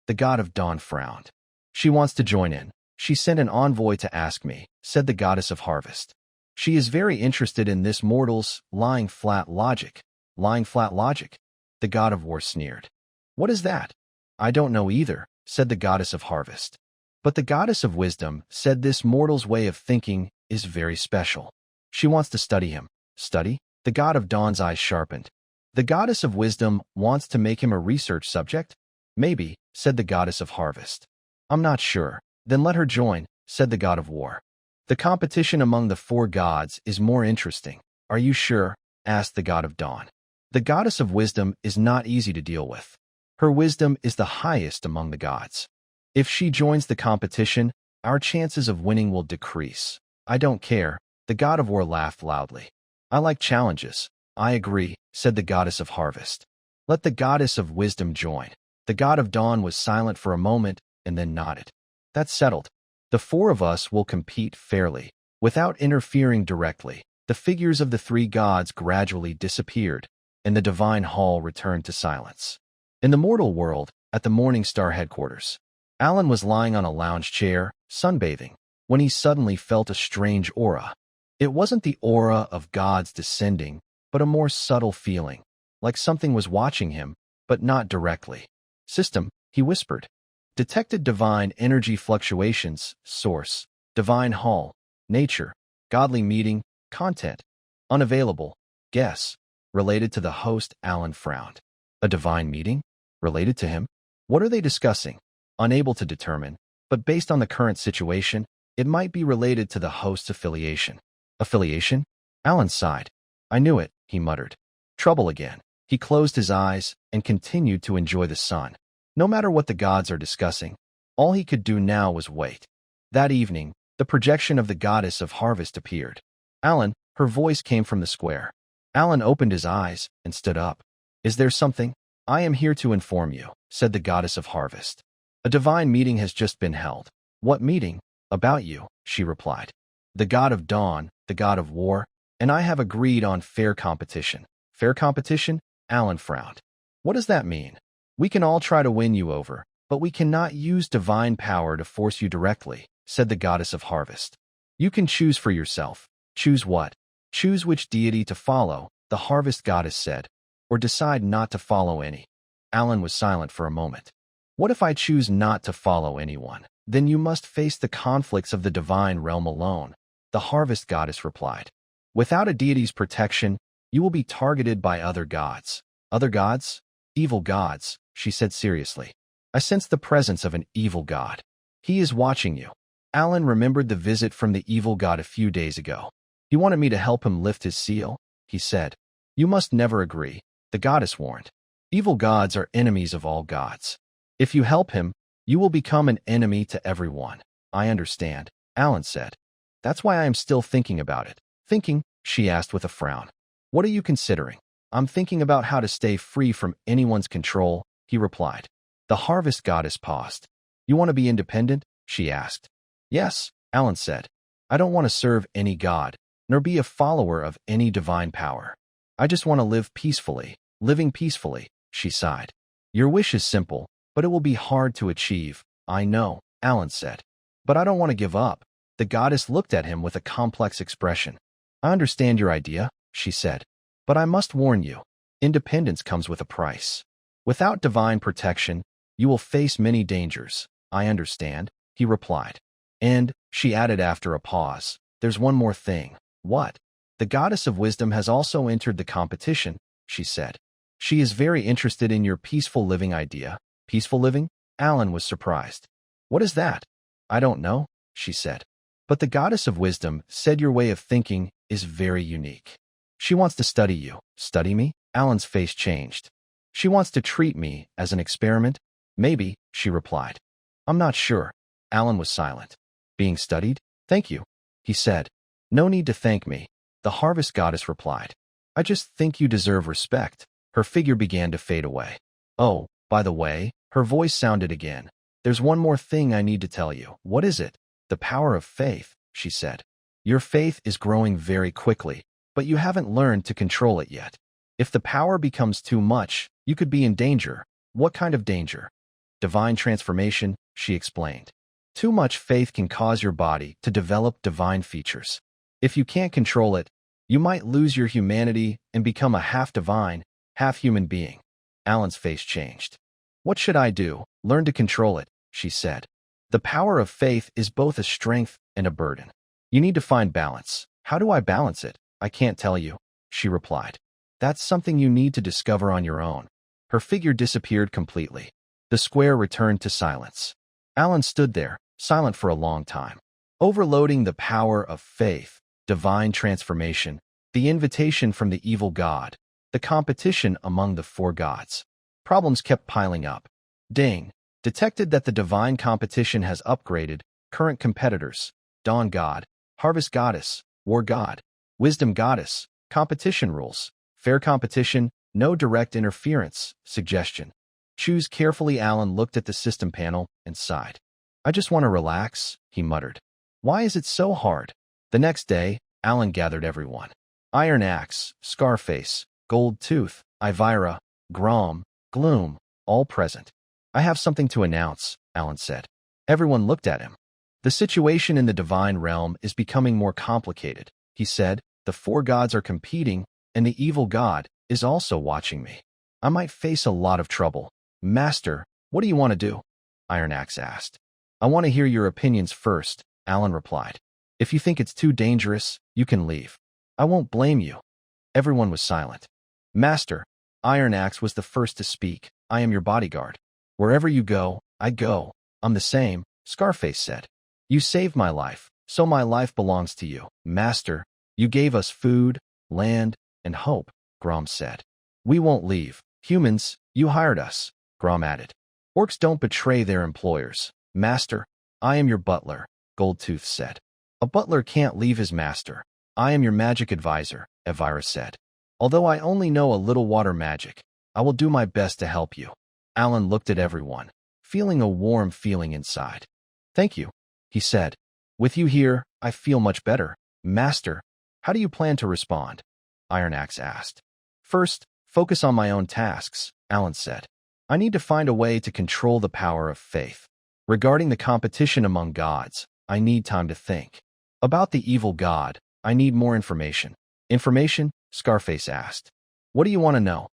The god of dawn frowned. She wants to join in. She sent an envoy to ask me, said the goddess of harvest. She is very interested in this mortal's lying flat logic. Lying flat logic? The god of war sneered. What is that? I don't know either, said the goddess of harvest. But the goddess of wisdom said this mortal's way of thinking is very special. She wants to study him. Study? The god of dawn's eyes sharpened. The goddess of wisdom wants to make him a research subject? Maybe, said the goddess of harvest. I'm not sure. Then let her join, said the god of war. The competition among the four gods is more interesting. Are you sure? Asked the god of dawn. The goddess of wisdom is not easy to deal with. Her wisdom is the highest among the gods. If she joins the competition, our chances of winning will decrease. I don't care. The god of war laughed loudly. I like challenges. I agree, said the goddess of harvest. Let the goddess of wisdom join. The god of dawn was silent for a moment and then nodded. That's settled. The four of us will compete fairly, without interfering directly. The figures of the three gods gradually disappeared, and the divine hall returned to silence. In the mortal world, at the Morning Star headquarters, Alan was lying on a lounge chair, sunbathing, when he suddenly felt a strange aura. It wasn't the aura of gods descending, but a more subtle feeling, like something was watching him, but not directly. System, he whispered. Detected divine energy fluctuations, source, divine hall, nature, godly meeting, content, unavailable, guess, related to the host. Alan frowned. A divine meeting? Related to him? What are they discussing? Unable to determine, but based on the current situation, it might be related to the host's affiliation. Affiliation? Alan sighed. I knew it, he muttered. Trouble again. He closed his eyes and continued to enjoy the sun. No matter what the gods are discussing, all he could do now was wait. That evening, the projection of the goddess of harvest appeared. Alan, her voice came from the square. Alan opened his eyes and stood up. Is there something? I am here to inform you, said the goddess of harvest. A divine meeting has just been held. What meeting? About you, she replied. The god of dawn, the god of war, and I have agreed on fair competition. Fair competition? Alan frowned. What does that mean? We can all try to win you over, but we cannot use divine power to force you directly, said the goddess of harvest. You can choose for yourself. Choose what? Choose which deity to follow, the harvest goddess said, or decide not to follow any. Alan was silent for a moment. What if I choose not to follow anyone? Then you must face the conflicts of the divine realm alone, the harvest goddess replied. Without a deity's protection, you will be targeted by other gods. Other gods? Evil gods, she said seriously. I sense the presence of an evil god. He is watching you. Alan remembered the visit from the evil god a few days ago. He wanted me to help him lift his seal, he said. You must never agree, the goddess warned. Evil gods are enemies of all gods. If you help him, you will become an enemy to everyone. I understand, Alan said. That's why I am still thinking about it. Thinking? She asked with a frown. What are you considering? I'm thinking about how to stay free from anyone's control, he replied. The harvest goddess paused. You want to be independent? She asked. Yes, Alan said. I don't want to serve any god. nor be a follower of any divine power. I just want to live peacefully, living peacefully, she sighed. Your wish is simple, but it will be hard to achieve. I know, Alan said. But I don't want to give up. The goddess looked at him with a complex expression. I understand your idea, she said. But I must warn you, independence comes with a price. Without divine protection, you will face many dangers. I understand, he replied. And, she added after a pause, there's one more thing. What? The goddess of wisdom has also entered the competition, she said. She is very interested in your peaceful living idea. Peaceful living? Alan was surprised. What is that? I don't know, she said. But the goddess of wisdom said your way of thinking is very unique. She wants to study you. Study me? Alan's face changed. She wants to treat me as an experiment? Maybe, she replied. I'm not sure. Alan was silent. Being studied? Thank you, he said. No need to thank me, the harvest goddess replied. I just think you deserve respect. Her figure began to fade away. Oh, by the way, her voice sounded again. There's one more thing I need to tell you. What is it? The power of faith, she said. Your faith is growing very quickly, but you haven't learned to control it yet. If the power becomes too much, you could be in danger. What kind of danger? Divine transformation, she explained. Too much faith can cause your body to develop divine features. If you can't control it, you might lose your humanity and become a half-divine, half-human being. Alan's face changed. What should I do? Learn to control it, she said. The power of faith is both a strength and a burden. You need to find balance. How do I balance it? I can't tell you, she replied. That's something you need to discover on your own. Her figure disappeared completely. The square returned to silence. Alan stood there, silent for a long time. Overloading the power of faith, divine transformation, the invitation from the evil god, the competition among the four gods. Problems kept piling up. Ding! Detected that the divine competition has upgraded. Current competitors: Dawn God, Harvest Goddess, War God, Wisdom Goddess. Competition rules: fair competition, no direct interference. Suggestion: choose carefully. Alan looked at the system panel and sighed. I just want to relax, he muttered. Why is it so hard? The next day, Alan gathered everyone. Iron Axe, Scarface, Gold Tooth, Ivira, Grom, Gloom, all present. I have something to announce, Alan said. Everyone looked at him. The situation in the divine realm is becoming more complicated, he said. The four gods are competing, and the evil god is also watching me. I might face a lot of trouble. Master, what do you want to do? Iron Axe asked. I want to hear your opinions first, Alan replied. If you think it's too dangerous, you can leave. I won't blame you. Everyone was silent. Master, Iron Axe was the first to speak. I am your bodyguard. Wherever you go, I go. I'm the same, Scarface said. You saved my life, so my life belongs to you. Master, you gave us food, land, and hope, Grom said. We won't leave. Humans, you hired us, Grom added. Orcs don't betray their employers. Master, I am your butler, Goldtooth said. A butler can't leave his master. I am your magic advisor, Elvira said. Although I only know a little water magic, I will do my best to help you. Alan looked at everyone, feeling a warm feeling inside. Thank you, he said. With you here, I feel much better. Master, how do you plan to respond? Iron Axe asked. First, focus on my own tasks, Alan said. I need to find a way to control the power of faith. Regarding the competition among gods, I need time to think. About the evil god, I need more information. Information? Scarface asked. What do you want to know?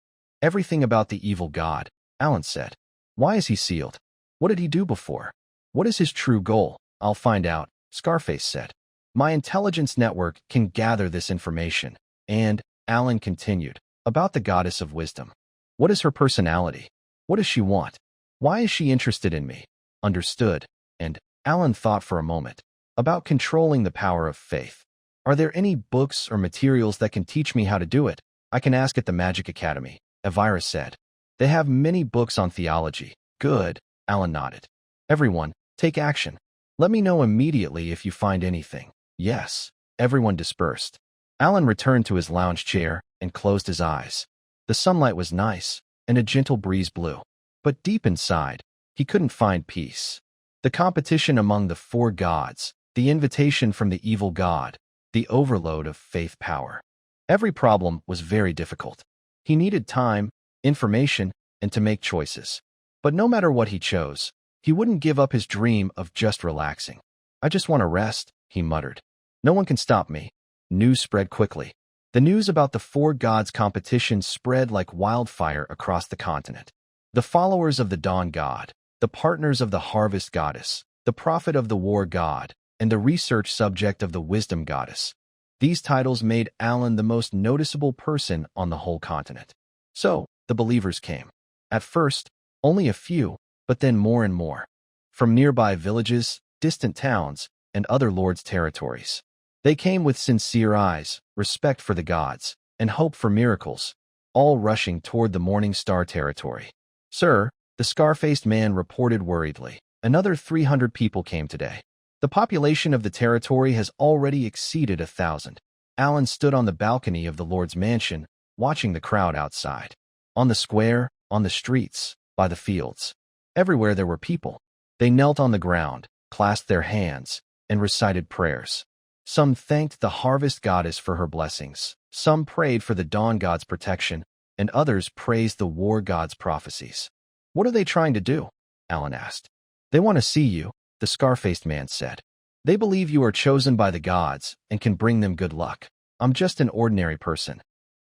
Everything about the evil god, Alan said. Why is he sealed? What did he do before? What is his true goal? I'll find out, Scarface said. My intelligence network can gather this information. And, Alan continued, about the goddess of wisdom. What is her personality? What does she want? Why is she interested in me? Understood. And, Alan thought for a moment, about controlling the power of faith. Are there any books or materials that can teach me how to do it? I can ask at the Magic Academy, Elvira said. They have many books on theology. Good, Alan nodded. Everyone, take action. Let me know immediately if you find anything. Yes. Everyone dispersed. Alan returned to his lounge chair and closed his eyes. The sunlight was nice, and a gentle breeze blew. But deep inside, he couldn't find peace. The competition among the four gods, the invitation from the evil god, the overload of faith power. Every problem was very difficult. He needed time, information, and to make choices. But no matter what he chose, he wouldn't give up his dream of just relaxing. I just want to rest, he muttered. No one can stop me. News spread quickly. The news about the Four Gods competition spread like wildfire across the continent. The followers of the Dawn God, the partners of the Harvest Goddess, the prophet of the War God, and the research subject of the Wisdom Goddess. These titles made Alan the most noticeable person on the whole continent. So, the believers came. At first, only a few, but then more and more. From nearby villages, distant towns, and other lords' territories. They came with sincere eyes, respect for the gods, and hope for miracles, all rushing toward the Morning Star territory. Sir, the scar-faced man reported worriedly, another 300 people came today. The population of the territory has already exceeded 1,000. Alan stood on the balcony of the Lord's mansion, watching the crowd outside. On the square, on the streets, by the fields. Everywhere there were people. They knelt on the ground, clasped their hands, and recited prayers. Some thanked the Harvest Goddess for her blessings. Some prayed for the Dawn God's protection, and others praised the War God's prophecies. What are they trying to do? Alan asked. They want to see you, the scar-faced man said. They believe you are chosen by the gods and can bring them good luck. I'm just an ordinary person.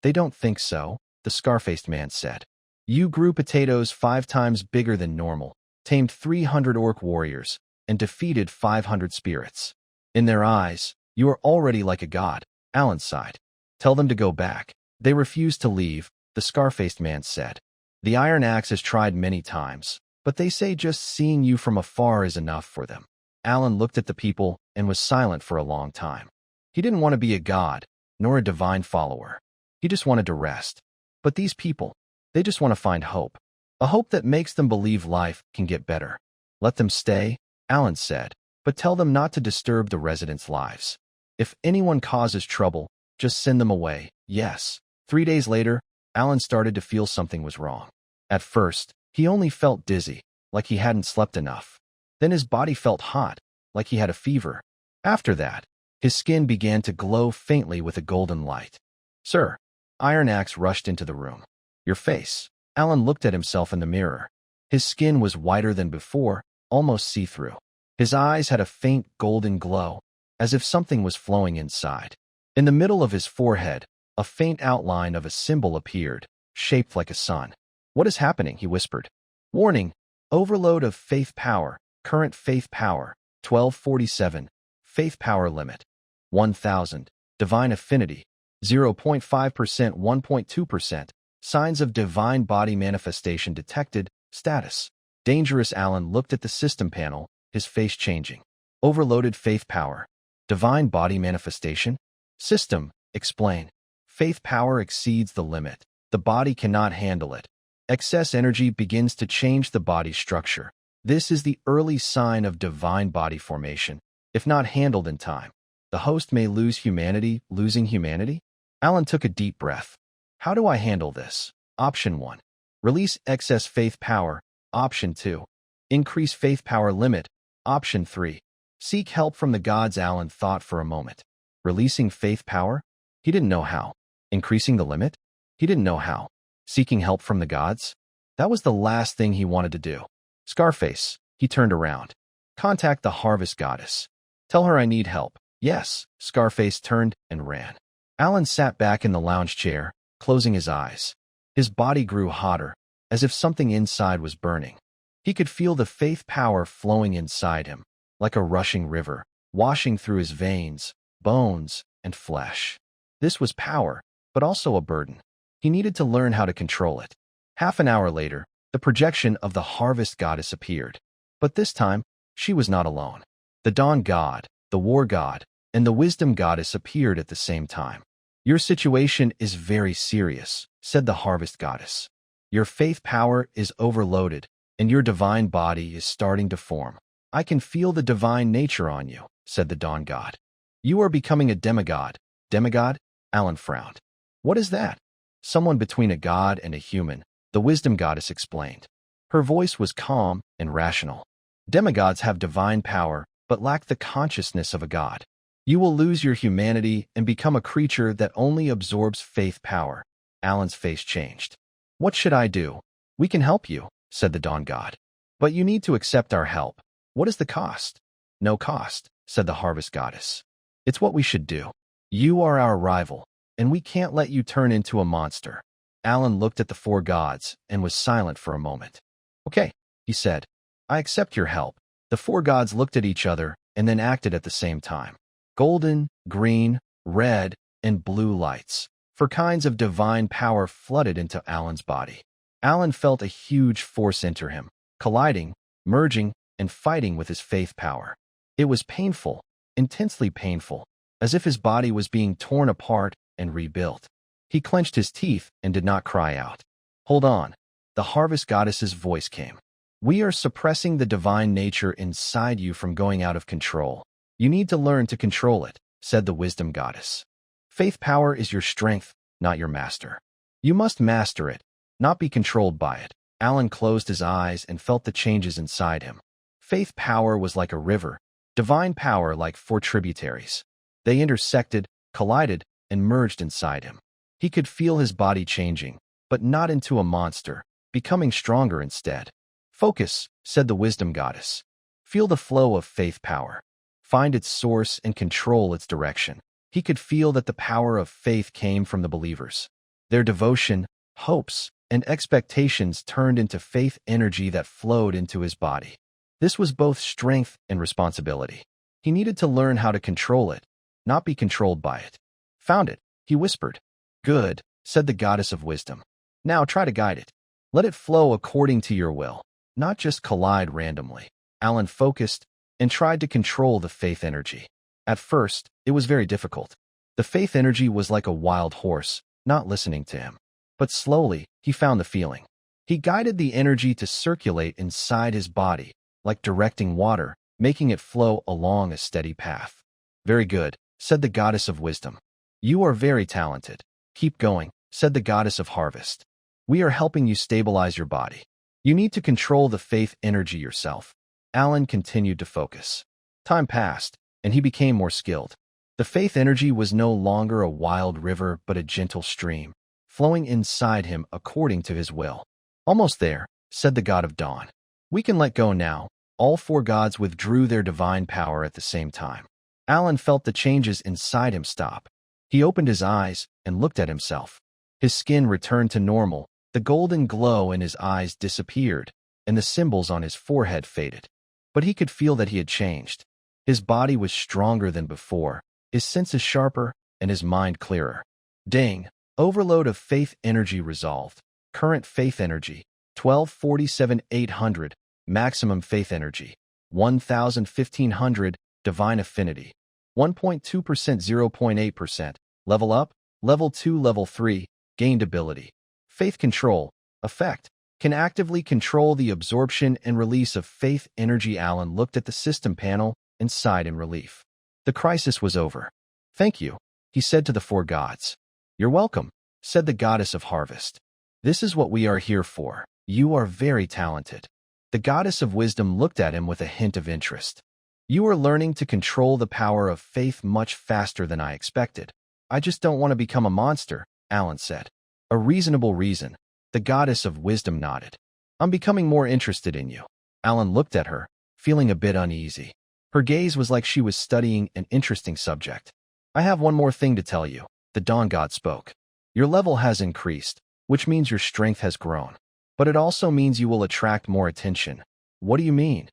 They don't think so, the scar-faced man said. You grew potatoes 5 times bigger than normal, tamed 300 orc warriors, and defeated 500 spirits. In their eyes, you are already like a god, Alan sighed. Tell them to go back. They refuse to leave, the scar-faced man said. The Iron Axe has tried many times, but they say just seeing you from afar is enough for them. Alan looked at the people and was silent for a long time. He didn't want to be a god, nor a divine follower. He just wanted to rest. But these people, they just want to find hope. A hope that makes them believe life can get better. Let them stay, Alan said, but tell them not to disturb the residents' lives. If anyone causes trouble, just send them away. Yes. 3 days later, Alan started to feel something was wrong. At first, he only felt dizzy, like he hadn't slept enough. Then his body felt hot, like he had a fever. After that, his skin began to glow faintly with a golden light. Sir, Iron Axe rushed into the room. Your face. Alan looked at himself in the mirror. His skin was whiter than before, almost see-through. His eyes had a faint golden glow, as if something was flowing inside. In the middle of his forehead, a faint outline of a symbol appeared, shaped like a sun. What is happening? He whispered. Warning, overload of faith power, current faith power, 1247, faith power limit, 1000, divine affinity, 0.5%, 1.2%, signs of divine body manifestation detected, status. Dangerous. Alan looked at the system panel, his face changing. Overloaded faith power, divine body manifestation? System, explain. Faith power exceeds the limit. The body cannot handle it. Excess energy begins to change the body's structure. This is the early sign of divine body formation. If not handled in time, the host may lose humanity. Losing humanity? Alan took a deep breath. How do I handle this? Option 1. Release excess faith power. Option 2. Increase faith power limit. Option 3. Seek help from the gods. Alan thought for a moment. Releasing faith power? He didn't know how. Increasing the limit? He didn't know how. Seeking help from the gods? That was the last thing he wanted to do. Scarface, he turned around. Contact the Harvest Goddess. Tell her I need help. Yes, Scarface turned and ran. Alan sat back in the lounge chair, closing his eyes. His body grew hotter, as if something inside was burning. He could feel the faith power flowing inside him, like a rushing river, washing through his veins, bones, and flesh. This was power, but also a burden. He needed to learn how to control it. Half an hour later, the projection of the Harvest Goddess appeared. But this time, she was not alone. The Dawn God, the War God, and the Wisdom Goddess appeared at the same time. Your situation is very serious, said the Harvest Goddess. Your faith power is overloaded, and your divine body is starting to form. I can feel the divine nature on you, said the Dawn God. You are becoming a demigod. Demigod? Alan frowned. What is that? Someone between a god and a human, the Wisdom Goddess explained. Her voice was calm and rational. Demigods have divine power, but lack the consciousness of a god. You will lose your humanity and become a creature that only absorbs faith power. Alan's face changed. What should I do? We can help you, said the Dawn God. But you need to accept our help. What is the cost? No cost, said the Harvest Goddess. It's what we should do. You are our rival, and we can't let you turn into a monster. Alan looked at the four gods and was silent for a moment. Okay, he said. I accept your help. The four gods looked at each other and then acted at the same time. Golden, green, red, and blue lights, for kinds of divine power, flooded into Alan's body. Alan felt a huge force enter him, colliding, merging, and fighting with his faith power. It was painful, intensely painful, as if his body was being torn apart and rebuilt. He clenched his teeth and did not cry out. Hold on. The Harvest Goddess's voice came. We are suppressing the divine nature inside you from going out of control. You need to learn to control it, said the Wisdom Goddess. Faith power is your strength, not your master. You must master it, not be controlled by it. Alan closed his eyes and felt the changes inside him. Faith power was like a river, divine power like four tributaries. They intersected, collided, and merged inside him. He could feel his body changing, but not into a monster, becoming stronger instead. Focus, said the Wisdom Goddess. Feel the flow of faith power. Find its source and control its direction. He could feel that the power of faith came from the believers. Their devotion, hopes, and expectations turned into faith energy that flowed into his body. This was both strength and responsibility. He needed to learn how to control it, not be controlled by it. Found it, he whispered. Good, said the Goddess of Wisdom. Now try to guide it. Let it flow according to your will, not just collide randomly. Alan focused and tried to control the faith energy. At first, it was very difficult. The faith energy was like a wild horse, not listening to him. But slowly, he found the feeling. He guided the energy to circulate inside his body, like directing water, making it flow along a steady path. Very good, said the Goddess of Wisdom. You are very talented. Keep going, said the Goddess of Harvest. We are helping you stabilize your body. You need to control the faith energy yourself. Alan continued to focus. Time passed, and he became more skilled. The faith energy was no longer a wild river but a gentle stream, flowing inside him according to his will. Almost there, said the God of Dawn. We can let go now. All four gods withdrew their divine power at the same time. Alan felt the changes inside him stop. He opened his eyes and looked at himself. His skin returned to normal, the golden glow in his eyes disappeared, and the symbols on his forehead faded. But he could feel that he had changed. His body was stronger than before, his senses sharper, and his mind clearer. Ding! Overload of faith energy resolved. Current faith energy, 1247,800. Maximum faith energy, 1,1500. Divine affinity, 1.2%, 0.8%. Level up, level 2, level 3. Gained ability. Faith control, effect. Can actively control the absorption and release of faith energy. Alan looked at the system panel and sighed in relief. The crisis was over. Thank you, he said to the four gods. You're welcome, said the Goddess of Harvest. This is what we are here for. You are very talented. The Goddess of Wisdom looked at him with a hint of interest. You are learning to control the power of faith much faster than I expected. I just don't want to become a monster, Alan said. A reasonable reason. The Goddess of Wisdom nodded. I'm becoming more interested in you. Alan looked at her, feeling a bit uneasy. Her gaze was like she was studying an interesting subject. I have one more thing to tell you, the Dawn God spoke. Your level has increased, which means your strength has grown. But it also means you will attract more attention. What do you mean?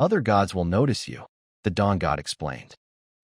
Other gods will notice you, the Dawn God explained.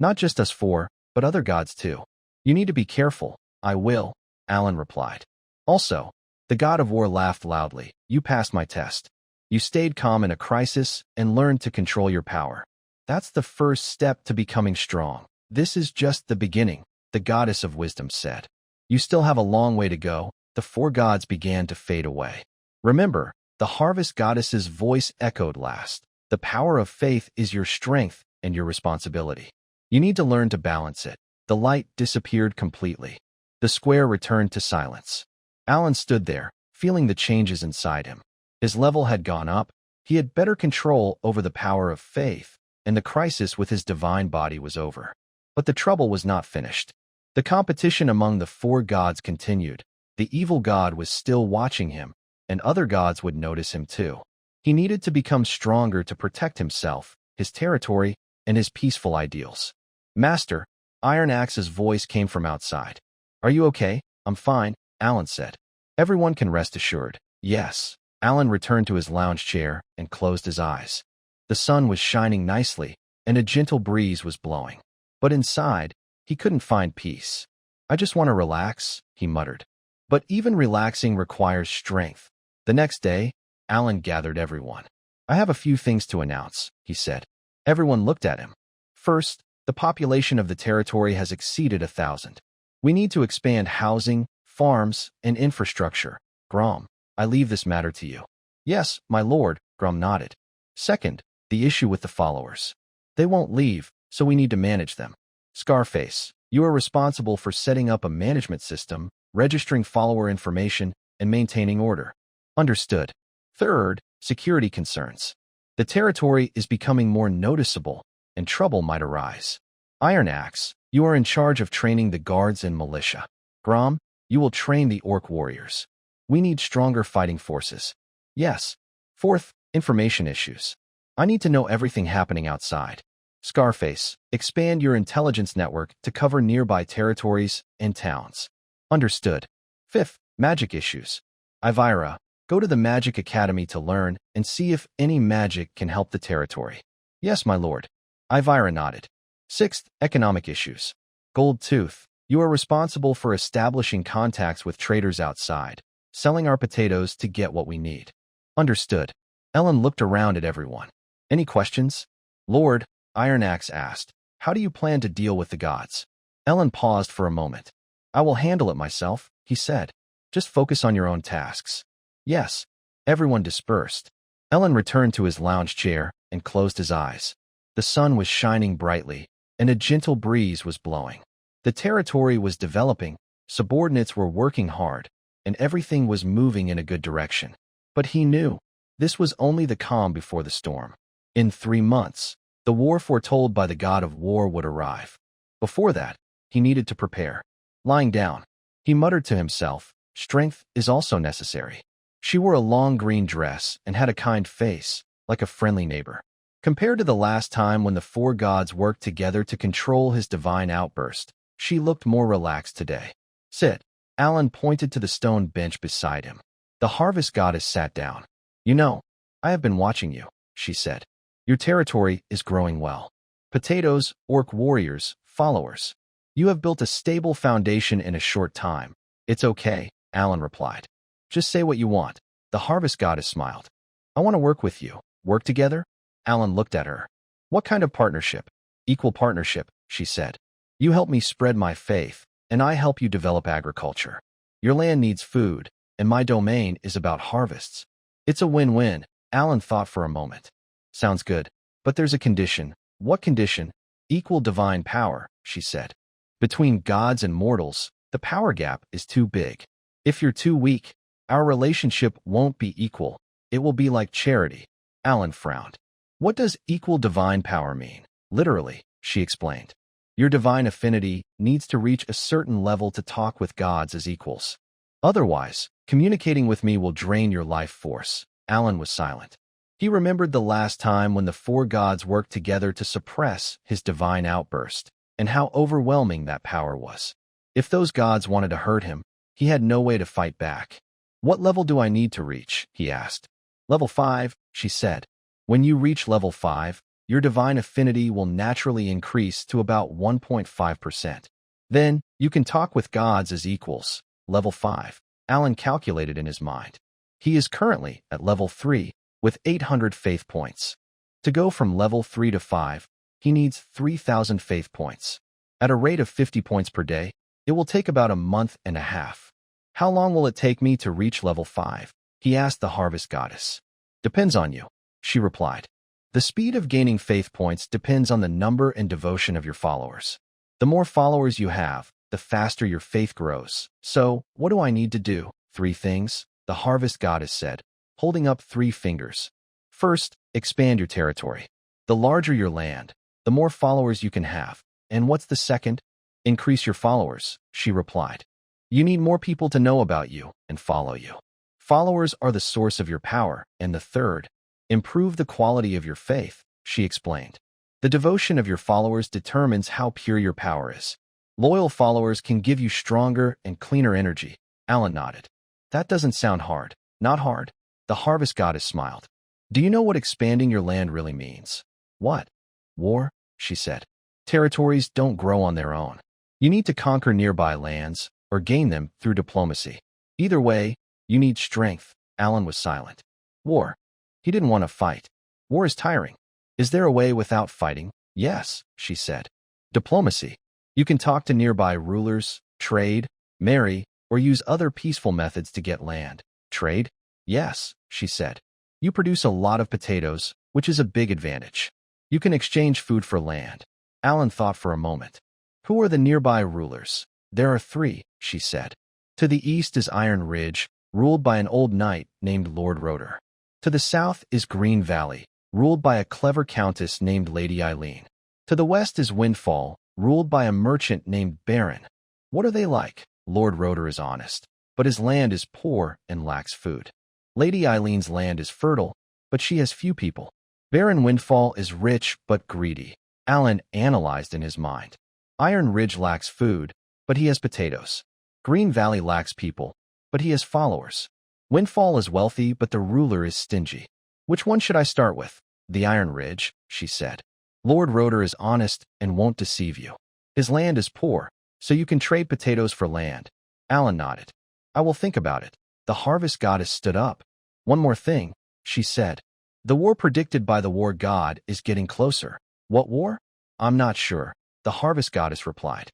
Not just us four, but other gods too. You need to be careful. I will, Alan replied. Also, the God of War laughed loudly. You passed my test. You stayed calm in a crisis and learned to control your power. That's the first step to becoming strong. This is just the beginning, the Goddess of Wisdom said. You still have a long way to go. The four gods began to fade away. Remember, the Harvest Goddess's voice echoed last. The power of faith is your strength and your responsibility. You need to learn to balance it. The light disappeared completely. The square returned to silence. Alan stood there, feeling the changes inside him. His level had gone up, he had better control over the power of faith, and the crisis with his divine body was over. But the trouble was not finished. The competition among the four gods continued. The evil god was still watching him, and other gods would notice him too. He needed to become stronger to protect himself, his territory, and his peaceful ideals. Master, Iron Axe's voice came from outside. Are you okay? I'm fine, Alan said. Everyone can rest assured. Yes. Alan returned to his lounge chair and closed his eyes. The sun was shining nicely, and a gentle breeze was blowing. But inside, he couldn't find peace. I just want to relax, he muttered. But even relaxing requires strength. The next day, Alan gathered everyone. I have a few things to announce, he said. Everyone looked at him. First, the population of the territory has exceeded 1,000. We need to expand housing, farms, and infrastructure. Grom, I leave this matter to you. Yes, my lord, Grom nodded. Second, the issue with the followers. They won't leave, so we need to manage them. Scarface, you are responsible for setting up a management system, registering follower information, and maintaining order. Understood. Third, security concerns. The territory is becoming more noticeable, and trouble might arise. Iron Axe, you are in charge of training the guards and militia. Grom, you will train the orc warriors. We need stronger fighting forces. Yes. Fourth, information issues. I need to know everything happening outside. Scarface, expand your intelligence network to cover nearby territories and towns. Understood. Fifth, magic issues. Ivira, go to the Magic Academy to learn and see if any magic can help the territory. Yes, my lord. Ivira nodded. Sixth, economic issues. Gold Tooth, you are responsible for establishing contacts with traders outside, selling our potatoes to get what we need. Understood. Ellen looked around at everyone. Any questions? Lord, Iron Axe asked, how do you plan to deal with the gods? Ellen paused for a moment. I will handle it myself, he said. Just focus on your own tasks. Yes. Everyone dispersed. Ellen returned to his lounge chair and closed his eyes. The sun was shining brightly, and a gentle breeze was blowing. The territory was developing, subordinates were working hard, and everything was moving in a good direction. But he knew this was only the calm before the storm. In 3 months, the war foretold by the god of war would arrive. Before that, he needed to prepare. Lying down, he muttered to himself, strength is also necessary. She wore a long green dress and had a kind face, like a friendly neighbor. Compared to the last time when the four gods worked together to control his divine outburst, she looked more relaxed today. Sit. Alan pointed to the stone bench beside him. The harvest goddess sat down. You know, I have been watching you, she said. Your territory is growing well. Potatoes, orc warriors, followers. You have built a stable foundation in a short time. It's okay, Alan replied. Just say what you want. The harvest goddess smiled. I want to work with you. Work together? Alan looked at her. What kind of partnership? Equal partnership, she said. You help me spread my faith, and I help you develop agriculture. Your land needs food, and my domain is about harvests. It's a win-win, Alan thought for a moment. Sounds good, but there's a condition. What condition? Equal divine power, she said. Between gods and mortals, the power gap is too big. If you're too weak, our relationship won't be equal. It will be like charity. Alan frowned. What does equal divine power mean? Literally, she explained. Your divine affinity needs to reach a certain level to talk with gods as equals. Otherwise, communicating with me will drain your life force. Alan was silent. He remembered the last time when the four gods worked together to suppress his divine outburst, and how overwhelming that power was. If those gods wanted to hurt him, he had no way to fight back. What level do I need to reach? He asked. Level 5, she said. When you reach level 5, your divine affinity will naturally increase to about 1.5%. Then, you can talk with gods as equals. Level 5. Alan calculated in his mind. He is currently at level 3, with 800 faith points. To go from level 3 to 5, he needs 3,000 faith points. At a rate of 50 points per day, it will take about a month and a half. How long will it take me to reach level 5? He asked the harvest goddess. Depends on you, she replied. The speed of gaining faith points depends on the number and devotion of your followers. The more followers you have, the faster your faith grows. So, what do I need to do? 3 things, the harvest goddess said, holding up 3 fingers. First, expand your territory. The larger your land, the more followers you can have, And what's the second? Increase your followers, she replied. You need more people to know about you and follow you. Followers are the source of your power. And the third, improve the quality of your faith, she explained. The devotion of your followers determines how pure your power is. Loyal followers can give you stronger and cleaner energy. Alan nodded. That doesn't sound hard. Not hard. The harvest goddess smiled. Do you know what expanding your land really means? What? War, she said. Territories don't grow on their own. You need to conquer nearby lands or gain them through diplomacy. Either way, you need strength. Alan was silent. War. He didn't want to fight. War is tiring. Is there a way without fighting? Yes, she said. Diplomacy. You can talk to nearby rulers, trade, marry, or use other peaceful methods to get land. Trade? Yes, she said. You produce a lot of potatoes, which is a big advantage. You can exchange food for land. Alan thought for a moment. Who are the nearby rulers? There are 3, she said. To the east is Iron Ridge, ruled by an old knight named Lord Rotor. To the south is Green Valley, ruled by a clever countess named Lady Eileen. To the west is Windfall, ruled by a merchant named Baron. What are they like? Lord Rotor is honest, but his land is poor and lacks food. Lady Eileen's land is fertile, but she has few people. Baron Windfall is rich but greedy. Alan analyzed in his mind. Iron Ridge lacks food, but he has potatoes. Green Valley lacks people, but he has followers. Windfall is wealthy, but the ruler is stingy. Which one should I start with? The Iron Ridge, she said. Lord Rotor is honest and won't deceive you. His land is poor, so you can trade potatoes for land. Alan nodded. I will think about it. The harvest goddess stood up. One more thing, she said. The war predicted by the war god is getting closer. What war? I'm not sure, the harvest goddess replied.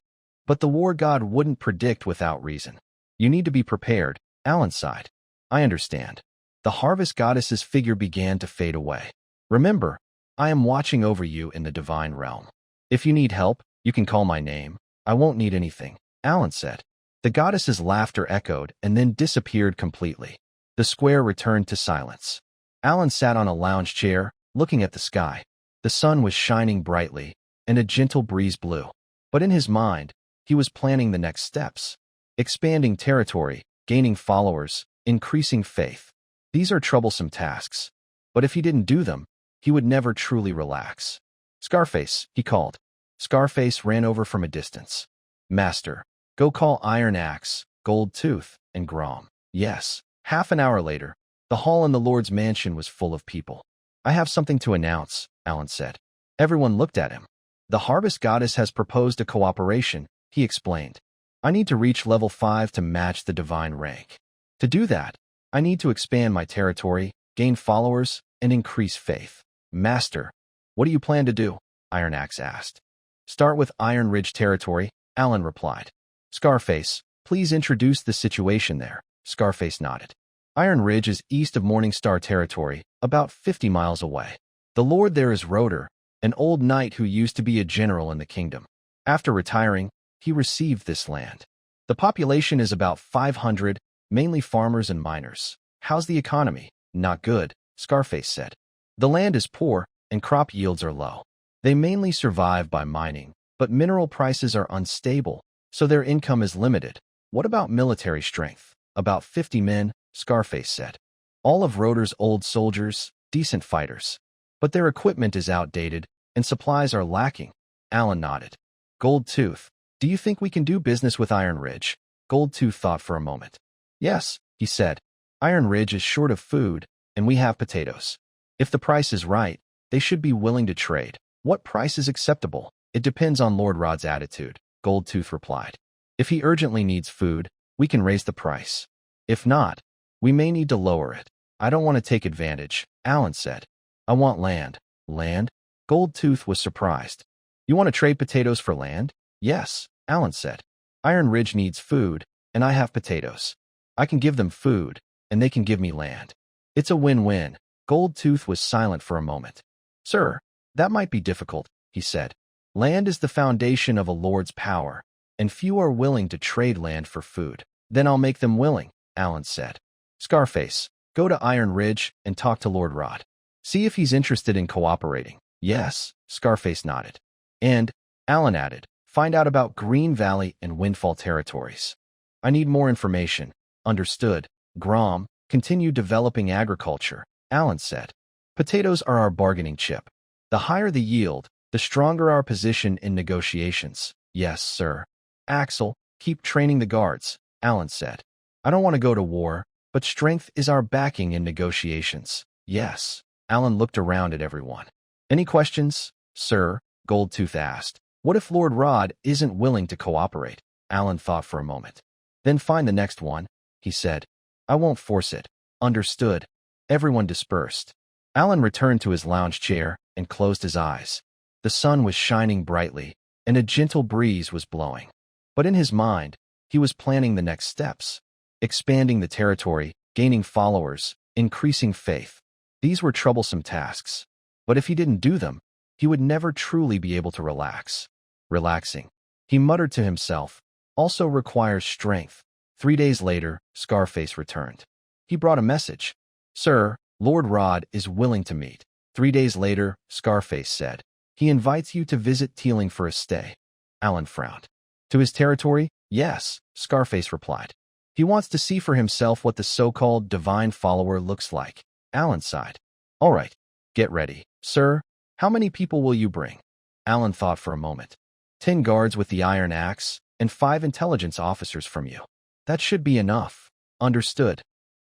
But the war god wouldn't predict without reason. You need to be prepared, Alan sighed. I understand. The harvest goddess's figure began to fade away. Remember, I am watching over you in the divine realm. If you need help, you can call my name. I won't need anything, Alan said. The goddess's laughter echoed and then disappeared completely. The square returned to silence. Alan sat on a lounge chair, looking at the sky. The sun was shining brightly, and a gentle breeze blew. But in his mind, he was planning the next steps. Expanding territory, gaining followers, increasing faith. These are troublesome tasks. But if he didn't do them, he would never truly relax. Scarface, he called. Scarface ran over from a distance. Master, go call Iron Axe, Gold Tooth, and Grom. Yes. Half an hour later, the hall in the Lord's mansion was full of people. I have something to announce, Alan said. Everyone looked at him. The harvest goddess has proposed a cooperation, he explained. I need to reach level 5 to match the divine rank. To do that, I need to expand my territory, gain followers, and increase faith. Master, what do you plan to do? Iron Axe asked. Start with Iron Ridge territory, Alan replied. Scarface, please introduce the situation there. Scarface nodded. Iron Ridge is east of Morningstar territory, about 50 miles away. The lord there is Rotor, an old knight who used to be a general in the kingdom. After retiring, he received this land. The population is about 500, mainly farmers and miners. How's the economy? Not good, Scarface said. The land is poor, and crop yields are low. They mainly survive by mining, but mineral prices are unstable, so their income is limited. What about military strength? About 50 men, Scarface said. All of Rotor's old soldiers, decent fighters. But their equipment is outdated, and supplies are lacking. Alan nodded. Gold Tooth, do you think we can do business with Iron Ridge? Gold Tooth thought for a moment. Yes, he said. Iron Ridge is short of food, and we have potatoes. If the price is right, they should be willing to trade. What price is acceptable? It depends on Lord Rod's attitude, Gold Tooth replied. If he urgently needs food, we can raise the price. If not, we may need to lower it. I don't want to take advantage, Alan said. I want land. Land? Gold Tooth was surprised. You want to trade potatoes for land? Yes, Alan said. Iron Ridge needs food, and I have potatoes. I can give them food, and they can give me land. It's a win-win. Gold Tooth was silent for a moment. Sir, that might be difficult, he said. Land is the foundation of a lord's power, and few are willing to trade land for food. Then I'll make them willing, Alan said. Scarface, go to Iron Ridge and talk to Lord Rod. See if he's interested in cooperating. Yes, Scarface nodded. And, Alan added, find out about Green Valley and Windfall territories. I need more information. Understood. Grom, continue developing agriculture, Alan said. Potatoes are our bargaining chip. The higher the yield, the stronger our position in negotiations. Yes, sir. Axel, keep training the guards, Alan said. I don't want to go to war, but strength is our backing in negotiations. Yes. Alan looked around at everyone. Any questions, sir? Goldtooth asked. What if Lord Rod isn't willing to cooperate? Alan thought for a moment. Then find the next one, he said. I won't force it. Understood. Everyone dispersed. Alan returned to his lounge chair and closed his eyes. The sun was shining brightly, and a gentle breeze was blowing. But in his mind, he was planning the next steps. Expanding the territory, gaining followers, increasing faith. These were troublesome tasks. But if he didn't do them, he would never truly be able to relax. Relaxing, he muttered to himself, also requires strength. 3 days later, Scarface returned. He brought a message. Sir, Lord Rod is willing to meet. 3 days later, Scarface said. He invites you to visit Teeling for a stay. Alan frowned. To his territory? Yes, Scarface replied. He wants to see for himself what the so-called divine follower looks like. Alan sighed. All right, get ready. Sir, how many people will you bring? Alan thought for a moment. 10 guards with the iron axe, and 5 intelligence officers from you. That should be enough. Understood.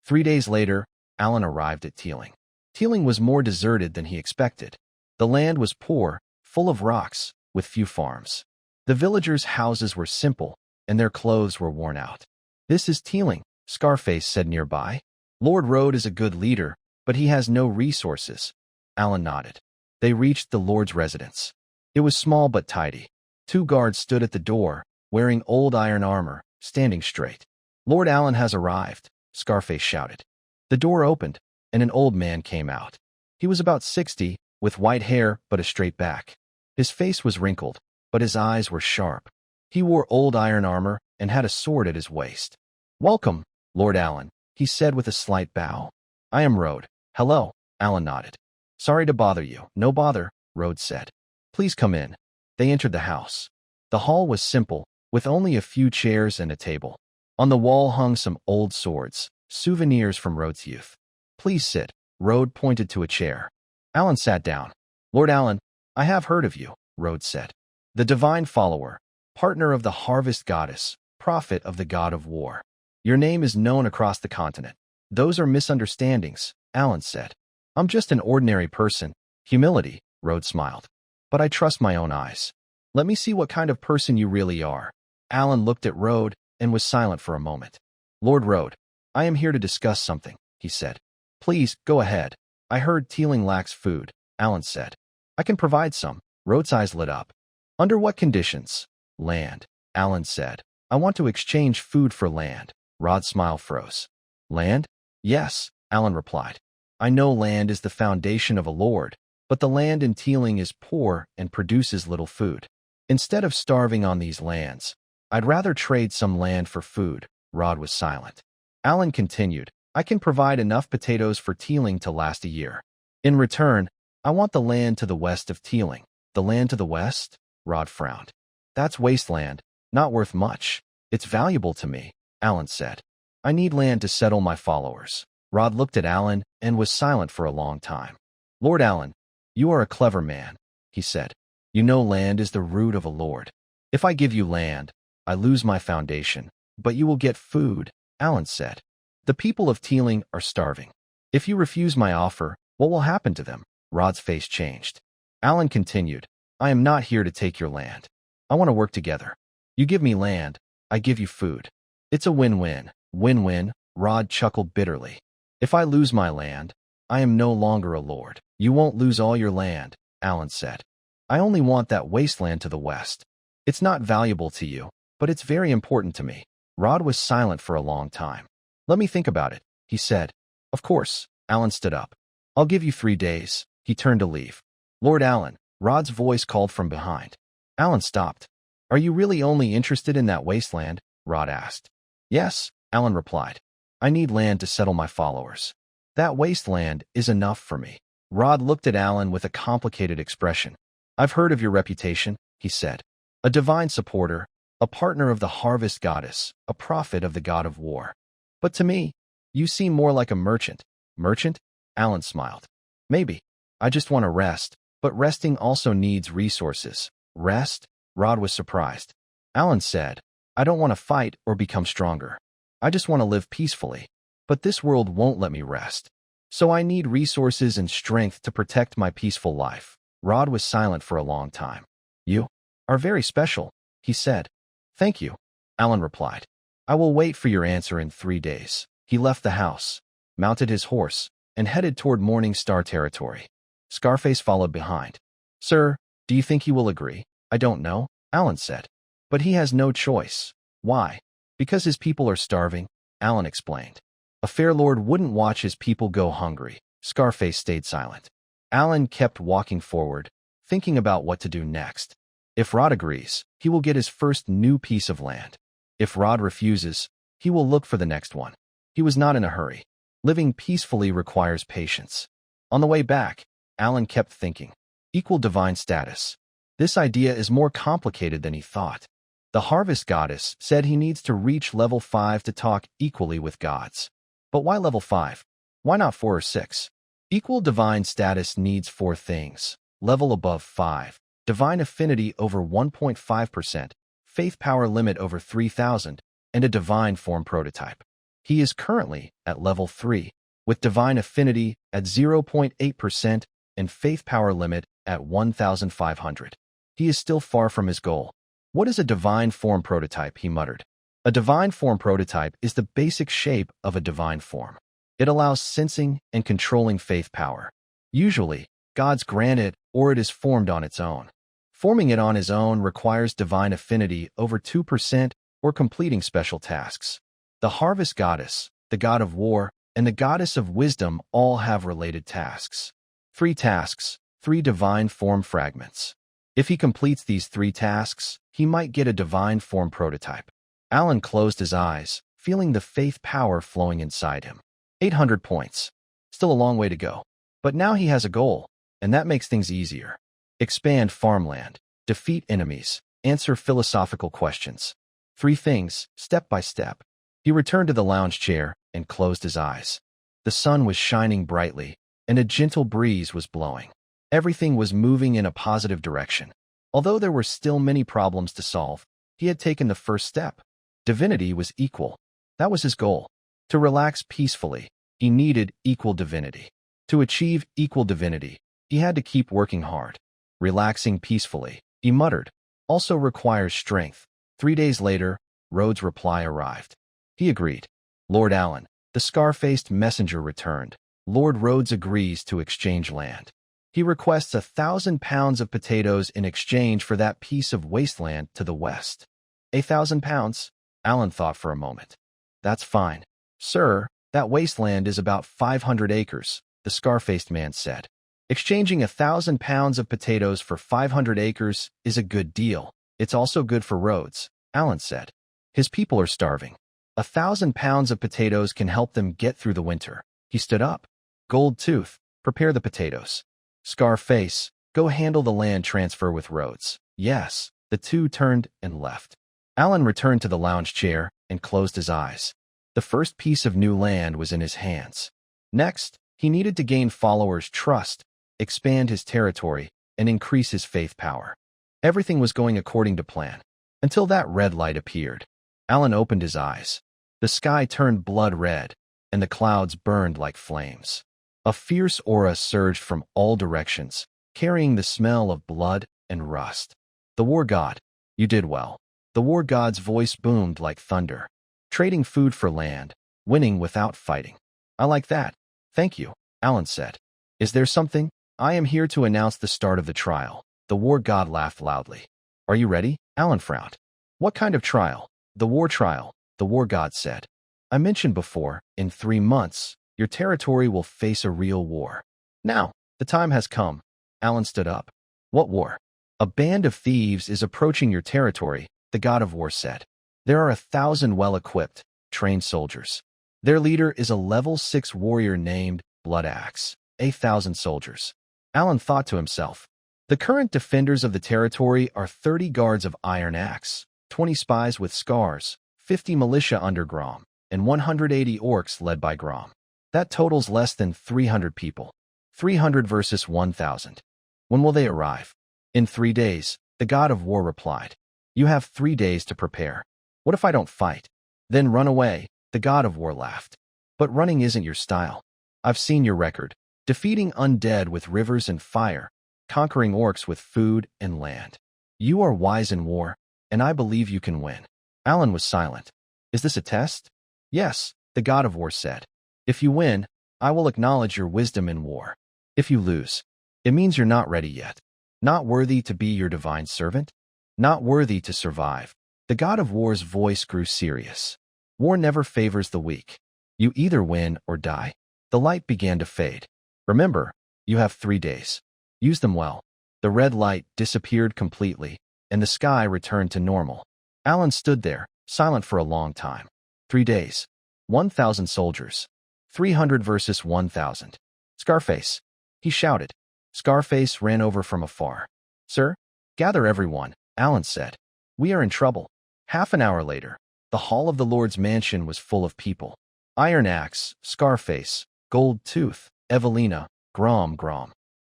3 days later, Alan arrived at Teeling. Teeling was more deserted than he expected. The land was poor, full of rocks, with few farms. The villagers' houses were simple, and their clothes were worn out. This is Teeling, Scarface said nearby. Lord Rode is a good leader, but he has no resources. Alan nodded. They reached the Lord's residence. It was small but tidy. 2 guards stood at the door, wearing old iron armor, standing straight. Lord Alan has arrived, Scarface shouted. The door opened, and an old man came out. He was about 60, with white hair but a straight back. His face was wrinkled, but his eyes were sharp. He wore old iron armor and had a sword at his waist. Welcome, Lord Alan, he said with a slight bow. I am Rode. Hello, Alan nodded. Sorry to bother you. No bother, Rode said. Please come in. They entered the house. The hall was simple, with only a few chairs and a table. On the wall hung some old swords, souvenirs from Rode's youth. Please sit. Rode pointed to a chair. Alan sat down. Lord Alan, I have heard of you, Rode said. The divine follower, partner of the harvest goddess, prophet of the god of war. Your name is known across the continent. Those are misunderstandings, Alan said. I'm just an ordinary person. Humility, Rode smiled. But I trust my own eyes. Let me see what kind of person you really are. Alan looked at Rode and was silent for a moment. Lord Rode, I am here to discuss something, he said. Please, go ahead. I heard Teeling lacks food, Alan said. I can provide some. Rode's eyes lit up. Under what conditions? Land, Alan said. I want to exchange food for land. Rod's smile froze. Land? Yes, Alan replied. I know land is the foundation of a lord, but the land in Teeling is poor and produces little food. Instead of starving on these lands, I'd rather trade some land for food. Rod was silent. Alan continued, I can provide enough potatoes for Teeling to last a year. In return, I want the land to the west of Teeling. The land to the west? Rod frowned. That's wasteland, not worth much. It's valuable to me, Alan said. I need land to settle my followers. Rod looked at Alan and was silent for a long time. Lord Alan, you are a clever man, he said. You know land is the root of a lord. If I give you land, I lose my foundation, but you will get food, Alan said. The people of Teeling are starving. If you refuse my offer, what will happen to them? Rod's face changed. Alan continued, I am not here to take your land. I want to work together. You give me land, I give you food. It's a win-win. Win-win, Rod chuckled bitterly. If I lose my land, I am no longer a lord. You won't lose all your land, Alan said. I only want that wasteland to the west. It's not valuable to you, but it's very important to me. Rod was silent for a long time. Let me think about it, he said. Of course, Alan stood up. I'll give you 3 days. He turned to leave. Lord Alan, Rod's voice called from behind. Alan stopped. Are you really only interested in that wasteland? Rod asked. Yes, Alan replied. I need land to settle my followers. That wasteland is enough for me. Rod looked at Alan with a complicated expression. I've heard of your reputation, he said. A divine supporter, a partner of the harvest goddess, a prophet of the god of war. But to me, you seem more like a merchant. Merchant? Alan smiled. Maybe. I just want to rest, but resting also needs resources. Rest? Rod was surprised. Alan said, I don't want to fight or become stronger. I just want to live peacefully. But this world won't let me rest. So I need resources and strength to protect my peaceful life. Rod was silent for a long time. You are very special, he said. Thank you, Alan replied. I will wait for your answer in 3 days. He left the house, mounted his horse, and headed toward Morning Star territory. Scarface followed behind. Sir, do you think he will agree? I don't know, Alan said. But he has no choice. Why? Because his people are starving, Alan explained. A fair lord wouldn't watch his people go hungry. Scarface stayed silent. Alan kept walking forward, thinking about what to do next. If Rod agrees, he will get his first new piece of land. If Rod refuses, he will look for the next one. He was not in a hurry. Living peacefully requires patience. On the way back, Alan kept thinking. Equal divine status. This idea is more complicated than he thought. The harvest goddess said he needs to reach level 5 to talk equally with gods. But why level 5? Why not 4 or 6? Equal divine status needs 4 things. Level above 5. Divine affinity over 1.5%. Faith power limit over 3,000. And a divine form prototype. He is currently at level 3, with divine affinity at 0.8% and faith power limit at 1,500. He is still far from his goal. What is a divine form prototype? He muttered. A divine form prototype is the basic shape of a divine form. It allows sensing and controlling faith power. Usually, gods grant it or it is formed on its own. Forming it on his own requires divine affinity over 2% or completing special tasks. The harvest goddess, the god of war, and the goddess of wisdom all have related tasks. 3 tasks, 3 divine form fragments. If he completes these 3 tasks, he might get a divine form prototype. Alan closed his eyes, feeling the faith power flowing inside him. 800 points. Still a long way to go. But now he has a goal, and that makes things easier. Expand farmland, defeat enemies, answer philosophical questions. 3 things, step by step. He returned to the lounge chair and closed his eyes. The sun was shining brightly, and a gentle breeze was blowing. Everything was moving in a positive direction. Although there were still many problems to solve, he had taken the first step. Divinity was equal. That was his goal. To relax peacefully, he needed equal divinity. To achieve equal divinity, he had to keep working hard. Relaxing peacefully, he muttered, also requires strength. 3 days later, Rhodes' reply arrived. He agreed. Lord Alan, the scar-faced messenger returned. Lord Rhodes agrees to exchange land. He requests 1,000 pounds of potatoes in exchange for that piece of wasteland to the west. 1,000 pounds? Alan thought for a moment. That's fine. Sir, that wasteland is about 500 acres, the scar-faced man said. Exchanging 1,000 pounds of potatoes for 500 acres is a good deal. It's also good for Rhodes, Alan said. His people are starving. 1,000 pounds of potatoes can help them get through the winter. He stood up. Gold Tooth, prepare the potatoes. Scarface, go handle the land transfer with Rhodes. Yes, the two turned and left. Alan returned to the lounge chair and closed his eyes. The first piece of new land was in his hands. Next, he needed to gain followers' trust, expand his territory, and increase his faith power. Everything was going according to plan, until that red light appeared. Alan opened his eyes. The sky turned blood red, and the clouds burned like flames. A fierce aura surged from all directions, carrying the smell of blood and rust. The war god, you did well. The war god's voice boomed like thunder. Trading food for land, winning without fighting. I like that. Thank you, Alan said. Is there something? I am here to announce the start of the trial. The war god laughed loudly. Are you ready? Alan frowned. What kind of trial? The war trial, the war god said. I mentioned before, in 3 months, your territory will face a real war. Now, the time has come. Alan stood up. What war? A band of thieves is approaching your territory, the god of war said. There are 1,000 well-equipped, trained soldiers. Their leader is a level 6 warrior named Blood Axe. 1,000 soldiers. Alan thought to himself, The current defenders of the territory are 30 guards of Iron Axe, 20 spies with scars, 50 militia under Grom, and 180 orcs led by Grom. That totals less than 300 people. 300 versus 1,000. When will they arrive? In 3 days, the god of war replied. You have 3 days to prepare. What if I don't fight? Then run away, the god of war laughed. But running isn't your style. I've seen your record. Defeating undead with rivers and fire, conquering orcs with food and land. You are wise in war, and I believe you can win. Alan was silent. Is this a test? Yes, the god of war said. If you win, I will acknowledge your wisdom in war. If you lose, it means you're not ready yet. Not worthy to be your divine servant? Not worthy to survive. The god of war's voice grew serious. War never favors the weak. You either win or die. The light began to fade. Remember, you have 3 days. Use them well. The red light disappeared completely, and the sky returned to normal. Alan stood there, silent for a long time. 3 days. 1,000 soldiers. 300 versus 1,000. Scarface. He shouted. Scarface ran over from afar. Sir, gather everyone, Alan said. We are in trouble. Half an hour later, the hall of the Lord's mansion was full of people. Iron Axe, Scarface, Gold Tooth, Evelina, Grom.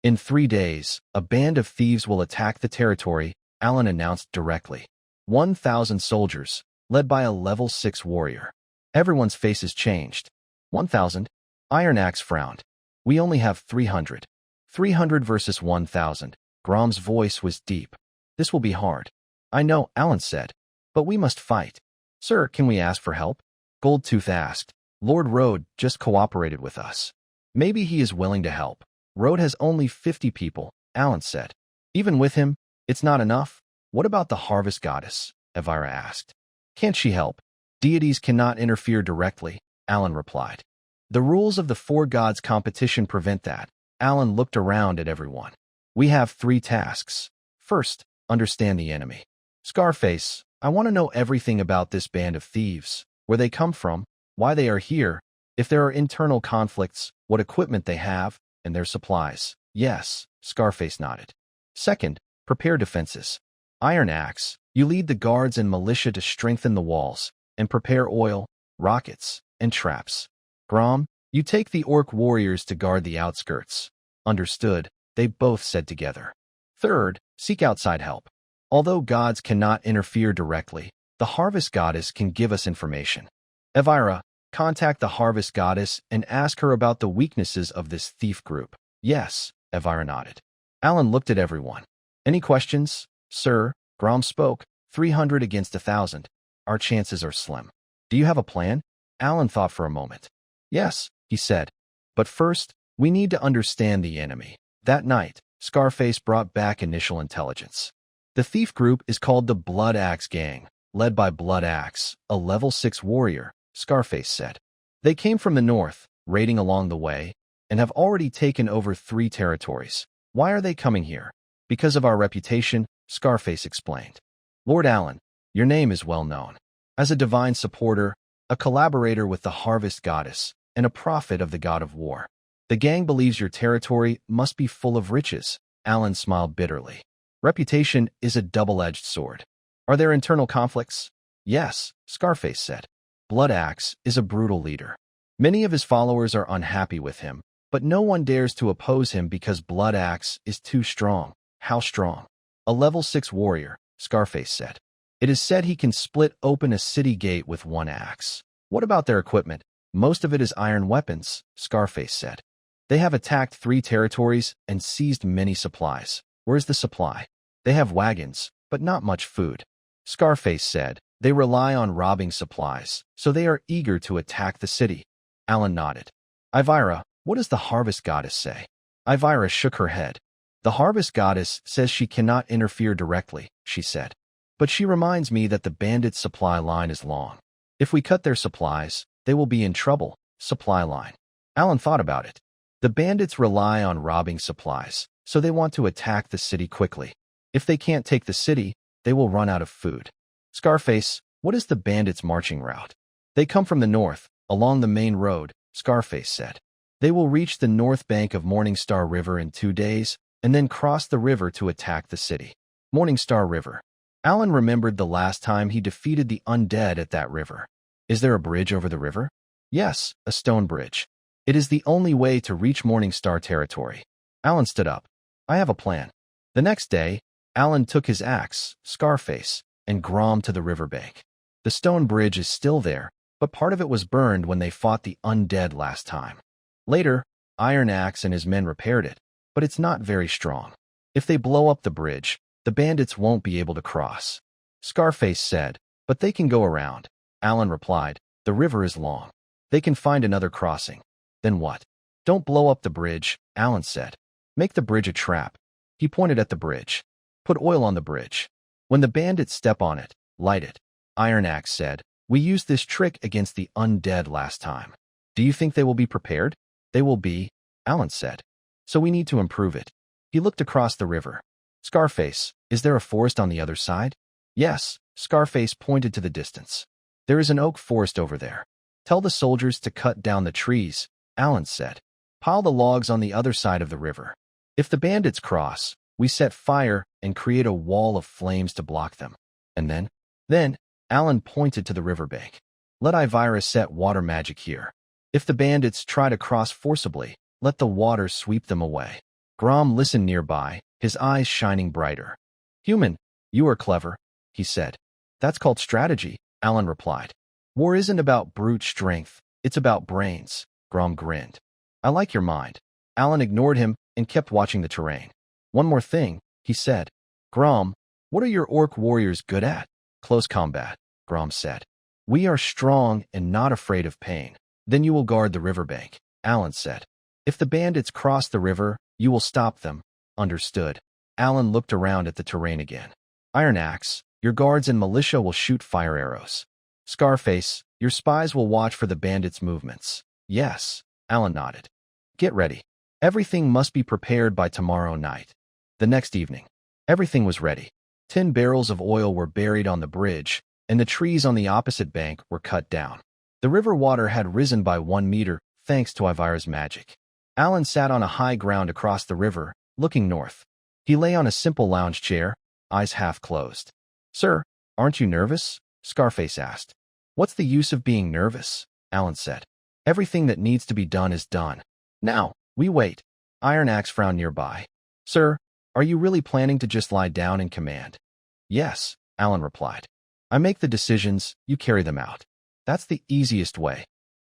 In 3 days, a band of thieves will attack the territory, Alan announced directly. 1,000 soldiers, led by a level 6 warrior. Everyone's faces changed. 1,000? Iron Axe frowned. We only have 300. 300 versus 1,000. Grom's voice was deep. This will be hard. I know, Alan said. But we must fight. Sir, can we ask for help? Goldtooth asked. Lord Rode just cooperated with us. Maybe he is willing to help. Rode has only 50 people, Alan said. Even with him, it's not enough. What about the harvest goddess? Elvira asked. Can't she help? Deities cannot interfere directly, Alan replied. The rules of the 4 gods competition prevent that. Alan looked around at everyone. We have 3 tasks. First, understand the enemy. Scarface, I want to know everything about this band of thieves, where they come from, why they are here, if there are internal conflicts, what equipment they have, and their supplies. Yes, Scarface nodded. Second, prepare defenses. Iron Axe, you lead the guards and militia to strengthen the walls, and prepare oil, rockets, and traps. Grom, you take the orc warriors to guard the outskirts. Understood, they both said together. Third, seek outside help. Although gods cannot interfere directly, the harvest goddess can give us information. Elvira, contact the harvest goddess and ask her about the weaknesses of this thief group. Yes, Elvira nodded. Alan looked at everyone. Any questions? Sir, Grom spoke. 300 against 1,000. Our chances are slim. Do you have a plan? Alan thought for a moment. Yes, he said. But first, we need to understand the enemy. That night, Scarface brought back initial intelligence. The thief group is called the Blood Axe Gang, led by Blood Axe, a level 6 warrior, Scarface said. They came from the north, raiding along the way, and have already taken over 3 territories. Why are they coming here? Because of our reputation, Scarface explained. Lord Alan, your name is well known. As a divine supporter, a collaborator with the harvest goddess, and a prophet of the god of war. The gang believes your territory must be full of riches. Alan smiled bitterly. Reputation is a double-edged sword. Are there internal conflicts? Yes, Scarface said. Blood Axe is a brutal leader. Many of his followers are unhappy with him, but no one dares to oppose him because Blood Axe is too strong. How strong? A level 6 warrior, Scarface said. It is said he can split open a city gate with 1 axe. What about their equipment? Most of it is iron weapons, Scarface said. They have attacked 3 territories and seized many supplies. Where's the supply? They have wagons, but not much food. Scarface said, they rely on robbing supplies, so they are eager to attack the city. Alan nodded. Elvira, what does the harvest goddess say? Elvira shook her head. The harvest goddess says she cannot interfere directly, she said. But she reminds me that the bandits' supply line is long. If we cut their supplies, they will be in trouble. Supply line. Alan thought about it. The bandits rely on robbing supplies, so they want to attack the city quickly. If they can't take the city, they will run out of food. Scarface, what is the bandits' marching route? They come from the north, along the main road, Scarface said. They will reach the north bank of Morningstar River in 2 days, and then cross the river to attack the city. Morningstar River. Alan remembered the last time he defeated the undead at that river. Is there a bridge over the river? Yes, a stone bridge. It is the only way to reach Morningstar territory. Alan stood up. I have a plan. The next day, Alan took his axe, Scarface, and Grom to the riverbank. The stone bridge is still there, but part of it was burned when they fought the undead last time. Later, Iron Axe and his men repaired it, but it's not very strong. If they blow up the bridge, the bandits won't be able to cross. Scarface said, but they can go around. Alan replied, the river is long. They can find another crossing. Then what? Don't blow up the bridge, Alan said. Make the bridge a trap. He pointed at the bridge. Put oil on the bridge. When the bandits step on it, light it. Iron Axe said, we used this trick against the undead last time. Do you think they will be prepared? They will be, Alan said. So we need to improve it. He looked across the river. Scarface, is there a forest on the other side? Yes, Scarface pointed to the distance. There is an oak forest over there. Tell the soldiers to cut down the trees, Alan said. Pile the logs on the other side of the river. If the bandits cross, we set fire and create a wall of flames to block them. And then, Alan pointed to the riverbank. Let Ivira set water magic here. If the bandits try to cross forcibly, let the water sweep them away. Grom listened nearby, his eyes shining brighter. Human, you are clever, he said. That's called strategy, Alan replied. War isn't about brute strength, it's about brains, Grom grinned. I like your mind. Alan ignored him and kept watching the terrain. One more thing, he said. Grom, what are your orc warriors good at? Close combat, Grom said. We are strong and not afraid of pain. Then you will guard the riverbank, Alan said. If the bandits cross the river, you will stop them. Understood. Alan looked around at the terrain again. Iron Axe, your guards and militia will shoot fire arrows. Scarface, your spies will watch for the bandits' movements. Yes, Alan nodded. Get ready. Everything must be prepared by tomorrow night. The next evening, everything was ready. 10 barrels of oil were buried on the bridge, and the trees on the opposite bank were cut down. The river water had risen by 1 meter, thanks to Ivira's magic. Alan sat on a high ground across the river, looking north. He lay on a simple lounge chair, eyes half closed. Sir, aren't you nervous? Scarface asked. What's the use of being nervous? Alan said. Everything that needs to be done is done. Now, we wait. Iron Axe frowned nearby. Sir, are you really planning to just lie down and command? Yes, Alan replied. I make the decisions, you carry them out. That's the easiest way.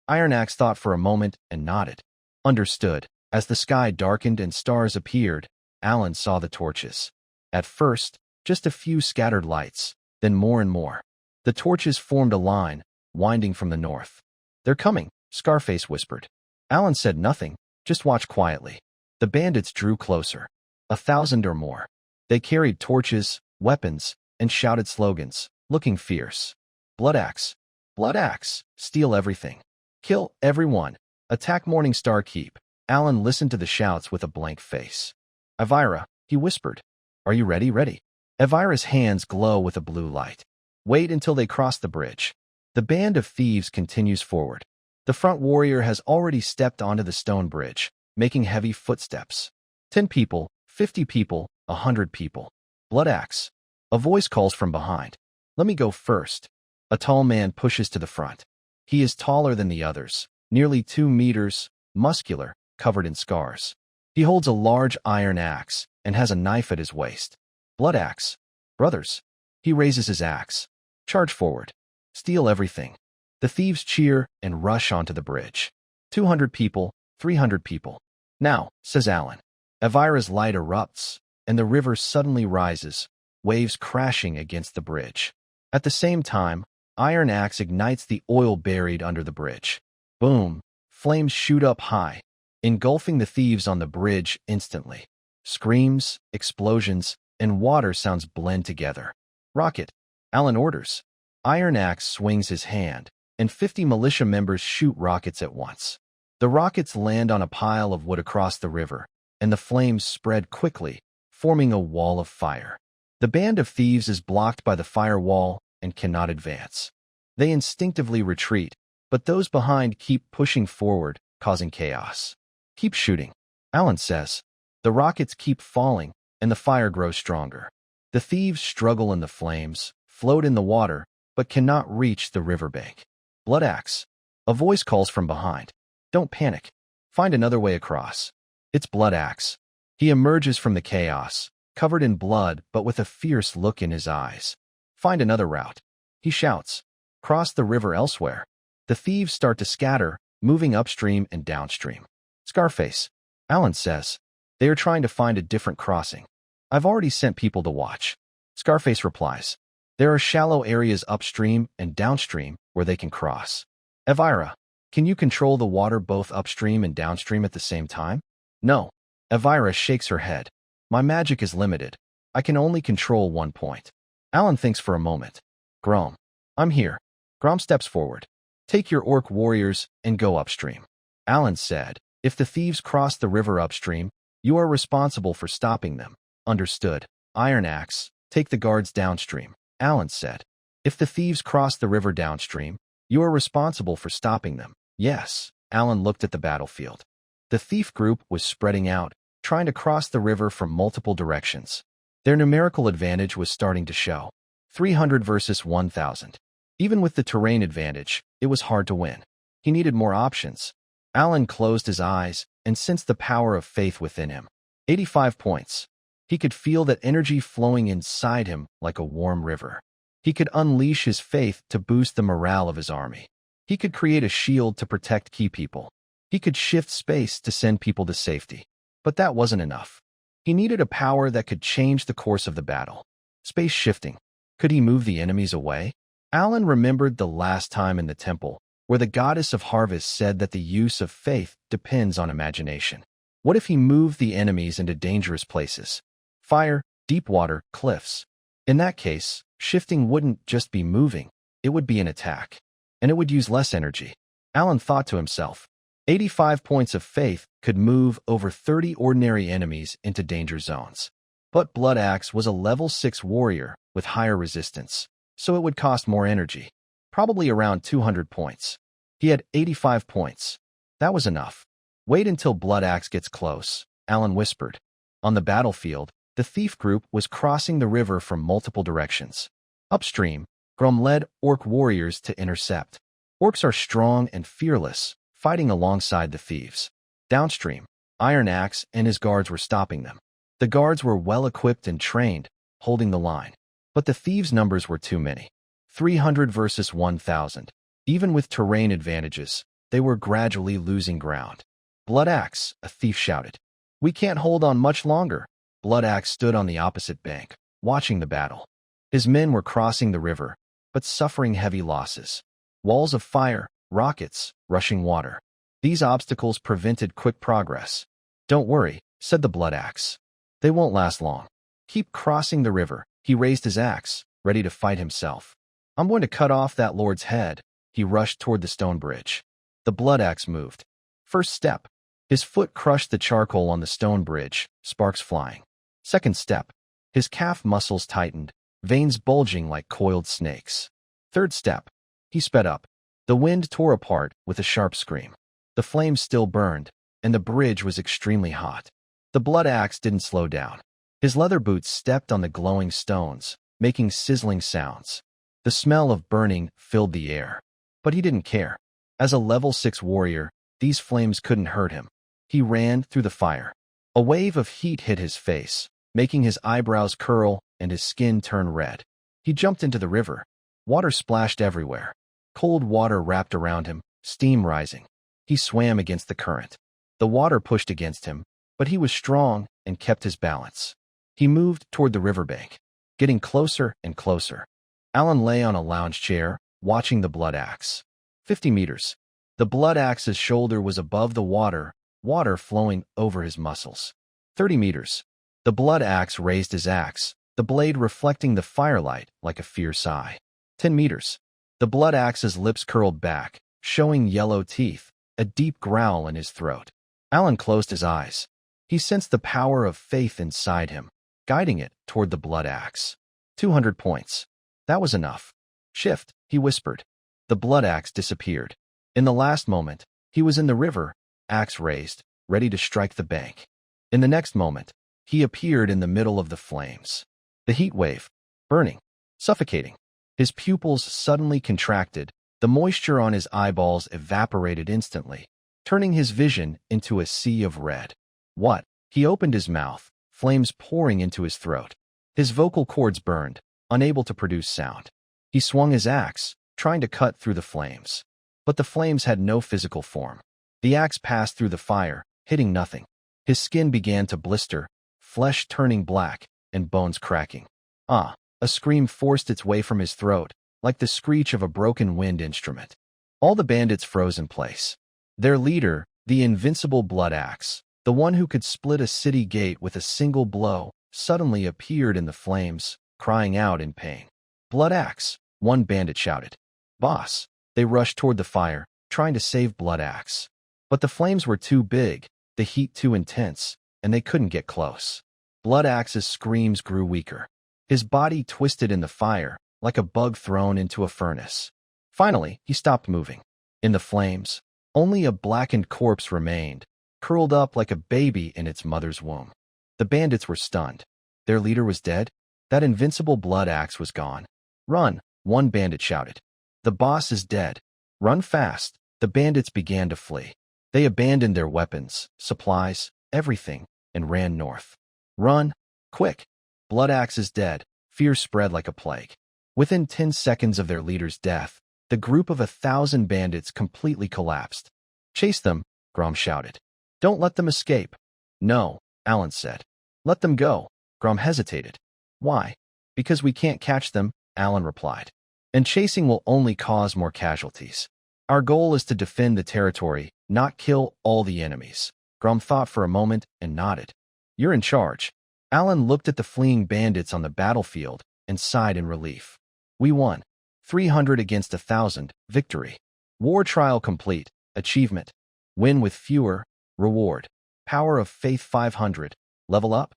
Iron Axe thought for a moment and nodded. Understood. As the sky darkened and stars appeared, Alan saw the torches. At first, just a few scattered lights, then more and more. The torches formed a line, winding from the north. They're coming, Scarface whispered. Alan said nothing, just watched quietly. The bandits drew closer. 1,000 or more. They carried torches, weapons, and shouted slogans, looking fierce. Blood axe, steal everything. Kill everyone. Attack Morningstar Keep. Alan listened to the shouts with a blank face. Ivira, he whispered. Are you ready? Ready. Ivira's hands glow with a blue light. Wait until they cross the bridge. The band of thieves continues forward. The front warrior has already stepped onto the stone bridge, making heavy footsteps. 10 people, 50 people, 100 people. Blood axe. A voice calls from behind. Let me go first. A tall man pushes to the front. He is taller than the others, nearly 2 meters, muscular, covered in scars. He holds a large iron axe and has a knife at his waist. Blood axe. Brothers. He raises his axe. Charge forward. Steal everything. The thieves cheer and rush onto the bridge. 200 people, 300 people. Now, says Alan. Ivira's light erupts, and the river suddenly rises, waves crashing against the bridge. At the same time, Iron Axe ignites the oil buried under the bridge. Boom! Flames shoot up high, engulfing the thieves on the bridge instantly. Screams, explosions, and water sounds blend together. Rocket! Alan orders. Iron Axe swings his hand, and 50 militia members shoot rockets at once. The rockets land on a pile of wood across the river, and the flames spread quickly, forming a wall of fire. The band of thieves is blocked by the firewall and cannot advance. They instinctively retreat, but those behind keep pushing forward, causing chaos. Keep shooting, Alan says. The rockets keep falling, and the fire grows stronger. The thieves struggle in the flames, float in the water, but cannot reach the riverbank. Blood axe. A voice calls from behind. Don't panic. Find another way across. It's Blood axe. He emerges from the chaos, covered in blood but with a fierce look in his eyes. Find another route. He shouts. Cross the river elsewhere. The thieves start to scatter, moving upstream and downstream. Scarface. Alan says. They are trying to find a different crossing. I've already sent people to watch. Scarface replies. There are shallow areas upstream and downstream where they can cross. Elvira, can you control the water both upstream and downstream at the same time? No. Elvira shakes her head. My magic is limited. I can only control one point. Alan thinks for a moment. Grom. I'm here. Grom steps forward. Take your orc warriors and go upstream. Alan said. If the thieves cross the river upstream, you are responsible for stopping them. Understood. Iron Axe, take the guards downstream. Alan said. If the thieves cross the river downstream, you are responsible for stopping them. Yes. Alan looked at the battlefield. The thief group was spreading out, trying to cross the river from multiple directions. Their numerical advantage was starting to show. 300 versus 1,000. Even with the terrain advantage, it was hard to win. He needed more options. Alan closed his eyes and sensed the power of faith within him. 85 points. He could feel that energy flowing inside him like a warm river. He could unleash his faith to boost the morale of his army. He could create a shield to protect key people. He could shift space to send people to safety. But that wasn't enough. He needed a power that could change the course of the battle. Space shifting. Could he move the enemies away? Alan remembered the last time in the temple, where the goddess of harvest said that the use of faith depends on imagination. What if he moved the enemies into dangerous places? Fire, deep water, cliffs. In that case, shifting wouldn't just be moving, it would be an attack. And it would use less energy. Alan thought to himself, 85 points of faith could move over 30 ordinary enemies into danger zones. But Blood Axe was a level 6 warrior with higher resistance, so it would cost more energy, probably around 200 points. He had 85 points. That was enough. Wait until Blood Axe gets close, Alan whispered. On the battlefield, the thief group was crossing the river from multiple directions. Upstream, Grom led orc warriors to intercept. Orcs are strong and fearless, fighting alongside the thieves. Downstream, Iron Axe and his guards were stopping them. The guards were well-equipped and trained, holding the line. But the thieves' numbers were too many. 300 versus 1,000. Even with terrain advantages, they were gradually losing ground. Blood Axe, a thief shouted. We can't hold on much longer. Blood Axe stood on the opposite bank, watching the battle. His men were crossing the river, but suffering heavy losses. Walls of fire, rockets, rushing water. These obstacles prevented quick progress. Don't worry, said the Blood Axe. They won't last long. Keep crossing the river. He raised his axe, ready to fight himself. I'm going to cut off that lord's head. He rushed toward the stone bridge. The Blood Axe moved. First step. His foot crushed the charcoal on the stone bridge, sparks flying. Second step. His calf muscles tightened, veins bulging like coiled snakes. Third step. He sped up. The wind tore apart with a sharp scream. The flames still burned, and the bridge was extremely hot. The Blood Axe didn't slow down. His leather boots stepped on the glowing stones, making sizzling sounds. The smell of burning filled the air. But he didn't care. As a level 6 warrior, these flames couldn't hurt him. He ran through the fire. A wave of heat hit his face, making his eyebrows curl and his skin turn red. He jumped into the river. Water splashed everywhere. Cold water wrapped around him, steam rising. He swam against the current. The water pushed against him, but he was strong and kept his balance. He moved toward the riverbank, getting closer and closer. Alan lay on a lounge chair, watching the Blood Axe. 50 meters. The Blood Axe's shoulder was above the water, water flowing over his muscles. 30 meters. The Blood Axe raised his axe, the blade reflecting the firelight like a fierce eye. 10 meters. The Blood Axe's lips curled back, showing yellow teeth, a deep growl in his throat. Alan closed his eyes. He sensed the power of faith inside him, guiding it toward the Blood Axe. 200 points. That was enough. Shift, he whispered. The Blood Axe disappeared. In the last moment, he was in the river, axe raised, ready to strike the bank. In the next moment, he appeared in the middle of the flames. The heat wave, burning, suffocating. His pupils suddenly contracted, the moisture on his eyeballs evaporated instantly, turning his vision into a sea of red. What? He opened his mouth, flames pouring into his throat. His vocal cords burned, unable to produce sound. He swung his axe, trying to cut through the flames. But the flames had no physical form. The axe passed through the fire, hitting nothing. His skin began to blister, flesh turning black, and bones cracking. Ah! A scream forced its way from his throat, like the screech of a broken wind instrument. All the bandits froze in place. Their leader, the invincible Blood Axe, the one who could split a city gate with a single blow, suddenly appeared in the flames, crying out in pain. Blood Axe, one bandit shouted. Boss! They rushed toward the fire, trying to save Blood Axe. But the flames were too big, the heat too intense, and they couldn't get close. Blood Axe's screams grew weaker. His body twisted in the fire, like a bug thrown into a furnace. Finally, he stopped moving. In the flames, only a blackened corpse remained, curled up like a baby in its mother's womb. The bandits were stunned. Their leader was dead. That invincible Blood Axe was gone. Run, one bandit shouted. The boss is dead. Run fast. The bandits began to flee. They abandoned their weapons, supplies, everything, and ran north. Run, quick. Blood Axe is dead. Fear spread like a plague. Within 10 seconds of their leader's death, the group of 1,000 bandits completely collapsed. Chase them, Grom shouted. Don't let them escape. No, Alan said. Let them go. Grom hesitated. Why? Because we can't catch them, Alan replied. And chasing will only cause more casualties. Our goal is to defend the territory, not kill all the enemies. Grom thought for a moment and nodded. You're in charge. Alan looked at the fleeing bandits on the battlefield and sighed in relief. We won. 300 against 1,000, victory. War trial complete, achievement. Win with fewer, reward. Power of faith 500, level up.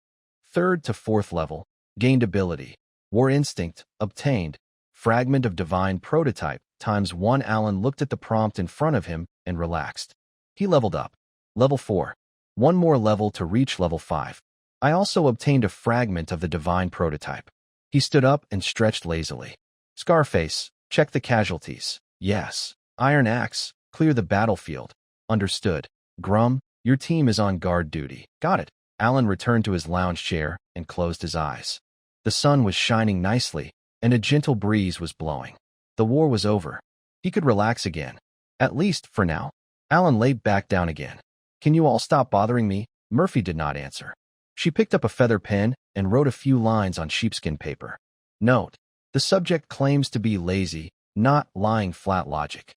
3rd to 4th level, gained ability. War instinct, obtained. Fragment of divine prototype, ×1. Alan looked at the prompt in front of him and relaxed. He leveled up. Level 4. One more level to reach level 5. I also obtained a fragment of the divine prototype. He stood up and stretched lazily. Scarface, check the casualties. Yes. Iron Axe, clear the battlefield. Understood. Grum, your team is on guard duty. Got it. Alan returned to his lounge chair and closed his eyes. The sun was shining nicely, and a gentle breeze was blowing. The war was over. He could relax again. At least, for now. Alan lay back down again. Can you all stop bothering me? Murphy did not answer. She picked up a feather pen and wrote a few lines on sheepskin paper. Note: the subject claims to be lazy, not lying flat logic.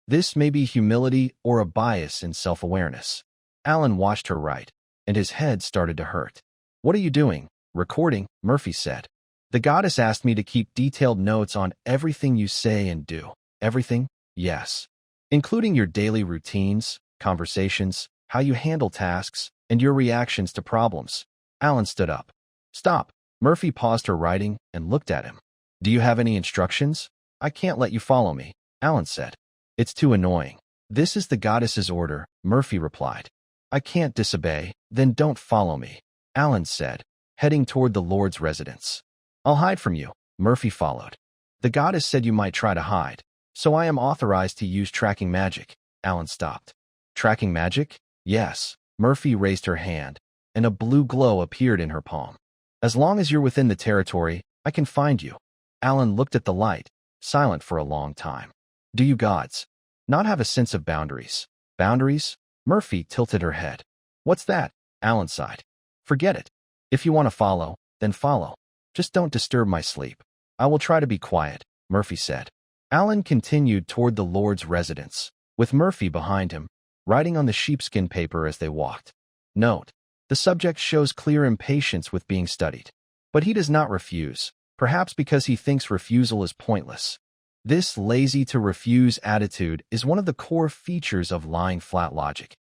This may be humility or a bias in self-awareness. Alan watched her write, and his head started to hurt. What are you doing? Recording, Murphy said. The goddess asked me to keep detailed notes on everything you say and do. Everything? Yes. Including your daily routines, conversations, how you handle tasks, and your reactions to problems. Alan stood up. Stop. Murphy paused her writing and looked at him. Do you have any instructions? I can't let you follow me, Alan said. It's too annoying. This is the goddess's order, Murphy replied. I can't disobey, then don't follow me, Alan said, heading toward the Lord's residence. I'll hide from you, Murphy followed. The goddess said you might try to hide, so I am authorized to use tracking magic. Alan stopped. Tracking magic? Yes. Murphy raised her hand, and a blue glow appeared in her palm. As long as you're within the territory, I can find you. Alan looked at the light, silent for a long time. Do you gods not have a sense of boundaries? Boundaries? Murphy tilted her head. What's that? Alan sighed. Forget it. If you want to follow, then follow. Just don't disturb my sleep. I will try to be quiet, Murphy said. Alan continued toward the Lord's residence, with Murphy behind him, writing on the sheepskin paper as they walked. Note: the subject shows clear impatience with being studied. But he does not refuse, perhaps because he thinks refusal is pointless. This lazy-to-refuse attitude is one of the core features of lying flat logic.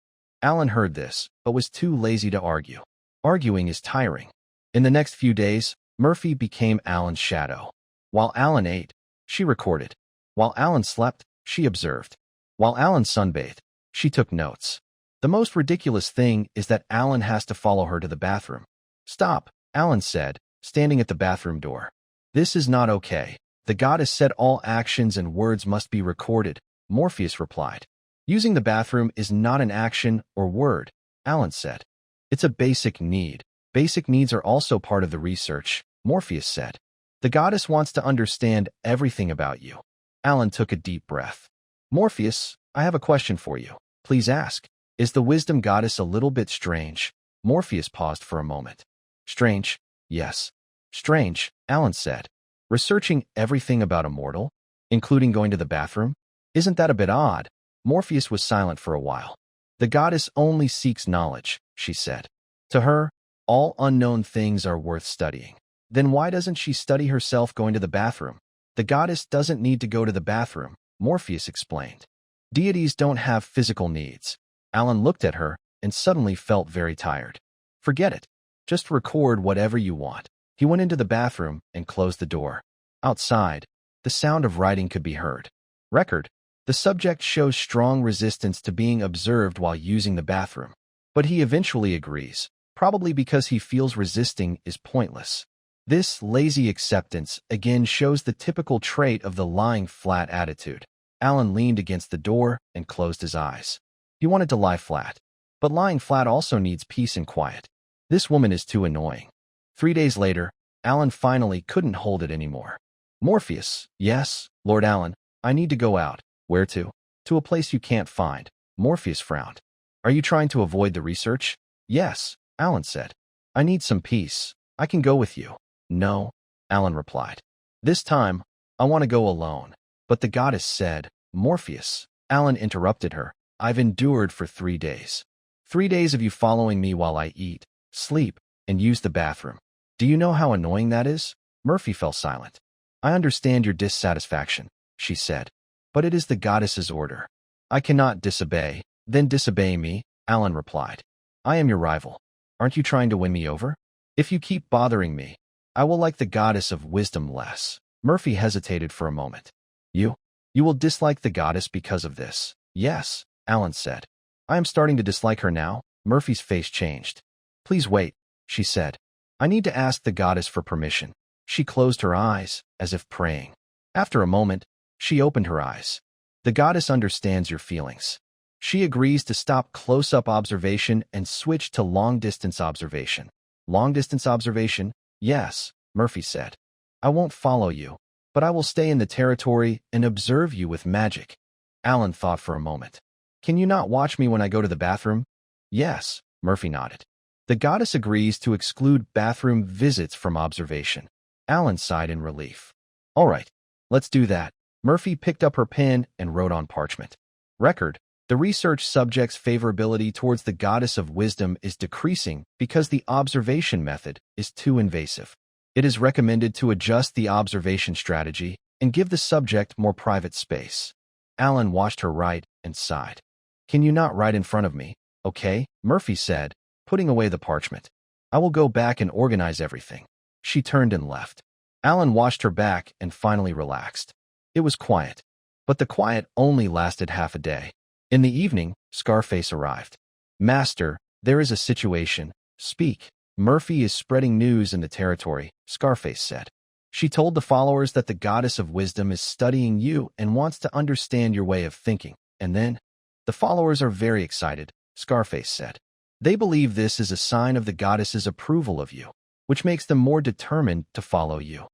Alan heard this, but was too lazy to argue. Arguing is tiring. In the next few days, Murphy became Alan's shadow. While Alan ate, she recorded. While Alan slept, she observed. While Alan sunbathed, she took notes. The most ridiculous thing is that Alan has to follow her to the bathroom. Stop, Alan said, standing at the bathroom door. This is not okay. The goddess said all actions and words must be recorded, Morpheus replied. Using the bathroom is not an action or word, Alan said. It's a basic need. Basic needs are also part of the research, Morpheus said. The goddess wants to understand everything about you. Alan took a deep breath. Morpheus, I have a question for you. Please ask. Is the wisdom goddess a little bit strange? Morpheus paused for a moment. Strange, yes. Strange, Alan said. Researching everything about a mortal, including going to the bathroom? Isn't that a bit odd? Morpheus was silent for a while. The goddess only seeks knowledge, she said. To her, all unknown things are worth studying. Then why doesn't she study herself going to the bathroom? The goddess doesn't need to go to the bathroom, Morpheus explained. Deities don't have physical needs. Alan looked at her and suddenly felt very tired. Forget it. Just record whatever you want. He went into the bathroom and closed the door. Outside, the sound of writing could be heard. Record. The subject shows strong resistance to being observed while using the bathroom. But he eventually agrees, probably because he feels resisting is pointless. This lazy acceptance again shows the typical trait of the lying flat attitude. Alan leaned against the door and closed his eyes. He wanted to lie flat. But lying flat also needs peace and quiet. This woman is too annoying. 3 days later, Alan finally couldn't hold it anymore. Morpheus, yes, Lord Alan, I need to go out. Where to? To a place you can't find. Morpheus frowned. Are you trying to avoid the research? Yes, Alan said. I need some peace. I can go with you. No, Alan replied. This time, I want to go alone. But the goddess said, Morpheus. Alan interrupted her. I've endured for 3 days. 3 days of you following me while I eat, sleep, and use the bathroom. Do you know how annoying that is? Murphy fell silent. I understand your dissatisfaction, she said. But it is the goddess's order. I cannot disobey. Then disobey me, Alan replied. I am your rival. Aren't you trying to win me over? If you keep bothering me, I will like the goddess of wisdom less. Murphy hesitated for a moment. You will dislike the goddess because of this. Yes, Alan said. I am starting to dislike her now. Murphy's face changed. Please wait, she said. I need to ask the goddess for permission. She closed her eyes, as if praying. After a moment, she opened her eyes. The goddess understands your feelings. She agrees to stop close-up observation and switch to long-distance observation. Long-distance observation? Yes, Murphy said. I won't follow you, but I will stay in the territory and observe you with magic. Alan thought for a moment. Can you not watch me when I go to the bathroom? Yes, Murphy nodded. The goddess agrees to exclude bathroom visits from observation. Alan sighed in relief. All right, let's do that. Murphy picked up her pen and wrote on parchment. Record. The research subject's favorability towards the goddess of wisdom is decreasing because the observation method is too invasive. It is recommended to adjust the observation strategy and give the subject more private space. Alan watched her write and sighed. Can you not write in front of me, okay? Murphy said, putting away the parchment. I will go back and organize everything. She turned and left. Alan watched her back and finally relaxed. It was quiet, but the quiet only lasted half a day. In the evening, Scarface arrived. Master, there is a situation. Speak. Murphy is spreading news in the territory, Scarface said. She told the followers that the goddess of wisdom is studying you and wants to understand your way of thinking. And then, the followers are very excited, Scarface said. They believe this is a sign of the goddess's approval of you, which makes them more determined to follow you.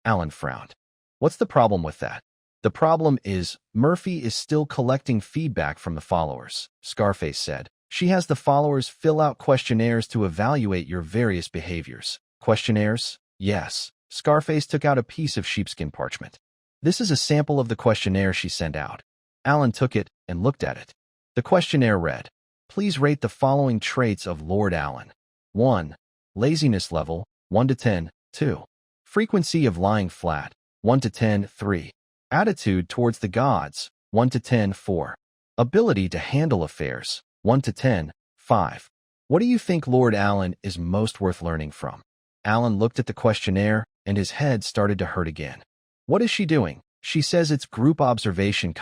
Alan frowned. What's the problem with that? The problem is, Murphy is still collecting feedback from the followers, Scarface said. She has the followers fill out questionnaires to evaluate your various behaviors. Questionnaires? Yes. Scarface took out a piece of sheepskin parchment. This is a sample of the questionnaire she sent out. Alan took it and looked at it. The questionnaire read, please rate the following traits of Lord Alan. 1. Laziness level, 1 to 10, 2. Frequency of lying flat, 1 to 10, 3. Attitude towards the gods, 1 to 10, 4. Ability to handle affairs, 1 to 10, 5. What do you think Lord Alan is most worth learning from? Alan looked at the questionnaire, and his head started to hurt again. What is she doing? She says it's group observation,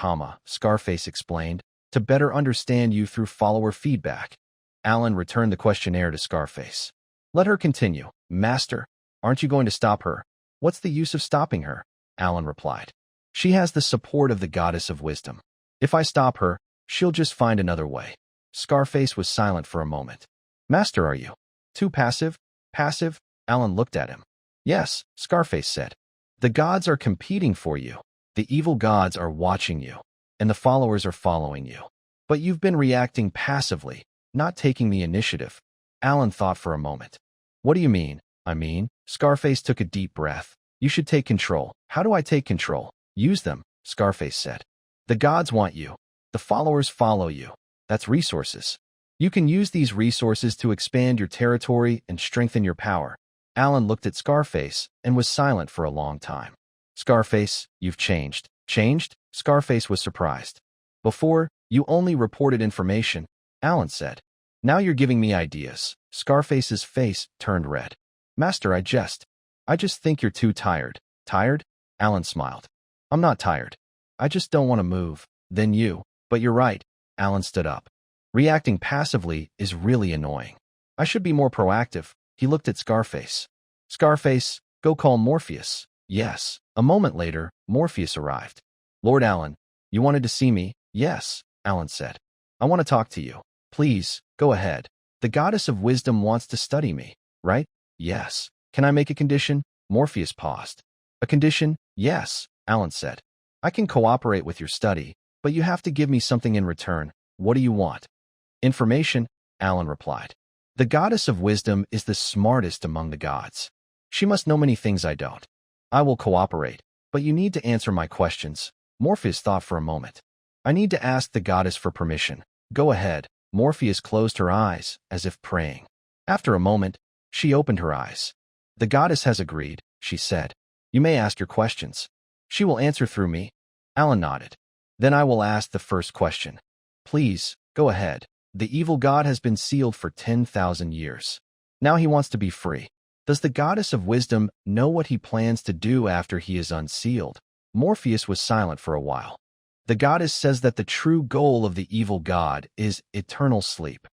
Scarface explained. to better understand you through follower feedback. Alan returned the questionnaire to Scarface. Let her continue. Master, aren't you going to stop her? What's the use of stopping her? Alan replied. She has the support of the goddess of wisdom. If I stop her, she'll just find another way. Scarface was silent for a moment. Master, are you too passive? Passive? Alan looked at him. Yes, Scarface said. The gods are competing for you. The evil gods are watching you, and the followers are following you. But you've been reacting passively, not taking the initiative. Alan thought for a moment. What do you mean? Scarface took a deep breath. You should take control. How do I take control? Use them, Scarface said. The gods want you. The followers follow you. That's resources. You can use these resources to expand your territory and strengthen your power. Alan looked at Scarface and was silent for a long time. Scarface, you've changed. Changed? Scarface was surprised. Before, you only reported information, Alan said. Now you're giving me ideas. Scarface's face turned red. Master, I just think you're too tired. Tired? Alan smiled. I'm not tired. I just don't want to move. Then you. But you're right. Alan stood up. Reacting passively is really annoying. I should be more proactive. He looked at Scarface. Scarface, go call Morpheus. Yes. A moment later, Morpheus arrived. Lord Alan, you wanted to see me? Yes, Alan said. I want to talk to you. Please, go ahead. The goddess of wisdom wants to study me, right? Yes. Can I make a condition? Morpheus paused. A condition? Yes, Alan said. I can cooperate with your study, but you have to give me something in return. What do you want? Information, Alan replied. The goddess of wisdom is the smartest among the gods. She must know many things I don't. I will cooperate, but you need to answer my questions. Morpheus thought for a moment. I need to ask the goddess for permission. Go ahead. Morpheus closed her eyes, as if praying. After a moment, she opened her eyes. The goddess has agreed, she said. You may ask your questions. She will answer through me. Alan nodded. Then I will ask the first question. Please, go ahead. The evil god has been sealed for 10,000 years. Now he wants to be free. Does the goddess of wisdom know what he plans to do after he is unsealed? Morpheus was silent for a while. The goddess says that the true goal of the evil god is eternal sleep.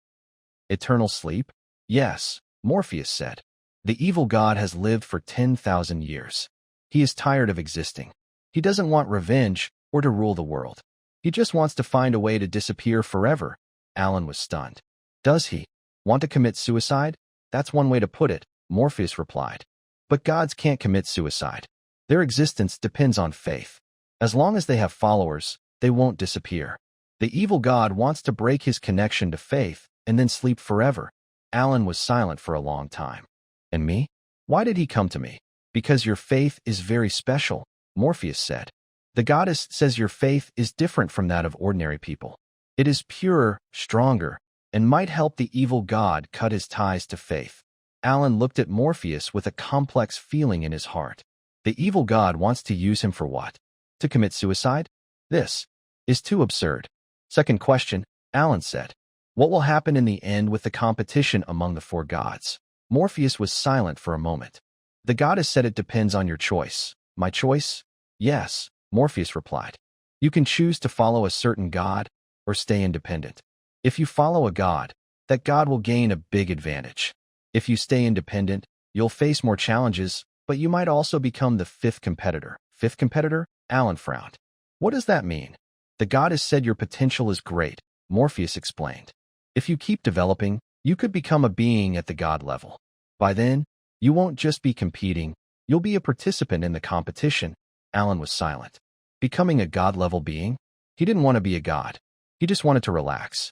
Eternal sleep? Yes, Morpheus said. The evil god has lived for 10,000 years. He is tired of existing. He doesn't want revenge or to rule the world. He just wants to find a way to disappear forever. Alan was stunned. Does he want to commit suicide? That's one way to put it, Morpheus replied. But gods can't commit suicide. Their existence depends on faith. As long as they have followers, they won't disappear. The evil god wants to break his connection to faith and then sleep forever. Alan was silent for a long time. And me? Why did he come to me? Because your faith is very special, Morpheus said. The goddess says your faith is different from that of ordinary people. It is purer, stronger, and might help the evil god cut his ties to faith. Alan looked at Morpheus with a complex feeling in his heart. The evil god wants to use him for what? To commit suicide? This is too absurd. Second question, Alan said. What will happen in the end with the competition among the four gods? Morpheus was silent for a moment. The goddess said it depends on your choice. My choice? Yes, Morpheus replied. You can choose to follow a certain god or stay independent. If you follow a god, that god will gain a big advantage. If you stay independent, you'll face more challenges, but you might also become the fifth competitor. Fifth competitor? Alan frowned. What does that mean? The goddess said your potential is great, Morpheus explained. If you keep developing, you could become a being at the god level. By then, you won't just be competing, you'll be a participant in the competition. Alan was silent. Becoming a god-level being? He didn't want to be a god. He just wanted to relax.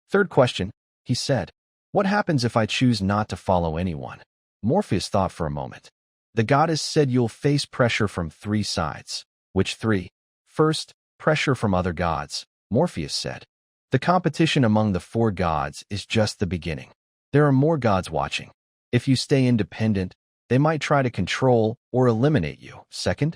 Third question, he said. What happens if I choose not to follow anyone? Morpheus thought for a moment. The goddess said you'll face pressure from 3 sides. Which 3? First, pressure from other gods, Morpheus said. The competition among the 4 gods is just the beginning. There are more gods watching. If you stay independent, they might try to control or eliminate you. Second,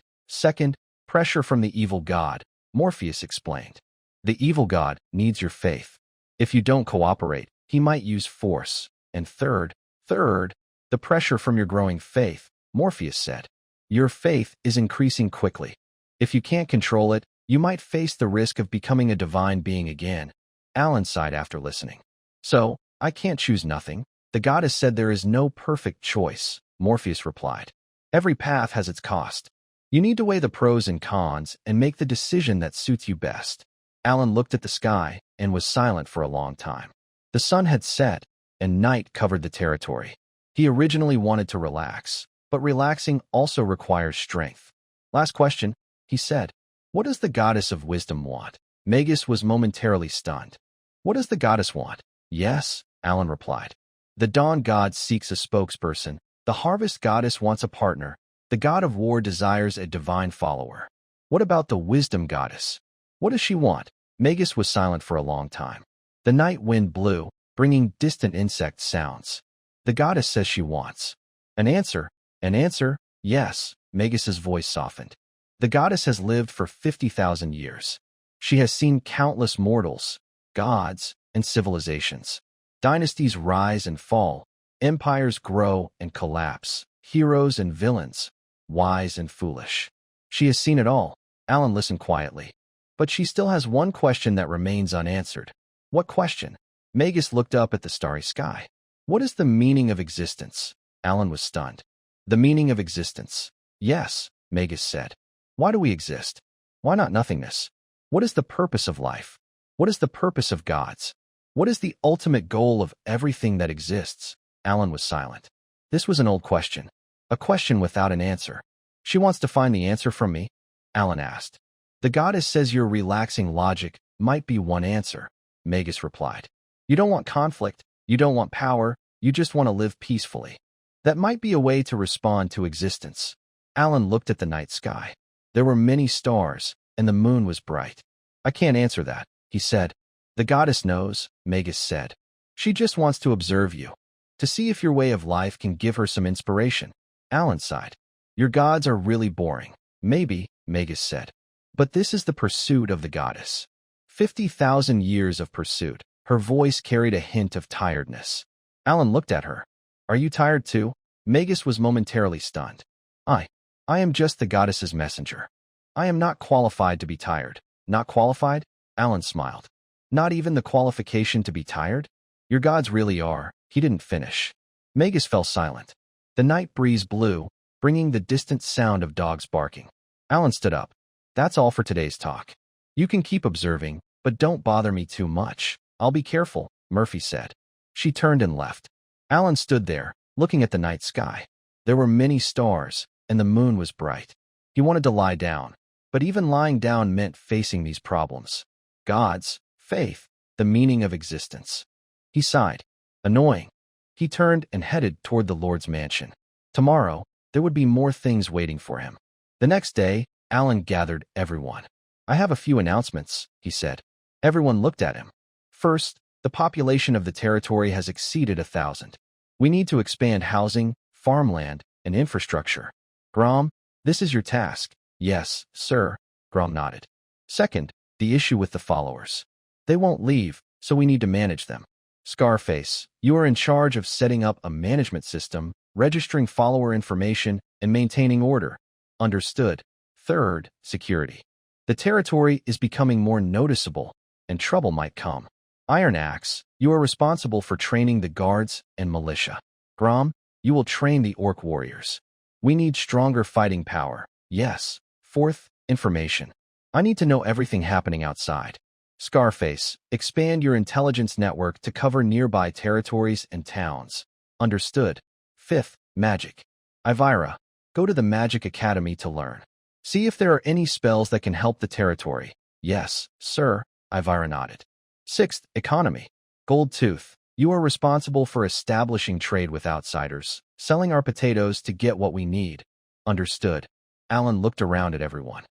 pressure from the evil god, Morpheus explained. The evil god needs your faith. If you don't cooperate, he might use force. And third, the pressure from your growing faith, Morpheus said. Your faith is increasing quickly. If you can't control it, You might face the risk of becoming a divine being again. Alan sighed after listening. So, I can't choose nothing. The goddess said there is no perfect choice, Morpheus replied. Every path has its cost. You need to weigh the pros and cons and make the decision that suits you best. Alan looked at the sky and was silent for a long time. The sun had set, and night covered the territory. He originally wanted to relax, but relaxing also requires strength. Last question, he said. What does the goddess of wisdom want? Magus was momentarily stunned. What does the goddess want? Yes, Alan replied. The dawn god seeks a spokesperson. The harvest goddess wants a partner. The god of war desires a divine follower. What about the wisdom goddess? What does she want? Magus was silent for a long time. The night wind blew, bringing distant insect sounds. The goddess says she wants an answer. An answer? Yes, Magus's voice softened. The goddess has lived for 50,000 years. She has seen countless mortals, gods, and civilizations. Dynasties rise and fall, empires grow and collapse, heroes and villains, wise and foolish. She has seen it all. Alan listened quietly. But she still has one question that remains unanswered. What question? Magus looked up at the starry sky. What is the meaning of existence? Alan was stunned. The meaning of existence. Yes, Magus said. Why do we exist? Why not nothingness? What is the purpose of life? What is the purpose of gods? What is the ultimate goal of everything that exists? Alan was silent. This was an old question. A question without an answer. She wants to find the answer from me? Alan asked. The goddess says your relaxing logic might be one answer, Magus replied. You don't want conflict, you don't want power, you just want to live peacefully. That might be a way to respond to existence. Alan looked at the night sky. There were many stars, and the moon was bright. I can't answer that, he said. The goddess knows, Magus said. She just wants to observe you, to see if your way of life can give her some inspiration. Alan sighed. Your gods are really boring. Maybe, Magus said. But this is the pursuit of the goddess. 50,000 years of pursuit. Her voice carried a hint of tiredness. Alan looked at her. Are you tired too? Magus was momentarily stunned. I am just the goddess's messenger. I am not qualified to be tired. Not qualified? Alan smiled. Not even the qualification to be tired? Your gods really are. He didn't finish. Magus fell silent. The night breeze blew, bringing the distant sound of dogs barking. Alan stood up. That's all for today's talk. You can keep observing, but don't bother me too much. I'll be careful, Murphy said. She turned and left. Alan stood there, looking at the night sky. There were many stars, and the moon was bright. He wanted to lie down, but even lying down meant facing these problems. Gods, faith, the meaning of existence. He sighed. Annoying. He turned and headed toward the Lord's mansion. Tomorrow, there would be more things waiting for him. The next day, Alan gathered everyone. I have a few announcements, he said. Everyone looked at him. First, the population of the territory has exceeded 1,000. We need to expand housing, farmland, and infrastructure. Grom, this is your task. Yes, sir, Grom nodded. Second, the issue with the followers. They won't leave, so we need to manage them. Scarface, you are in charge of setting up a management system, registering follower information, and maintaining order. Understood. Third, security. The territory is becoming more noticeable, and trouble might come. Iron Axe, you are responsible for training the guards and militia. Grom, you will train the orc warriors. We need stronger fighting power. Yes. Fourth, information. I need to know everything happening outside. Scarface, expand your intelligence network to cover nearby territories and towns. Understood. Fifth, magic. Ivira, go to the Magic Academy to learn. See if there are any spells that can help the territory. Yes, sir, Ivira nodded. Sixth, economy. Goldtooth, you are responsible for establishing trade with outsiders, selling our potatoes to get what we need. Understood. Alan looked around at everyone.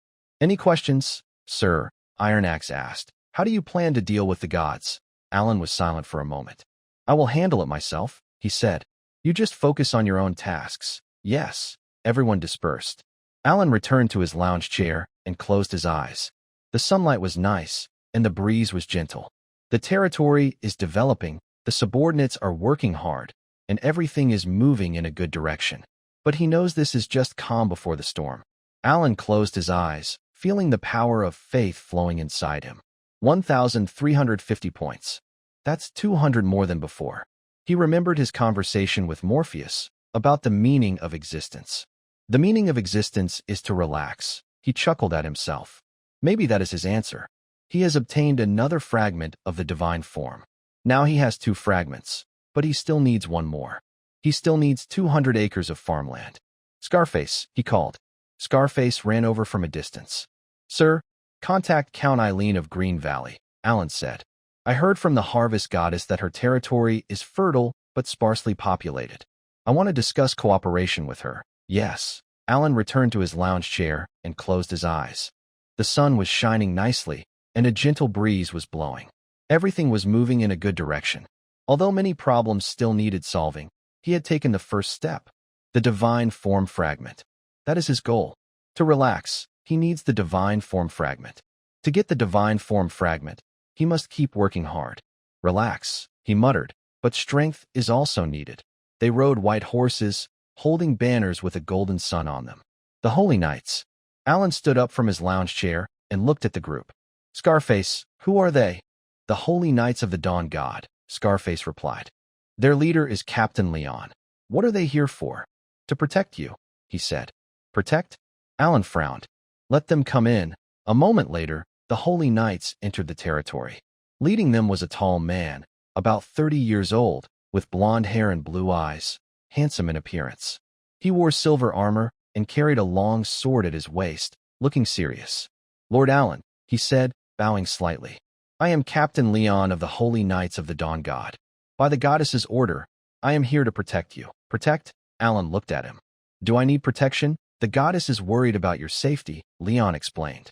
Any questions, sir? Iron Axe asked. How do you plan to deal with the gods? Alan was silent for a moment. I will handle it myself, he said. You just focus on your own tasks. Yes. Everyone dispersed. Alan returned to his lounge chair and closed his eyes. The sunlight was nice, and the breeze was gentle. The territory is developing, the subordinates are working hard, and everything is moving in a good direction. But he knows this is just calm before the storm. Alan closed his eyes, feeling the power of faith flowing inside him. 1,350 points. That's 200 more than before. He remembered his conversation with Morpheus about the meaning of existence. The meaning of existence is to relax. He chuckled at himself. Maybe that is his answer. He has obtained another fragment of the divine form. Now he has 2 fragments, but he still needs 1 more. He still needs 200 acres of farmland. Scarface, he called. Scarface ran over from a distance. Sir, contact Count Eileen of Green Valley, Alan said. I heard from the harvest goddess that her territory is fertile but sparsely populated. I want to discuss cooperation with her. Yes. Alan returned to his lounge chair and closed his eyes. The sun was shining nicely, and a gentle breeze was blowing. Everything was moving in a good direction. Although many problems still needed solving, he had taken the first step. The divine form fragment. That is his goal. To relax, he needs the divine form fragment. To get the divine form fragment, he must keep working hard. Relax, he muttered, but strength is also needed. They rode white horses, holding banners with a golden sun on them. The Holy Knights. Alan stood up from his lounge chair and looked at the group. Scarface, who are they? The Holy Knights of the Dawn God, Scarface replied. Their leader is Captain Leon. What are they here for? To protect you, he said. Protect? Alan frowned. Let them come in. A moment later, the Holy Knights entered the territory. Leading them was a tall man, about 30 years old, with blonde hair and blue eyes, handsome in appearance. He wore silver armor and carried a long sword at his waist, looking serious. Lord Alan, he said, bowing slightly. I am Captain Leon of the Holy Knights of the Dawn God. By the goddess's order, I am here to protect you. Protect? Alan looked at him. Do I need protection? The goddess is worried about your safety, Leon explained.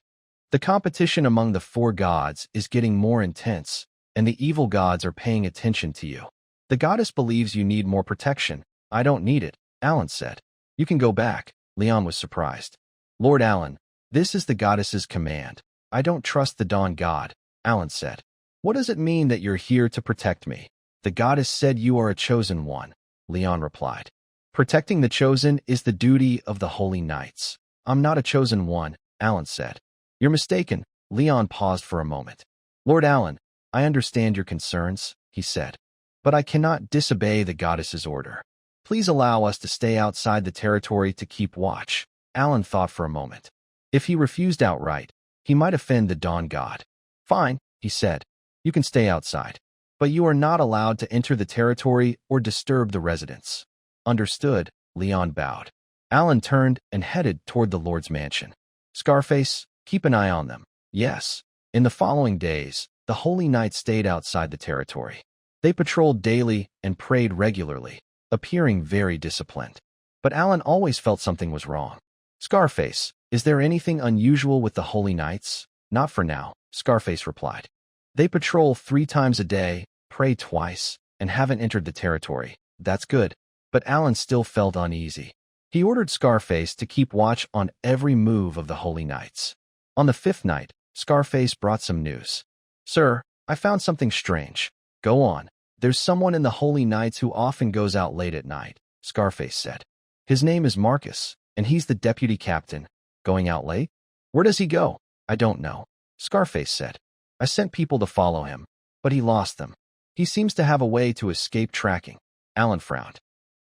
The competition among the 4 gods is getting more intense, and the evil gods are paying attention to you. The goddess believes you need more protection. I don't need it, Alan said. You can go back, Leon was surprised. Lord Alan, this is the goddess's command. I don't trust the Dawn God, Alan said. What does it mean that you're here to protect me? The goddess said you are a chosen one, Leon replied. Protecting the chosen is the duty of the Holy Knights. I'm not a chosen one, Alan said. You're mistaken. Leon paused for a moment. Lord Alan, I understand your concerns, he said. But I cannot disobey the goddess's order. Please allow us to stay outside the territory to keep watch. Alan thought for a moment. If he refused outright, he might offend the Dawn God. Fine, he said. You can stay outside. But you are not allowed to enter the territory or disturb the residents. Understood, Leon bowed. Alan turned and headed toward the Lord's mansion. Scarface, keep an eye on them. Yes. In the following days, the Holy Knights stayed outside the territory. They patrolled daily and prayed regularly, appearing very disciplined. But Alan always felt something was wrong. Scarface, is there anything unusual with the Holy Knights? Not for now, Scarface replied. They patrol 3 times a day, pray twice, and haven't entered the territory. That's good. But Alan still felt uneasy. He ordered Scarface to keep watch on every move of the Holy Knights. On the 5th night, Scarface brought some news. Sir, I found something strange. Go on. There's someone in the Holy Knights who often goes out late at night, Scarface said. His name is Marcus, and he's the deputy captain. Going out late? Where does he go? I don't know, Scarface said. I sent people to follow him, but he lost them. He seems to have a way to escape tracking. Alan frowned.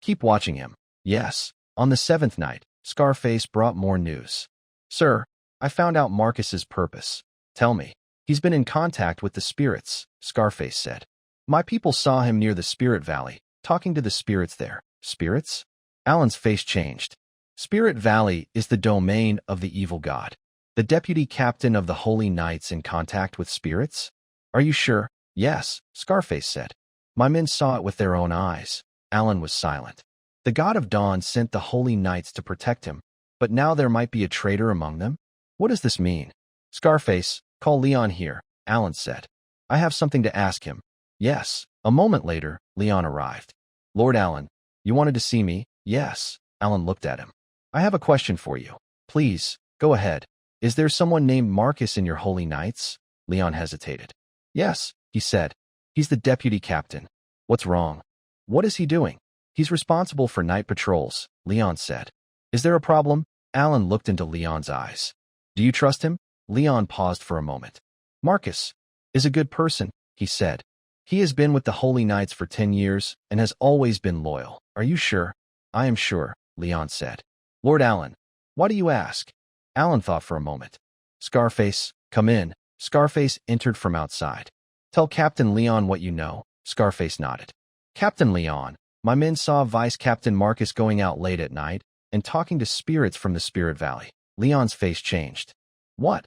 Keep watching him. Yes. On the 7th night, Scarface brought more news. Sir, I found out Marcus's purpose. Tell me. He's been in contact with the spirits, Scarface said. My people saw him near the Spirit Valley, talking to the spirits there. Spirits? Alan's face changed. Spirit Valley is the domain of the evil god. The deputy captain of the Holy Knights in contact with spirits? Are you sure? Yes, Scarface said. My men saw it with their own eyes. Alan was silent. The God of Dawn sent the Holy Knights to protect him, but now there might be a traitor among them? What does this mean? Scarface, call Leon here, Alan said. I have something to ask him. Yes. A moment later, Leon arrived. Lord Alan, you wanted to see me? Yes. Alan looked at him. I have a question for you. Please, go ahead. Is there someone named Marcus in your Holy Knights? Leon hesitated. Yes, he said. He's the deputy captain. What's wrong? What is he doing? He's responsible for night patrols, Leon said. Is there a problem? Alan looked into Leon's eyes. Do you trust him? Leon paused for a moment. Marcus is a good person, he said. He has been with the Holy Knights for 10 years and has always been loyal. Are you sure? I am sure, Leon said. Lord Alan, why do you ask? Alan thought for a moment. Scarface, come in. Scarface entered from outside. Tell Captain Leon what you know. Scarface nodded. Captain Leon, my men saw Vice Captain Marcus going out late at night and talking to spirits from the Spirit Valley. Leon's face changed. What?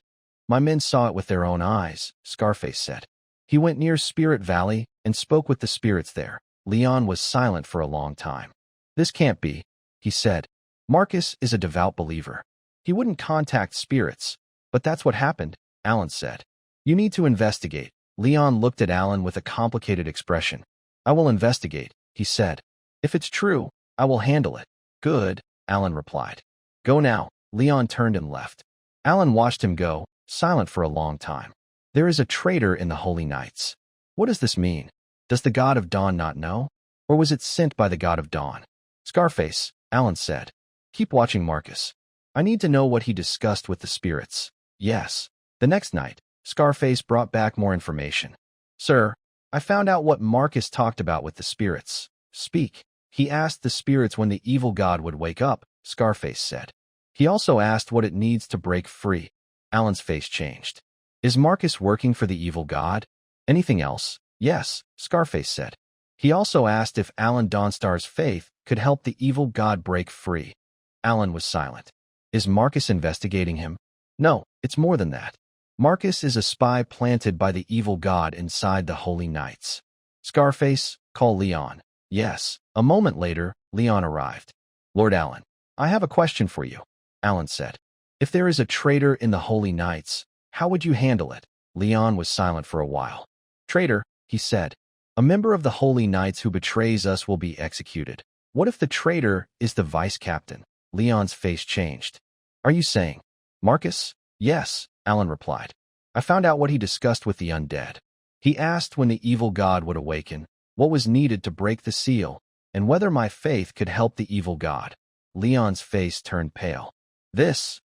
My men saw it with their own eyes, Scarface said. He went near Spirit Valley and spoke with the spirits there. Leon was silent for a long time. This can't be, he said. Marcus is a devout believer. He wouldn't contact spirits. But that's what happened, Alan said. You need to investigate. Leon looked at Alan with a complicated expression. I will investigate, he said. If it's true, I will handle it. Good, Alan replied. Go now. Leon turned and left. Alan watched him go, silent for a long time. There is a traitor in the Holy Knights. What does this mean? Does the God of Dawn not know? Or was it sent by the God of Dawn? Scarface, Alan said. Keep watching Marcus. I need to know what he discussed with the spirits. Yes. The next night, Scarface brought back more information. Sir, I found out what Marcus talked about with the spirits. Speak. He asked the spirits when the evil god would wake up, Scarface said. He also asked what it needs to break free. Alan's face changed. Is Marcus working for the evil god? Anything else? Yes, Scarface said. He also asked if Alan Dawnstar's faith could help the evil god break free. Alan was silent. Is Marcus investigating him? No, it's more than that. Marcus is a spy planted by the evil god inside the Holy Knights. Scarface, call Leon. Yes. A moment later, Leon arrived. Lord Alan, I have a question for you, Alan said. If there is a traitor in the Holy Knights, how would you handle it? Leon was silent for a while. Traitor, he said. A member of the Holy Knights who betrays us will be executed. What if the traitor is the vice captain? Leon's face changed. Are you saying Marcus? Yes, Alan replied. I found out what he discussed with the undead. He asked when the evil god would awaken, what was needed to break the seal, and whether my faith could help the evil god. Leon's face turned pale.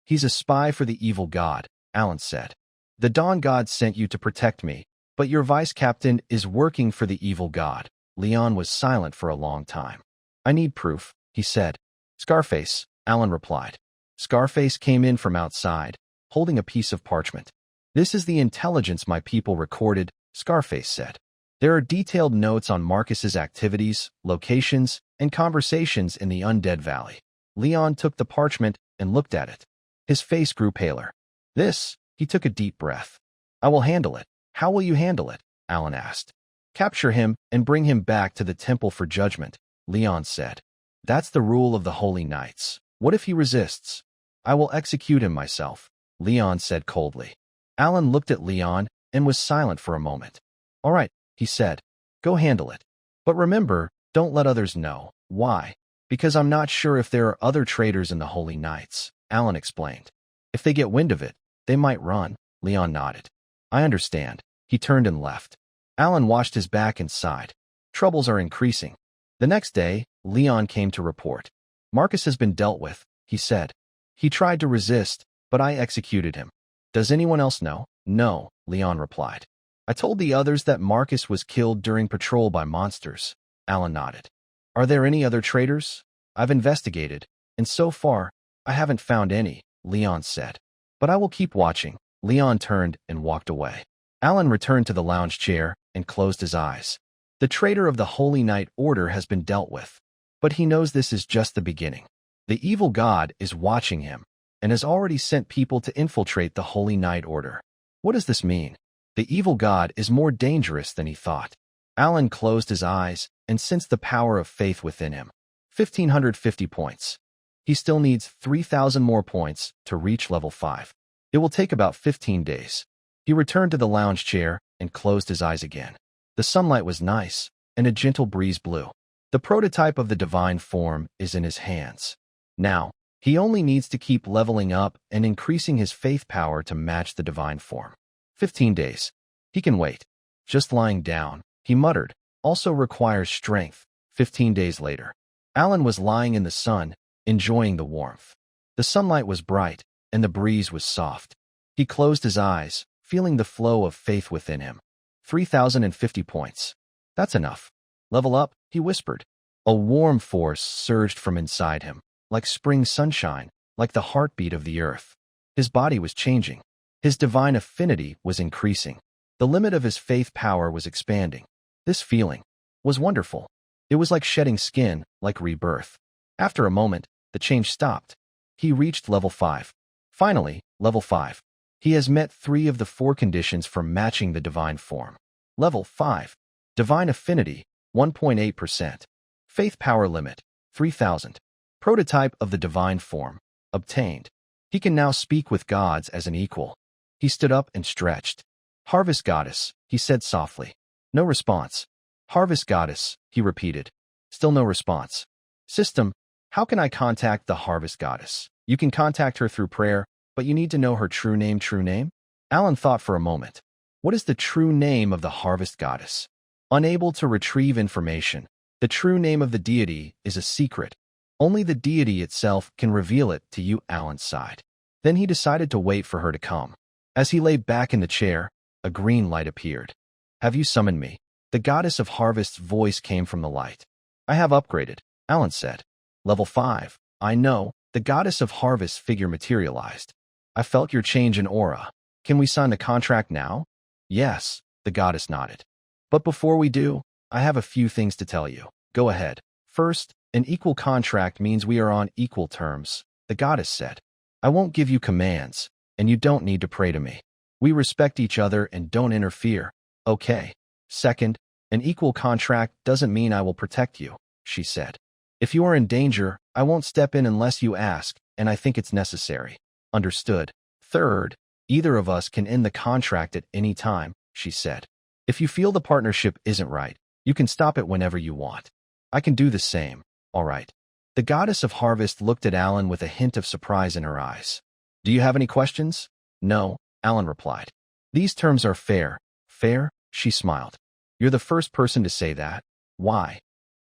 He's a spy for the evil god, Alan said. The Dawn God sent you to protect me, but your vice captain is working for the evil god. Leon was silent for a long time. I need proof, he said. Scarface, Alan replied. Scarface came in from outside, holding a piece of parchment. This is the intelligence my people recorded, Scarface said. There are detailed notes on Marcus's activities, locations, and conversations in the Undead Valley. Leon took the parchment and looked at it. His face grew paler. He took a deep breath. I will handle it. How will you handle it? Alan asked. Capture him and bring him back to the temple for judgment, Leon said. That's the rule of the Holy Knights. What if he resists? I will execute him myself, Leon said coldly. Alan looked at Leon and was silent for a moment. All right, he said. Go handle it. But remember, don't let others know. Why? Because I'm not sure if there are other traitors in the Holy Knights, Alan explained. If they get wind of it, they might run. Leon nodded. I understand. He turned and left. Alan washed his back and sighed. Troubles are increasing. The next day, Leon came to report. Marcus has been dealt with, he said. He tried to resist, but I executed him. Does anyone else know? No, Leon replied. I told the others that Marcus was killed during patrol by monsters. Alan nodded. Are there any other traitors? I've investigated, and so far, I haven't found any, Leon said. But I will keep watching. Leon turned and walked away. Alan returned to the lounge chair and closed his eyes. The traitor of the Holy Knight Order has been dealt with, but he knows this is just the beginning. The evil god is watching him and has already sent people to infiltrate the Holy Knight Order. What does this mean? The evil god is more dangerous than he thought. Alan closed his eyes and sensed the power of faith within him. 1,550 points. He still needs 3,000 more points to reach level 5. It will take about 15 days. He returned to the lounge chair and closed his eyes again. The sunlight was nice, and a gentle breeze blew. The prototype of the divine form is in his hands. Now, he only needs to keep leveling up and increasing his faith power to match the divine form. 15 days. He can wait. Just lying down, he muttered, also requires strength. 15 days later. Alan was lying in the sun, enjoying the warmth. The sunlight was bright, and the breeze was soft. He closed his eyes, feeling the flow of faith within him. 3,050 points. That's enough. Level up, he whispered. A warm force surged from inside him, like spring sunshine, like the heartbeat of the earth. His body was changing. His divine affinity was increasing. The limit of his faith power was expanding. This feeling was wonderful. It was like shedding skin, like rebirth. After a moment, the change stopped. He reached level 5. Finally, level 5. He has met 3 of the 4 conditions for matching the divine form. Level 5. Divine affinity, 1.8%. Faith power limit, 3,000. Prototype of the divine form, obtained. He can now speak with gods as an equal. He stood up and stretched. Harvest goddess, he said softly. No response. Harvest goddess, he repeated. Still no response. System, how can I contact the harvest goddess? You can contact her through prayer, but you need to know her true name. True name? Alan thought for a moment. What is the true name of the harvest goddess? Unable to retrieve information. The true name of the deity is a secret. Only the deity itself can reveal it to you. Alan sighed. Then he decided to wait for her to come. As he lay back in the chair, a green light appeared. Have you summoned me? The goddess of harvest's voice came from the light. I have upgraded, Alan said. Level 5. I know, the goddess of harvest figure materialized. I felt your change in aura. Can we sign the contract now? Yes, the goddess nodded. But before we do, I have a few things to tell you. Go ahead. First, an equal contract means we are on equal terms, the goddess said. I won't give you commands, and you don't need to pray to me. We respect each other and don't interfere, okay? Second, an equal contract doesn't mean I will protect you, she said. If you are in danger, I won't step in unless you ask, and I think it's necessary. Understood. Third, either of us can end the contract at any time, she said. If you feel the partnership isn't right, you can stop it whenever you want. I can do the same, all right. The goddess of harvest looked at Alan with a hint of surprise in her eyes. Do you have any questions? No, Alan replied. These terms are fair. Fair? She smiled. You're the first person to say that. Why?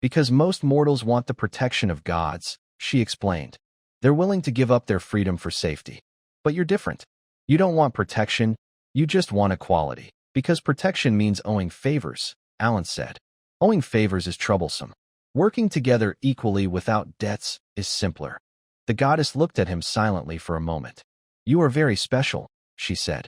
Because most mortals want the protection of gods, she explained. They're willing to give up their freedom for safety. But you're different. You don't want protection, you just want equality. Because protection means owing favors, Alan said. Owing favors is troublesome. Working together equally without debts is simpler. The goddess looked at him silently for a moment. You are very special, she said.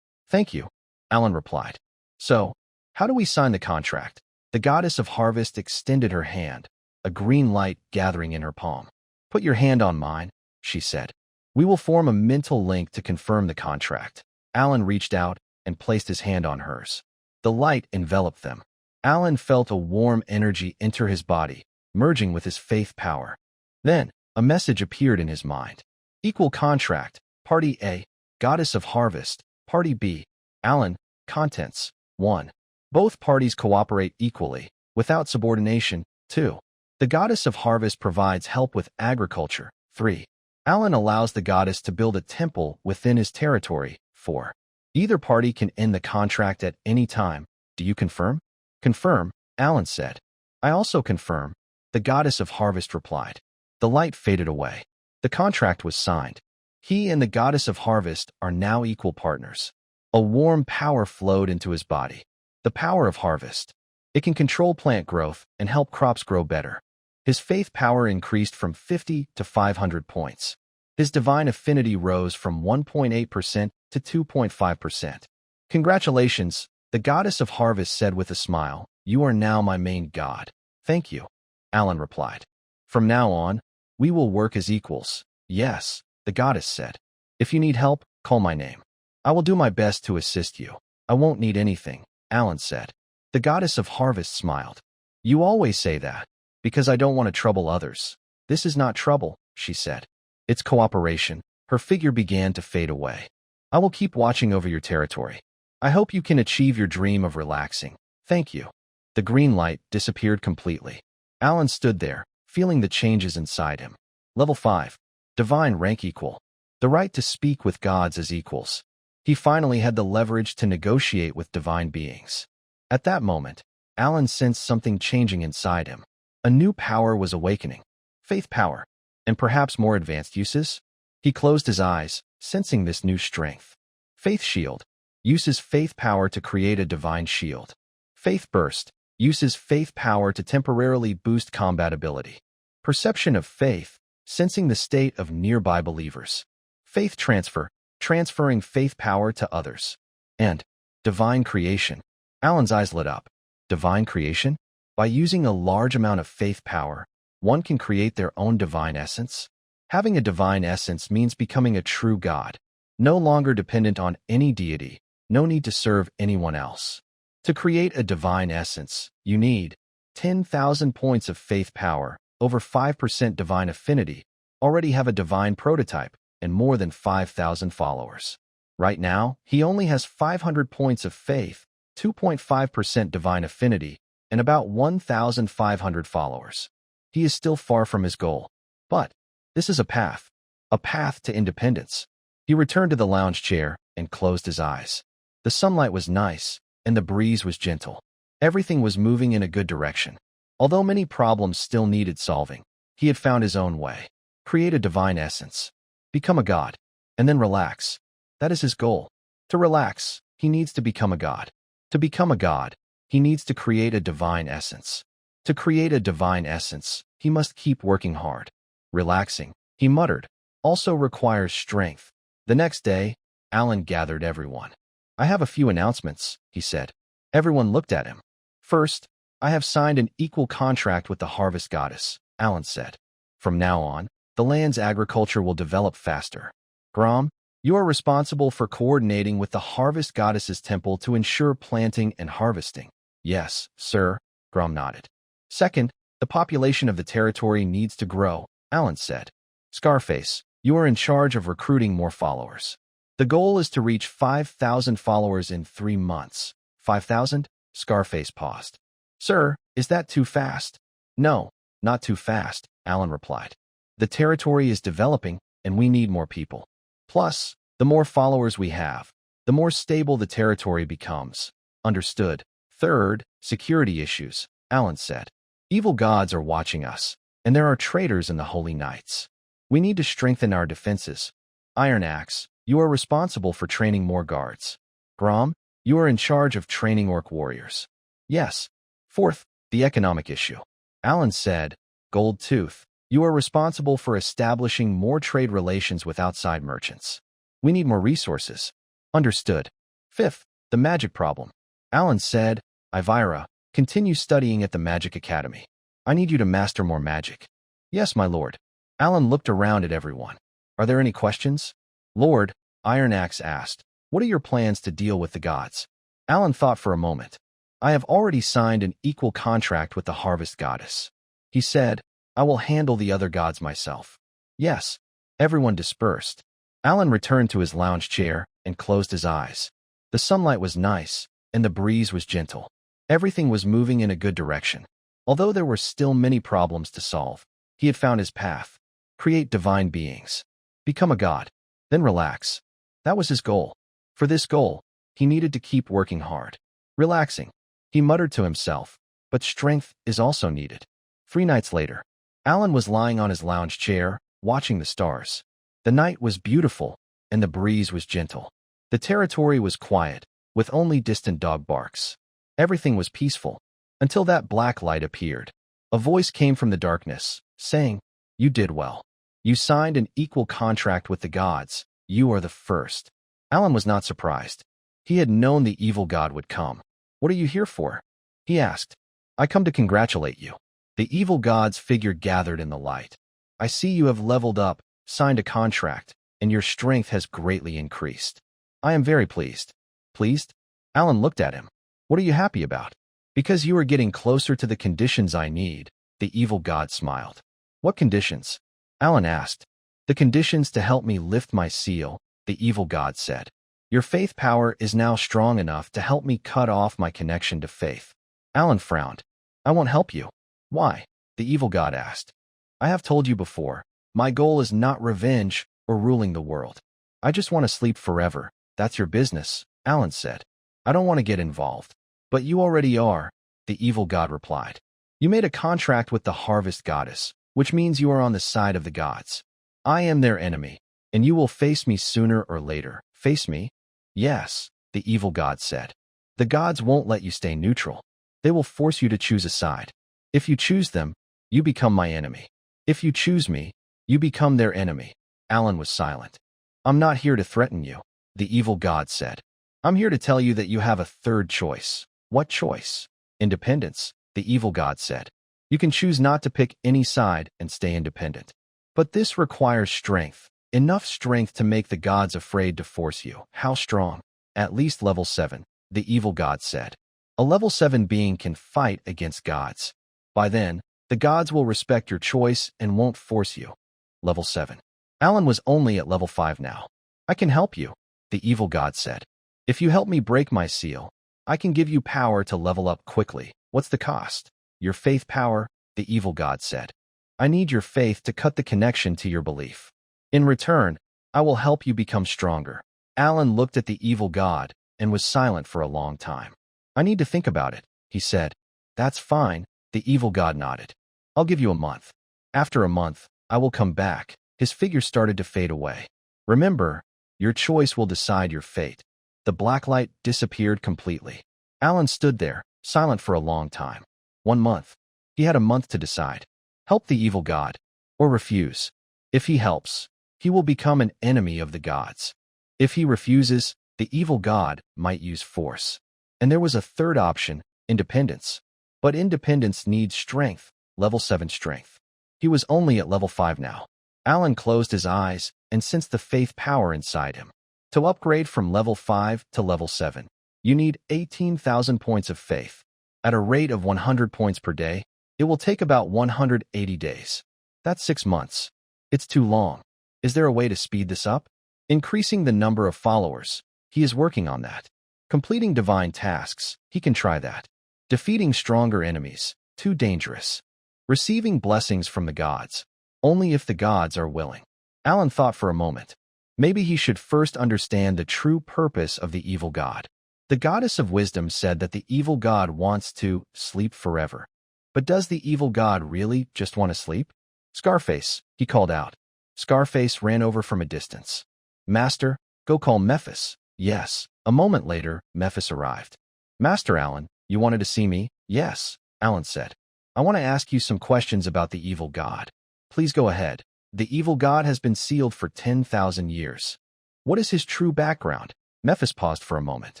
Thank you, Alan replied. So, how do we sign the contract? The goddess of harvest extended her hand, a green light gathering in her palm. Put your hand on mine, she said. We will form a mental link to confirm the contract. Alan reached out and placed his hand on hers. The light enveloped them. Alan felt a warm energy enter his body, merging with his faith power. Then, a message appeared in his mind. Equal contract, Party A, Goddess of Harvest, Party B. Alan, contents, 1. Both parties cooperate equally, without subordination, 2. The Goddess of Harvest provides help with agriculture, 3. Alan allows the goddess to build a temple within his territory, 4. Either party can end the contract at any time. Do you confirm? Confirm, Alan said. I also confirm, the Goddess of Harvest replied. The light faded away. The contract was signed. He and the Goddess of Harvest are now equal partners. A warm power flowed into his body. The power of harvest. It can control plant growth and help crops grow better. His faith power increased from 50 to 500 points. His divine affinity rose from 1.8% to 2.5%. Congratulations, the Goddess of Harvest said with a smile. You are now my main god. Thank you, Alan replied. From now on, we will work as equals. Yes, the goddess said. If you need help, call my name. I will do my best to assist you. I won't need anything, Alan said. The Goddess of Harvest smiled. You always say that, because I don't want to trouble others. This is not trouble, she said. It's cooperation. Her figure began to fade away. I will keep watching over your territory. I hope you can achieve your dream of relaxing. Thank you. The green light disappeared completely. Alan stood there, feeling the changes inside him. Level 5. Divine rank equal. The right to speak with gods as equals. He finally had the leverage to negotiate with divine beings. At that moment, Alan sensed something changing inside him. A new power was awakening. Faith power. And perhaps more advanced uses? He closed his eyes, sensing this new strength. Faith Shield uses faith power to create a divine shield. Faith Burst uses faith power to temporarily boost combat ability. Perception of Faith, sensing the state of nearby believers. Faith Transfer, transferring faith power to others. And Divine Creation. Alan's eyes lit up. Divine Creation? By using a large amount of faith power, one can create their own divine essence. Having a divine essence means becoming a true god, no longer dependent on any deity, no need to serve anyone else. To create a divine essence, you need 10,000 points of faith power, over 5% divine affinity, already have a divine prototype, and more than 5,000 followers. Right now, he only has 500 points of faith, 2.5% divine affinity, and about 1,500 followers. He is still far from his goal. But this is a path to independence. He returned to the lounge chair and closed his eyes. The sunlight was nice, and the breeze was gentle. Everything was moving in a good direction. Although many problems still needed solving, he had found his own way. Create a divine essence. Become a god. And then relax. That is his goal. To relax, he needs to become a god. To become a god, he needs to create a divine essence. To create a divine essence, he must keep working hard. Relaxing, he muttered, also requires strength. The next day, Alan gathered everyone. I have a few announcements, he said. Everyone looked at him. First, I have signed an equal contract with the harvest goddess, Alan said. From now on, the land's agriculture will develop faster. Grom, you are responsible for coordinating with the harvest goddess's temple to ensure planting and harvesting. Yes, sir, Grom nodded. Second, the population of the territory needs to grow, Alan said. Scarface, you are in charge of recruiting more followers. The goal is to reach 5,000 followers in 3 months. 5,000? Scarface paused. Sir, is that too fast? No, not too fast, Alan replied. The territory is developing, and we need more people. Plus, the more followers we have, the more stable the territory becomes. Understood. Third, security issues, Alan said. Evil gods are watching us, and there are traitors in the Holy Knights. We need to strengthen our defenses. Iron Axe, you are responsible for training more guards. Grom, you are in charge of training orc warriors. Yes. Fourth, the economic issue. Alan said, Gold Tooth, you are responsible for establishing more trade relations with outside merchants. We need more resources. Understood. Fifth, the magic problem. Alan said, Ivira, continue studying at the Magic Academy. I need you to master more magic. Yes, my lord. Alan looked around at everyone. Are there any questions? Lord, Iron Axe asked, what are your plans to deal with the gods? Alan thought for a moment. I have already signed an equal contract with the harvest goddess. He said, I will handle the other gods myself. Yes. Everyone dispersed. Alan returned to his lounge chair and closed his eyes. The sunlight was nice, and the breeze was gentle. Everything was moving in a good direction. Although there were still many problems to solve, he had found his path. Create divine beings. Become a god. Then relax. That was his goal. For this goal, he needed to keep working hard. Relaxing. He muttered to himself, but strength is also needed. 3 nights later, Alan was lying on his lounge chair, watching the stars. The night was beautiful, and the breeze was gentle. The territory was quiet, with only distant dog barks. Everything was peaceful, until that black light appeared. A voice came from the darkness, saying, You did well. You signed an equal contract with the gods. You are the first. Alan was not surprised. He had known the evil god would come. What are you here for? He asked. I come to congratulate you. The evil god's figure gathered in the light. I see you have leveled up, signed a contract, and your strength has greatly increased. I am very pleased. Pleased? Alan looked at him. What are you happy about? Because you are getting closer to the conditions I need, the evil god smiled. What conditions? Alan asked. The conditions to help me lift my seal, the evil god said. Your faith power is now strong enough to help me cut off my connection to faith. Alan frowned. I won't help you. Why? The evil god asked. I have told you before, my goal is not revenge or ruling the world. I just want to sleep forever. That's your business, Alan said. I don't want to get involved. But you already are, the evil god replied. You made a contract with the harvest goddess, which means you are on the side of the gods. I am their enemy. and you will face me sooner or later. Face me? Yes, the evil god said. The gods won't let you stay neutral. They will force you to choose a side. If you choose them, you become my enemy. If you choose me, you become their enemy. Alan was silent. I'm not here to threaten you, the evil god said. I'm here to tell you that you have a third choice. What choice? Independence, the evil god said. You can choose not to pick any side and stay independent. But this requires strength, enough strength to make the gods afraid to force you. How strong? At least level 7, the evil god said. A level 7 being can fight against gods. By then, the gods will respect your choice and won't force you. Level 7. Alan was only at level 5 now. I can help you, the evil god said. If you help me break my seal, I can give you power to level up quickly. What's the cost? Your faith power, the evil god said. I need your faith to cut the connection to your belief. In return, I will help you become stronger. Alan looked at the evil god and was silent for a long time. I need to think about it, he said. That's fine, the evil god nodded. I'll give you a month. After a month, I will come back. His figure started to fade away. Remember, your choice will decide your fate. The black light disappeared completely. Alan stood there, silent for a long time. 1 month. He had a month to decide. Help the evil god, or refuse. If he helps, he will become an enemy of the gods. If he refuses, the evil god might use force. And there was a third option, independence. But independence needs strength, level 7 strength. He was only at level 5 now. Alan closed his eyes and sensed the faith power inside him. To upgrade from level 5 to level 7, you need 18,000 points of faith. At a rate of 100 points per day, it will take about 180 days. That's 6 months. It's too long. Is there a way to speed this up? Increasing the number of followers. He is working on that. Completing divine tasks. He can try that. Defeating stronger enemies. Too dangerous. Receiving blessings from the gods. Only if the gods are willing. Alan thought for a moment. Maybe he should first understand the true purpose of the evil god. The goddess of wisdom said that the evil god wants to sleep forever. But does the evil god really just want to sleep? Scarface, he called out. Scarface ran over from a distance. Master, go call Memphis. Yes. A moment later, Memphis arrived. Master Alan, you wanted to see me? Yes, Alan said. I want to ask you some questions about the evil god. Please go ahead. The evil god has been sealed for 10,000 years. What is his true background? Memphis paused for a moment.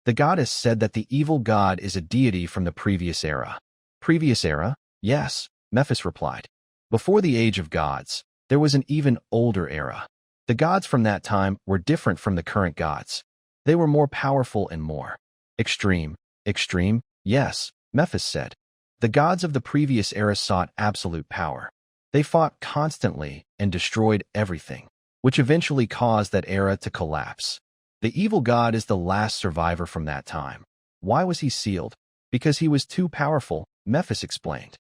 The goddess said that the evil god is a deity from the previous era. Previous era? Yes, Memphis replied. Before the age of gods, there was an even older era. The gods from that time were different from the current gods. They were more powerful and more extreme. Extreme? Yes, Memphis said. The gods of the previous era sought absolute power. They fought constantly and destroyed everything, which eventually caused that era to collapse. The evil god is the last survivor from that time. Why was he sealed? Because he was too powerful, Memphis explained.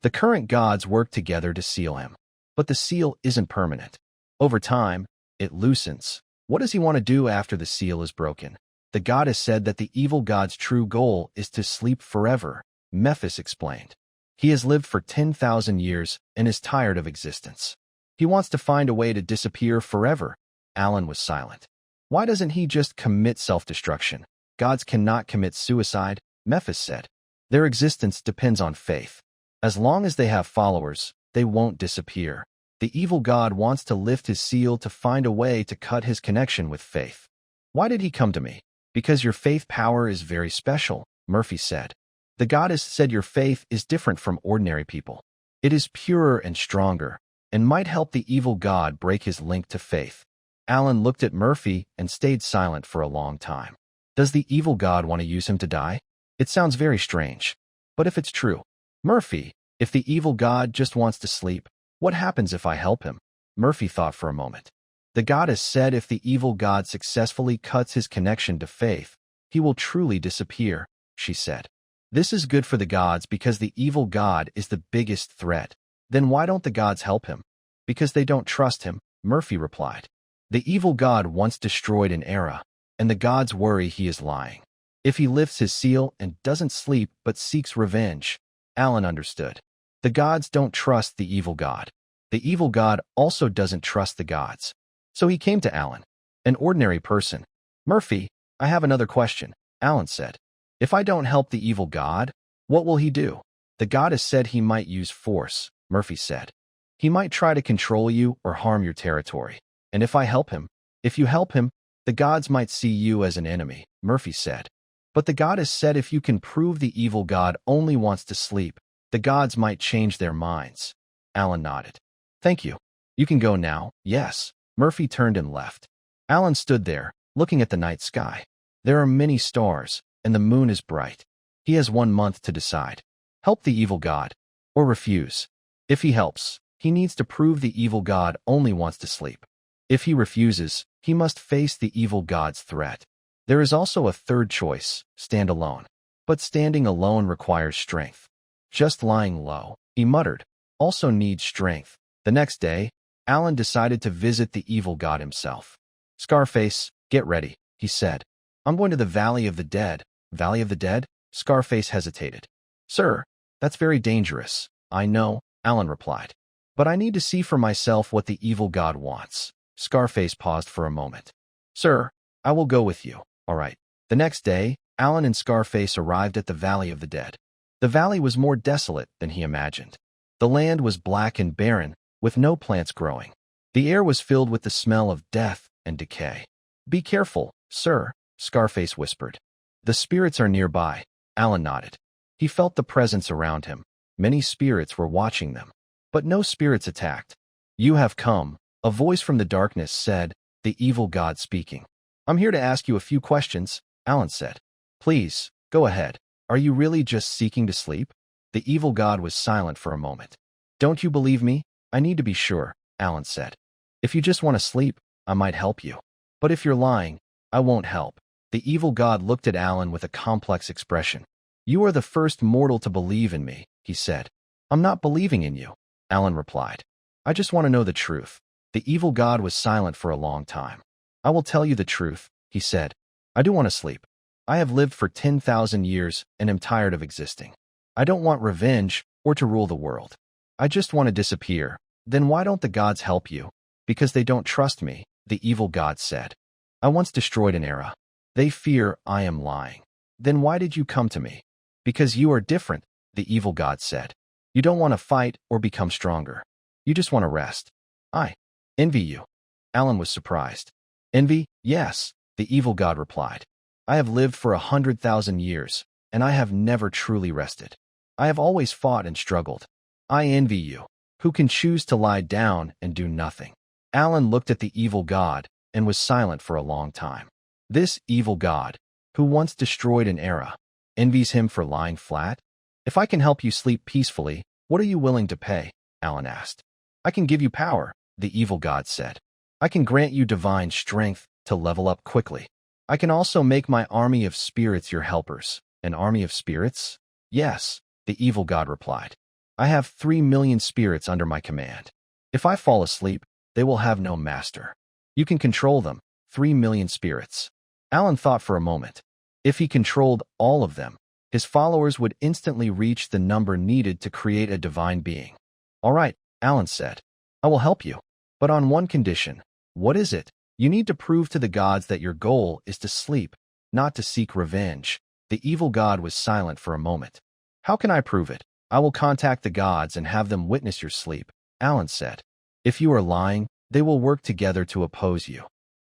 The current gods work together to seal him. But the seal isn't permanent. Over time, it loosens. What does he want to do after the seal is broken? The goddess said that the evil god's true goal is to sleep forever, Memphis explained. He has lived for 10,000 years and is tired of existence. He wants to find a way to disappear forever. Alan was silent. Why doesn't he just commit self-destruction? Gods cannot commit suicide, Memphis said. Their existence depends on faith. As long as they have followers, they won't disappear. The evil god wants to lift his seal to find a way to cut his connection with faith. Why did he come to me? Because your faith power is very special, Murphy said. The goddess said your faith is different from ordinary people. It is purer and stronger, and might help the evil god break his link to faith. Alan looked at Murphy and stayed silent for a long time. Does the evil god want to use him to die? It sounds very strange. But if it's true, Murphy, if the evil god just wants to sleep, what happens if I help him? Murphy thought for a moment. The goddess said if the evil god successfully cuts his connection to faith, he will truly disappear, she said. This is good for the gods because the evil god is the biggest threat. Then why don't the gods help him? Because they don't trust him, Murphy replied. The evil god once destroyed an era, and the gods worry he is lying. If he lifts his seal and doesn't sleep but seeks revenge, Alan understood. The gods don't trust the evil god. The evil god also doesn't trust the gods. So he came to Alan, an ordinary person. Murphy, I have another question, Alan said. If I don't help the evil god, what will he do? The goddess said he might use force, Murphy said. He might try to control you or harm your territory. And if you help him, the gods might see you as an enemy, Murphy said. But the goddess said if you can prove the evil god only wants to sleep, the gods might change their minds. Alan nodded. Thank you. You can go now. Yes. Murphy turned and left. Alan stood there, looking at the night sky. There are many stars, and the moon is bright. He has 1 month to decide. Help the evil god, or refuse. If he helps, he needs to prove the evil god only wants to sleep. If he refuses, he must face the evil god's threat. There is also a third choice, stand alone. But standing alone requires strength. Just lying low, he muttered, also needs strength. The next day, Alan decided to visit the evil god himself. Scarface, get ready, he said. I'm going to the Valley of the Dead. Valley of the Dead? Scarface hesitated. Sir, that's very dangerous. I know, Alan replied. But I need to see for myself what the evil god wants. Scarface paused for a moment. Sir, I will go with you. All right. The next day, Alan and Scarface arrived at the Valley of the Dead. The valley was more desolate than he imagined. The land was black and barren, with no plants growing. The air was filled with the smell of death and decay. Be careful, sir, Scarface whispered. The spirits are nearby, Alan nodded. He felt the presence around him. Many spirits were watching them. But no spirits attacked. You have come, a voice from the darkness said, the evil god speaking. I'm here to ask you a few questions, Alan said. Please, go ahead. Are you really just seeking to sleep? The evil god was silent for a moment. Don't you believe me? I need to be sure, Alan said. If you just want to sleep, I might help you. But if you're lying, I won't help. The evil god looked at Alan with a complex expression. You are the first mortal to believe in me, he said. I'm not believing in you, Alan replied. I just want to know the truth. The evil god was silent for a long time. I will tell you the truth, he said. I do want to sleep. I have lived for 10,000 years and am tired of existing. I don't want revenge or to rule the world. I just want to disappear. Then why don't the gods help you? Because they don't trust me, the evil god said. I once destroyed an era. They fear I am lying. Then why did you come to me? Because you are different, the evil god said. You don't want to fight or become stronger. You just want to rest. I envy you. Alan was surprised. Envy? Yes, the evil god replied. I have lived for 100,000 years, and I have never truly rested. I have always fought and struggled. I envy you, who can choose to lie down and do nothing. Alan looked at the evil god and was silent for a long time. This evil god, who once destroyed an era, envies him for lying flat? If I can help you sleep peacefully, what are you willing to pay? Alan asked. I can give you power, the evil god said. I can grant you divine strength to level up quickly. I can also make my army of spirits your helpers. An army of spirits? Yes, the evil god replied. I have 3 million spirits under my command. If I fall asleep, they will have no master. You can control them, 3 million spirits. Alan thought for a moment. If he controlled all of them, his followers would instantly reach the number needed to create a divine being. All right, Alan said. I will help you. But on one condition. What is it? You need to prove to the gods that your goal is to sleep, not to seek revenge. The evil god was silent for a moment. How can I prove it? I will contact the gods and have them witness your sleep, Alan said. If you are lying, they will work together to oppose you.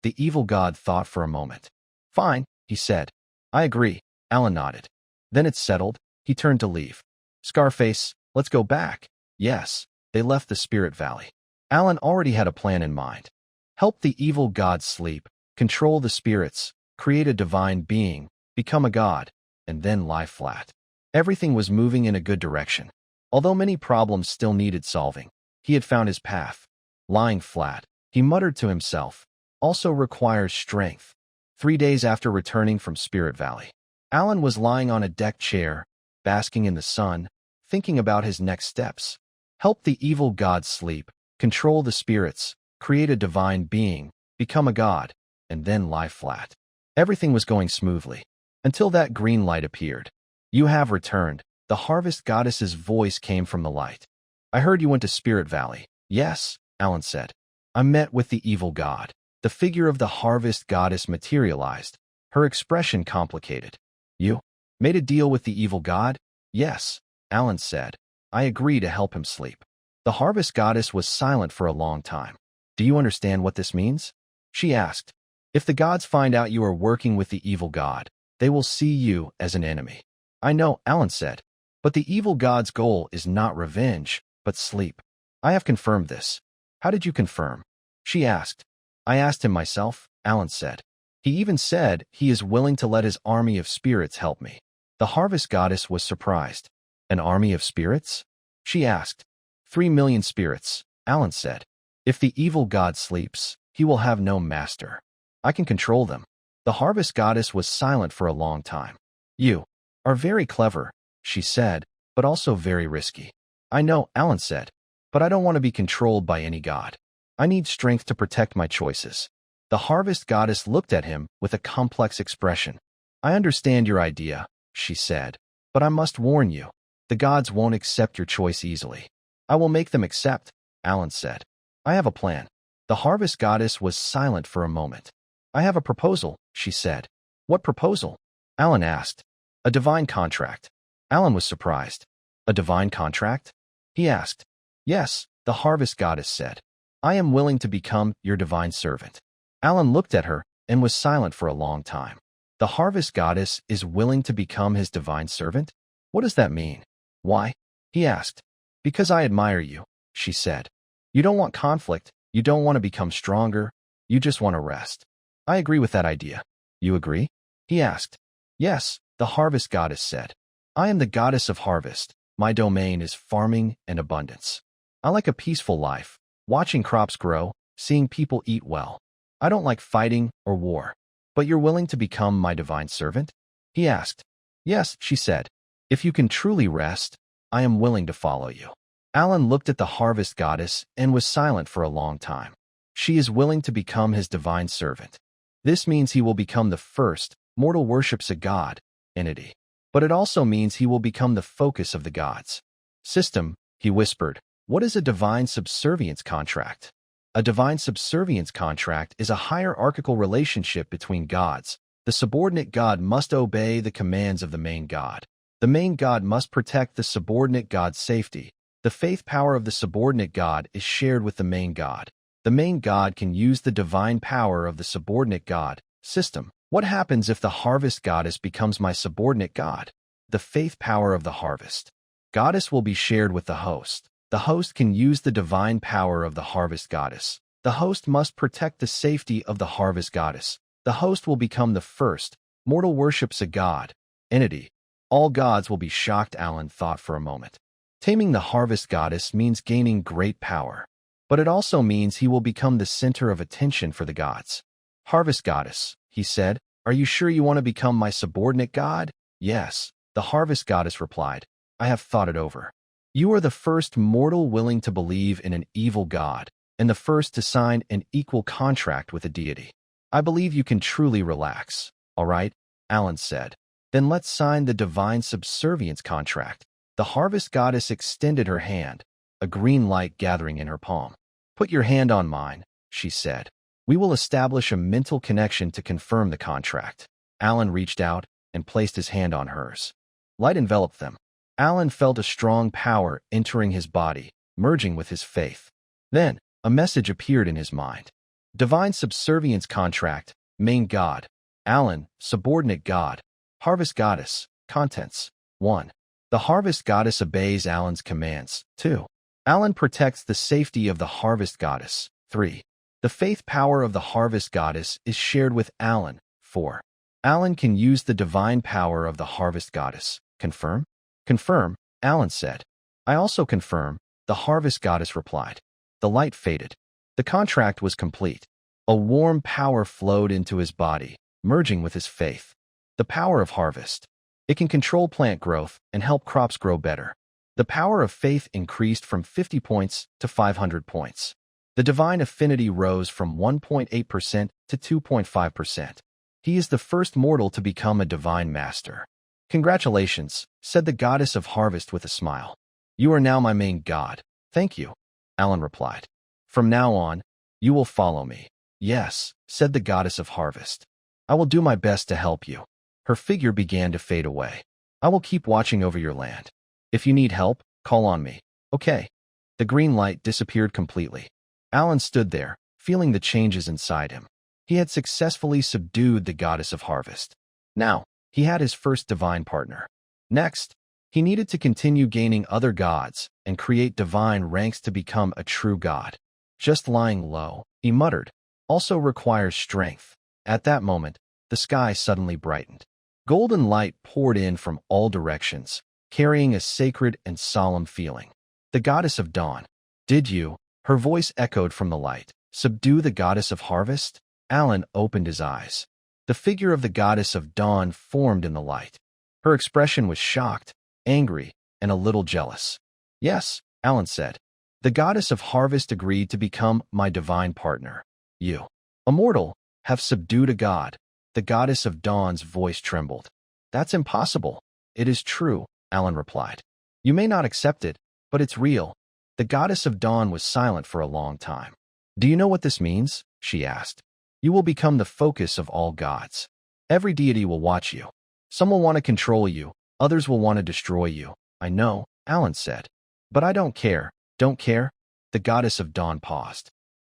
The evil god thought for a moment. Fine, he said. I agree, Alan nodded. Then it's settled. He turned to leave. Scarface, let's go back. Yes, they left the Spirit Valley. Alan already had a plan in mind. Help the evil god sleep, control the spirits, create a divine being, become a god, and then lie flat. Everything was moving in a good direction. Although many problems still needed solving, he had found his path. Lying flat, he muttered to himself, also requires strength. 3 days after returning from Spirit Valley, Alan was lying on a deck chair, basking in the sun, thinking about his next steps. Help the evil god sleep, control the spirits, create a divine being, become a god, and then lie flat. Everything was going smoothly, until that green light appeared. You have returned. The harvest goddess's voice came from the light. I heard you went to Spirit Valley. Yes, Alan said. I met with the evil god. The figure of the harvest goddess materialized, her expression complicated. You made a deal with the evil god? Yes, Alan said. I agree to help him sleep. The harvest goddess was silent for a long time. Do you understand what this means? She asked. If the gods find out you are working with the evil god, they will see you as an enemy. I know, Alan said. But the evil god's goal is not revenge, but sleep. I have confirmed this. How did you confirm? She asked. I asked him myself, Alan said. He even said he is willing to let his army of spirits help me. The harvest goddess was surprised. An army of spirits? She asked. 3 million spirits, Alan said. If the evil god sleeps, he will have no master. I can control them. The harvest goddess was silent for a long time. You are very clever, she said, but also very risky. I know, Alan said, but I don't want to be controlled by any god. I need strength to protect my choices. The harvest goddess looked at him with a complex expression. I understand your idea, she said, but I must warn you. The gods won't accept your choice easily. I will make them accept, Alan said. I have a plan. The harvest goddess was silent for a moment. I have a proposal, she said. What proposal? Alan asked. A divine contract. Alan was surprised. A divine contract? He asked. Yes, the harvest goddess said. I am willing to become your divine servant. Alan looked at her and was silent for a long time. The harvest goddess is willing to become his divine servant? What does that mean? Why? He asked. Because I admire you, she said. You don't want conflict, you don't want to become stronger, you just want to rest. I agree with that idea. You agree? He asked. Yes, the harvest goddess said. I am the goddess of harvest. My domain is farming and abundance. I like a peaceful life, watching crops grow, seeing people eat well. I don't like fighting or war. But you're willing to become my divine servant? He asked. Yes, she said. If you can truly rest, I am willing to follow you. Alan looked at the harvest goddess and was silent for a long time. She is willing to become his divine servant. This means he will become the first mortal worships a god, entity. But it also means he will become the focus of the gods. System, he whispered. What is a divine subservience contract? A divine subservience contract is a hierarchical relationship between gods. The subordinate god must obey the commands of the main god. The main god must protect the subordinate god's safety. The faith power of the subordinate god is shared with the main god. The main god can use the divine power of the subordinate god. System. What happens if the harvest goddess becomes my subordinate god? The faith power of the harvest goddess will be shared with the host. The host can use the divine power of the harvest goddess. The host must protect the safety of the harvest goddess. The host will become the first mortal worships a god, entity. All gods will be shocked, Alan thought for a moment. Taming the harvest goddess means gaining great power. But it also means he will become the center of attention for the gods. Harvest goddess, he said, are you sure you want to become my subordinate god? Yes, the harvest goddess replied. I have thought it over. You are the first mortal willing to believe in an evil god, and the first to sign an equal contract with a deity. I believe you can truly relax. All right, Alan said. Then let's sign the divine subservience contract. The harvest goddess extended her hand, a green light gathering in her palm. Put your hand on mine, she said. We will establish a mental connection to confirm the contract. Alan reached out and placed his hand on hers. Light enveloped them. Alan felt a strong power entering his body, merging with his faith. Then, a message appeared in his mind. Divine subservience contract, main god. Alan, subordinate god. Harvest goddess, contents. 1. The harvest goddess obeys Alan's commands. 2. Alan protects the safety of the harvest goddess. 3. The faith power of the harvest goddess is shared with Alan. 4. Alan can use the divine power of the harvest goddess. Confirm? Confirm, Alan said. I also confirm, the harvest goddess replied. The light faded. The contract was complete. A warm power flowed into his body, merging with his faith. The power of harvest. It can control plant growth and help crops grow better. The power of faith increased from 50 points to 500 points. The divine affinity rose from 1.8% to 2.5%. He is the first mortal to become a divine master. Congratulations, said the goddess of harvest with a smile. You are now my main god. Thank you, Alan replied. From now on, You will follow me. Yes, said the goddess of harvest. I will do my best to help you. Her figure began to fade away. I will keep watching over your land. If you need help, call on me. Okay. The green light disappeared completely. Alan stood there, feeling the changes inside him. He had successfully subdued the goddess of harvest. Now, he had his first divine partner. Next, he needed to continue gaining other gods and create divine ranks to become a true god. Just lying low, he muttered, also requires strength. At that moment, the sky suddenly brightened. Golden light poured in from all directions, carrying a sacred and solemn feeling. The goddess of dawn. Did you, her voice echoed from the light, subdue the goddess of harvest? Alan opened his eyes. The figure of the goddess of dawn formed in the light. Her expression was shocked, angry, and a little jealous. Yes, Alan said. The goddess of harvest agreed to become my divine partner. You, a mortal, have subdued a god. The goddess of dawn's voice trembled. That's impossible. It is true, Alan replied. You may not accept it, but it's real. The goddess of dawn was silent for a long time. Do you know what this means? She asked. You will become the focus of all gods. Every deity will watch you. Some will want to control you, others will want to destroy you. I know, Alan said. But I don't care. Don't care? The goddess of dawn paused.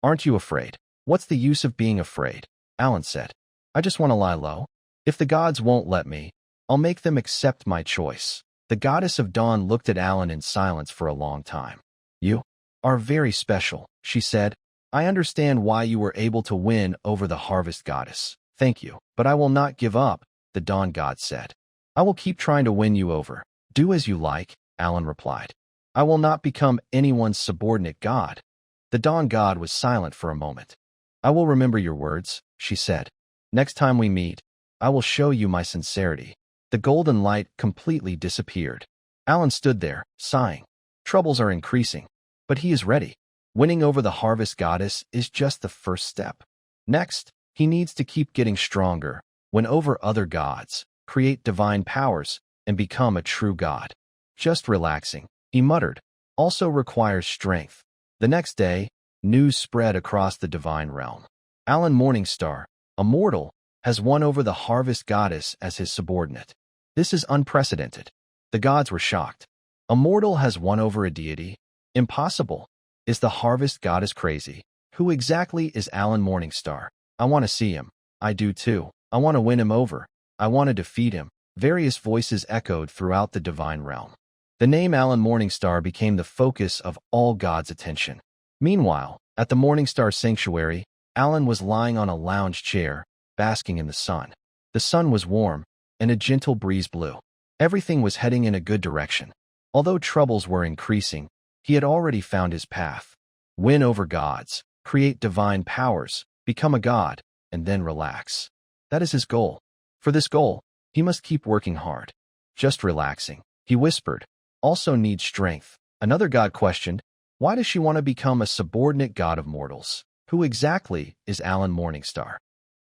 Aren't you afraid? What's the use of being afraid? Alan said. I just want to lie low. If the gods won't let me, I'll make them accept my choice. The goddess of dawn looked at Alan in silence for a long time. You are very special, she said. I understand why you were able to win over the harvest goddess. Thank you. But I will not give up, the dawn god said. I will keep trying to win you over. Do as you like, Alan replied. I will not become anyone's subordinate god. The dawn god was silent for a moment. I will remember your words, she said. Next time we meet, I will show you my sincerity. The golden light completely disappeared. Alan stood there, sighing. Troubles are increasing, but he is ready. Winning over the harvest goddess is just the first step. Next, he needs to keep getting stronger, win over other gods, create divine powers, and become a true god. Just relaxing, he muttered, also requires strength. The next day, news spread across the divine realm. Alan Morningstar, a mortal, has won over the harvest goddess as his subordinate. This is unprecedented. The gods were shocked. A mortal has won over a deity? Impossible. Is the harvest goddess crazy? Who exactly is Alan Morningstar? I want to see him. I do too. I want to win him over. I want to defeat him. Various voices echoed throughout the divine realm. The name Alan Morningstar became the focus of all gods' attention. Meanwhile, at the Morningstar Sanctuary, Alan was lying on a lounge chair, basking in the sun. The sun was warm, and a gentle breeze blew. Everything was heading in a good direction. Although troubles were increasing, he had already found his path. Win over gods, create divine powers, become a god, and then relax. That is his goal. For this goal, he must keep working hard. Just relaxing, he whispered, also needs strength. Another god questioned, why does she want to become a subordinate god of mortals? Who exactly is Alan Morningstar?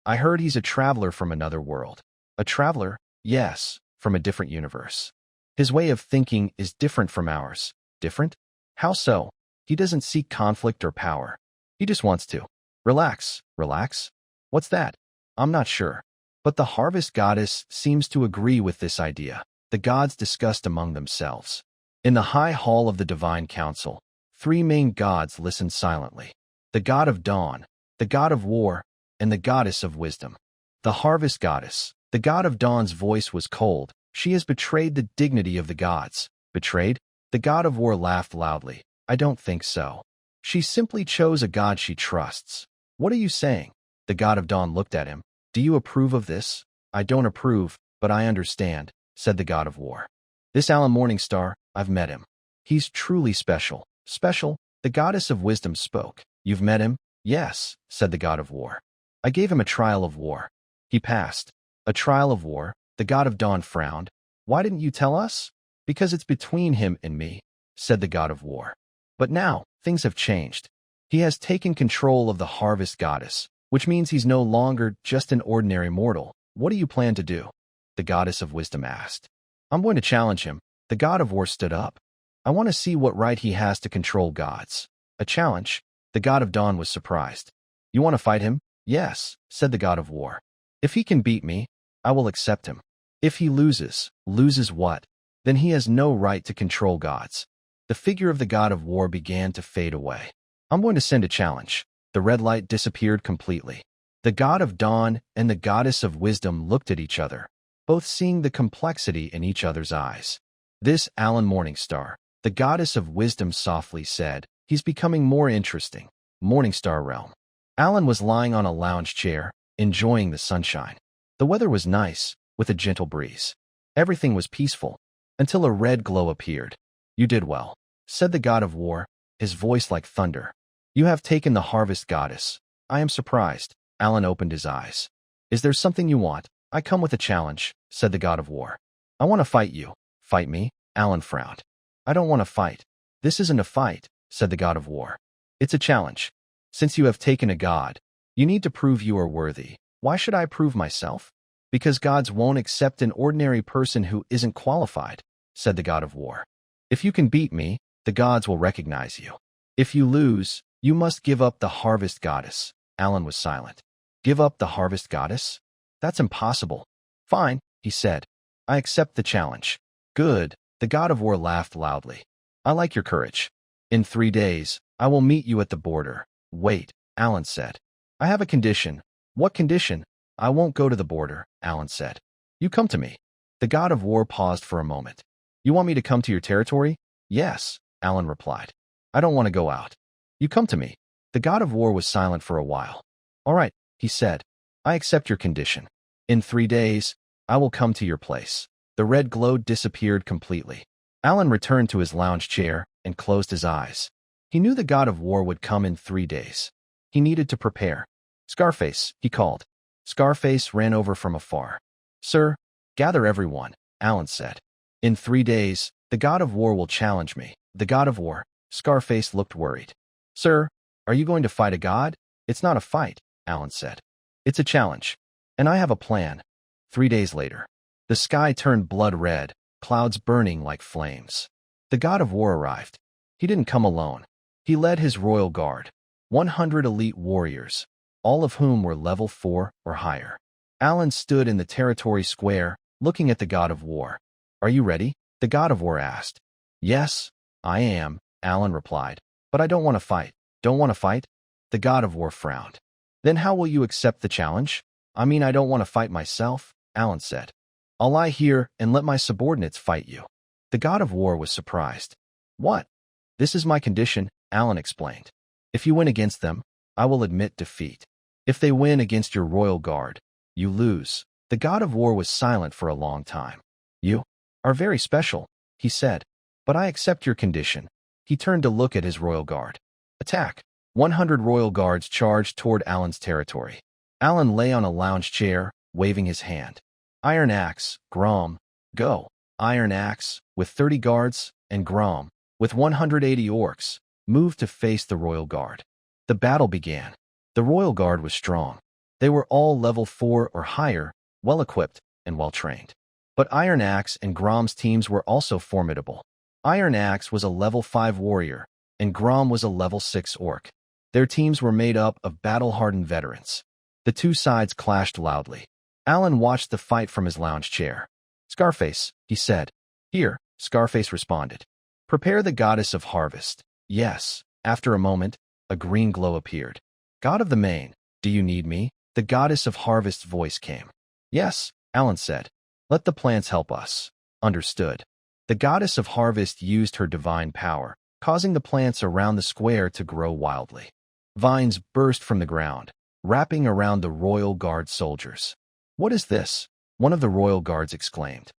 I heard he's a traveler from another world. A traveler? Yes, from a different universe. His way of thinking is different from ours. Different? How so? He doesn't seek conflict or power. He just wants to. Relax. Relax? What's that? I'm not sure. But the harvest goddess seems to agree with this idea. The gods discussed among themselves. In the high hall of the divine council, three main gods listened silently. The god of dawn, the god of war, and the goddess of wisdom. The harvest goddess, the god of dawn's voice was cold. She has betrayed the dignity of the gods. Betrayed? The god of war laughed loudly. I don't think so. She simply chose a god she trusts. What are you saying? The god of dawn looked at him. Do you approve of this? I don't approve, but I understand, said the god of war. This Alan Morningstar, I've met him. He's truly special. Special? The goddess of wisdom spoke. You've met him? Yes, said the god of war. I gave him a trial of war. He passed. A trial of war? The god of dawn frowned. Why didn't you tell us? Because it's between him and me, said the god of war. But now, things have changed. He has taken control of the harvest goddess, which means he's no longer just an ordinary mortal. What do you plan to do? The goddess of wisdom asked. I'm going to challenge him. The god of war stood up. I want to see what right he has to control gods. A challenge? The god of dawn was surprised. You want to fight him? Yes, said the god of war. If he can beat me, I will accept him. If he loses what? Then he has no right to control gods. The figure of the god of war began to fade away. I'm going to send a challenge. The red light disappeared completely. The god of dawn and the goddess of wisdom looked at each other, both seeing the complexity in each other's eyes. This Alan Morningstar, the goddess of wisdom, softly said, he's becoming more interesting. Morningstar realm. Alan was lying on a lounge chair, enjoying the sunshine. The weather was nice, with a gentle breeze. Everything was peaceful, until a red glow appeared. You did well, said the god of war, his voice like thunder. You have taken the harvest goddess. I am surprised. Alan opened his eyes. Is there something you want? I come with a challenge, said the god of war. I want to fight you. Fight me? Alan frowned. I don't want to fight. This isn't a fight, said the god of war. It's a challenge. Since you have taken a god, you need to prove you are worthy. Why should I prove myself? Because gods won't accept an ordinary person who isn't qualified, said the god of war. If you can beat me, the gods will recognize you. If you lose, you must give up the harvest goddess. Alan was silent. Give up the harvest goddess? That's impossible. Fine, he said. I accept the challenge. Good. The god of war laughed loudly. I like your courage. In 3 days, I will meet you at the border. Wait, Alan said. I have a condition. What condition? I won't go to the border, Alan said. You come to me. The god of war paused for a moment. You want me to come to your territory? Yes, Alan replied. I don't want to go out. You come to me. The god of war was silent for a while. All right, he said. I accept your condition. In 3 days, I will come to your place. The red glow disappeared completely. Alan returned to his lounge chair and closed his eyes. He knew the god of war would come in 3 days. He needed to prepare. Scarface, he called. Scarface ran over from afar. Sir, gather everyone, Alan said. In 3 days, the god of war will challenge me. The god of war. Scarface looked worried. Sir, are you going to fight a god? It's not a fight, Alan said. It's a challenge. And I have a plan. 3 days later. The sky turned blood red, clouds burning like flames. The god of war arrived. He didn't come alone. He led his royal guard, 100 elite warriors, all of whom were level 4 or higher. Alan stood in the territory square, looking at the god of war. Are you ready? The god of war asked. Yes, I am, Alan replied. But I don't want to fight. Don't want to fight? The god of war frowned. Then how will you accept the challenge? I mean, I don't want to fight myself, Alan said. I'll lie here and let my subordinates fight you. The god of war was surprised. What? This is my condition, Alan explained. If you win against them, I will admit defeat. If they win against your royal guard, you lose. The god of war was silent for a long time. You are very special, he said, but I accept your condition. He turned to look at his royal guard. Attack. 100 royal guards charged toward Alan's territory. Alan lay on a lounge chair, waving his hand. Iron Axe, Grom, go. Iron Axe, with 30 guards, and Grom, with 180 orcs, moved to face the royal guard. The battle began. The royal guard was strong. They were all level 4 or higher, well-equipped and well-trained. But Iron Axe and Grom's teams were also formidable. Iron Axe was a level 5 warrior, and Grom was a level 6 orc. Their teams were made up of battle-hardened veterans. The two sides clashed loudly. Alan watched the fight from his lounge chair. Scarface, he said. Here, Scarface responded. Prepare the goddess of harvest. Yes. After a moment, a green glow appeared. God of the main, do you need me? The goddess of harvest's voice came. Yes, Alan said. Let the plants help us. Understood. The goddess of harvest used her divine power, causing the plants around the square to grow wildly. Vines burst from the ground, wrapping around the royal guard soldiers. What is this? One of the royal guards exclaimed.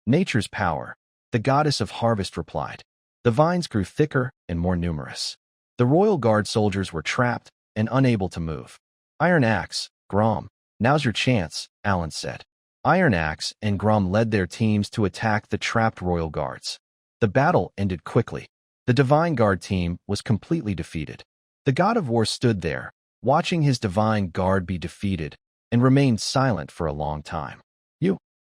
Nature's power, the goddess of harvest replied. The vines grew thicker and more numerous. The royal guard soldiers were trapped and unable to move. Iron Axe, Grom, now's your chance, Alan said. Iron Axe and Grom led their teams to attack the trapped royal guards. The battle ended quickly. The divine guard team was completely defeated. The god of war stood there, watching his divine guard be defeated, and remained silent for a long time.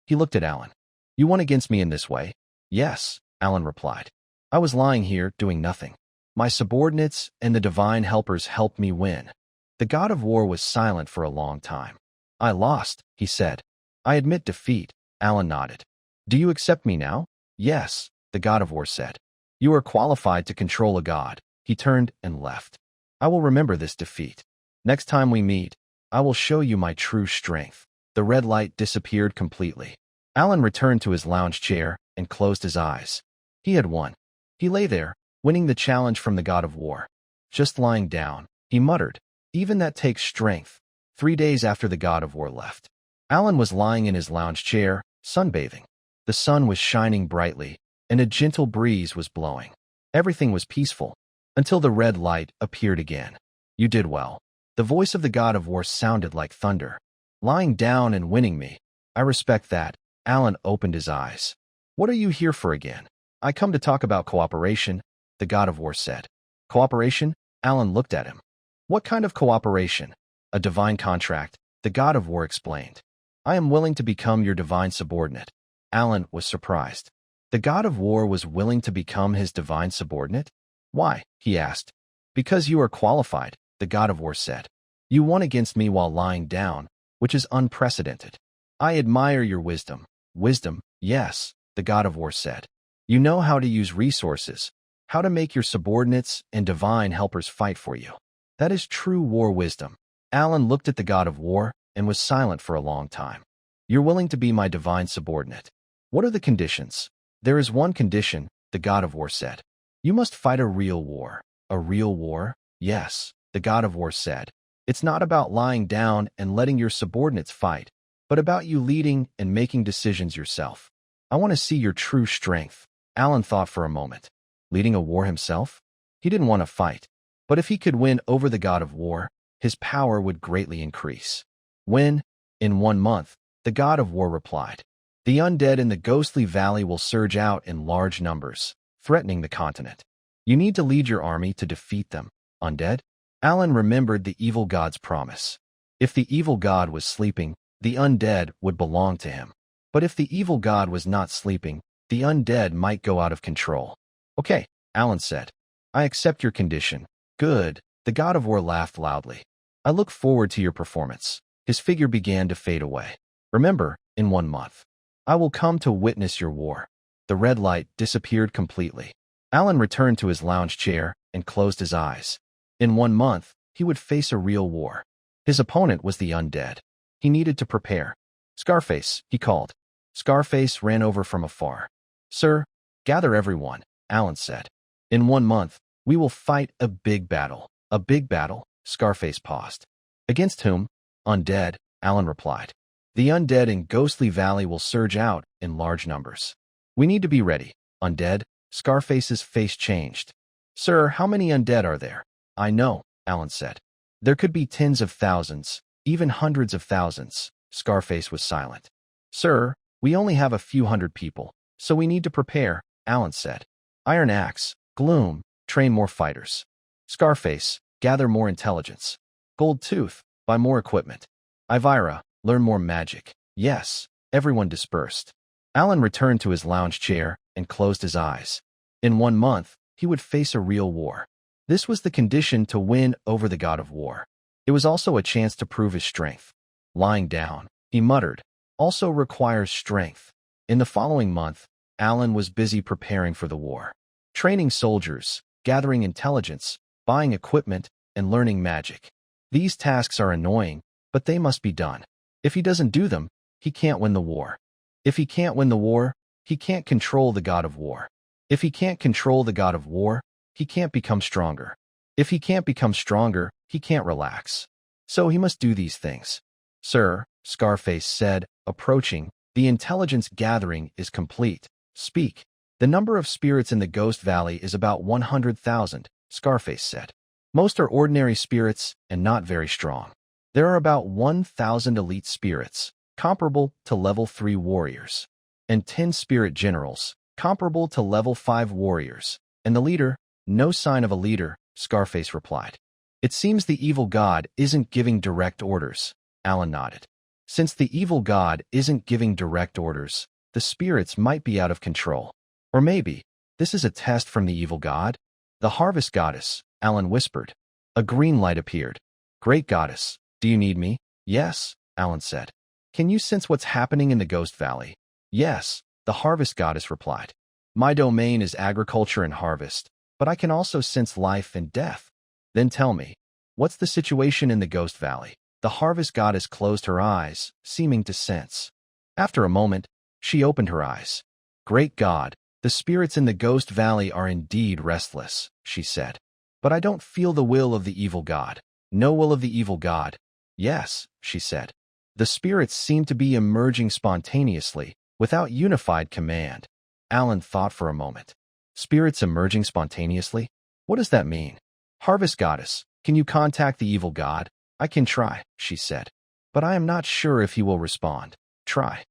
He looked at Alan. You won against me in this way? Yes, Alan replied. I was lying here doing nothing. My subordinates and the divine helpers helped me win. The god of war was silent for a long time. I lost, he said. I admit defeat, Alan nodded. Do you accept me now? Yes, the god of war said. You are qualified to control a god. He turned and left. I will remember this defeat. Next time we meet, I will show you my true strength. The red light disappeared completely. Alan returned to his lounge chair and closed his eyes. He had won. He lay there, winning the challenge from the god of war. Just lying down, he muttered, even that takes strength. 3 days after the god of war left, Alan was lying in his lounge chair, sunbathing. The sun was shining brightly, and a gentle breeze was blowing. Everything was peaceful, until the red light appeared again. You did well. The voice of the god of war sounded like thunder. Lying down and winning me. I respect that. Alan opened his eyes. What are you here for again? I come to talk about cooperation, the god of war said. Cooperation? Alan looked at him. What kind of cooperation? A divine contract, the god of war explained. I am willing to become your divine subordinate. Alan was surprised. The god of war was willing to become his divine subordinate? Why? He asked. Because you are qualified, the god of war said. You won against me while lying down, which is unprecedented. I admire your wisdom. Wisdom, yes, the god of war said. You know how to use resources, how to make your subordinates and divine helpers fight for you. That is true war wisdom. Alan looked at the god of war and was silent for a long time. You're willing to be my divine subordinate. What are the conditions? There is one condition, the god of war said. You must fight a real war. A real war? Yes, the god of war said. It's not about lying down and letting your subordinates fight, but about you leading and making decisions yourself. I want to see your true strength. Alan thought for a moment. Leading a war himself? He didn't want to fight, but if he could win over the god of war, his power would greatly increase. When? In 1 month, the god of war replied. The undead in the ghostly valley will surge out in large numbers, threatening the continent. You need to lead your army to defeat them. Undead? Alan remembered the evil god's promise. If the evil god was sleeping, the undead would belong to him. But if the evil god was not sleeping, the undead might go out of control. Okay, Alan said. I accept your condition. Good. The god of war laughed loudly. I look forward to your performance. His figure began to fade away. Remember, in 1 month, I will come to witness your war. The red light disappeared completely. Alan returned to his lounge chair and closed his eyes. In 1 month, he would face a real war. His opponent was the undead. He needed to prepare. Scarface, he called. Scarface ran over from afar. Sir, gather everyone, Alan said. In 1 month, we will fight a big battle. A big battle? Scarface paused. Against whom? Undead, Alan replied. The undead in Ghostly Valley will surge out in large numbers. We need to be ready. Undead? Scarface's face changed. Sir, how many undead are there? I know, Alan said. There could be tens of thousands, even hundreds of thousands. Scarface was silent. Sir, we only have a few hundred people, so we need to prepare, Alan said. Iron Axe, Gloom, train more fighters. Scarface, gather more intelligence. Gold Tooth, buy more equipment. Ivira, learn more magic. Yes, everyone dispersed. Alan returned to his lounge chair and closed his eyes. In 1 month, he would face a real war. This was the condition to win over the god of war. It was also a chance to prove his strength. Lying down, he muttered, also requires strength. In the following month, Alan was busy preparing for the war. Training soldiers, gathering intelligence, buying equipment, and learning magic. These tasks are annoying, but they must be done. If he doesn't do them, he can't win the war. If he can't win the war, he can't control the god of war. If he can't control the god of war, he can't become stronger. If he can't become stronger, he can't relax. So he must do these things. Sir, Scarface said, approaching, the intelligence gathering is complete. Speak. The number of spirits in the Ghost Valley is about 100,000, Scarface said. Most are ordinary spirits and not very strong. There are about 1,000 elite spirits, comparable to level 3 warriors, and 10 spirit generals, comparable to level 5 warriors. And the leader? No sign of a leader, Scarface replied. It seems the evil god isn't giving direct orders, Alan nodded. Since the evil god isn't giving direct orders, the spirits might be out of control. Or maybe, this is a test from the evil god? The harvest goddess, Alan whispered. A green light appeared. Great goddess, do you need me? Yes, Alan said. Can you sense what's happening in the Ghost Valley? Yes, the harvest goddess replied. My domain is agriculture and harvest, but I can also sense life and death. Then tell me, what's the situation in the Ghost Valley? The harvest goddess closed her eyes, seeming to sense. After a moment, she opened her eyes. Great God, the spirits in the Ghost Valley are indeed restless, she said. But I don't feel the will of the evil god. No will of the evil god. Yes, she said. The spirits seem to be emerging spontaneously, without unified command. Alan thought for a moment. Spirits emerging spontaneously? What does that mean? Harvest goddess, can you contact the evil god? I can try, she said. But I am not sure if he will respond. Try.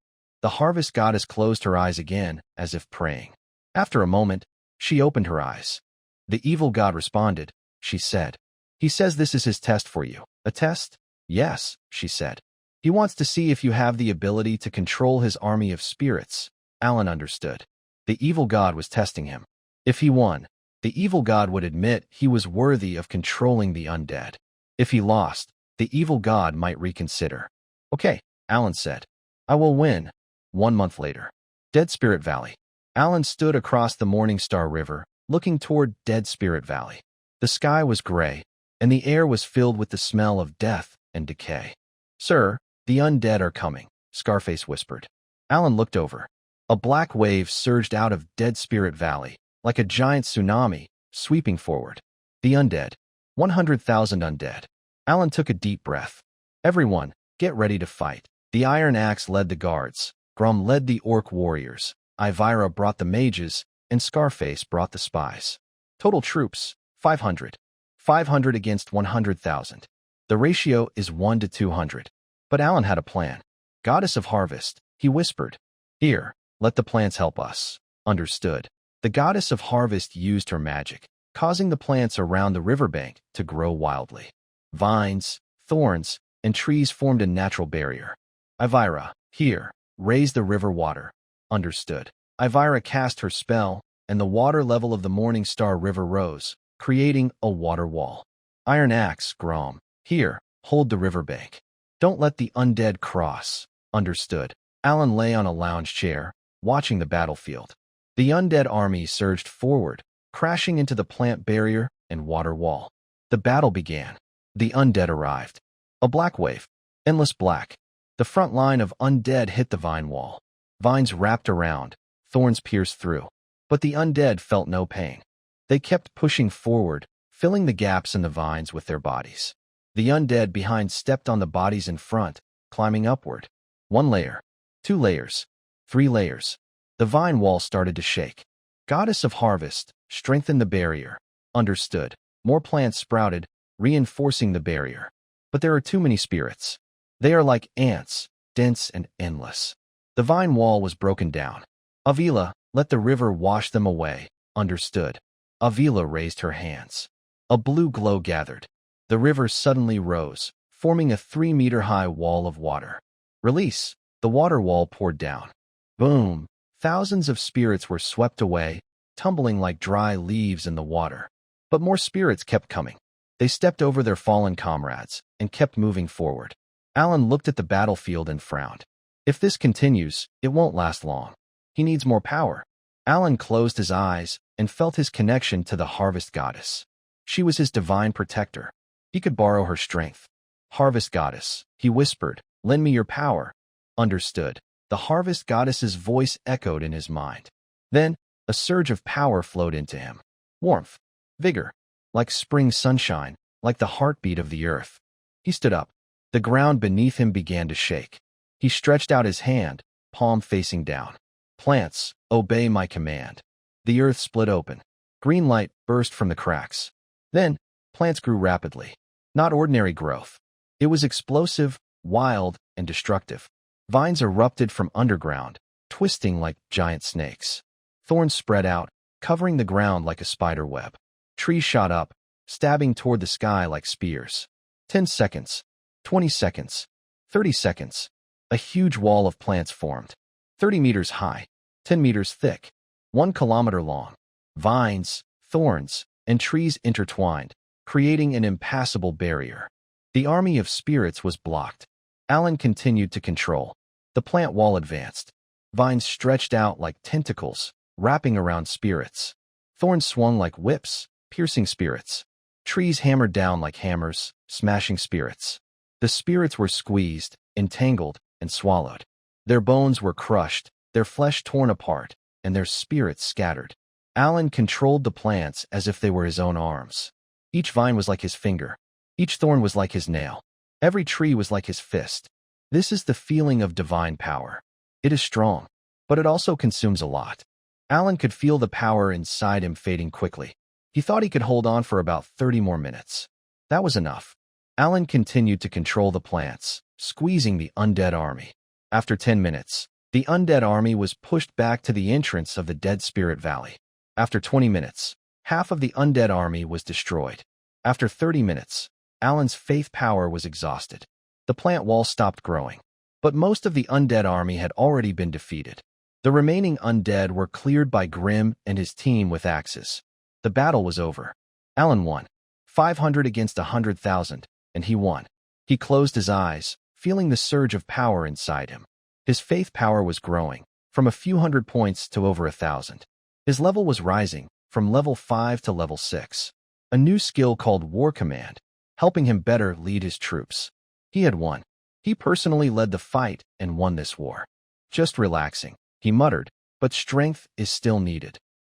The harvest goddess closed her eyes again, as if praying. After a moment, she opened her eyes. The evil god responded, she said. He says this is his test for you. A test? Yes, she said. He wants to see if you have the ability to control his army of spirits. Alan understood. The evil god was testing him. If he won, the evil god would admit he was worthy of controlling the undead. If he lost, the evil god might reconsider. Okay, Alan said. I will win. 1 month later. Dead Spirit Valley. Alan stood across the Morning Star River, looking toward Dead Spirit Valley. The sky was gray, and the air was filled with the smell of death and decay. Sir, the undead are coming, Scarface whispered. Alan looked over. A black wave surged out of Dead Spirit Valley, like a giant tsunami, sweeping forward. The undead. 100,000 undead. Alan took a deep breath. Everyone, get ready to fight. The Iron Axe led the guards. Grom led the Orc warriors. Ivira brought the mages, and Scarface brought the spies. Total troops, 500. 500 against 100,000. The ratio is 1 to 200. But Alan had a plan. Goddess of Harvest, he whispered. Here, let the plants help us. Understood. The Goddess of Harvest used her magic, causing the plants around the riverbank to grow wildly. Vines, thorns, and trees formed a natural barrier. Ivira, here, raise the river water. Understood. Ivira cast her spell, and the water level of the Morning Star River rose, creating a water wall. Iron Axe, Grom, here, hold the riverbank. Don't let the undead cross. Understood. Alan lay on a lounge chair, watching the battlefield. The undead army surged forward, crashing into the plant barrier and water wall. The battle began. The undead arrived. A black wave. Endless black. The front line of undead hit the vine wall. Vines wrapped around, thorns pierced through. But the undead felt no pain. They kept pushing forward, filling the gaps in the vines with their bodies. The undead behind stepped on the bodies in front, climbing upward. 1 layer, 2 layers, 3 layers. The vine wall started to shake. Goddess of Harvest, strengthen the barrier. Understood. More plants sprouted, reinforcing the barrier. But there are too many spirits. They are like ants, dense and endless. The vine wall was broken down. Avila, let the river wash them away. Understood. Avila raised her hands. A blue glow gathered. The river suddenly rose, forming a 3-meter-high wall of water. Release. The water wall poured down. Boom. Thousands of spirits were swept away, tumbling like dry leaves in the water. But more spirits kept coming. They stepped over their fallen comrades and kept moving forward. Alan looked at the battlefield and frowned. If this continues, it won't last long. He needs more power. Alan closed his eyes and felt his connection to the Harvest Goddess. She was his divine protector. He could borrow her strength. Harvest Goddess, he whispered, lend me your power. Understood. The Harvest Goddess's voice echoed in his mind. Then, a surge of power flowed into him. Warmth. Vigor. Like spring sunshine, like the heartbeat of the earth. He stood up. The ground beneath him began to shake. He stretched out his hand, palm facing down. Plants, obey my command. The earth split open. Green light burst from the cracks. Then, plants grew rapidly. Not ordinary growth. It was explosive, wild, and destructive. Vines erupted from underground, twisting like giant snakes. Thorns spread out, covering the ground like a spider web. Trees shot up, stabbing toward the sky like spears. 10 seconds. 20 seconds. 30 seconds. A huge wall of plants formed. 30 meters high. 10 meters thick. 1 kilometer long. Vines, thorns, and trees intertwined, creating an impassable barrier. The army of spirits was blocked. Alan continued to control. The plant wall advanced. Vines stretched out like tentacles, wrapping around spirits. Thorns swung like whips, piercing spirits. Trees hammered down like hammers, smashing spirits. The spirits were squeezed, entangled, and swallowed. Their bones were crushed, their flesh torn apart, and their spirits scattered. Alan controlled the plants as if they were his own arms. Each vine was like his finger. Each thorn was like his nail. Every tree was like his fist. This is the feeling of divine power. It is strong, but it also consumes a lot. Alan could feel the power inside him fading quickly. He thought he could hold on for about 30 more minutes. That was enough. Alan continued to control the plants, squeezing the undead army. After 10 minutes, the undead army was pushed back to the entrance of the Dead Spirit Valley. After 20 minutes, half of the undead army was destroyed. After 30 minutes, Alan's faith power was exhausted. The plant wall stopped growing, but most of the undead army had already been defeated. The remaining undead were cleared by Grimm and his team with axes. The battle was over. Alan won. 500 against 100,000, and he won. He closed his eyes, feeling the surge of power inside him. His faith power was growing, from a few hundred points to over 1,000. His level was rising, from level 5 to level 6. A new skill called War Command, helping him better lead his troops. He had won. He personally led the fight and won this war. Just relaxing, he muttered, but strength is still needed.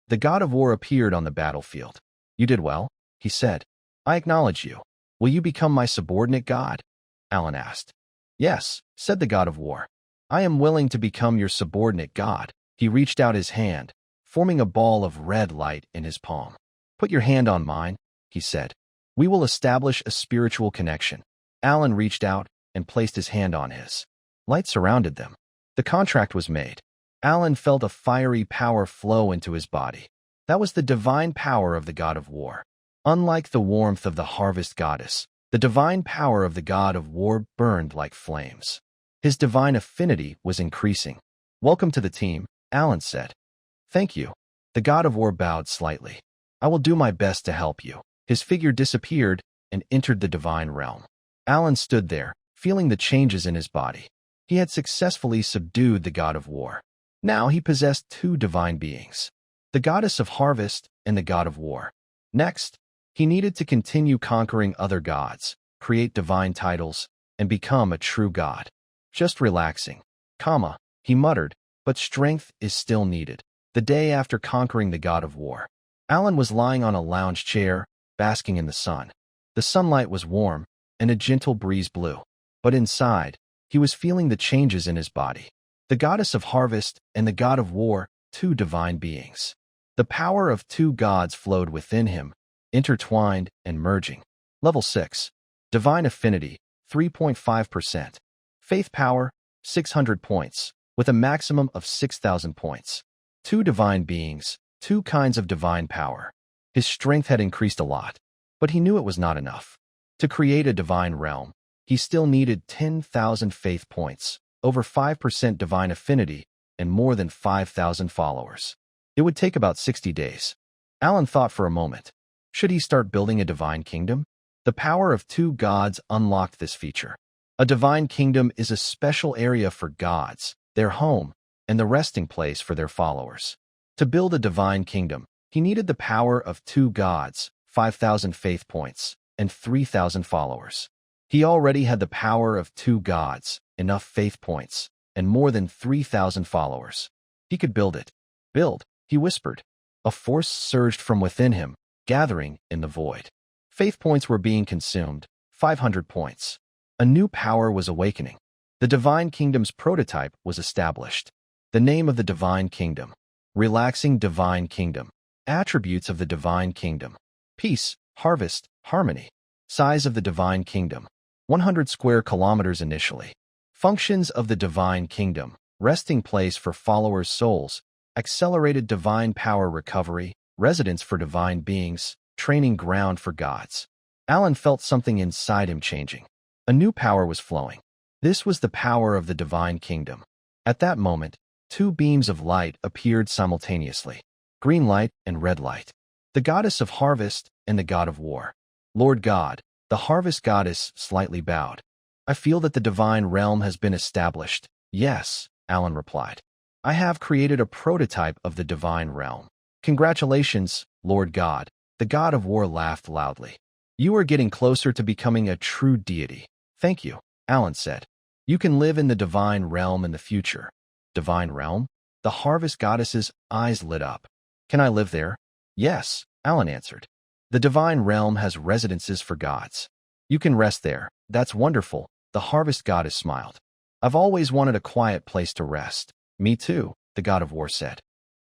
The god of war appeared on the battlefield. You did well, he said. I acknowledge you. Will you become my subordinate god? Alan asked. Yes, said the god of war. I am willing to become your subordinate god. He reached out his hand, forming a ball of red light in his palm. Put your hand on mine, he said. We will establish a spiritual connection. Alan reached out and placed his hand on his. Light surrounded them. The contract was made. Alan felt a fiery power flow into his body. That was the divine power of the god of war. Unlike the warmth of the harvest goddess, the divine power of the god of war burned like flames. His divine affinity was increasing. Welcome to the team, Alan said. Thank you. The god of war bowed slightly. I will do my best to help you. His figure disappeared and entered the divine realm. Alan stood there, feeling the changes in his body. He had successfully subdued the god of war. Now he possessed two divine beings, the goddess of harvest and the god of war. Next, he needed to continue conquering other gods, create divine titles, and become a true god. Just relaxing, he muttered, but strength is still needed. The day after conquering the god of war, Alan was lying on a lounge chair, basking in the sun. The sunlight was warm, and a gentle breeze blew. But inside, he was feeling the changes in his body. The goddess of harvest and the god of war, two divine beings. The power of two gods flowed within him, intertwined and merging. Level 6. Divine Affinity, 3.5%. Faith Power, 600 points, with a maximum of 6,000 points. Two divine beings, two kinds of divine power. His strength had increased a lot, but he knew it was not enough. To create a divine realm, he still needed 10,000 faith points, over 5% divine affinity, and more than 5,000 followers. It would take about 60 days. Alan thought for a moment. Should he start building a divine kingdom? The power of two gods unlocked this feature. A divine kingdom is a special area for gods, their home, and the resting place for their followers. To build a divine kingdom, he needed the power of two gods, 5,000 faith points, and 3,000 followers. He already had the power of two gods, enough faith points, and more than 3,000 followers. He could build it. Build, he whispered. A force surged from within him, gathering in the void. Faith points were being consumed, 500 points. A new power was awakening. The Divine Kingdom's prototype was established. The name of the Divine Kingdom. Relaxing Divine Kingdom. Attributes of the Divine Kingdom. Peace, harvest, harmony. Size of the Divine Kingdom. 100 square kilometers initially. Functions of the Divine Kingdom. Resting place for followers' souls. Accelerated divine power recovery. Residence for divine beings. Training ground for gods. Alan felt something inside him changing. A new power was flowing. This was the power of the Divine Kingdom. At that moment, two beams of light appeared simultaneously. Green light and red light. The goddess of harvest and the god of war. Lord God, The harvest goddess slightly bowed. I feel that the divine realm has been established. Yes, Alan replied. I have created a prototype of the divine realm. Congratulations, Lord God. The god of war laughed loudly. You are getting closer to becoming a true deity. Thank you, Alan said. You can live in the divine realm in the future. Divine realm? The harvest goddess's eyes lit up. Can I live there? Yes, Alan answered. The divine realm has residences for gods. You can rest there. That's wonderful. The harvest goddess smiled. I've always wanted a quiet place to rest. Me too, the god of war said.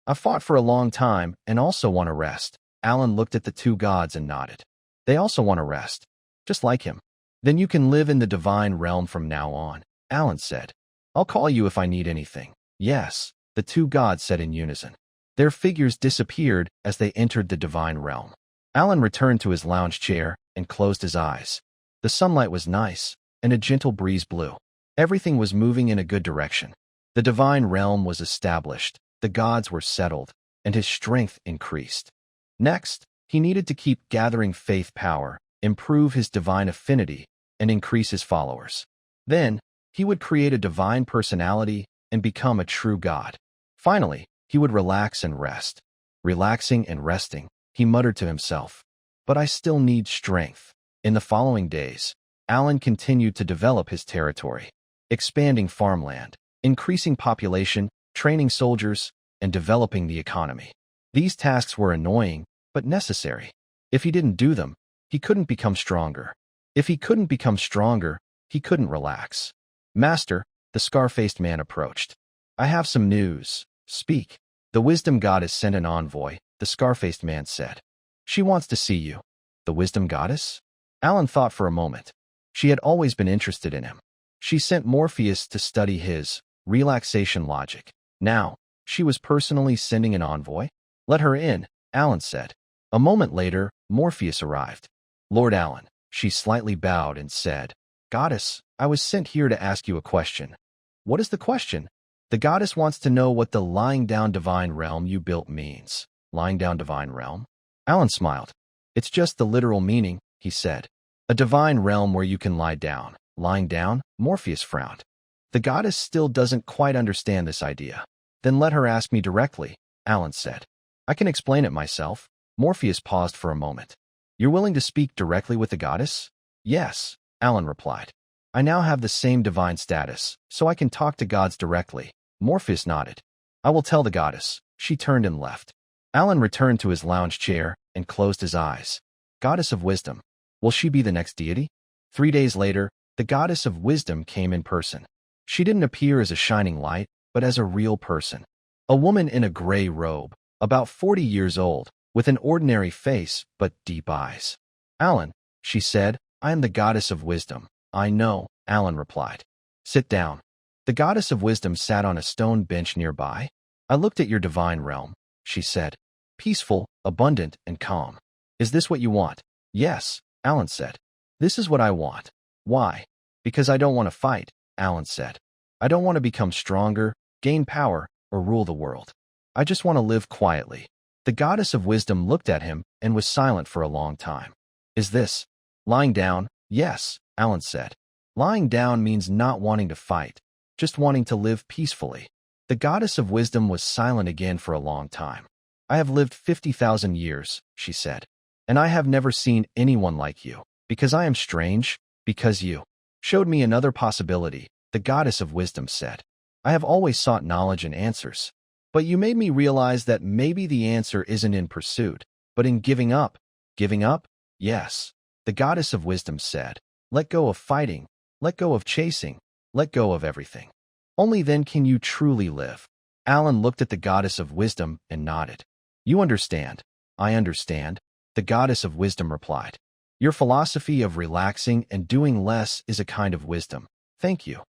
I've fought for a long time and also want to rest. Alan looked at the two gods and nodded. They also want to rest, just like him. Then you can live in the divine realm from now on, Alan said. I'll call you if I need anything. Yes, the two gods said in unison. Their figures disappeared as they entered the divine realm. Alan returned to his lounge chair and closed his eyes. The sunlight was nice, and a gentle breeze blew. Everything was moving in a good direction. The divine realm was established, the gods were settled, and his strength increased. Next, he needed to keep gathering faith power, improve his divine affinity, and increase his followers. Then, he would create a divine personality and become a true god. Finally, he would relax and rest. Relaxing and resting, he muttered to himself. But I still need strength. In the following days, Alan continued to develop his territory, expanding farmland, increasing population, training soldiers, and developing the economy. These tasks were annoying, but necessary. If he didn't do them, he couldn't become stronger. If he couldn't become stronger, he couldn't relax. Master, the scar-faced man approached. I have some news. Speak. The wisdom goddess sent an envoy, the scar-faced man said. She wants to see you. The wisdom goddess? Alan thought for a moment. She had always been interested in him. She sent Morpheus to study his relaxation logic. Now, she was personally sending an envoy? Let her in, Alan said. A moment later, Morpheus arrived. Lord Alan, she slightly bowed and said, Goddess, I was sent here to ask you a question. What is the question? The goddess wants to know what the lying down divine realm you built means. Lying down divine realm? Alan smiled. It's just the literal meaning, he said. A divine realm where you can lie down. Lying down? Morpheus frowned. The goddess still doesn't quite understand this idea. Then let her ask me directly, Alan said. I can explain it myself. Morpheus paused for a moment. You're willing to speak directly with the goddess? Yes, Alan replied. I now have the same divine status, so I can talk to gods directly. Morpheus nodded. I will tell the goddess. She turned and left. Alan returned to his lounge chair and closed his eyes. Goddess of wisdom. Will she be the next deity? 3 days later, the goddess of wisdom came in person. She didn't appear as a shining light, but as a real person. A woman in a gray robe, about 40 years old, with an ordinary face but deep eyes. Alan, she said, I am the goddess of wisdom. I know, Alan replied. Sit down. The goddess of wisdom sat on a stone bench nearby. I looked at your divine realm, she said. Peaceful, abundant, and calm. Is this what you want? Yes, Alan said. This is what I want. Why? Because I don't want to fight, Alan said. I don't want to become stronger, gain power, or rule the world. I just want to live quietly. The goddess of wisdom looked at him and was silent for a long time. Is this lying down? Yes, Alan said. Lying down means not wanting to fight, just wanting to live peacefully. The goddess of wisdom was silent again for a long time. I have lived 50,000 years, she said, and I have never seen anyone like you, because I am strange, because you showed me another possibility, the goddess of wisdom said. I have always sought knowledge and answers, but you made me realize that maybe the answer isn't in pursuit, but in giving up. Giving up? Yes, the goddess of wisdom said. Let go of fighting, let go of chasing, let go of everything. Only then can you truly live. Alan looked at the goddess of wisdom and nodded. You understand. I understand, the goddess of wisdom replied. Your philosophy of relaxing and doing less is a kind of wisdom. Thank you.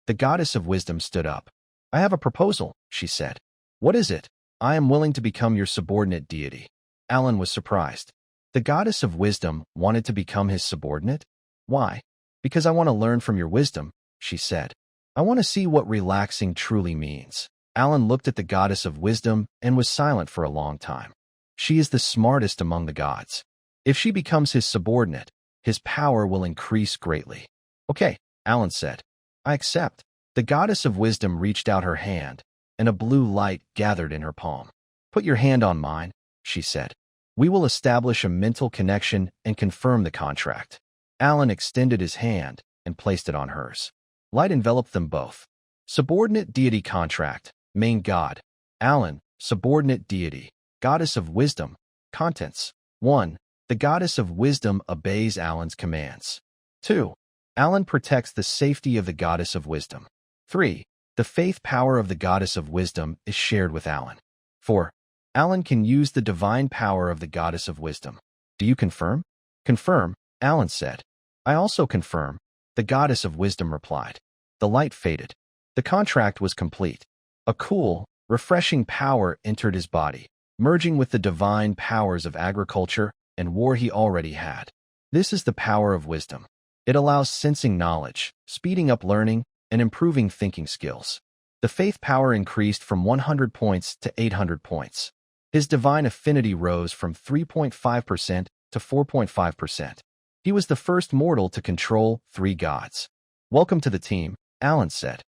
The goddess of wisdom stood up. I have a proposal, she said. What is it? I am willing to become your subordinate deity. Alan was surprised. The goddess of wisdom wanted to become his subordinate? Why? Because I want to learn from your wisdom, she said. I want to see what relaxing truly means. Alan looked at the goddess of wisdom and was silent for a long time. She is the smartest among the gods. If she becomes his subordinate, his power will increase greatly. Okay, Alan said. I accept. The goddess of wisdom reached out her hand, and a blue light gathered in her palm. Put your hand on mine, she said. We will establish a mental connection and confirm the contract. Alan extended his hand and placed it on hers. Light enveloped them both. Subordinate deity contract, main god. Alan, subordinate deity, goddess of wisdom. Contents. 1. The goddess of wisdom obeys Alan's commands. 2. Alan protects the safety of the goddess of wisdom. 3. The faith power of the goddess of wisdom is shared with Alan. 4. Alan can use the divine power of the goddess of wisdom. Do you confirm? Confirm, Alan said. I also confirm, the goddess of wisdom replied. The light faded. The contract was complete. A cool, refreshing power entered his body, merging with the divine powers of agriculture and war he already had. This is the power of wisdom. It allows sensing knowledge, speeding up learning, and improving thinking skills. The faith power increased from 100 points to 800 points. His divine affinity rose from 3.5% to 4.5%. He was the first mortal to control 3 gods. Welcome to the team, Alan said.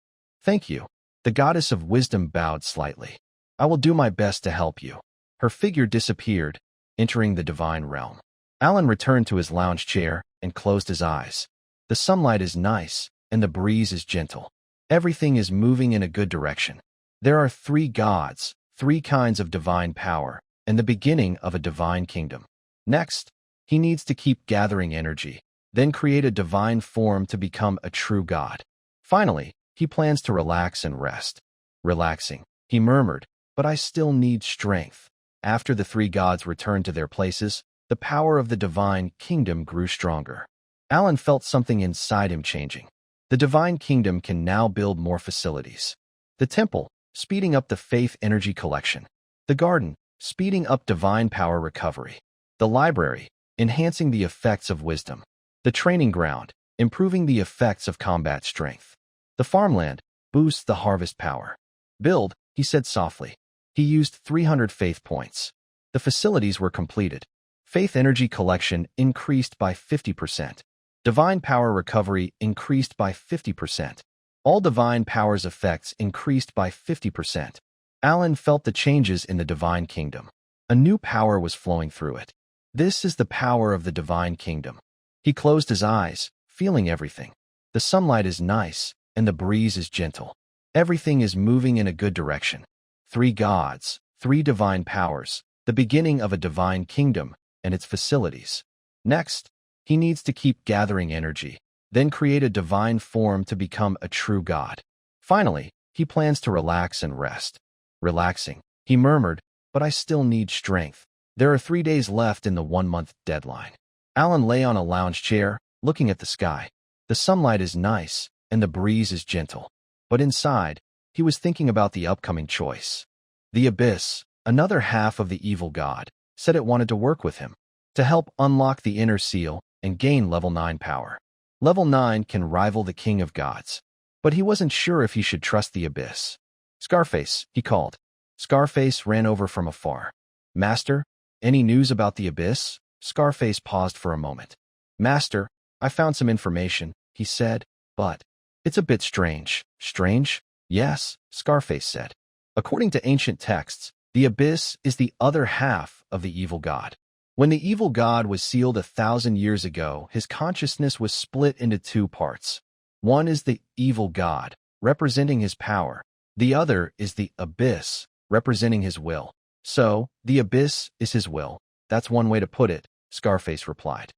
Thank you. The goddess of wisdom bowed slightly. I will do my best to help you. Her figure disappeared, entering the divine realm. Alan returned to his lounge chair and closed his eyes. The sunlight is nice, and the breeze is gentle. Everything is moving in a good direction. There are 3 gods, 3 kinds of divine power, and the beginning of a divine kingdom. Next, he needs to keep gathering energy, then create a divine form to become a true god. Finally, he plans to relax and rest. Relaxing, he murmured, but I still need strength. After the 3 gods returned to their places, the power of the divine kingdom grew stronger. Alan felt something inside him changing. The divine kingdom can now build more facilities. The temple, speeding up the faith energy collection. The garden, speeding up divine power recovery. The library, enhancing the effects of wisdom. The training ground, improving the effects of combat strength. The farmland, boosts the harvest power. Build, he said softly. He used 300 faith points. The facilities were completed. Faith energy collection increased by 50%. Divine power recovery increased by 50%. All divine powers effects increased by 50%. Alan felt the changes in the divine kingdom. A new power was flowing through it. This is the power of the divine kingdom. He closed his eyes, feeling everything. The sunlight is nice, and the breeze is gentle. Everything is moving in a good direction. 3 gods, 3 divine powers, the beginning of a divine kingdom and its facilities. Next, he needs to keep gathering energy, then create a divine form to become a true god. Finally, he plans to relax and rest. Relaxing, he murmured, but I still need strength. There are 3 days left in the 1-month deadline. Alan lay on a lounge chair, looking at the sky. The sunlight is nice, and the breeze is gentle. But inside, he was thinking about the upcoming choice. The Abyss, another half of the evil god, said it wanted to work with him to help unlock the inner seal and gain level 9 power. Level 9 can rival the king of gods, but he wasn't sure if he should trust the Abyss. Scarface, he called. Scarface ran over from afar. Master, any news about the Abyss? Scarface paused for a moment. Master, I found some information, he said, but it's a bit strange. Strange? Yes, Scarface said. According to ancient texts, the Abyss is the other half of the evil god. When the evil god was sealed 1,000 years ago, his consciousness was split into 2 parts. One is the evil god, representing his power. The other is the Abyss, representing his will. So, the Abyss is his will. That's one way to put it, Scarface replied.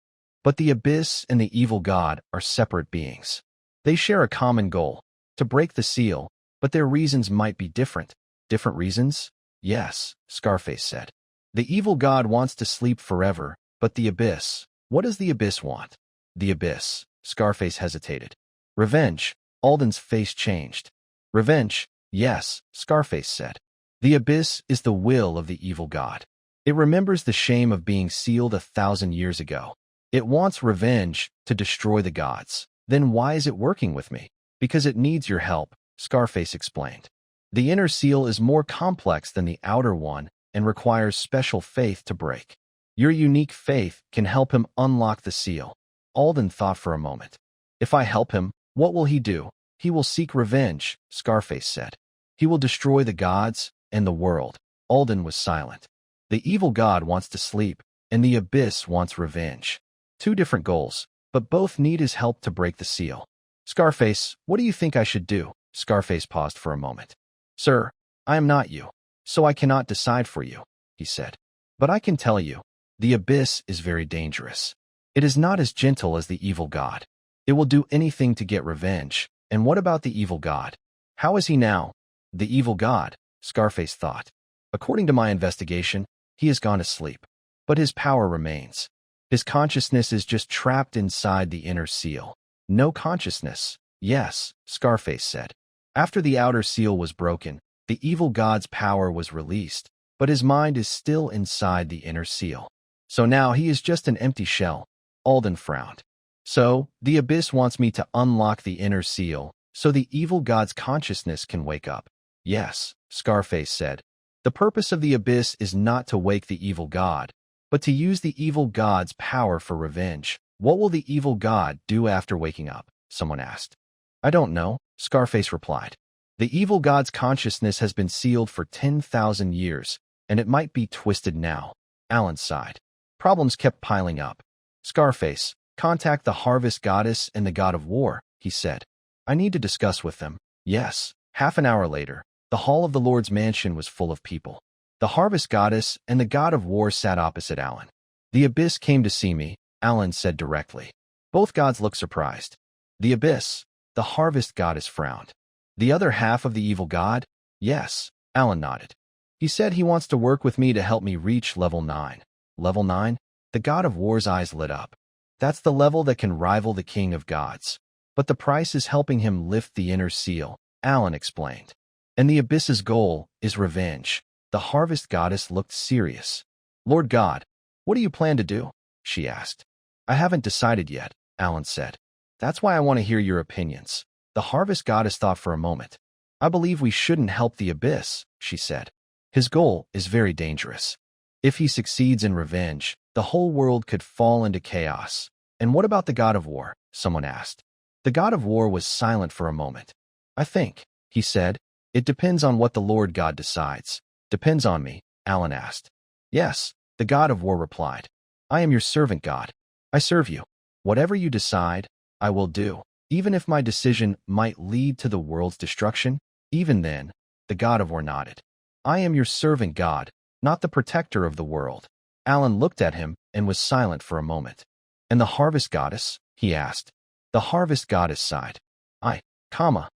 But the Abyss and the evil god are separate beings. They share a common goal, to break the seal, but their reasons might be different. Different reasons? Yes, Scarface said. The evil god wants to sleep forever, but the Abyss, what does the Abyss want? The Abyss, Scarface hesitated. Revenge, Alden's face changed. Revenge, yes, Scarface said. The Abyss is the will of the evil god. It remembers the shame of being sealed 1,000 years ago. It wants revenge to destroy the gods. Then why is it working with me? Because it needs your help, Scarface explained. The inner seal is more complex than the outer one and requires special faith to break. Your unique faith can help him unlock the seal. Alden thought for a moment. If I help him, what will he do? He will seek revenge, Scarface said. He will destroy the gods and the world. Alden was silent. The evil god wants to sleep, and the abyss wants revenge. Two different goals, but both need his help to break the seal. Scarface, what do you think I should do? Scarface paused for a moment. Sir, I am not you, so I cannot decide for you, he said. But I can tell you, the abyss is very dangerous. It is not as gentle as the evil god. It will do anything to get revenge. And what about the evil god? How is he now? The evil god, Scarface thought. According to my investigation, he has gone to sleep. But his power remains. His consciousness is just trapped inside the inner seal. No consciousness. Yes, Scarface said. After the outer seal was broken, the evil god's power was released, but his mind is still inside the inner seal. So now he is just an empty shell. Alden frowned. So, the abyss wants me to unlock the inner seal, so the evil god's consciousness can wake up. Yes, Scarface said. The purpose of the abyss is not to wake the evil god, but to use the evil god's power for revenge. What will the evil god do after waking up? Someone asked. I don't know, Scarface replied. The evil god's consciousness has been sealed for 10,000 years, and it might be twisted now. Alan sighed. Problems kept piling up. Scarface, contact the harvest goddess and the god of war, he said. I need to discuss with them. Yes. Half an hour later, the hall of the Lord's mansion was full of people. The harvest goddess and the god of war sat opposite Alan. The abyss came to see me, Alan said directly. Both gods looked surprised. The abyss, the harvest goddess frowned. The other half of the evil god? Yes, Alan nodded. He said he wants to work with me to help me reach level 9. Level 9? The god of war's eyes lit up. That's the level that can rival the king of gods. But the price is helping him lift the inner seal, Alan explained. And the abyss's goal is revenge. The harvest goddess looked serious. Lord God, what do you plan to do? She asked. I haven't decided yet, Alan said. That's why I want to hear your opinions. The harvest goddess thought for a moment. I believe we shouldn't help the abyss, she said. His goal is very dangerous. If he succeeds in revenge, the whole world could fall into chaos. And what about the god of war? Someone asked. The god of war was silent for a moment. I think, he said, it depends on what the Lord God decides. Depends on me, Alan asked. Yes, the god of war replied. I am your servant, God. I serve you. Whatever you decide, I will do. Even if my decision might lead to the world's destruction, even then, the god of war nodded. I am your servant, God, not the protector of the world. Alan looked at him and was silent for a moment. And the harvest goddess? He asked. The harvest goddess sighed.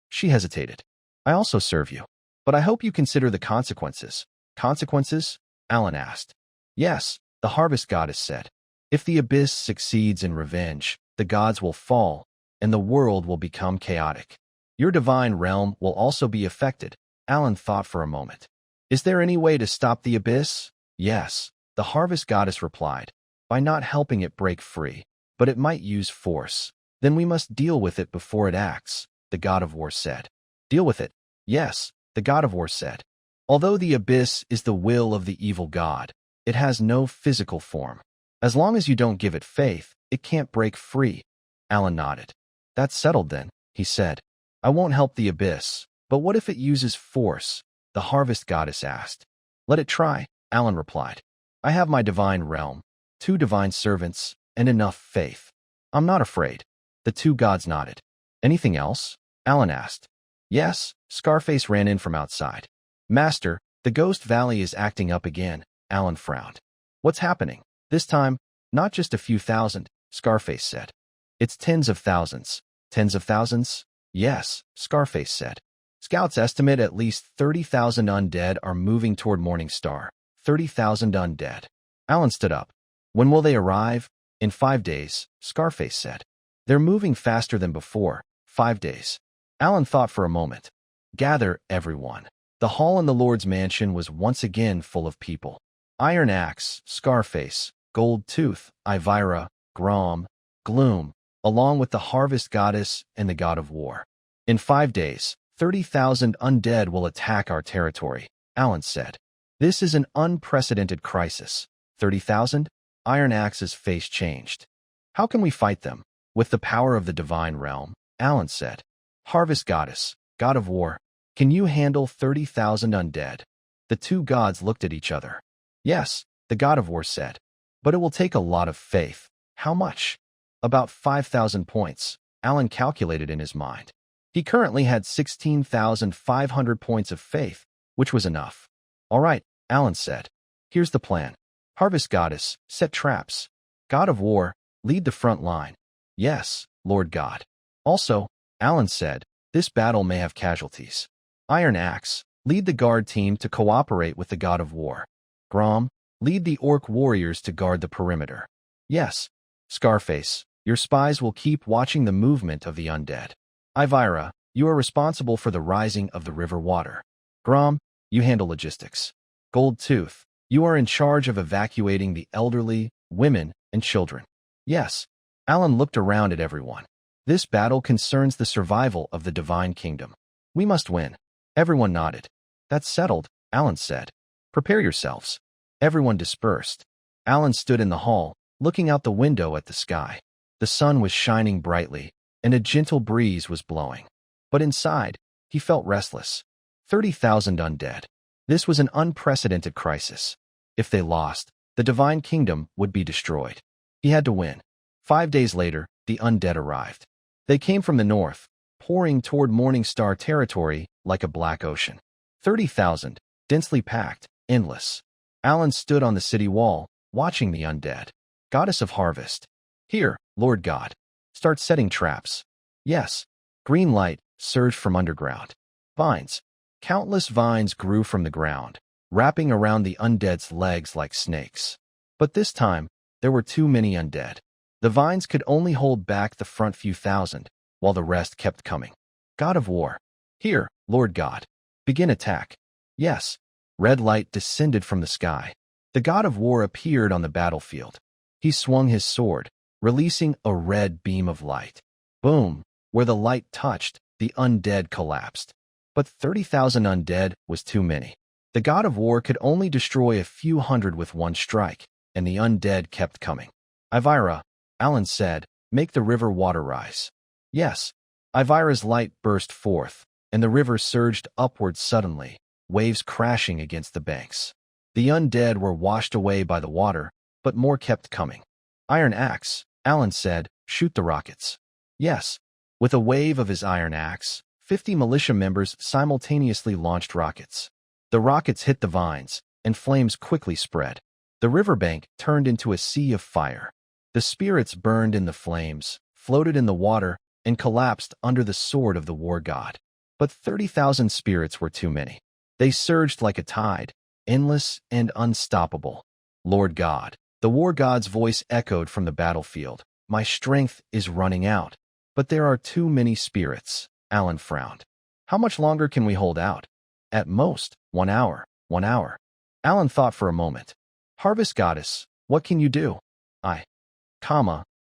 She hesitated. I also serve you. But I hope you consider the consequences. Consequences? Alan asked. Yes, the harvest goddess said. If the abyss succeeds in revenge, the gods will fall, and the world will become chaotic. Your divine realm will also be affected. Alan thought for a moment. Is there any way to stop the abyss? Yes, the harvest goddess replied. By not helping it break free, but it might use force. Then we must deal with it before it acts, the god of war said. Deal with it. Yes, the god of war said. Although the abyss is the will of the evil god, it has no physical form. As long as you don't give it faith, it can't break free. Alan nodded. That's settled then, he said. I won't help the abyss, but what if it uses force? The harvest goddess asked. Let it try, Alan replied. I have my divine realm, 2 divine servants, and enough faith. I'm not afraid. The 2 gods nodded. Anything else? Alan asked. Yes, Scarface ran in from outside. Master, the Ghost Valley is acting up again, Alan frowned. What's happening? This time, not just a few thousand, Scarface said. It's tens of thousands. Tens of thousands? Yes, Scarface said. Scouts estimate at least 30,000 undead are moving toward Morningstar. 30,000 undead. Alan stood up. When will they arrive? In 5 days, Scarface said. They're moving faster than before. 5 days. Alan thought for a moment. Gather, everyone. The hall in the Lord's mansion was once again full of people. Iron Axe, Scarface, Gold Tooth, Ivira, Grom, Gloom, along with the harvest goddess and the god of war. In 5 days, 30,000 undead will attack our territory, Alan said. This is an unprecedented crisis. 30,000? Iron Axe's face changed. How can we fight them? With the power of the divine realm, Alan said. Harvest goddess, god of war, can you handle 30,000 undead? The two gods looked at each other. Yes, the god of war said. But it will take a lot of faith. How much? About 5,000 points, Alan calculated in his mind. He currently had 16,500 points of faith, which was enough. All right, Alan said. Here's the plan. Harvest goddess, set traps. God of war, lead the front line. Yes, Lord God. Also, Alan said, this battle may have casualties. Iron Axe, lead the guard team to cooperate with the god of war. Grom, lead the orc warriors to guard the perimeter. Yes. Scarface, your spies will keep watching the movement of the undead. Ivira, you are responsible for the rising of the river water. Grom, you handle logistics. Gold Tooth, you are in charge of evacuating the elderly, women, and children. Yes. Alan looked around at everyone. This battle concerns the survival of the divine kingdom. We must win. Everyone nodded. That's settled, Alan said. Prepare yourselves. Everyone dispersed. Alan stood in the hall, looking out the window at the sky. The sun was shining brightly, and a gentle breeze was blowing. But inside, he felt restless. 30,000 undead. This was an unprecedented crisis. If they lost, the divine kingdom would be destroyed. He had to win. 5 days later, the undead arrived. They came from the north, pouring toward Morningstar territory like a black ocean. 30,000, densely packed, endless. Alan stood on the city wall, watching the undead. Goddess of harvest. Here, Lord God. Start setting traps. Yes. Green light surged from underground. Vines. Countless vines grew from the ground, wrapping around the undead's legs like snakes. But this time, there were too many undead. The vines could only hold back the front few thousand, while the rest kept coming. God of war. Here, Lord God. Begin attack. Yes. Red light descended from the sky. The god of war appeared on the battlefield. He swung his sword, releasing a red beam of light. Boom! Where the light touched, the undead collapsed. But 30,000 undead was too many. The god of war could only destroy a few hundred with one strike, and the undead kept coming. Ivira, Alan said, make the river water rise. Yes. Ivira's light burst forth, and the river surged upward suddenly, waves crashing against the banks. The undead were washed away by the water, but more kept coming. Iron Axe, Alan said, shoot the rockets. Yes. With a wave of his iron axe, 50 militia members simultaneously launched rockets. The rockets hit the vines, and flames quickly spread. The riverbank turned into a sea of fire. The spirits burned in the flames, floated in the water, and collapsed under the sword of the war god. But 30,000 spirits were too many. They surged like a tide, endless and unstoppable. Lord God, the war god's voice echoed from the battlefield. My strength is running out. But there are too many spirits. Alan frowned. How much longer can we hold out? At most, 1 hour. 1 hour. Alan thought for a moment. Harvest goddess, what can you do?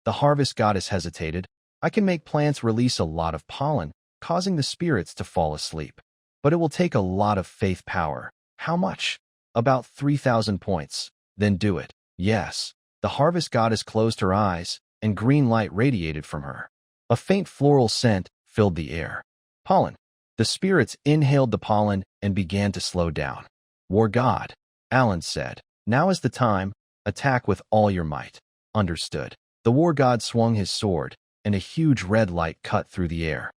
The harvest goddess hesitated. I can make plants release a lot of pollen, causing the spirits to fall asleep. But it will take a lot of faith power. How much? About 3,000 points. Then do it. Yes. The harvest goddess closed her eyes, and green light radiated from her. A faint floral scent filled the air. Pollen. The spirits inhaled the pollen and began to slow down. War god, Alan said. Now is the time. Attack with all your might. Understood. The war god swung his sword, and a huge red light cut through the air.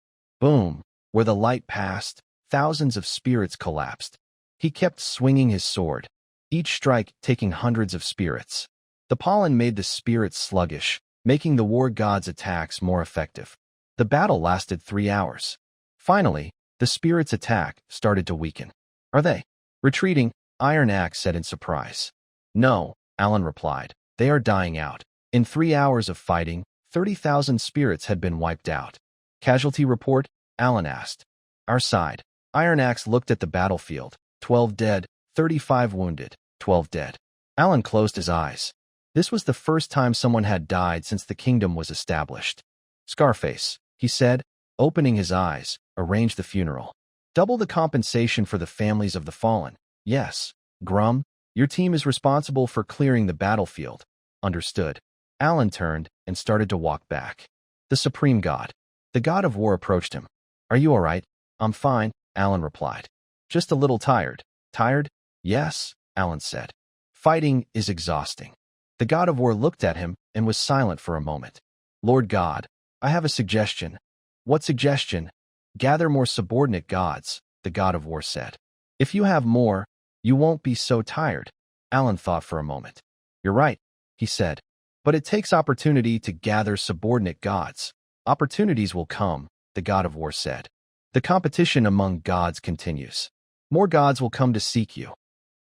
Boom! Where the light passed, thousands of spirits collapsed. He kept swinging his sword, each strike taking hundreds of spirits. The pollen made the spirits sluggish, making the war god's attacks more effective. The battle lasted 3 hours. Finally, the spirits' attack started to weaken. Are they retreating? Iron Axe said in surprise. No, Alan replied. They are dying out. In 3 hours of fighting, 30,000 spirits had been wiped out. Casualty report? Alan asked. Our side. Iron Axe looked at the battlefield. 12 dead, 35 wounded, 12 dead. Alan closed his eyes. This was the first time someone had died since the kingdom was established. Scarface, he said, opening his eyes, arrange the funeral. Double the compensation for the families of the fallen. Yes. Grum, your team is responsible for clearing the battlefield. Understood. Alan turned and started to walk back. The Supreme God. The God of War approached him. "Are you all right?" "I'm fine," Alan replied. "Just a little tired." "Tired?" "Yes," Alan said. "Fighting is exhausting." The God of War looked at him and was silent for a moment. "Lord God, I have a suggestion." "What suggestion?" "Gather more subordinate gods," the God of War said. "If you have more, you won't be so tired." Alan thought for a moment. "You're right," he said. "But it takes opportunity to gather subordinate gods." "Opportunities will come," the God of War said. "The competition among gods continues. More gods will come to seek you."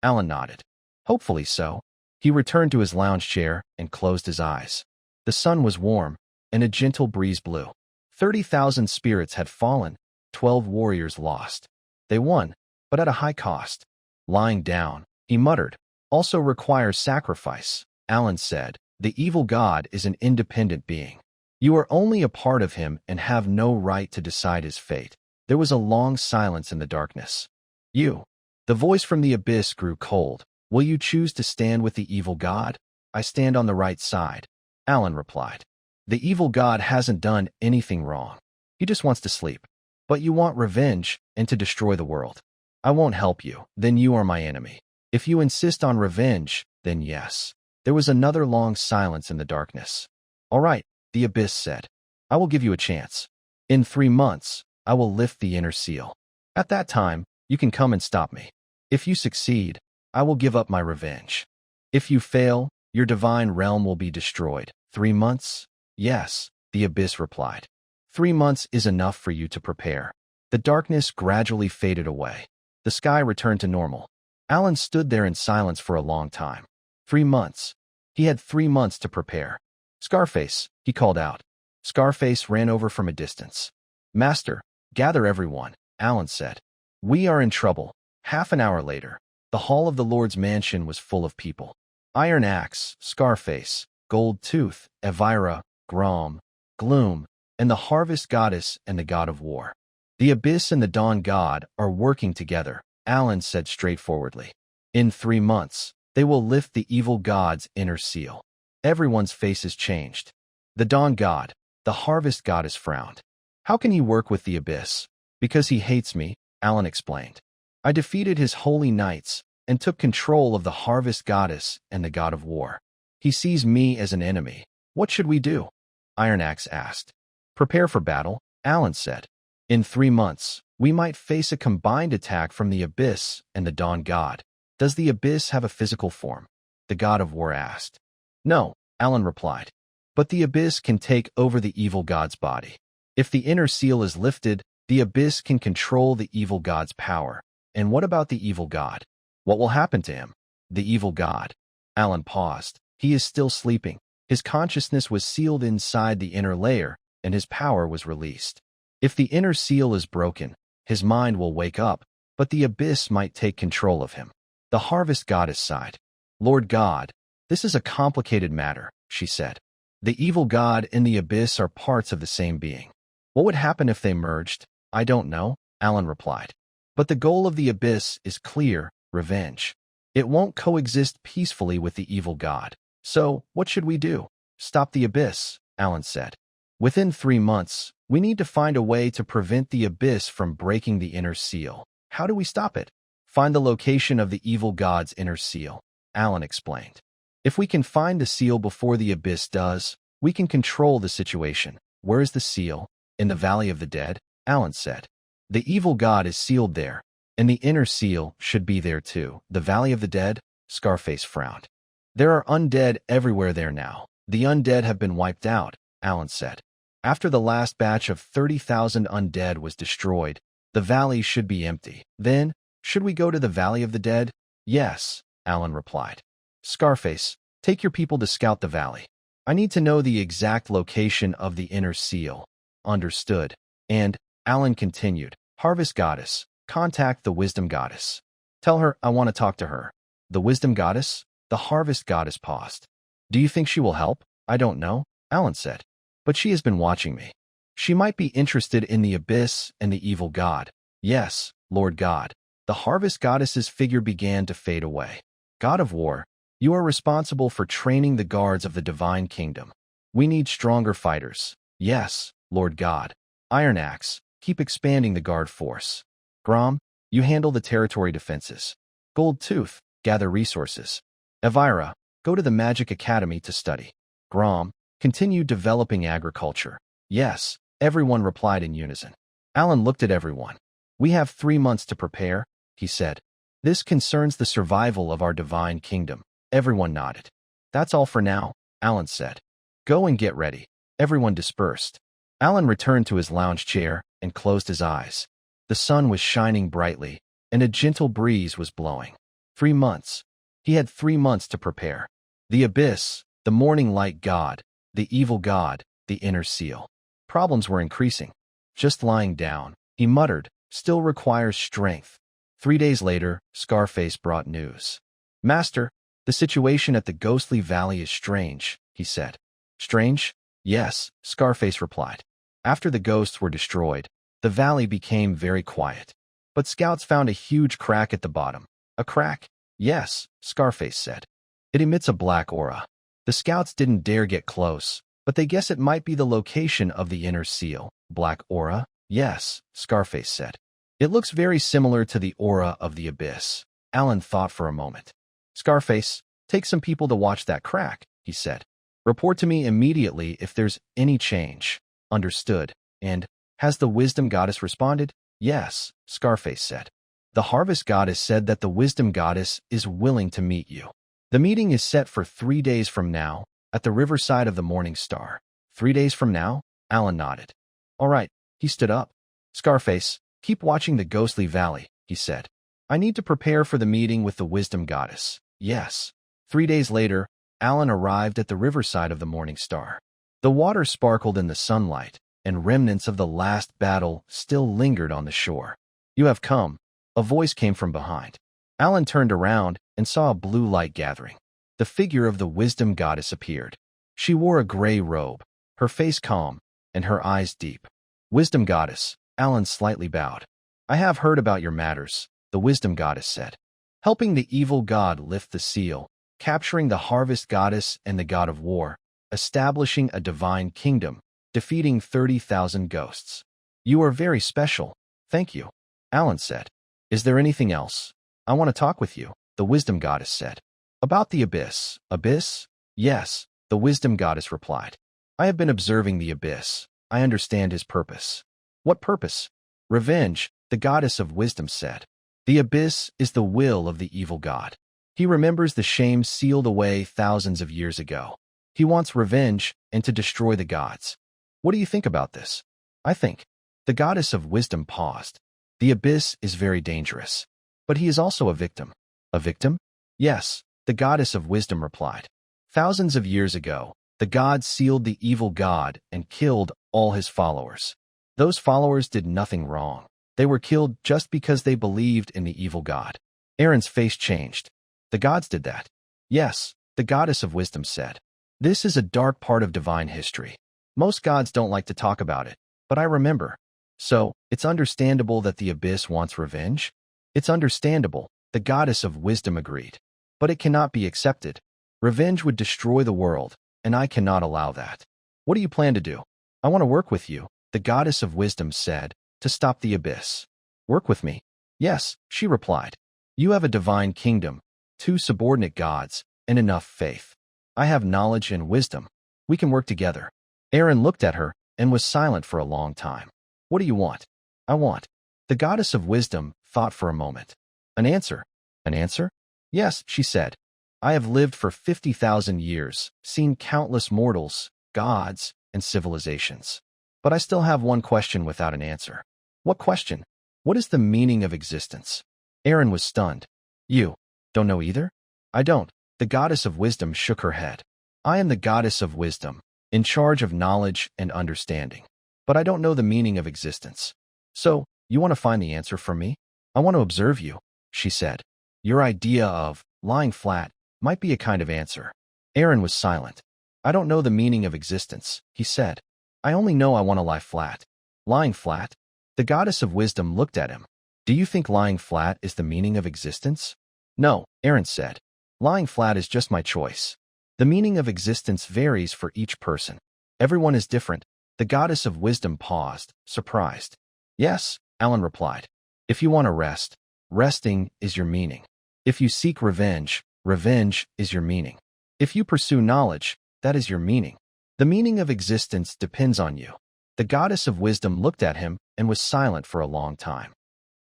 Alan nodded. "Hopefully so." He returned to his lounge chair and closed his eyes. The sun was warm, and a gentle breeze blew. 30,000 spirits had fallen, 12 warriors lost. They won, but at a high cost. Lying down, he muttered, "Also requires sacrifice." Alan said, "The evil god is an independent being. You are only a part of him and have no right to decide his fate." There was a long silence in the darkness. "You." The voice from the abyss grew cold. "Will you choose to stand with the evil god?" "I stand on the right side," Alan replied. "The evil god hasn't done anything wrong. He just wants to sleep. But you want revenge and to destroy the world. I won't help you, then you are my enemy. If you insist on revenge, then yes." There was another long silence in the darkness. "All right," the abyss said. "I will give you a chance. In 3 months, I will lift the inner seal. At that time, you can come and stop me. If you succeed, I will give up my revenge. If you fail, your divine realm will be destroyed." 3 months? "Yes," the abyss replied. 3 months is enough for you to prepare." The darkness gradually faded away. The sky returned to normal. Alan stood there in silence for a long time. 3 months. He had 3 months to prepare. "Scarface," he called out. Scarface ran over from a distance. "Master, gather everyone," Alan said. "We are in trouble." Half an hour later, the hall of the Lord's mansion was full of people. Iron Axe, Scarface, Gold Tooth, Elvira, Grom, Gloom, and the Harvest Goddess and the God of War. "The Abyss and the Dawn God are working together," Alan said straightforwardly. "In 3 months, they will lift the evil god's inner seal." Everyone's faces changed. The Dawn God, the Harvest Goddess frowned. "How can he work with the Abyss?" "Because he hates me," Alan explained. "I defeated his holy knights and took control of the Harvest Goddess and the God of War. He sees me as an enemy. What should we do?" Iron Axe asked. "Prepare for battle," Alan said. "In 3 months, we might face a combined attack from the Abyss and the Dawn God." "Does the Abyss have a physical form?" the God of War asked. "No," Alan replied. "But the Abyss can take over the evil god's body. If the inner seal is lifted, the Abyss can control the evil god's power." "And what about the evil god? What will happen to him?" "The evil god." Alan paused. "He is still sleeping. His consciousness was sealed inside the inner layer, and his power was released. If the inner seal is broken, his mind will wake up, but the Abyss might take control of him." The Harvest Goddess sighed. "Lord God, this is a complicated matter," she said. "The evil god and the Abyss are parts of the same being. What would happen if they merged?" "I don't know," Alan replied. "But the goal of the Abyss is clear: revenge. It won't coexist peacefully with the evil god. So, what should we do?" "Stop the Abyss," Alan said. "Within 3 months, we need to find a way to prevent the Abyss from breaking the inner seal." "How do we stop it?" "Find the location of the evil god's inner seal," Alan explained. "If we can find the seal before the Abyss does, we can control the situation." "Where is the seal?" "In the Valley of the Dead," Alan said. "The evil god is sealed there, and the inner seal should be there too." "The Valley of the Dead?" Scarface frowned. "There are undead everywhere there now." "The undead have been wiped out," Alan said. "After the last batch of 30,000 undead was destroyed, the valley should be empty." "Then, should we go to the Valley of the Dead?" "Yes," Alan replied. "Scarface, take your people to scout the valley. I need to know the exact location of the inner seal." "Understood." And, Alan continued, "Harvest Goddess, contact the Wisdom Goddess. Tell her I want to talk to her." "The Wisdom Goddess?" The Harvest Goddess paused. "Do you think she will help?" "I don't know," Alan said. "But she has been watching me. She might be interested in the Abyss and the evil god." "Yes, Lord God." The Harvest Goddess's figure began to fade away. "God of War, You are responsible for training the guards of the divine kingdom. We need stronger fighters. Yes, Lord God. Iron Axe, keep expanding the guard force. Grom, you handle the territory defenses. Gold Tooth, gather resources. Elvira, go to the Magic Academy to study. Grom, continue developing agriculture. Yes, everyone replied in unison. Alan looked at everyone. We have 3 months to prepare, he said. This concerns the survival of our divine kingdom. Everyone nodded. That's all for now, Alan said. Go and get ready. Everyone dispersed. Alan returned to his lounge chair and closed his eyes. The sun was shining brightly, and a gentle breeze was blowing. 3 months. He had 3 months to prepare. The abyss, the morning light god, the evil god, the inner seal. Problems were increasing. Just lying down, he muttered, still requires strength. 3 days later, Scarface brought news. Master, the situation at the Ghostly Valley is strange, he said. Strange? Yes, Scarface replied. After the ghosts were destroyed, the valley became very quiet. But scouts found a huge crack at the bottom. A crack? Yes, Scarface said. It emits a black aura. The scouts didn't dare get close, but they guess it might be the location of the inner seal. Black aura? Yes, Scarface said. It looks very similar to the aura of the abyss. Alan thought for a moment. Scarface, take some people to watch that crack, he said. Report to me immediately if there's any change. Understood. And, has the wisdom goddess responded? Yes, Scarface said. The harvest goddess said that the wisdom goddess is willing to meet you. The meeting is set for 3 days from now, at the riverside of the Morning Star. 3 days from now? Alan nodded. All right, he stood up. Scarface, keep watching the Ghostly Valley, he said. I need to prepare for the meeting with the wisdom goddess. Yes. 3 days later, Alan arrived at the riverside of the Morning Star. The water sparkled in the sunlight, and remnants of the last battle still lingered on the shore. You have come. A voice came from behind. Alan turned around and saw a blue light gathering. The figure of the wisdom goddess appeared. She wore a gray robe, her face calm, and her eyes deep. Wisdom goddess, Alan slightly bowed. I have heard about your matters, the wisdom goddess said. Helping the evil god lift the seal, capturing the harvest goddess and the god of war, establishing a divine kingdom, defeating 30,000 ghosts. You are very special. Thank you, Alan said. Is there anything else? I want to talk with you, the wisdom goddess said. About the abyss. Abyss? Yes, the wisdom goddess replied. I have been observing the abyss. I understand his purpose. What purpose? Revenge, the goddess of wisdom said. The abyss is the will of the evil god. He remembers the shame sealed away thousands of years ago. He wants revenge and to destroy the gods. What do you think about this? I think. The goddess of wisdom paused. The abyss is very dangerous. But he is also a victim. A victim? Yes, the goddess of wisdom replied. Thousands of years ago, the gods sealed the evil god and killed all his followers. Those followers did nothing wrong. They were killed just because they believed in the evil god. Aaron's face changed. The gods did that. Yes, the goddess of wisdom said. This is a dark part of divine history. Most gods don't like to talk about it, but I remember. So, it's understandable that the abyss wants revenge? It's understandable, the goddess of wisdom agreed. But it cannot be accepted. Revenge would destroy the world, and I cannot allow that. What do you plan to do? I want to work with you, the goddess of wisdom said, to stop the abyss. Work with me? Yes, she replied. You have a divine kingdom, 2 subordinate gods, and enough faith. I have knowledge and wisdom. We can work together. Aaron looked at her and was silent for a long time. What do you want? I want. The goddess of wisdom thought for a moment. An answer. An answer? Yes, she said. I have lived for 50,000 years, seen countless mortals, gods, and civilizations. But I still have one question without an answer. What question? What is the meaning of existence? Aaron was stunned. You don't know either? I don't. The goddess of wisdom shook her head. I am the goddess of wisdom, in charge of knowledge and understanding. But I don't know the meaning of existence. So, you want to find the answer from me? I want to observe you, she said. Your idea of lying flat might be a kind of answer. Aaron was silent. I don't know the meaning of existence, he said. I only know I want to lie flat. Lying flat? The goddess of wisdom looked at him. Do you think lying flat is the meaning of existence? No, Aaron said. Lying flat is just my choice. The meaning of existence varies for each person. Everyone is different. The goddess of wisdom paused, surprised. Yes, Alan replied. If you want to rest, resting is your meaning. If you seek revenge, revenge is your meaning. If you pursue knowledge, that is your meaning. The meaning of existence depends on you. The goddess of wisdom looked at him and was silent for a long time.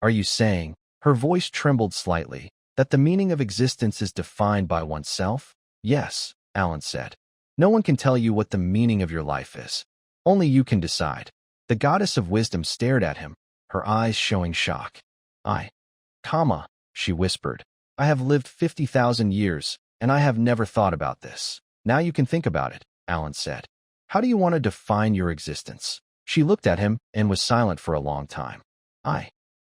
Are you saying, her voice trembled slightly, that the meaning of existence is defined by oneself? Yes, Alan said. No one can tell you what the meaning of your life is. Only you can decide. The goddess of wisdom stared at him, her eyes showing shock. She whispered. I have lived 50,000 years, and I have never thought about this. Now you can think about it, Alan said. How do you want to define your existence? She looked at him and was silent for a long time.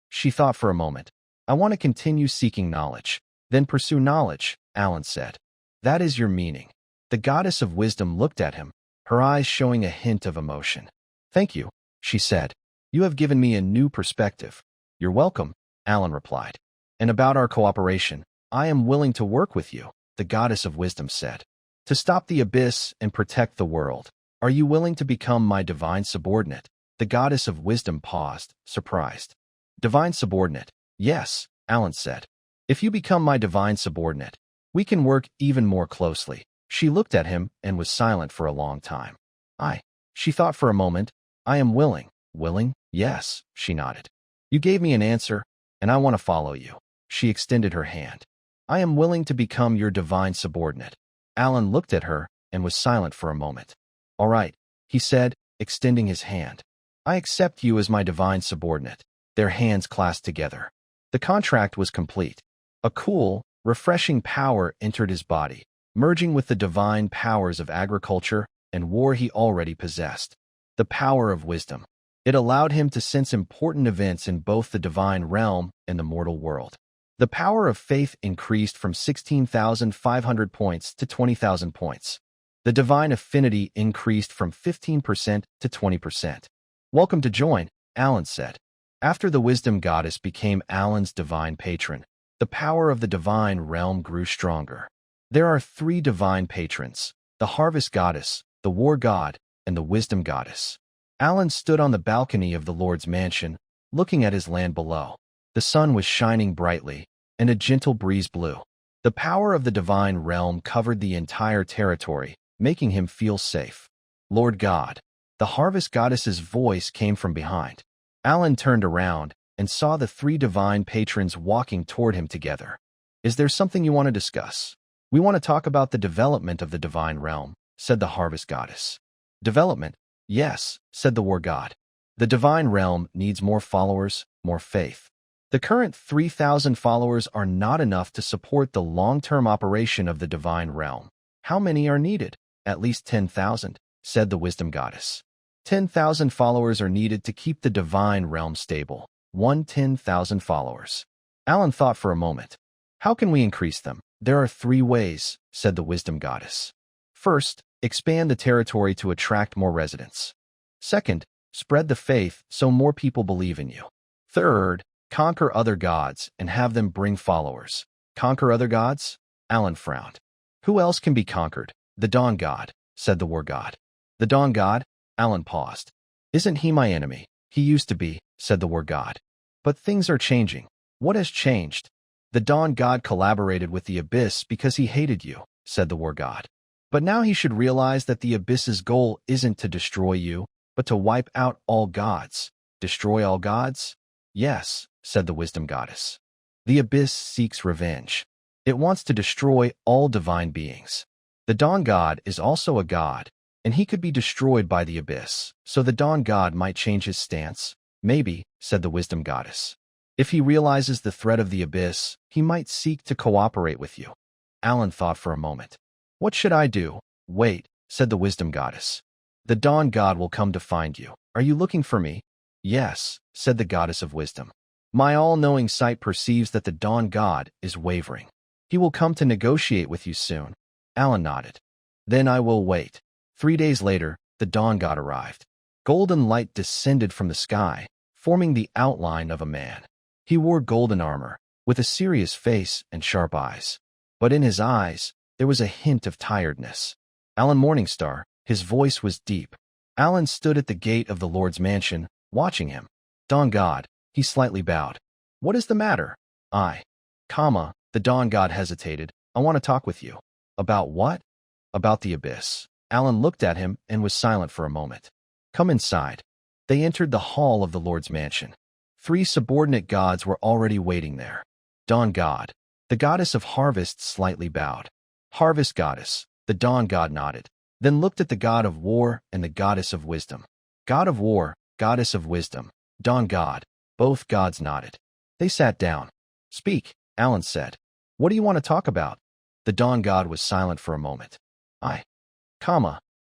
She thought for a moment. I want to continue seeking knowledge. Then pursue knowledge, Alan said. That is your meaning. The goddess of wisdom looked at him, her eyes showing a hint of emotion. Thank you, she said. You have given me a new perspective. You're welcome, Alan replied. And about our cooperation, I am willing to work with you, the goddess of wisdom said. To stop the abyss and protect the world. Are you willing to become my divine subordinate? The goddess of wisdom paused, surprised. Divine subordinate. Yes, Alan said. If you become my divine subordinate, we can work even more closely. She looked at him and was silent for a long time. She thought for a moment. I am willing. Willing? Yes, she nodded. You gave me an answer, and I want to follow you. She extended her hand. I am willing to become your divine subordinate. Alan looked at her and was silent for a moment. All right, he said, extending his hand. I accept you as my divine subordinate. Their hands clasped together. The contract was complete. A cool, refreshing power entered his body, merging with the divine powers of agriculture and war he already possessed. The power of wisdom. It allowed him to sense important events in both the divine realm and the mortal world. The power of faith increased from 16,500 points to 20,000 points. The divine affinity increased from 15% to 20%. Welcome to join, Alan said. After the wisdom goddess became Alan's divine patron, the power of the divine realm grew stronger. There are 3 divine patrons, the harvest goddess, the war god, and the wisdom goddess. Alan stood on the balcony of the Lord's mansion, looking at his land below. The sun was shining brightly, and a gentle breeze blew. The power of the divine realm covered the entire territory, making him feel safe. Lord God. The harvest goddess's voice came from behind. Alan turned around and saw the 3 divine patrons walking toward him together. Is there something you want to discuss? We want to talk about the development of the divine realm, said the harvest goddess. Development? Yes, said the war god. The divine realm needs more followers, more faith. The current 3,000 followers are not enough to support the long-term operation of the divine realm. How many are needed? At least 10,000, said the wisdom goddess. 10,000 followers are needed to keep the divine realm stable. 10,000 followers. Alan thought for a moment. How can we increase them? There are 3 ways, said the wisdom goddess. First, expand the territory to attract more residents. Second, spread the faith so more people believe in you. Third, conquer other gods and have them bring followers. Conquer other gods? Alan frowned. Who else can be conquered? The dawn god, said the war god. The dawn god? Alan paused. Isn't he my enemy? He used to be, said the war god. But things are changing. What has changed? The dawn god collaborated with the abyss because he hated you, said the war god. But now he should realize that the abyss's goal isn't to destroy you, but to wipe out all gods. Destroy all gods? Yes, said the wisdom goddess. The abyss seeks revenge. It wants to destroy all divine beings. The dawn god is also a god, and he could be destroyed by the abyss, so the dawn god might change his stance. Maybe, said the wisdom goddess. If he realizes the threat of the abyss, he might seek to cooperate with you. Alan thought for a moment. What should I do? Wait, said the wisdom goddess. The dawn god will come to find you. Are you looking for me? Yes, said the goddess of wisdom. My all-knowing sight perceives that the dawn god is wavering. He will come to negotiate with you soon. Alan nodded. Then I will wait. 3 days later, the dawn god arrived. Golden light descended from the sky, forming the outline of a man. He wore golden armor, with a serious face and sharp eyes. but in his eyes, there was a hint of tiredness. Alan Morningstar, his voice was deep. Alan stood at the gate of the Lord's mansion, watching him. Dawn God, he slightly bowed. What is the matter? The Dawn God hesitated. I want to talk with you. About what? About the abyss. Alan looked at him and was silent for a moment. Come inside. They entered the hall of the Lord's mansion. 3 subordinate gods were already waiting there. Dawn God, the goddess of harvest, slightly bowed. Harvest goddess, the Dawn God nodded, then looked at the god of war and the goddess of wisdom. God of war, goddess of wisdom, Dawn God, both gods nodded. They sat down. Speak, Alan said. What do you want to talk about? The Dawn God was silent for a moment.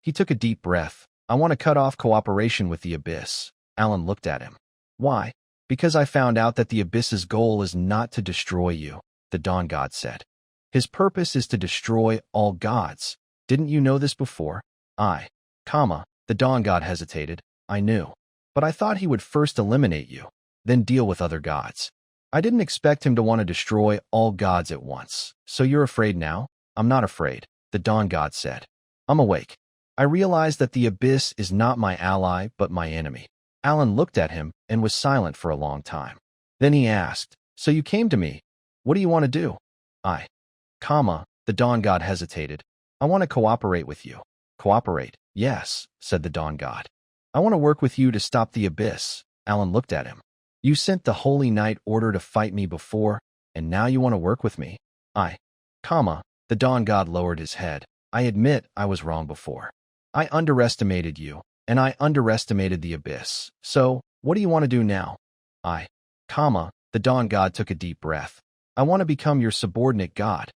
He took a deep breath. I want to cut off cooperation with the abyss. Alan looked at him. Why? Because I found out that the abyss's goal is not to destroy you, the Dawn God said. His purpose is to destroy all gods. Didn't you know this before? The Dawn God hesitated. I knew. But I thought he would first eliminate you, then deal with other gods. I didn't expect him to want to destroy all gods at once. So you're afraid now? I'm not afraid, the Dawn God said. I'm awake. I realize that the abyss is not my ally, but my enemy. Alan looked at him and was silent for a long time. Then he asked, so you came to me. What do you want to do? The Dawn God hesitated. I want to cooperate with you. Cooperate? Yes, said the Dawn God. I want to work with you to stop the abyss. Alan looked at him. You sent the Holy Knight order to fight me before, and now you want to work with me? The Dawn God lowered his head. I admit I was wrong before. I underestimated you, and I underestimated the abyss. So, what do you want to do now? The Dawn God took a deep breath. I want to become your subordinate god.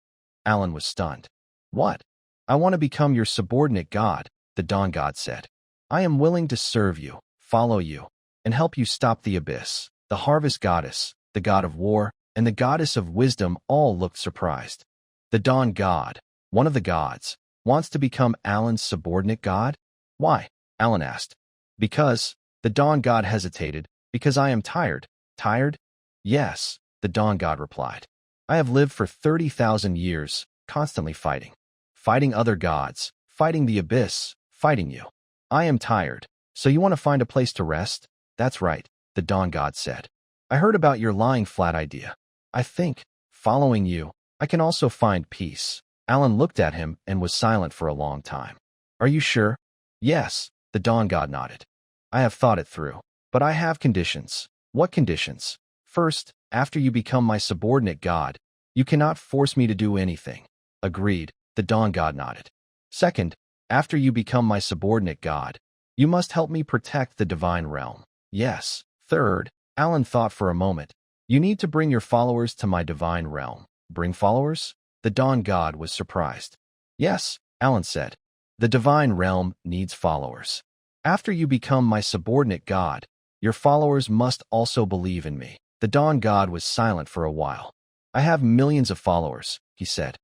Alan was stunned. What? I want to become your subordinate god, the Dawn God said. I am willing to serve you, follow you, and help you stop the abyss. The harvest goddess, the god of war, and the goddess of wisdom all looked surprised. The Dawn God, one of the gods, wants to become Alan's subordinate god? Why? Alan asked. Because, the Dawn God hesitated, because I am tired. Tired? Yes, the Dawn God replied. I have lived for 30,000 years, constantly fighting. Fighting other gods, fighting the abyss, fighting you. I am tired. So you want to find a place to rest? That's right, the Dawn God said. I heard about your lying flat idea. I think, following you, I can also find peace. Alan looked at him and was silent for a long time. Are you sure? Yes, the Dawn God nodded. I have thought it through, but I have conditions. What conditions? First, after you become my subordinate god, you cannot force me to do anything. Agreed, the Dawn God nodded. Second, after you become my subordinate god, you must help me protect the divine realm. Yes. Third, Alan thought for a moment. You need to bring your followers to my divine realm. Bring followers? The Dawn God was surprised. Yes, Alan said. The divine realm needs followers. After you become my subordinate god, your followers must also believe in me. The Dawn God was silent for a while. I have millions of followers, he said.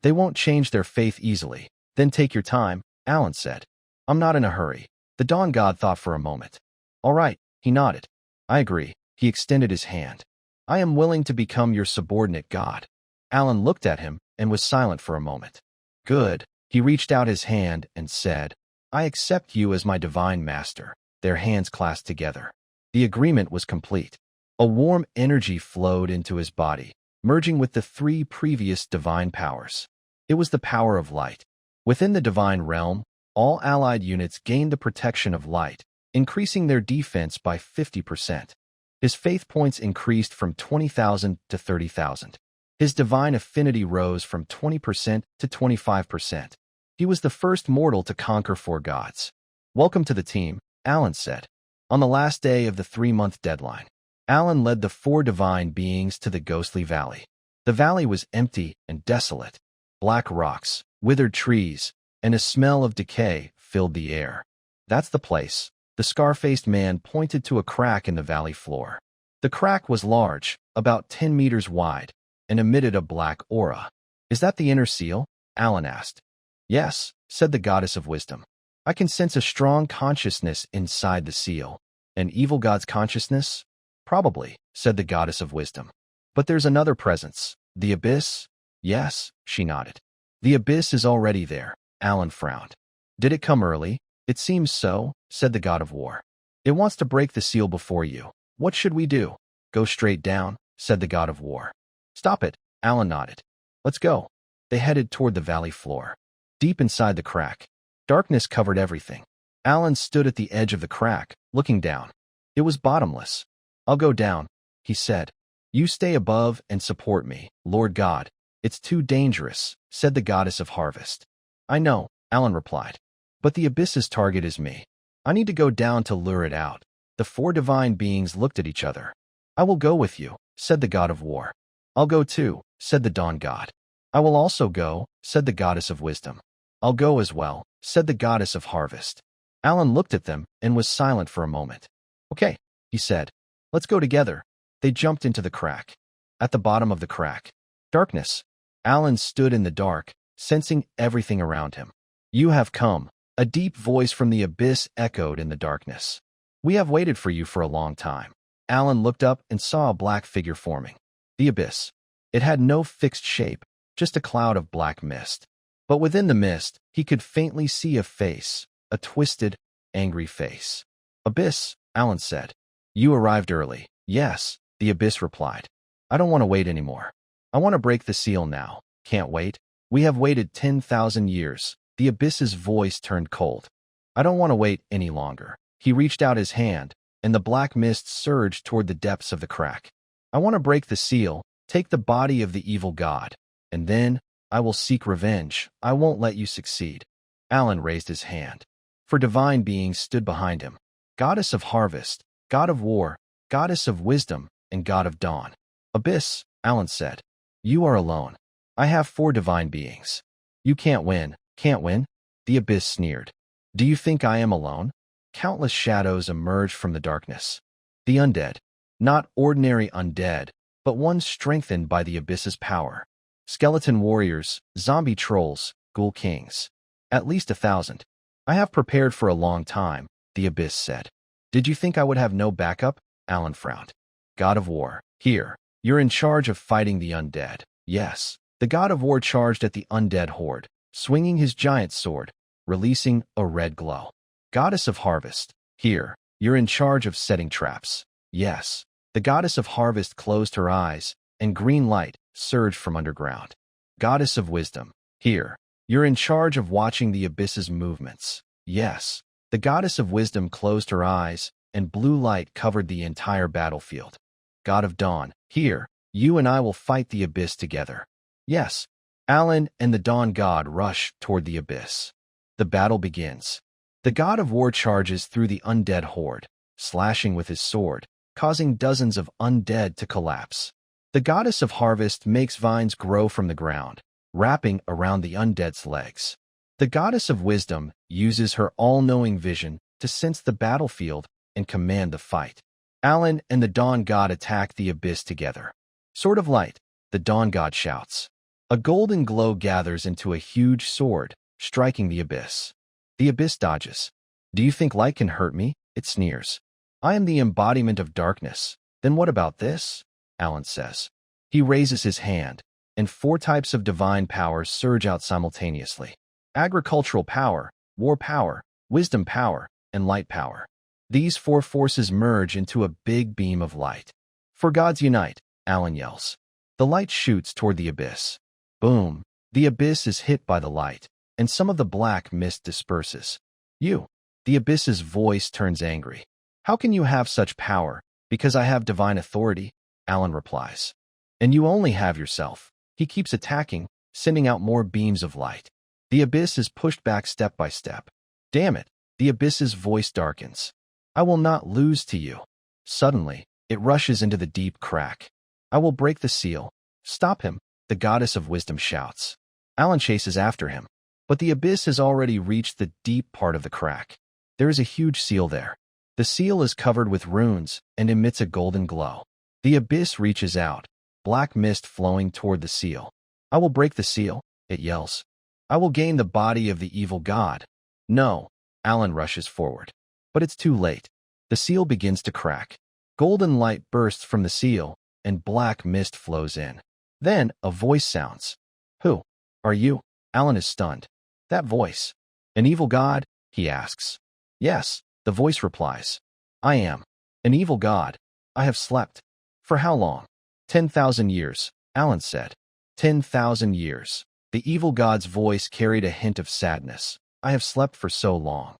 They won't change their faith easily. Then take your time, Alan said. I'm not in a hurry. The Dawn God thought for a moment. All right, he nodded. I agree. He extended his hand. I am willing to become your subordinate god. Alan looked at him and was silent for a moment. Good. He reached out his hand and said, I accept you as my divine master. Their hands clasped together. The agreement was complete. A warm energy flowed into his body, merging with the 3 previous divine powers. It was the power of light. Within the divine realm, all allied units gained the protection of light, increasing their defense by 50%. His faith points increased from 20,000 to 30,000. His divine affinity rose from 20% to 25%. He was the first mortal to conquer 4 gods. Welcome to the team, Alan said. On the last day of the 3-month deadline, Alan led the 4 divine beings to the ghostly valley. The valley was empty and desolate. Black rocks, withered trees, and a smell of decay filled the air. That's the place. The scar-faced man pointed to a crack in the valley floor. The crack was large, about 10 meters wide, and emitted a black aura. Is that the inner seal? Alan asked. Yes, said the goddess of wisdom. I can sense a strong consciousness inside the seal. An evil god's consciousness? Probably, said the goddess of wisdom. But there's another presence. The abyss? Yes, she nodded. The abyss is already there. Alan frowned. Did it come early? It seems so, said the god of war. It wants to break the seal before you. What should we do? Go straight down, said the god of war. Stop it, Alan nodded. Let's go. They headed toward the valley floor. Deep inside the crack, darkness covered everything. Alan stood at the edge of the crack, looking down. It was bottomless. I'll go down, he said. You stay above and support me, Lord God. It's too dangerous, said the goddess of harvest. I know, Alan replied. But the abyss's target is me. I need to go down to lure it out. The four divine beings looked at each other. I will go with you, said the god of war. I'll go too, said the dawn god. I will also go, said the goddess of wisdom. I'll go as well, said the goddess of harvest. Alan looked at them and was silent for a moment. Okay, he said. Let's go together. They jumped into the crack. At the bottom of the crack, darkness. Alan stood in the dark, sensing everything around him. You have come. A deep voice from the abyss echoed in the darkness. We have waited for you for a long time. Alan looked up and saw a black figure forming. The abyss. It had no fixed shape, just a cloud of black mist. But within the mist, he could faintly see a face, a twisted, angry face. Abyss, Alan said. You arrived early. Yes, the abyss replied. I don't want to wait anymore. I want to break the seal now. Can't wait. We have waited 10,000 years. The abyss's voice turned cold. I don't want to wait any longer. He reached out his hand, and the black mist surged toward the depths of the crack. I want to break the seal, take the body of the evil god, and then I will seek revenge. I won't let you succeed. Alan raised his hand. For divine beings stood behind him. Goddess of harvest, god of war, goddess of wisdom, and god of dawn. Abyss, Alan said. You are alone. I have 4 divine beings. You can't win. Can't win? The abyss sneered. Do you think I am alone? Countless shadows emerged from the darkness. The undead. Not ordinary undead, but ones strengthened by the abyss's power. Skeleton warriors, zombie trolls, ghoul kings. At least 1,000. I have prepared for a long time, the abyss said. Did you think I would have no backup? Alan frowned. God of war, here. You're in charge of fighting the undead. Yes. The god of war charged at the undead horde, swinging his giant sword, releasing a red glow. Goddess of harvest, here. You're in charge of setting traps. Yes. The goddess of harvest closed her eyes, and green light surged from underground. Goddess of wisdom, here. You're in charge of watching the abyss's movements. Yes. The goddess of wisdom closed her eyes, and blue light covered the entire battlefield. God of dawn, here. You and I will fight the abyss together. Yes. Alan and the dawn god rush toward the abyss. The battle begins. The god of war charges through the undead horde, slashing with his sword, causing dozens of undead to collapse. The goddess of harvest makes vines grow from the ground, wrapping around the undead's legs. The goddess of wisdom uses her all-knowing vision to sense the battlefield and command the fight. Alan and the dawn god attack the abyss together. Sword of light, the dawn god shouts. A golden glow gathers into a huge sword, striking the abyss. The abyss dodges. Do you think light can hurt me? It sneers. I am the embodiment of darkness. Then what about this? Alan says. He raises his hand, and 4 types of divine power surge out simultaneously. Agricultural power, war power, wisdom power, and light power. These 4 forces merge into a big beam of light. For gods unite, Alan yells. The light shoots toward the abyss. Boom! The abyss is hit by the light, and some of the black mist disperses. The abyss's voice turns angry. How can you have such power? Because I have divine authority, Alan replies. And you only have yourself. He keeps attacking, sending out more beams of light. The abyss is pushed back step by step. Damn it! The abyss's voice darkens. I will not lose to you. Suddenly, it rushes into the deep crack. I will break the seal. Stop him, the goddess of wisdom shouts. Alan chases after him, but the abyss has already reached the deep part of the crack. There is a huge seal there. The seal is covered with runes and emits a golden glow. The abyss reaches out, black mist flowing toward the seal. I will break the seal, it yells. I will gain the body of the evil god. No, Alan rushes forward. But it's too late. The seal begins to crack. Golden light bursts from the seal, and black mist flows in. Then a voice sounds. Are you? Alan is stunned. That voice. An evil god? He asks. Yes, the voice replies. I am. An evil god. I have slept. For how long? 10,000 years, Alan said. 10,000 years. The evil god's voice carried a hint of sadness. I have slept for so long.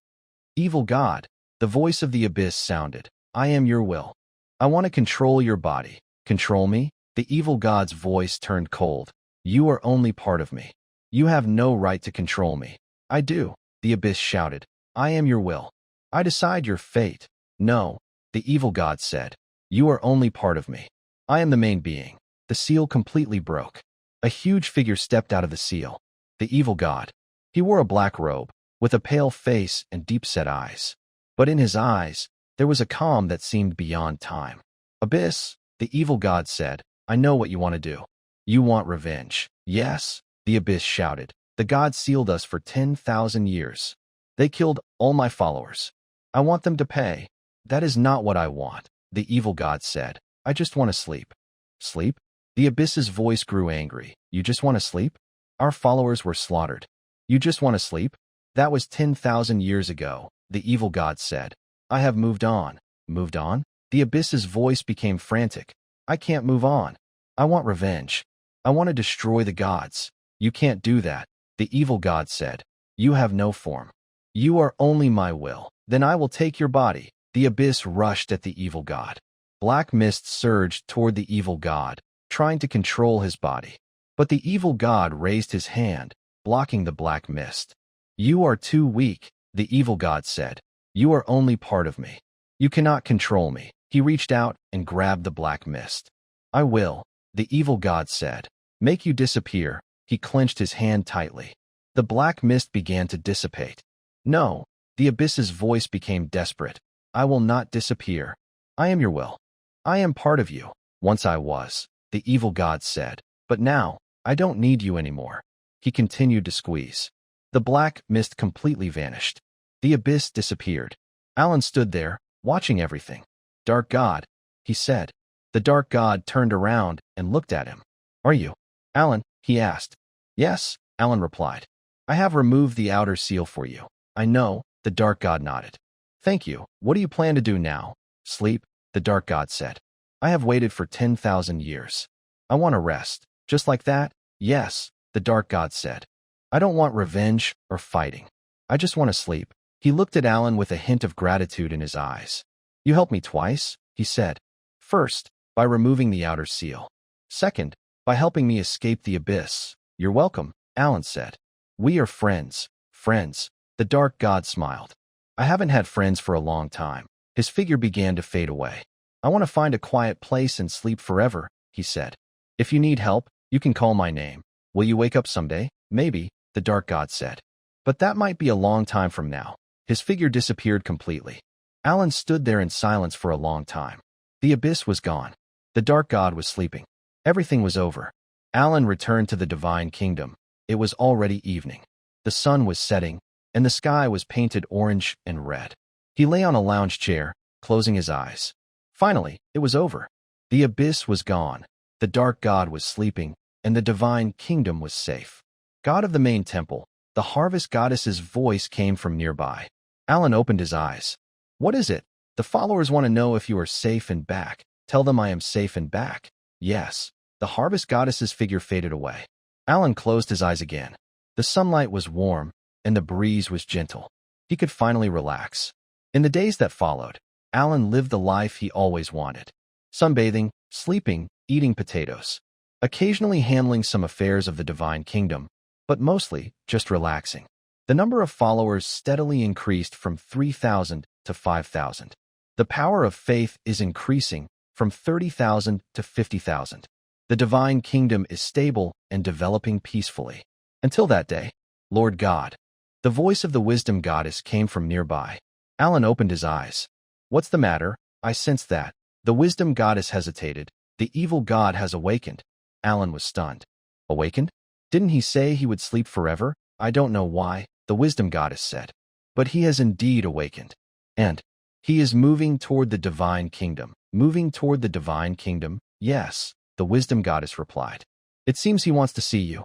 Evil god, the voice of the abyss sounded. I am your will. I want to control your body. Control me? The evil god's voice turned cold. You are only part of me. You have no right to control me. I do, the abyss shouted. I am your will. I decide your fate. No, the evil god said. You are only part of me. I am the main being. The seal completely broke. A huge figure stepped out of the seal. The evil god. He wore a black robe, with a pale face and deep-set eyes. But in his eyes, there was a calm that seemed beyond time. Abyss, the evil god said, I know what you want to do. You want revenge. Yes, the abyss shouted. The gods sealed us for 10,000 years. They killed all my followers. I want them to pay. That is not what I want, the evil god said. I just want to sleep. Sleep? The abyss's voice grew angry. You just want to sleep? Our followers were slaughtered. You just want to sleep? That was 10,000 years ago, the evil god said. I have moved on. Moved on? The abyss's voice became frantic. I can't move on. I want revenge. I want to destroy the gods. You can't do that, the evil god said. You have no form. You are only my will. Then I will take your body. The abyss rushed at the evil god. Black mist surged toward the evil god, trying to control his body. But the evil god raised his hand, blocking the black mist. You are too weak, the evil god said. You are only part of me. You cannot control me. He reached out and grabbed the black mist. I will, the evil god said. Make you disappear. He clenched his hand tightly. The black mist began to dissipate. No, the abyss's voice became desperate. I will not disappear. I am your will. I am part of you. Once I was, the evil god said. But now, I don't need you anymore. He continued to squeeze. The black mist completely vanished. The abyss disappeared. Alan stood there, watching everything. Dark god, he said. The dark god turned around and looked at him. Are you? Alan, he asked. Yes, Alan replied. I have removed the outer seal for you. I know, the dark god nodded. Thank you. What do you plan to do now? Sleep, the dark god said. I have waited for 10,000 years. I want to rest. Just like that? Yes, the dark god said. I don't want revenge or fighting. I just want to sleep. He looked at Alan with a hint of gratitude in his eyes. You helped me twice, he said. First, by removing the outer seal. Second, by helping me escape the abyss. You're welcome, Alan said. We are friends. Friends. The dark god smiled. I haven't had friends for a long time. His figure began to fade away. I want to find a quiet place and sleep forever, he said. If you need help, you can call my name. Will you wake up someday? Maybe, the dark god said. But that might be a long time from now. His figure disappeared completely. Alan stood there in silence for a long time. The abyss was gone. The dark god was sleeping. Everything was over. Alan returned to the divine kingdom. It was already evening. The sun was setting, and the sky was painted orange and red. He lay on a lounge chair, closing his eyes. Finally, it was over. The abyss was gone. The dark god was sleeping, and the divine kingdom was safe. God of the main temple, the harvest goddess's voice came from nearby. Alan opened his eyes. What is it? The followers want to know if you are safe and back. Tell them I am safe and back. Yes. The harvest goddess's figure faded away. Alan closed his eyes again. The sunlight was warm, and the breeze was gentle. He could finally relax. In the days that followed, Alan lived the life he always wanted. Sunbathing, sleeping, eating potatoes. Occasionally handling some affairs of the divine kingdom, but mostly just relaxing. The number of followers steadily increased from 3,000 to 5,000. The power of faith is increasing from 30,000 to 50,000. The divine kingdom is stable and developing peacefully. Until that day, Lord God. The voice of the wisdom goddess came from nearby. Alan opened his eyes. What's the matter? I sensed that. The wisdom goddess hesitated. The evil god has awakened. Alan was stunned. Awakened? Didn't he say he would sleep forever? I don't know why, the wisdom goddess said. But he has indeed awakened. And he is moving toward the divine kingdom. Moving toward the divine kingdom? Yes, the wisdom goddess replied. It seems he wants to see you.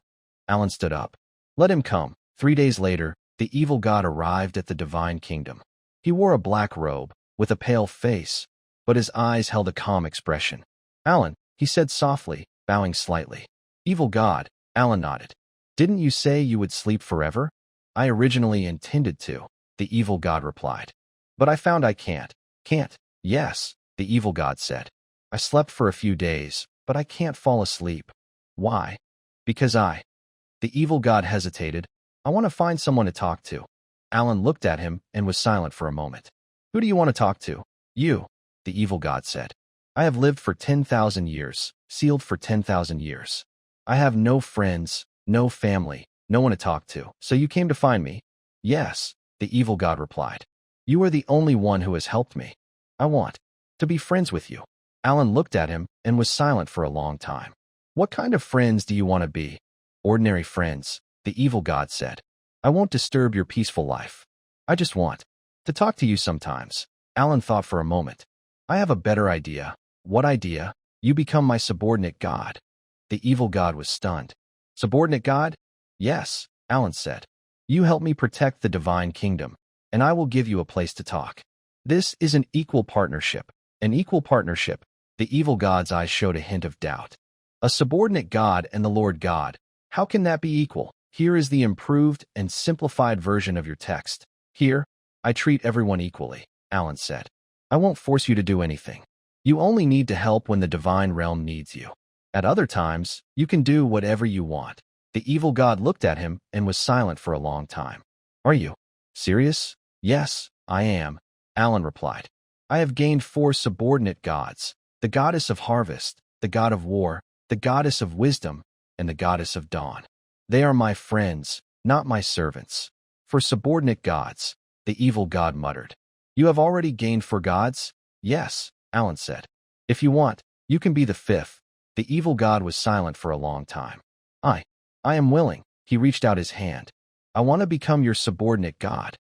Alan stood up. Let him come. 3 days later, the evil god arrived at the divine kingdom. He wore a black robe, with a pale face, but his eyes held a calm expression. Alan, he said softly, bowing slightly. Evil god, Alan nodded. Didn't you say you would sleep forever? I originally intended to, the evil god replied. But I found I can't. Can't? Yes, the evil god said. I slept for a few days, but I can't fall asleep. Why? Because The evil god hesitated. I want to find someone to talk to. Alan looked at him and was silent for a moment. Who do you want to talk to? You, the evil god said. I have lived for 10,000 years, sealed for 10,000 years. I have no friends, no family, no one to talk to, so you came to find me? Yes, the evil god replied. You are the only one who has helped me. I want to be friends with you. Alan looked at him and was silent for a long time. What kind of friends do you want to be? Ordinary friends, the evil god said. I won't disturb your peaceful life. I just want to talk to you sometimes. Alan thought for a moment. I have a better idea. What idea? You become my subordinate god. The evil god was stunned. Subordinate god? Yes, Alan said. You help me protect the divine kingdom, and I will give you a place to talk. This is an equal partnership. An equal partnership. The evil god's eyes showed a hint of doubt. A subordinate god and the Lord God. How can that be equal? Here is the improved and simplified version of your text. Here, I treat everyone equally, Alan said. I won't force you to do anything. You only need to help when the divine realm needs you. At other times, you can do whatever you want. The evil god looked at him and was silent for a long time. Are you serious? Yes, I am, Alan replied. I have gained 4 subordinate gods, the goddess of harvest, the god of war, the goddess of wisdom, and the goddess of dawn. They are my friends, not my servants. For subordinate gods, the evil god muttered. You have already gained 4 gods? Yes, Alan said. If you want, you can be the 5th. The evil god was silent for a long time. I am willing. He reached out his hand. I want to become your subordinate god.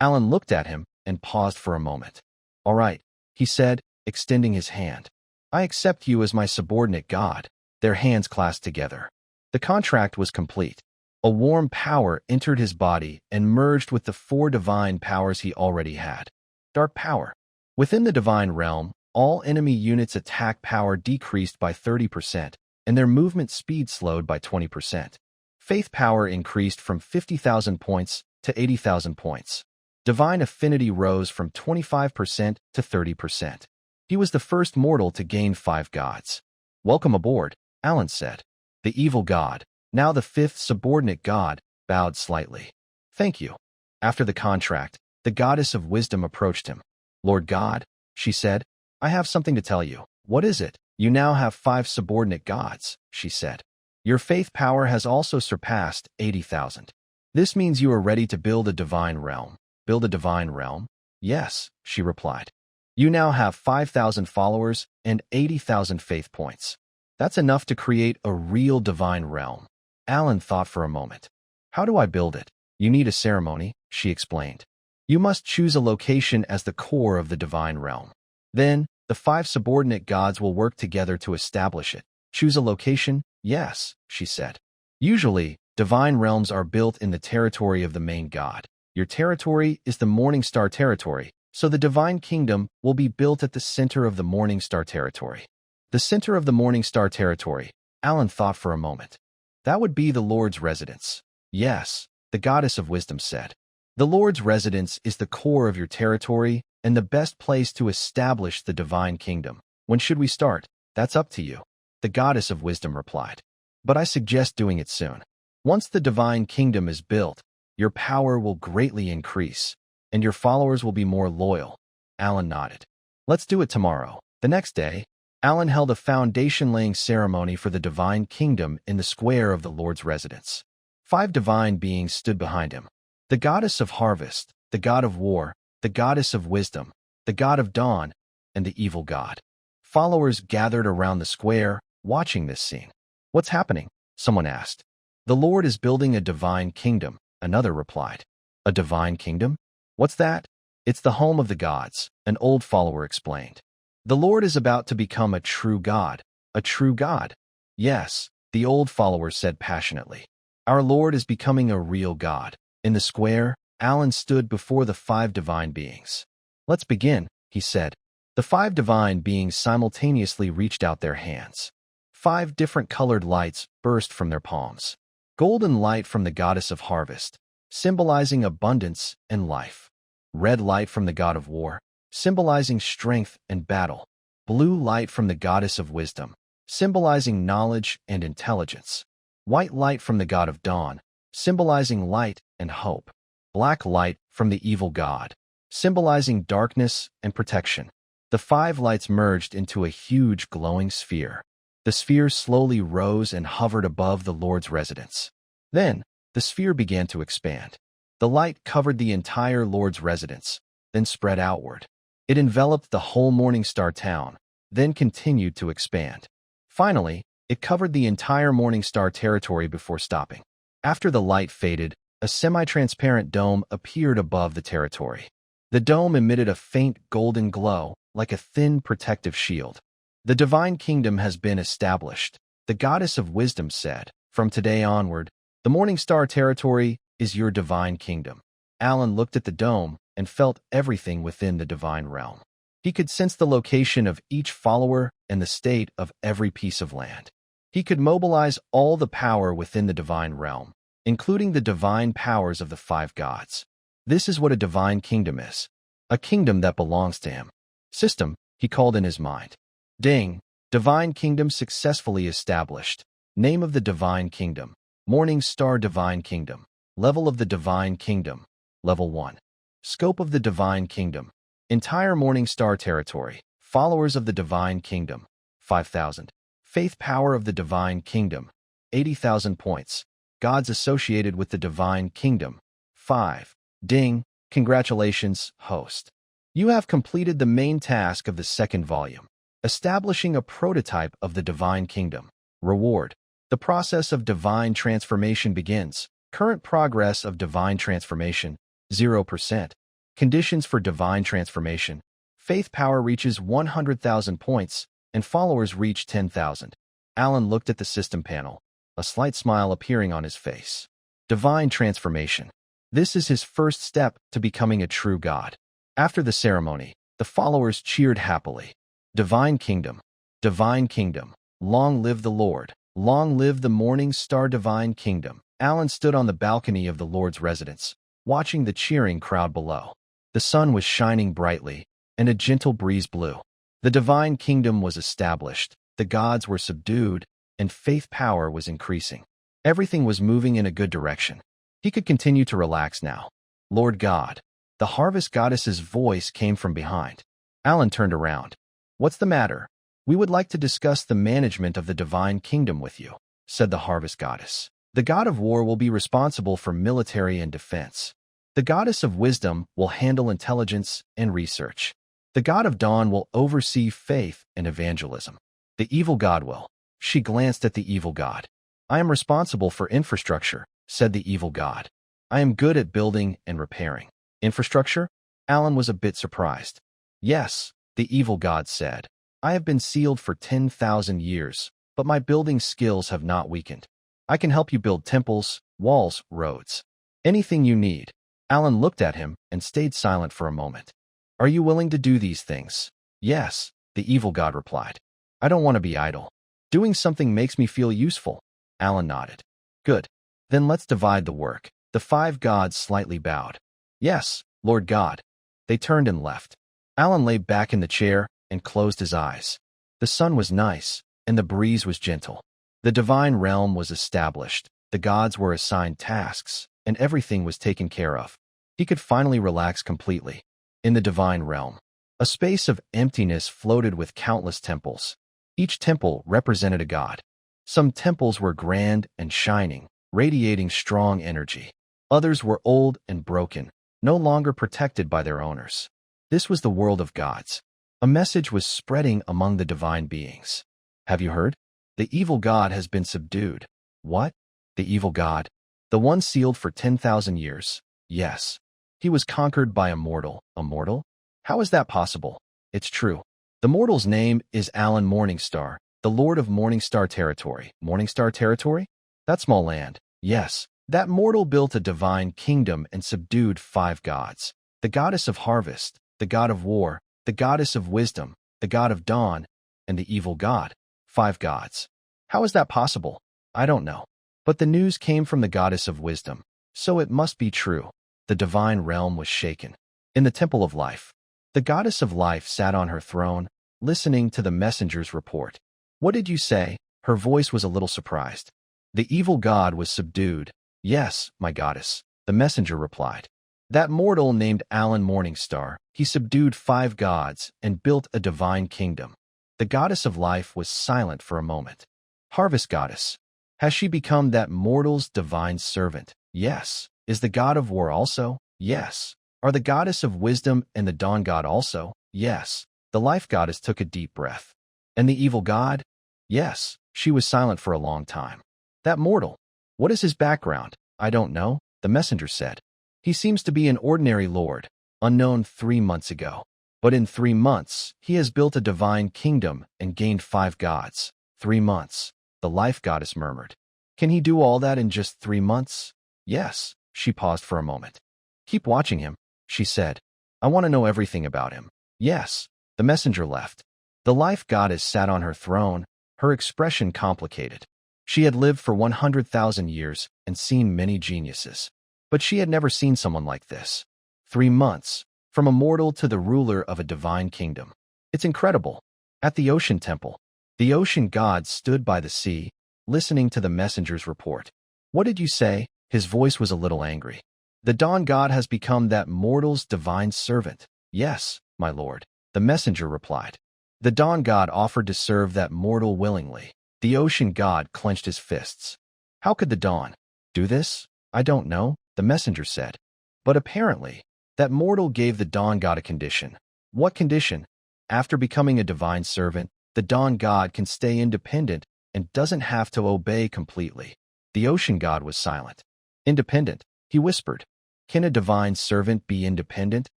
Alan looked at him and paused for a moment. All right, he said, extending his hand. I accept you as my subordinate god. Their hands clasped together. The contract was complete. A warm power entered his body and merged with the 4 divine powers he already had. Dark power. Within the divine realm, all enemy units' attack power decreased by 30%, and their movement speed slowed by 20%. Faith power increased from 50,000 points to 80,000 points. Divine affinity rose from 25% to 30%. He was the first mortal to gain 5 gods. Welcome aboard, Alan said. The evil god, now the 5th subordinate god, bowed slightly. Thank you. After the contract, the goddess of wisdom approached him. Lord God, she said, I have something to tell you. What is it? You now have 5 subordinate gods, she said. Your faith power has also surpassed 80,000. This means you are ready to build a divine realm. Build a divine realm? Yes, she replied. You now have 5,000 followers and 80,000 faith points. That's enough to create a real divine realm. Alan thought for a moment. How do I build it? You need a ceremony, she explained. You must choose a location as the core of the divine realm. Then, the 5 subordinate gods will work together to establish it. Choose a location? Yes, she said. Usually, divine realms are built in the territory of the main god. Your territory is the Morningstar territory, so the divine kingdom will be built at the center of the Morningstar territory. The center of the Morningstar territory, Alan thought for a moment. That would be the Lord's residence. Yes, the goddess of wisdom said. The Lord's residence is the core of your territory and the best place to establish the divine kingdom. When should we start? That's up to you. The goddess of wisdom replied. But I suggest doing it soon. Once the divine kingdom is built, your power will greatly increase, and your followers will be more loyal. Alan nodded. Let's do it tomorrow. The next day, Alan held a foundation-laying ceremony for the divine kingdom in the square of the Lord's residence. 5 divine beings stood behind him. The goddess of harvest, the god of war, the goddess of wisdom, the god of dawn, and the evil god. Followers gathered around the square, watching this scene. What's happening? Someone asked. The Lord is building a divine kingdom, another replied. A divine kingdom? What's that? It's the home of the gods, an old follower explained. The Lord is about to become a true god. A true god? Yes, the old follower said passionately. Our Lord is becoming a real God. In the square, Alan stood before the 5 divine beings. Let's begin, he said. The 5 divine beings simultaneously reached out their hands. 5 different colored lights burst from their palms. Golden light from the goddess of harvest, symbolizing abundance and life. Red light from the god of war, symbolizing strength and battle. Blue light from the goddess of wisdom, symbolizing knowledge and intelligence. White light from the god of dawn, symbolizing light and hope. Black light from the evil god, symbolizing darkness and protection. The 5 lights merged into a huge glowing sphere. The sphere slowly rose and hovered above the Lord's residence. Then, the sphere began to expand. The light covered the entire Lord's residence, then spread outward. It enveloped the whole Morningstar town, then continued to expand. Finally, it covered the entire Morningstar territory before stopping. After the light faded, a semi-transparent dome appeared above the territory. The dome emitted a faint golden glow, like a thin protective shield. The divine kingdom has been established, the goddess of wisdom said. From today onward, the Morningstar territory is your divine kingdom. Alan looked at the dome and felt everything within the divine realm. He could sense the location of each follower and the state of every piece of land. He could mobilize all the power within the divine realm, including the divine powers of the 5 gods. This is what a divine kingdom is, a kingdom that belongs to him. System, he called in his mind. Ding, divine kingdom successfully established. Name of the divine kingdom, Morningstar divine kingdom. Level of the divine kingdom, level 1. Scope of the divine kingdom, entire Morningstar territory. Followers of the divine kingdom, 5,000. Faith power of the divine kingdom, 80,000 points. Gods associated with the divine kingdom, 5. Ding, congratulations, host. You have completed the main task of the 2nd volume. Establishing a prototype of the divine kingdom. Reward. The process of divine transformation begins. Current progress of divine transformation, 0%. Conditions for divine transformation. Faith power reaches 100,000 points, and followers reach 10,000. Alan looked at the system panel, a slight smile appearing on his face. Divine transformation. This is his first step to becoming a true god. After the ceremony, the followers cheered happily. Divine kingdom. Divine kingdom. Long live the Lord. Long live the Morningstar divine kingdom. Alan stood on the balcony of the Lord's residence, watching the cheering crowd below. The sun was shining brightly, and a gentle breeze blew. The divine kingdom was established, the gods were subdued, and faith power was increasing. Everything was moving in a good direction. He could continue to relax now. Lord God. The harvest goddess's voice came from behind. Alan turned around. What's the matter? We would like to discuss the management of the divine kingdom with you, said the harvest goddess. The god of war will be responsible for military and defense. The goddess of wisdom will handle intelligence and research. The god of dawn will oversee faith and evangelism. The evil god will. She glanced at the evil god. I am responsible for infrastructure, said the evil god. I am good at building and repairing. Infrastructure? Alan was a bit surprised. Yes, the evil god said. I have been sealed for 10,000 years, but my building skills have not weakened. I can help you build temples, walls, roads. Anything you need. Alan looked at him and stayed silent for a moment. Are you willing to do these things? Yes, the evil god replied. I don't want to be idle. Doing something makes me feel useful. Alan nodded. Good. Then let's divide the work. The 5 gods slightly bowed. Yes, Lord God. They turned and left. Alan lay back in the chair and closed his eyes. The sun was nice, and the breeze was gentle. The divine realm was established, the gods were assigned tasks, and everything was taken care of. He could finally relax completely. In the divine realm, a space of emptiness floated with countless temples. Each temple represented a god. Some temples were grand and shining, radiating strong energy. Others were old and broken, no longer protected by their owners. This was the world of gods. A message was spreading among the divine beings. Have you heard? The evil god has been subdued. What? The evil god? The one sealed for 10,000 years? Yes. He was conquered by a mortal. A mortal? How is that possible? It's true. The mortal's name is Alan Morningstar, the Lord of Morningstar Territory. Morningstar Territory? That small land, Yes, that mortal built a divine kingdom and subdued 5 gods. The goddess of harvest, the god of war, the goddess of wisdom, the god of dawn, and the evil god. 5 gods. How is that possible? I don't know. But the news came from the goddess of wisdom, so it must be true. The divine realm was shaken. In the temple of life, the goddess of life sat on her throne, listening to the messenger's report. What did you say? Her voice was a little surprised. The evil god was subdued. Yes, my goddess, the messenger replied. That mortal named Alan Morningstar, he subdued 5 gods and built a divine kingdom. The goddess of life was silent for a moment. Harvest goddess. Has she become that mortal's divine servant? Yes. Is the god of war also? Yes. Are the goddess of wisdom and the dawn god also? Yes. The life goddess took a deep breath. And the evil god? Yes. She was silent for a long time. That mortal. What is his background? I don't know, the messenger said. He seems to be an ordinary lord, unknown 3 months ago. But in 3 months, he has built a divine kingdom and gained 5 gods. 3 months, the life goddess murmured. Can he do all that in just 3 months? Yes, she paused for a moment. Keep watching him, she said. I want to know everything about him. Yes, the messenger left. The life goddess sat on her throne, her expression complicated. She had lived for 100,000 years and seen many geniuses. But she had never seen someone like this. 3 months, from a mortal to the ruler of a divine kingdom. It's incredible. At the ocean temple, the ocean god stood by the sea, listening to the messenger's report. What did you say? His voice was a little angry. The dawn god has become that mortal's divine servant. Yes, my lord, the messenger replied. The dawn god offered to serve that mortal willingly. The ocean god clenched his fists. How could the dawn do this? I don't know, the messenger said. But apparently, that mortal gave the dawn god a condition. What condition? After becoming a divine servant, the dawn god can stay independent and doesn't have to obey completely. The ocean god was silent. Independent, he whispered. Can a divine servant be independent?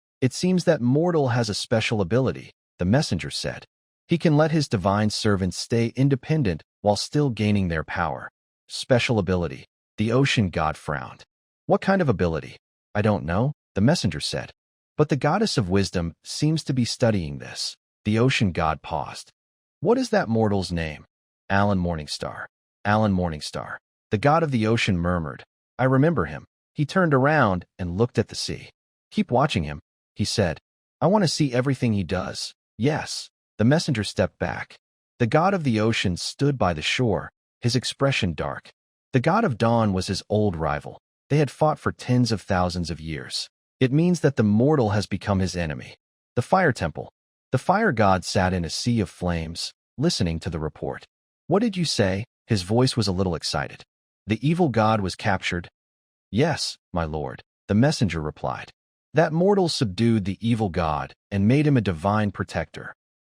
It seems that mortal has a special ability, the messenger said. He can let his divine servants stay independent while still gaining their power. Special ability. The ocean god frowned. What kind of ability? I don't know, the messenger said. But the goddess of wisdom seems to be studying this. The ocean god paused. What is that mortal's name? Alan Morningstar. Alan Morningstar. The god of the ocean murmured. I remember him. He turned around and looked at the sea. Keep watching him, he said. I want to see everything he does. Yes. The messenger stepped back. The god of the ocean stood by the shore, his expression dark. The god of dawn was his old rival. They had fought for tens of thousands of years. It means that the mortal has become his enemy. The fire temple. The fire god sat in a sea of flames, listening to the report. What did you say? His voice was a little excited. The evil god was captured. Yes, my lord, the messenger replied. That mortal subdued the evil god and made him a divine protector.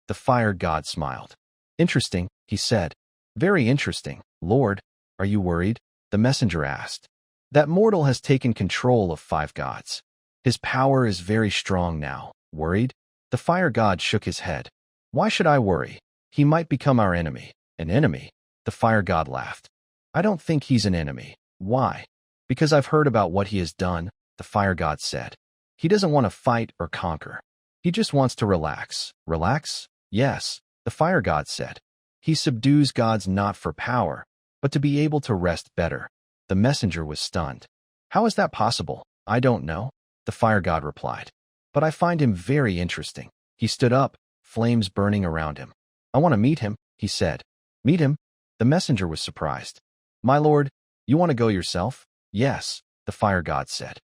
The fire god smiled. Interesting, he said. Very interesting, Lord. Are you worried? The messenger asked. That mortal has taken control of 5 gods. His power is very strong now. Worried? The fire god shook his head. Why should I worry? He might become our enemy. An enemy? The fire god laughed. I don't think he's an enemy. Why? Because I've heard about what he has done, the fire god said. He doesn't want to fight or conquer. He just wants to relax. Relax? Yes, the fire god said. He subdues gods not for power, but to be able to rest better. The messenger was stunned. How is that possible? I don't know, the fire god replied. But I find him very interesting. He stood up, flames burning around him. I want to meet him, he said. Meet him? The messenger was surprised. My lord, you want to go yourself? Yes, the fire god said.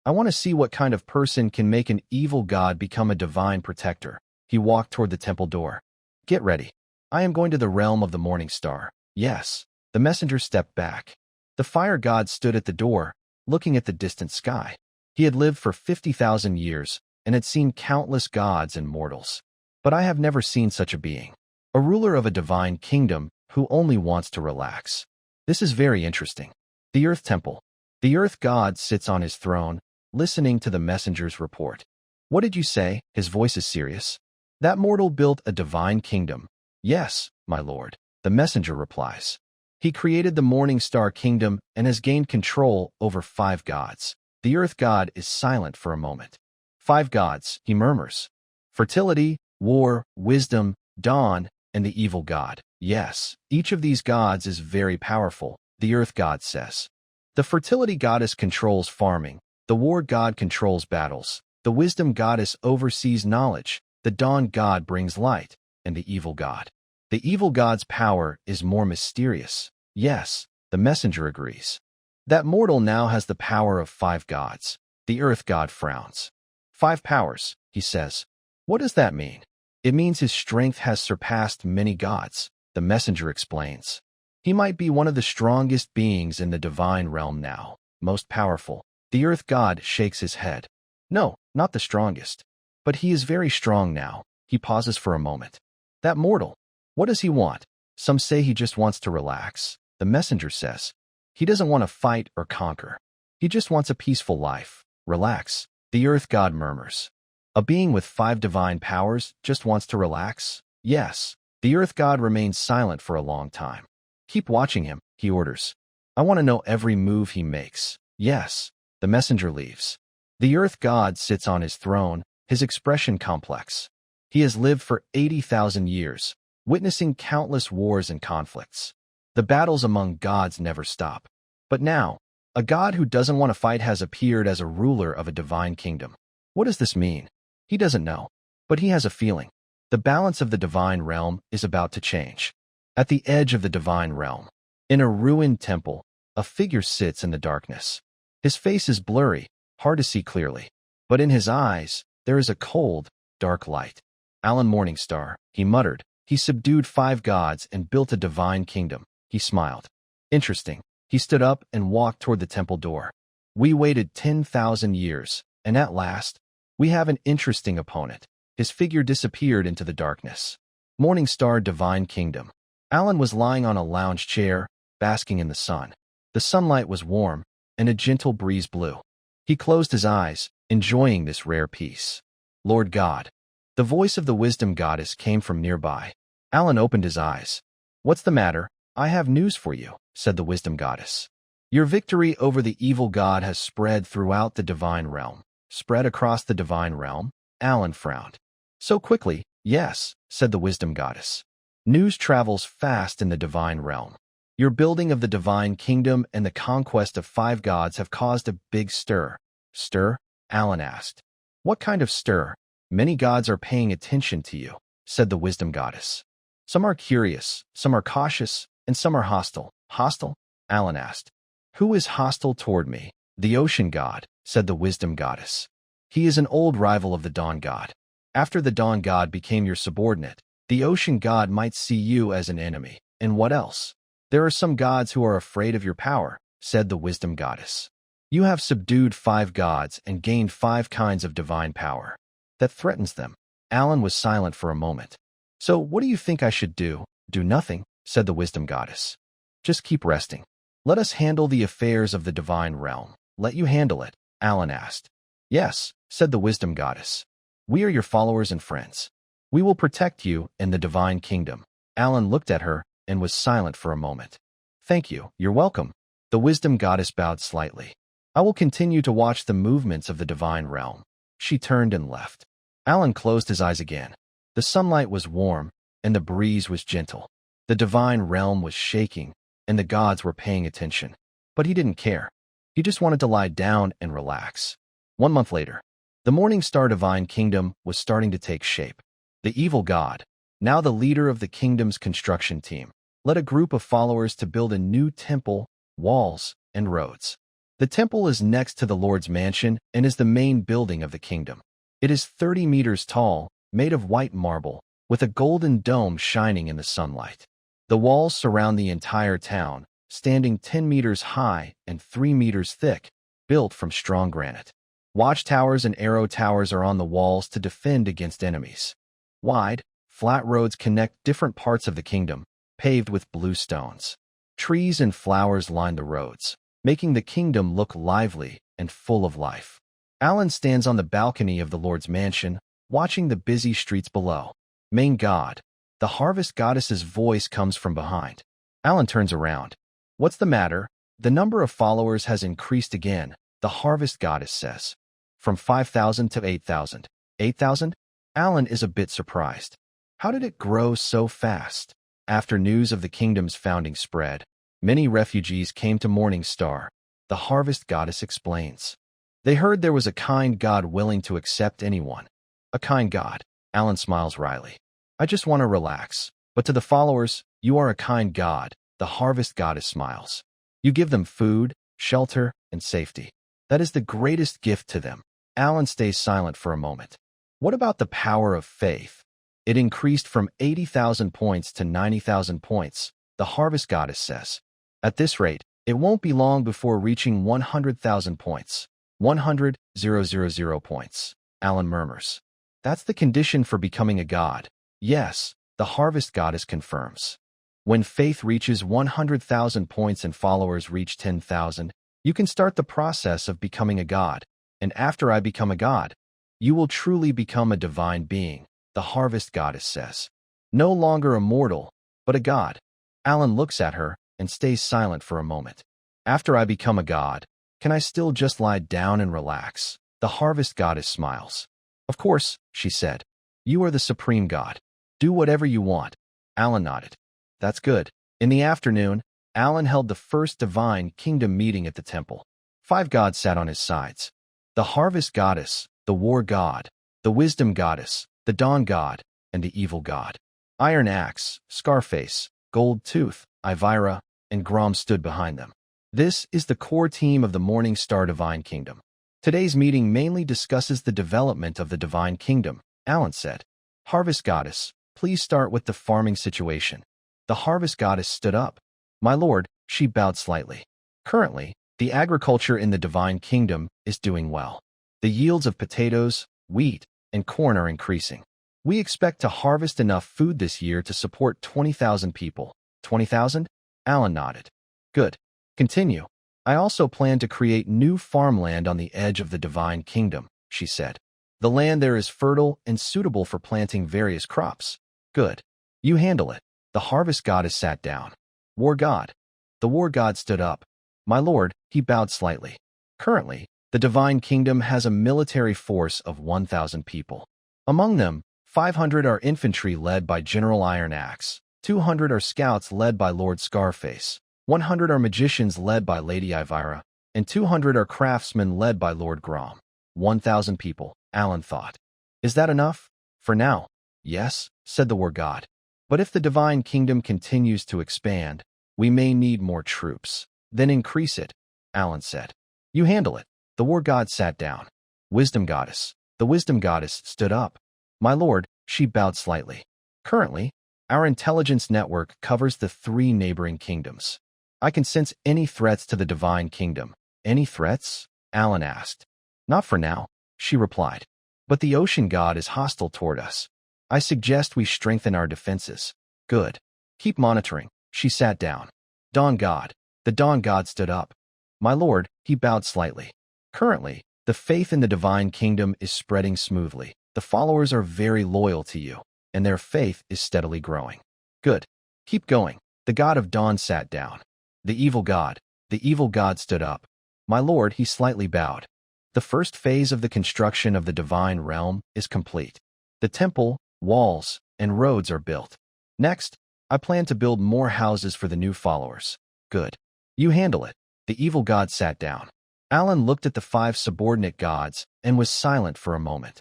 I want to see what kind of person can make an evil god become a divine protector. He walked toward the temple door. Get ready. I am going to the realm of the morning star. Yes. The messenger stepped back. The fire god stood at the door, looking at the distant sky. He had lived for 50,000 years and had seen countless gods and mortals. But I have never seen such a being. A ruler of a divine kingdom who only wants to relax. This is very interesting. The Earth Temple. The Earth God sits on his throne, listening to the messenger's report. What did you say? His voice is serious. That mortal built a divine kingdom. Yes, my lord, the messenger replies. He created the Morning Star Kingdom and has gained control over 5 gods. The Earth God is silent for a moment. 5 gods, he murmurs. Fertility, war, wisdom, dawn, and the evil god. Yes, each of these gods is very powerful, the Earth God says. The fertility goddess controls farming, the war god controls battles, the wisdom goddess oversees knowledge, the dawn god brings light, and the evil god. The evil god's power is more mysterious. Yes, the messenger agrees. That mortal now has the power of 5 gods. The Earth God frowns. 5 powers, he says. What does that mean? It means his strength has surpassed many gods, the messenger explains. He might be one of the strongest beings in the divine realm now, most powerful. The Earth God shakes his head. No, not the strongest. But he is very strong now. He pauses for a moment. That mortal, what does he want? Some say he just wants to relax. The messenger says. He doesn't want to fight or conquer. He just wants a peaceful life. Relax. The Earth God murmurs. A being with 5 divine powers just wants to relax? Yes. The Earth God remains silent for a long time. Keep watching him, he orders. I want to know every move he makes. Yes. The messenger leaves. The Earth God sits on his throne, his expression complex. He has lived for 80,000 years, witnessing countless wars and conflicts. The battles among gods never stop. But now, a god who doesn't want to fight has appeared as a ruler of a divine kingdom. What does this mean? He doesn't know, but he has a feeling. The balance of the divine realm is about to change. At the edge of the divine realm, in a ruined temple, a figure sits in the darkness. His face is blurry, hard to see clearly, but in his eyes, there is a cold, dark light. Alan Morningstar, he muttered. He subdued 5 gods and built a divine kingdom. He smiled. Interesting. He stood up and walked toward the temple door. We waited 10,000 years, and at last, we have an interesting opponent. His figure disappeared into the darkness. Morningstar Divine Kingdom. Alan was lying on a lounge chair, basking in the sun. The sunlight was warm, and a gentle breeze blew. He closed his eyes, enjoying this rare peace. Lord God. The voice of the wisdom goddess came from nearby. Alan opened his eyes. What's the matter? I have news for you, said the wisdom goddess. Your victory over the evil god has spread throughout the divine realm. Spread across the divine realm? Alan frowned. So quickly, yes, said the wisdom goddess. News travels fast in the divine realm. Your building of the divine kingdom and the conquest of 5 gods have caused a big stir. Stir? Alan asked. What kind of stir? Many gods are paying attention to you, said the wisdom goddess. Some are curious, some are cautious, and some are hostile. Hostile? Alan asked. Who is hostile toward me? The ocean god, said the wisdom goddess. He is an old rival of the dawn god. After the dawn god became your subordinate, the ocean god might see you as an enemy. And what else? There are some gods who are afraid of your power, said the wisdom goddess. You have subdued 5 gods and gained 5 kinds of divine power. That threatens them. Alan was silent for a moment. So what do you think I should do? Do nothing, said the wisdom goddess. Just keep resting. Let us handle the affairs of the divine realm. Let you handle it, Alan asked. Yes, said the wisdom goddess. We are your followers and friends. We will protect you in the divine kingdom. Alan looked at her and was silent for a moment. Thank you, you're welcome. The wisdom goddess bowed slightly. I will continue to watch the movements of the divine realm. She turned and left. Alan closed his eyes again. The sunlight was warm, and the breeze was gentle. The divine realm was shaking, and the gods were paying attention. But he didn't care. He just wanted to lie down and relax. 1 month later, the Morning Star Divine Kingdom was starting to take shape. The evil god, now the leader of the kingdom's construction team, led a group of followers to build a new temple, walls, and roads. The temple is next to the Lord's mansion and is the main building of the kingdom. It is 30 meters tall, made of white marble, with a golden dome shining in the sunlight. The walls surround the entire town, standing 10 meters high and 3 meters thick, built from strong granite. Watchtowers and arrow towers are on the walls to defend against enemies. Wide, flat roads connect different parts of the kingdom, paved with blue stones. Trees and flowers line the roads, making the kingdom look lively and full of life. Alan stands on the balcony of the Lord's mansion, watching the busy streets below. Main god, the harvest goddess's voice comes from behind. Alan turns around. What's the matter? The number of followers has increased again, the harvest goddess says. From 5,000 to 8,000. 8,000? Alan is a bit surprised. How did it grow so fast? After news of the kingdom's founding spread, many refugees came to Morning Star. The harvest goddess explains. They heard there was a kind God willing to accept anyone. A kind God. Alan smiles wryly. I just want to relax. But to the followers, you are a kind God. The harvest goddess smiles. You give them food, shelter, and safety. That is the greatest gift to them. Alan stays silent for a moment. What about the power of faith? It increased from 80,000 points to 90,000 points, the harvest goddess says. At this rate, it won't be long before reaching 100,000 points. 100,000 points, Alan murmurs. That's the condition for becoming a god. Yes, the harvest goddess confirms. When faith reaches 100,000 points and followers reach 10,000, you can start the process of becoming a god. And after I become a god, you will truly become a divine being, the harvest goddess says. No longer a mortal, but a god. Alan looks at her and stays silent for a moment. After I become a god, can I still just lie down and relax? The harvest goddess smiles. Of course, she said. You are the supreme god. Do whatever you want. Alan nodded. That's good. In the afternoon, Alan held the first divine kingdom meeting at the temple. 5 gods sat on his sides. The harvest goddess, the war god, the wisdom goddess, the dawn god, and the evil god. Iron Axe, Scarface, Gold Tooth, Ivira, and Grom stood behind them. This is the core team of the Morning Star Divine Kingdom. Today's meeting mainly discusses the development of the Divine Kingdom, Alan said. Harvest Goddess, please start with the farming situation. The Harvest Goddess stood up. My lord, she bowed slightly. Currently, the agriculture in the Divine Kingdom is doing well. The yields of potatoes, wheat, and corn are increasing. We expect to harvest enough food this year to support 20,000 people. 20,000? Alan nodded. Good. Continue. I also plan to create new farmland on the edge of the Divine Kingdom, she said. The land there is fertile and suitable for planting various crops. Good. You handle it. The harvest goddess sat down. War god. The war god stood up. My lord, he bowed slightly. Currently, the Divine Kingdom has a military force of 1,000 people. Among them, 500 are infantry led by General Iron Axe, 200 are scouts led by Lord Scarface, 100 are magicians led by Lady Ivira, and 200 are craftsmen led by Lord Grom. 1,000 people, Alan thought. Is that enough? For now, yes, said the war god. But if the Divine Kingdom continues to expand, we may need more troops. Then increase it, Alan said. You handle it. The war god sat down. Wisdom goddess. The wisdom goddess stood up. My lord, she bowed slightly. Currently, our intelligence network covers the 3 neighboring kingdoms. I can sense any threats to the Divine Kingdom. Any threats? Alan asked. Not for now, she replied. But the ocean god is hostile toward us. I suggest we strengthen our defenses. Good. Keep monitoring. She sat down. Dawn god. The dawn god stood up. My lord, he bowed slightly. Currently, the faith in the Divine Kingdom is spreading smoothly. The followers are very loyal to you, and their faith is steadily growing. Good. Keep going. The god of dawn sat down. The evil god. The evil god stood up. My lord, he slightly bowed. The first phase of the construction of the divine realm is complete. The temple, walls, and roads are built. Next, I plan to build more houses for the new followers. Good. You handle it. The evil god sat down. Alan looked at the 5 subordinate gods and was silent for a moment.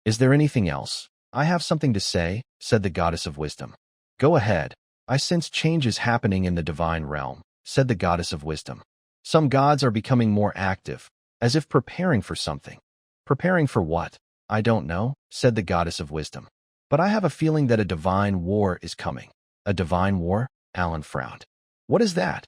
Is there anything else? I have something to say, said the goddess of wisdom. Go ahead. I sense changes happening in the divine realm, said the goddess of wisdom. Some gods are becoming more active, as if preparing for something. Preparing for what? I don't know, said the goddess of wisdom. But I have a feeling that a divine war is coming. A divine war? Alan frowned. What is that?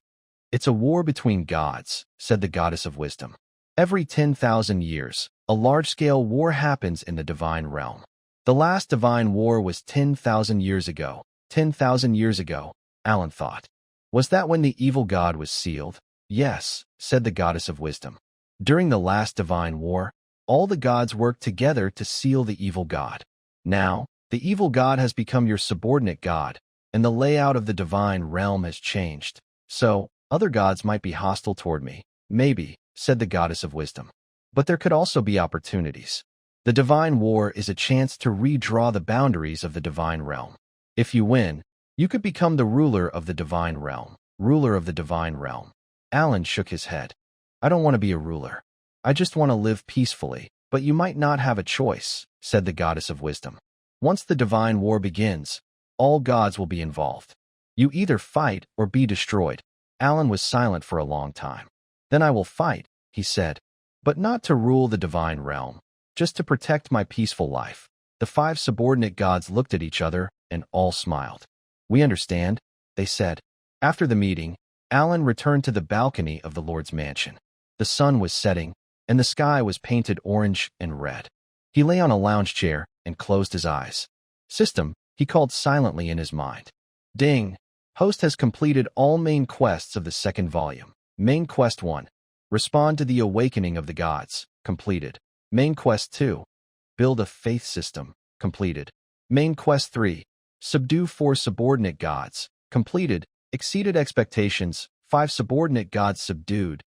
It's a war between gods, said the goddess of wisdom. Every 10,000 years, a large-scale war happens in the divine realm. The last divine war was 10,000 years ago. 10,000 years ago, Alan thought. Was that when the evil god was sealed? Yes, said the goddess of wisdom. During the last divine war, all the gods worked together to seal the evil god. Now, the evil god has become your subordinate god, and the layout of the divine realm has changed. So, other gods might be hostile toward me. Maybe, said the goddess of wisdom. But there could also be opportunities. The divine war is a chance to redraw the boundaries of the divine realm. If you win, you could become the ruler of the divine realm. Ruler of the divine realm. Alan shook his head. I don't want to be a ruler. I just want to live peacefully. But you might not have a choice, said the goddess of wisdom. Once the divine war begins, all gods will be involved. You either fight or be destroyed. Alan was silent for a long time. Then I will fight, he said. But not to rule the divine realm, just to protect my peaceful life. The 5 subordinate gods looked at each other and all smiled. We understand, they said. After the meeting, Alan returned to the balcony of the Lord's mansion. The sun was setting, and the sky was painted orange and red. He lay on a lounge chair and closed his eyes. System, he called silently in his mind. Ding! Host has completed all main quests of the 2nd volume. Main Quest 1. Respond to the awakening of the gods. Completed. Main Quest 2. Build a faith system. Completed. Main Quest 3. Subdue 4 subordinate gods. Completed. Exceeded expectations. 5 subordinate gods subdued.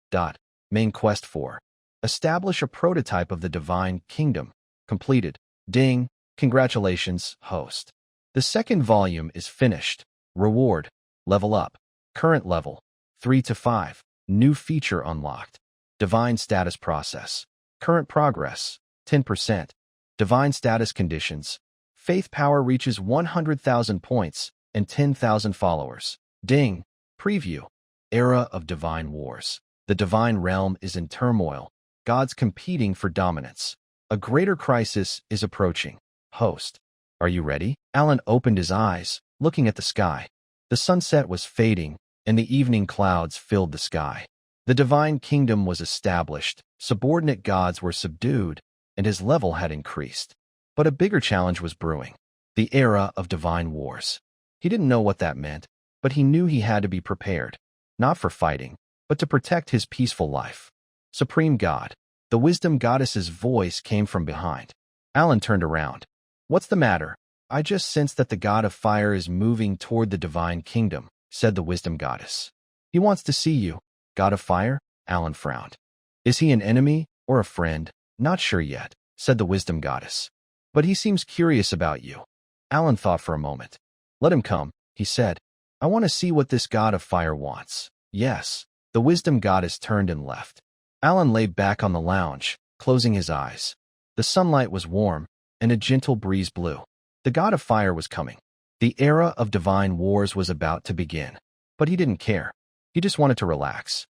Main Quest 4. Establish a prototype of the divine kingdom. Completed. Ding. Congratulations, host. The 2nd volume is finished. Reward. Level up. Current level. 3 to 5. New feature unlocked. Divine status process. Current progress. 10%. Divine status conditions. Faith power reaches 100,000 points and 10,000 followers. Ding. Preview. Era of divine wars. The divine realm is in turmoil. Gods competing for dominance. A greater crisis is approaching. Host. Are you ready? Alan opened his eyes, looking at the sky. The sunset was fading, and the evening clouds filled the sky. The divine kingdom was established, subordinate gods were subdued, and his level had increased. But a bigger challenge was brewing. The era of divine wars. He didn't know what that meant, but he knew he had to be prepared. Not for fighting, but to protect his peaceful life. Supreme God. The wisdom goddess's voice came from behind. Alan turned around. What's the matter? I just sensed that the god of fire is moving toward the divine kingdom, said the wisdom goddess. He wants to see you. God of fire? Alan frowned. Is he an enemy or a friend? Not sure yet, said the wisdom goddess. But he seems curious about you. Alan thought for a moment. Let him come, he said. I want to see what this god of fire wants. Yes. The wisdom goddess turned and left. Alan lay back on the lounge, closing his eyes. The sunlight was warm, and a gentle breeze blew. The god of fire was coming. The era of divine wars was about to begin. But he didn't care. He just wanted to relax.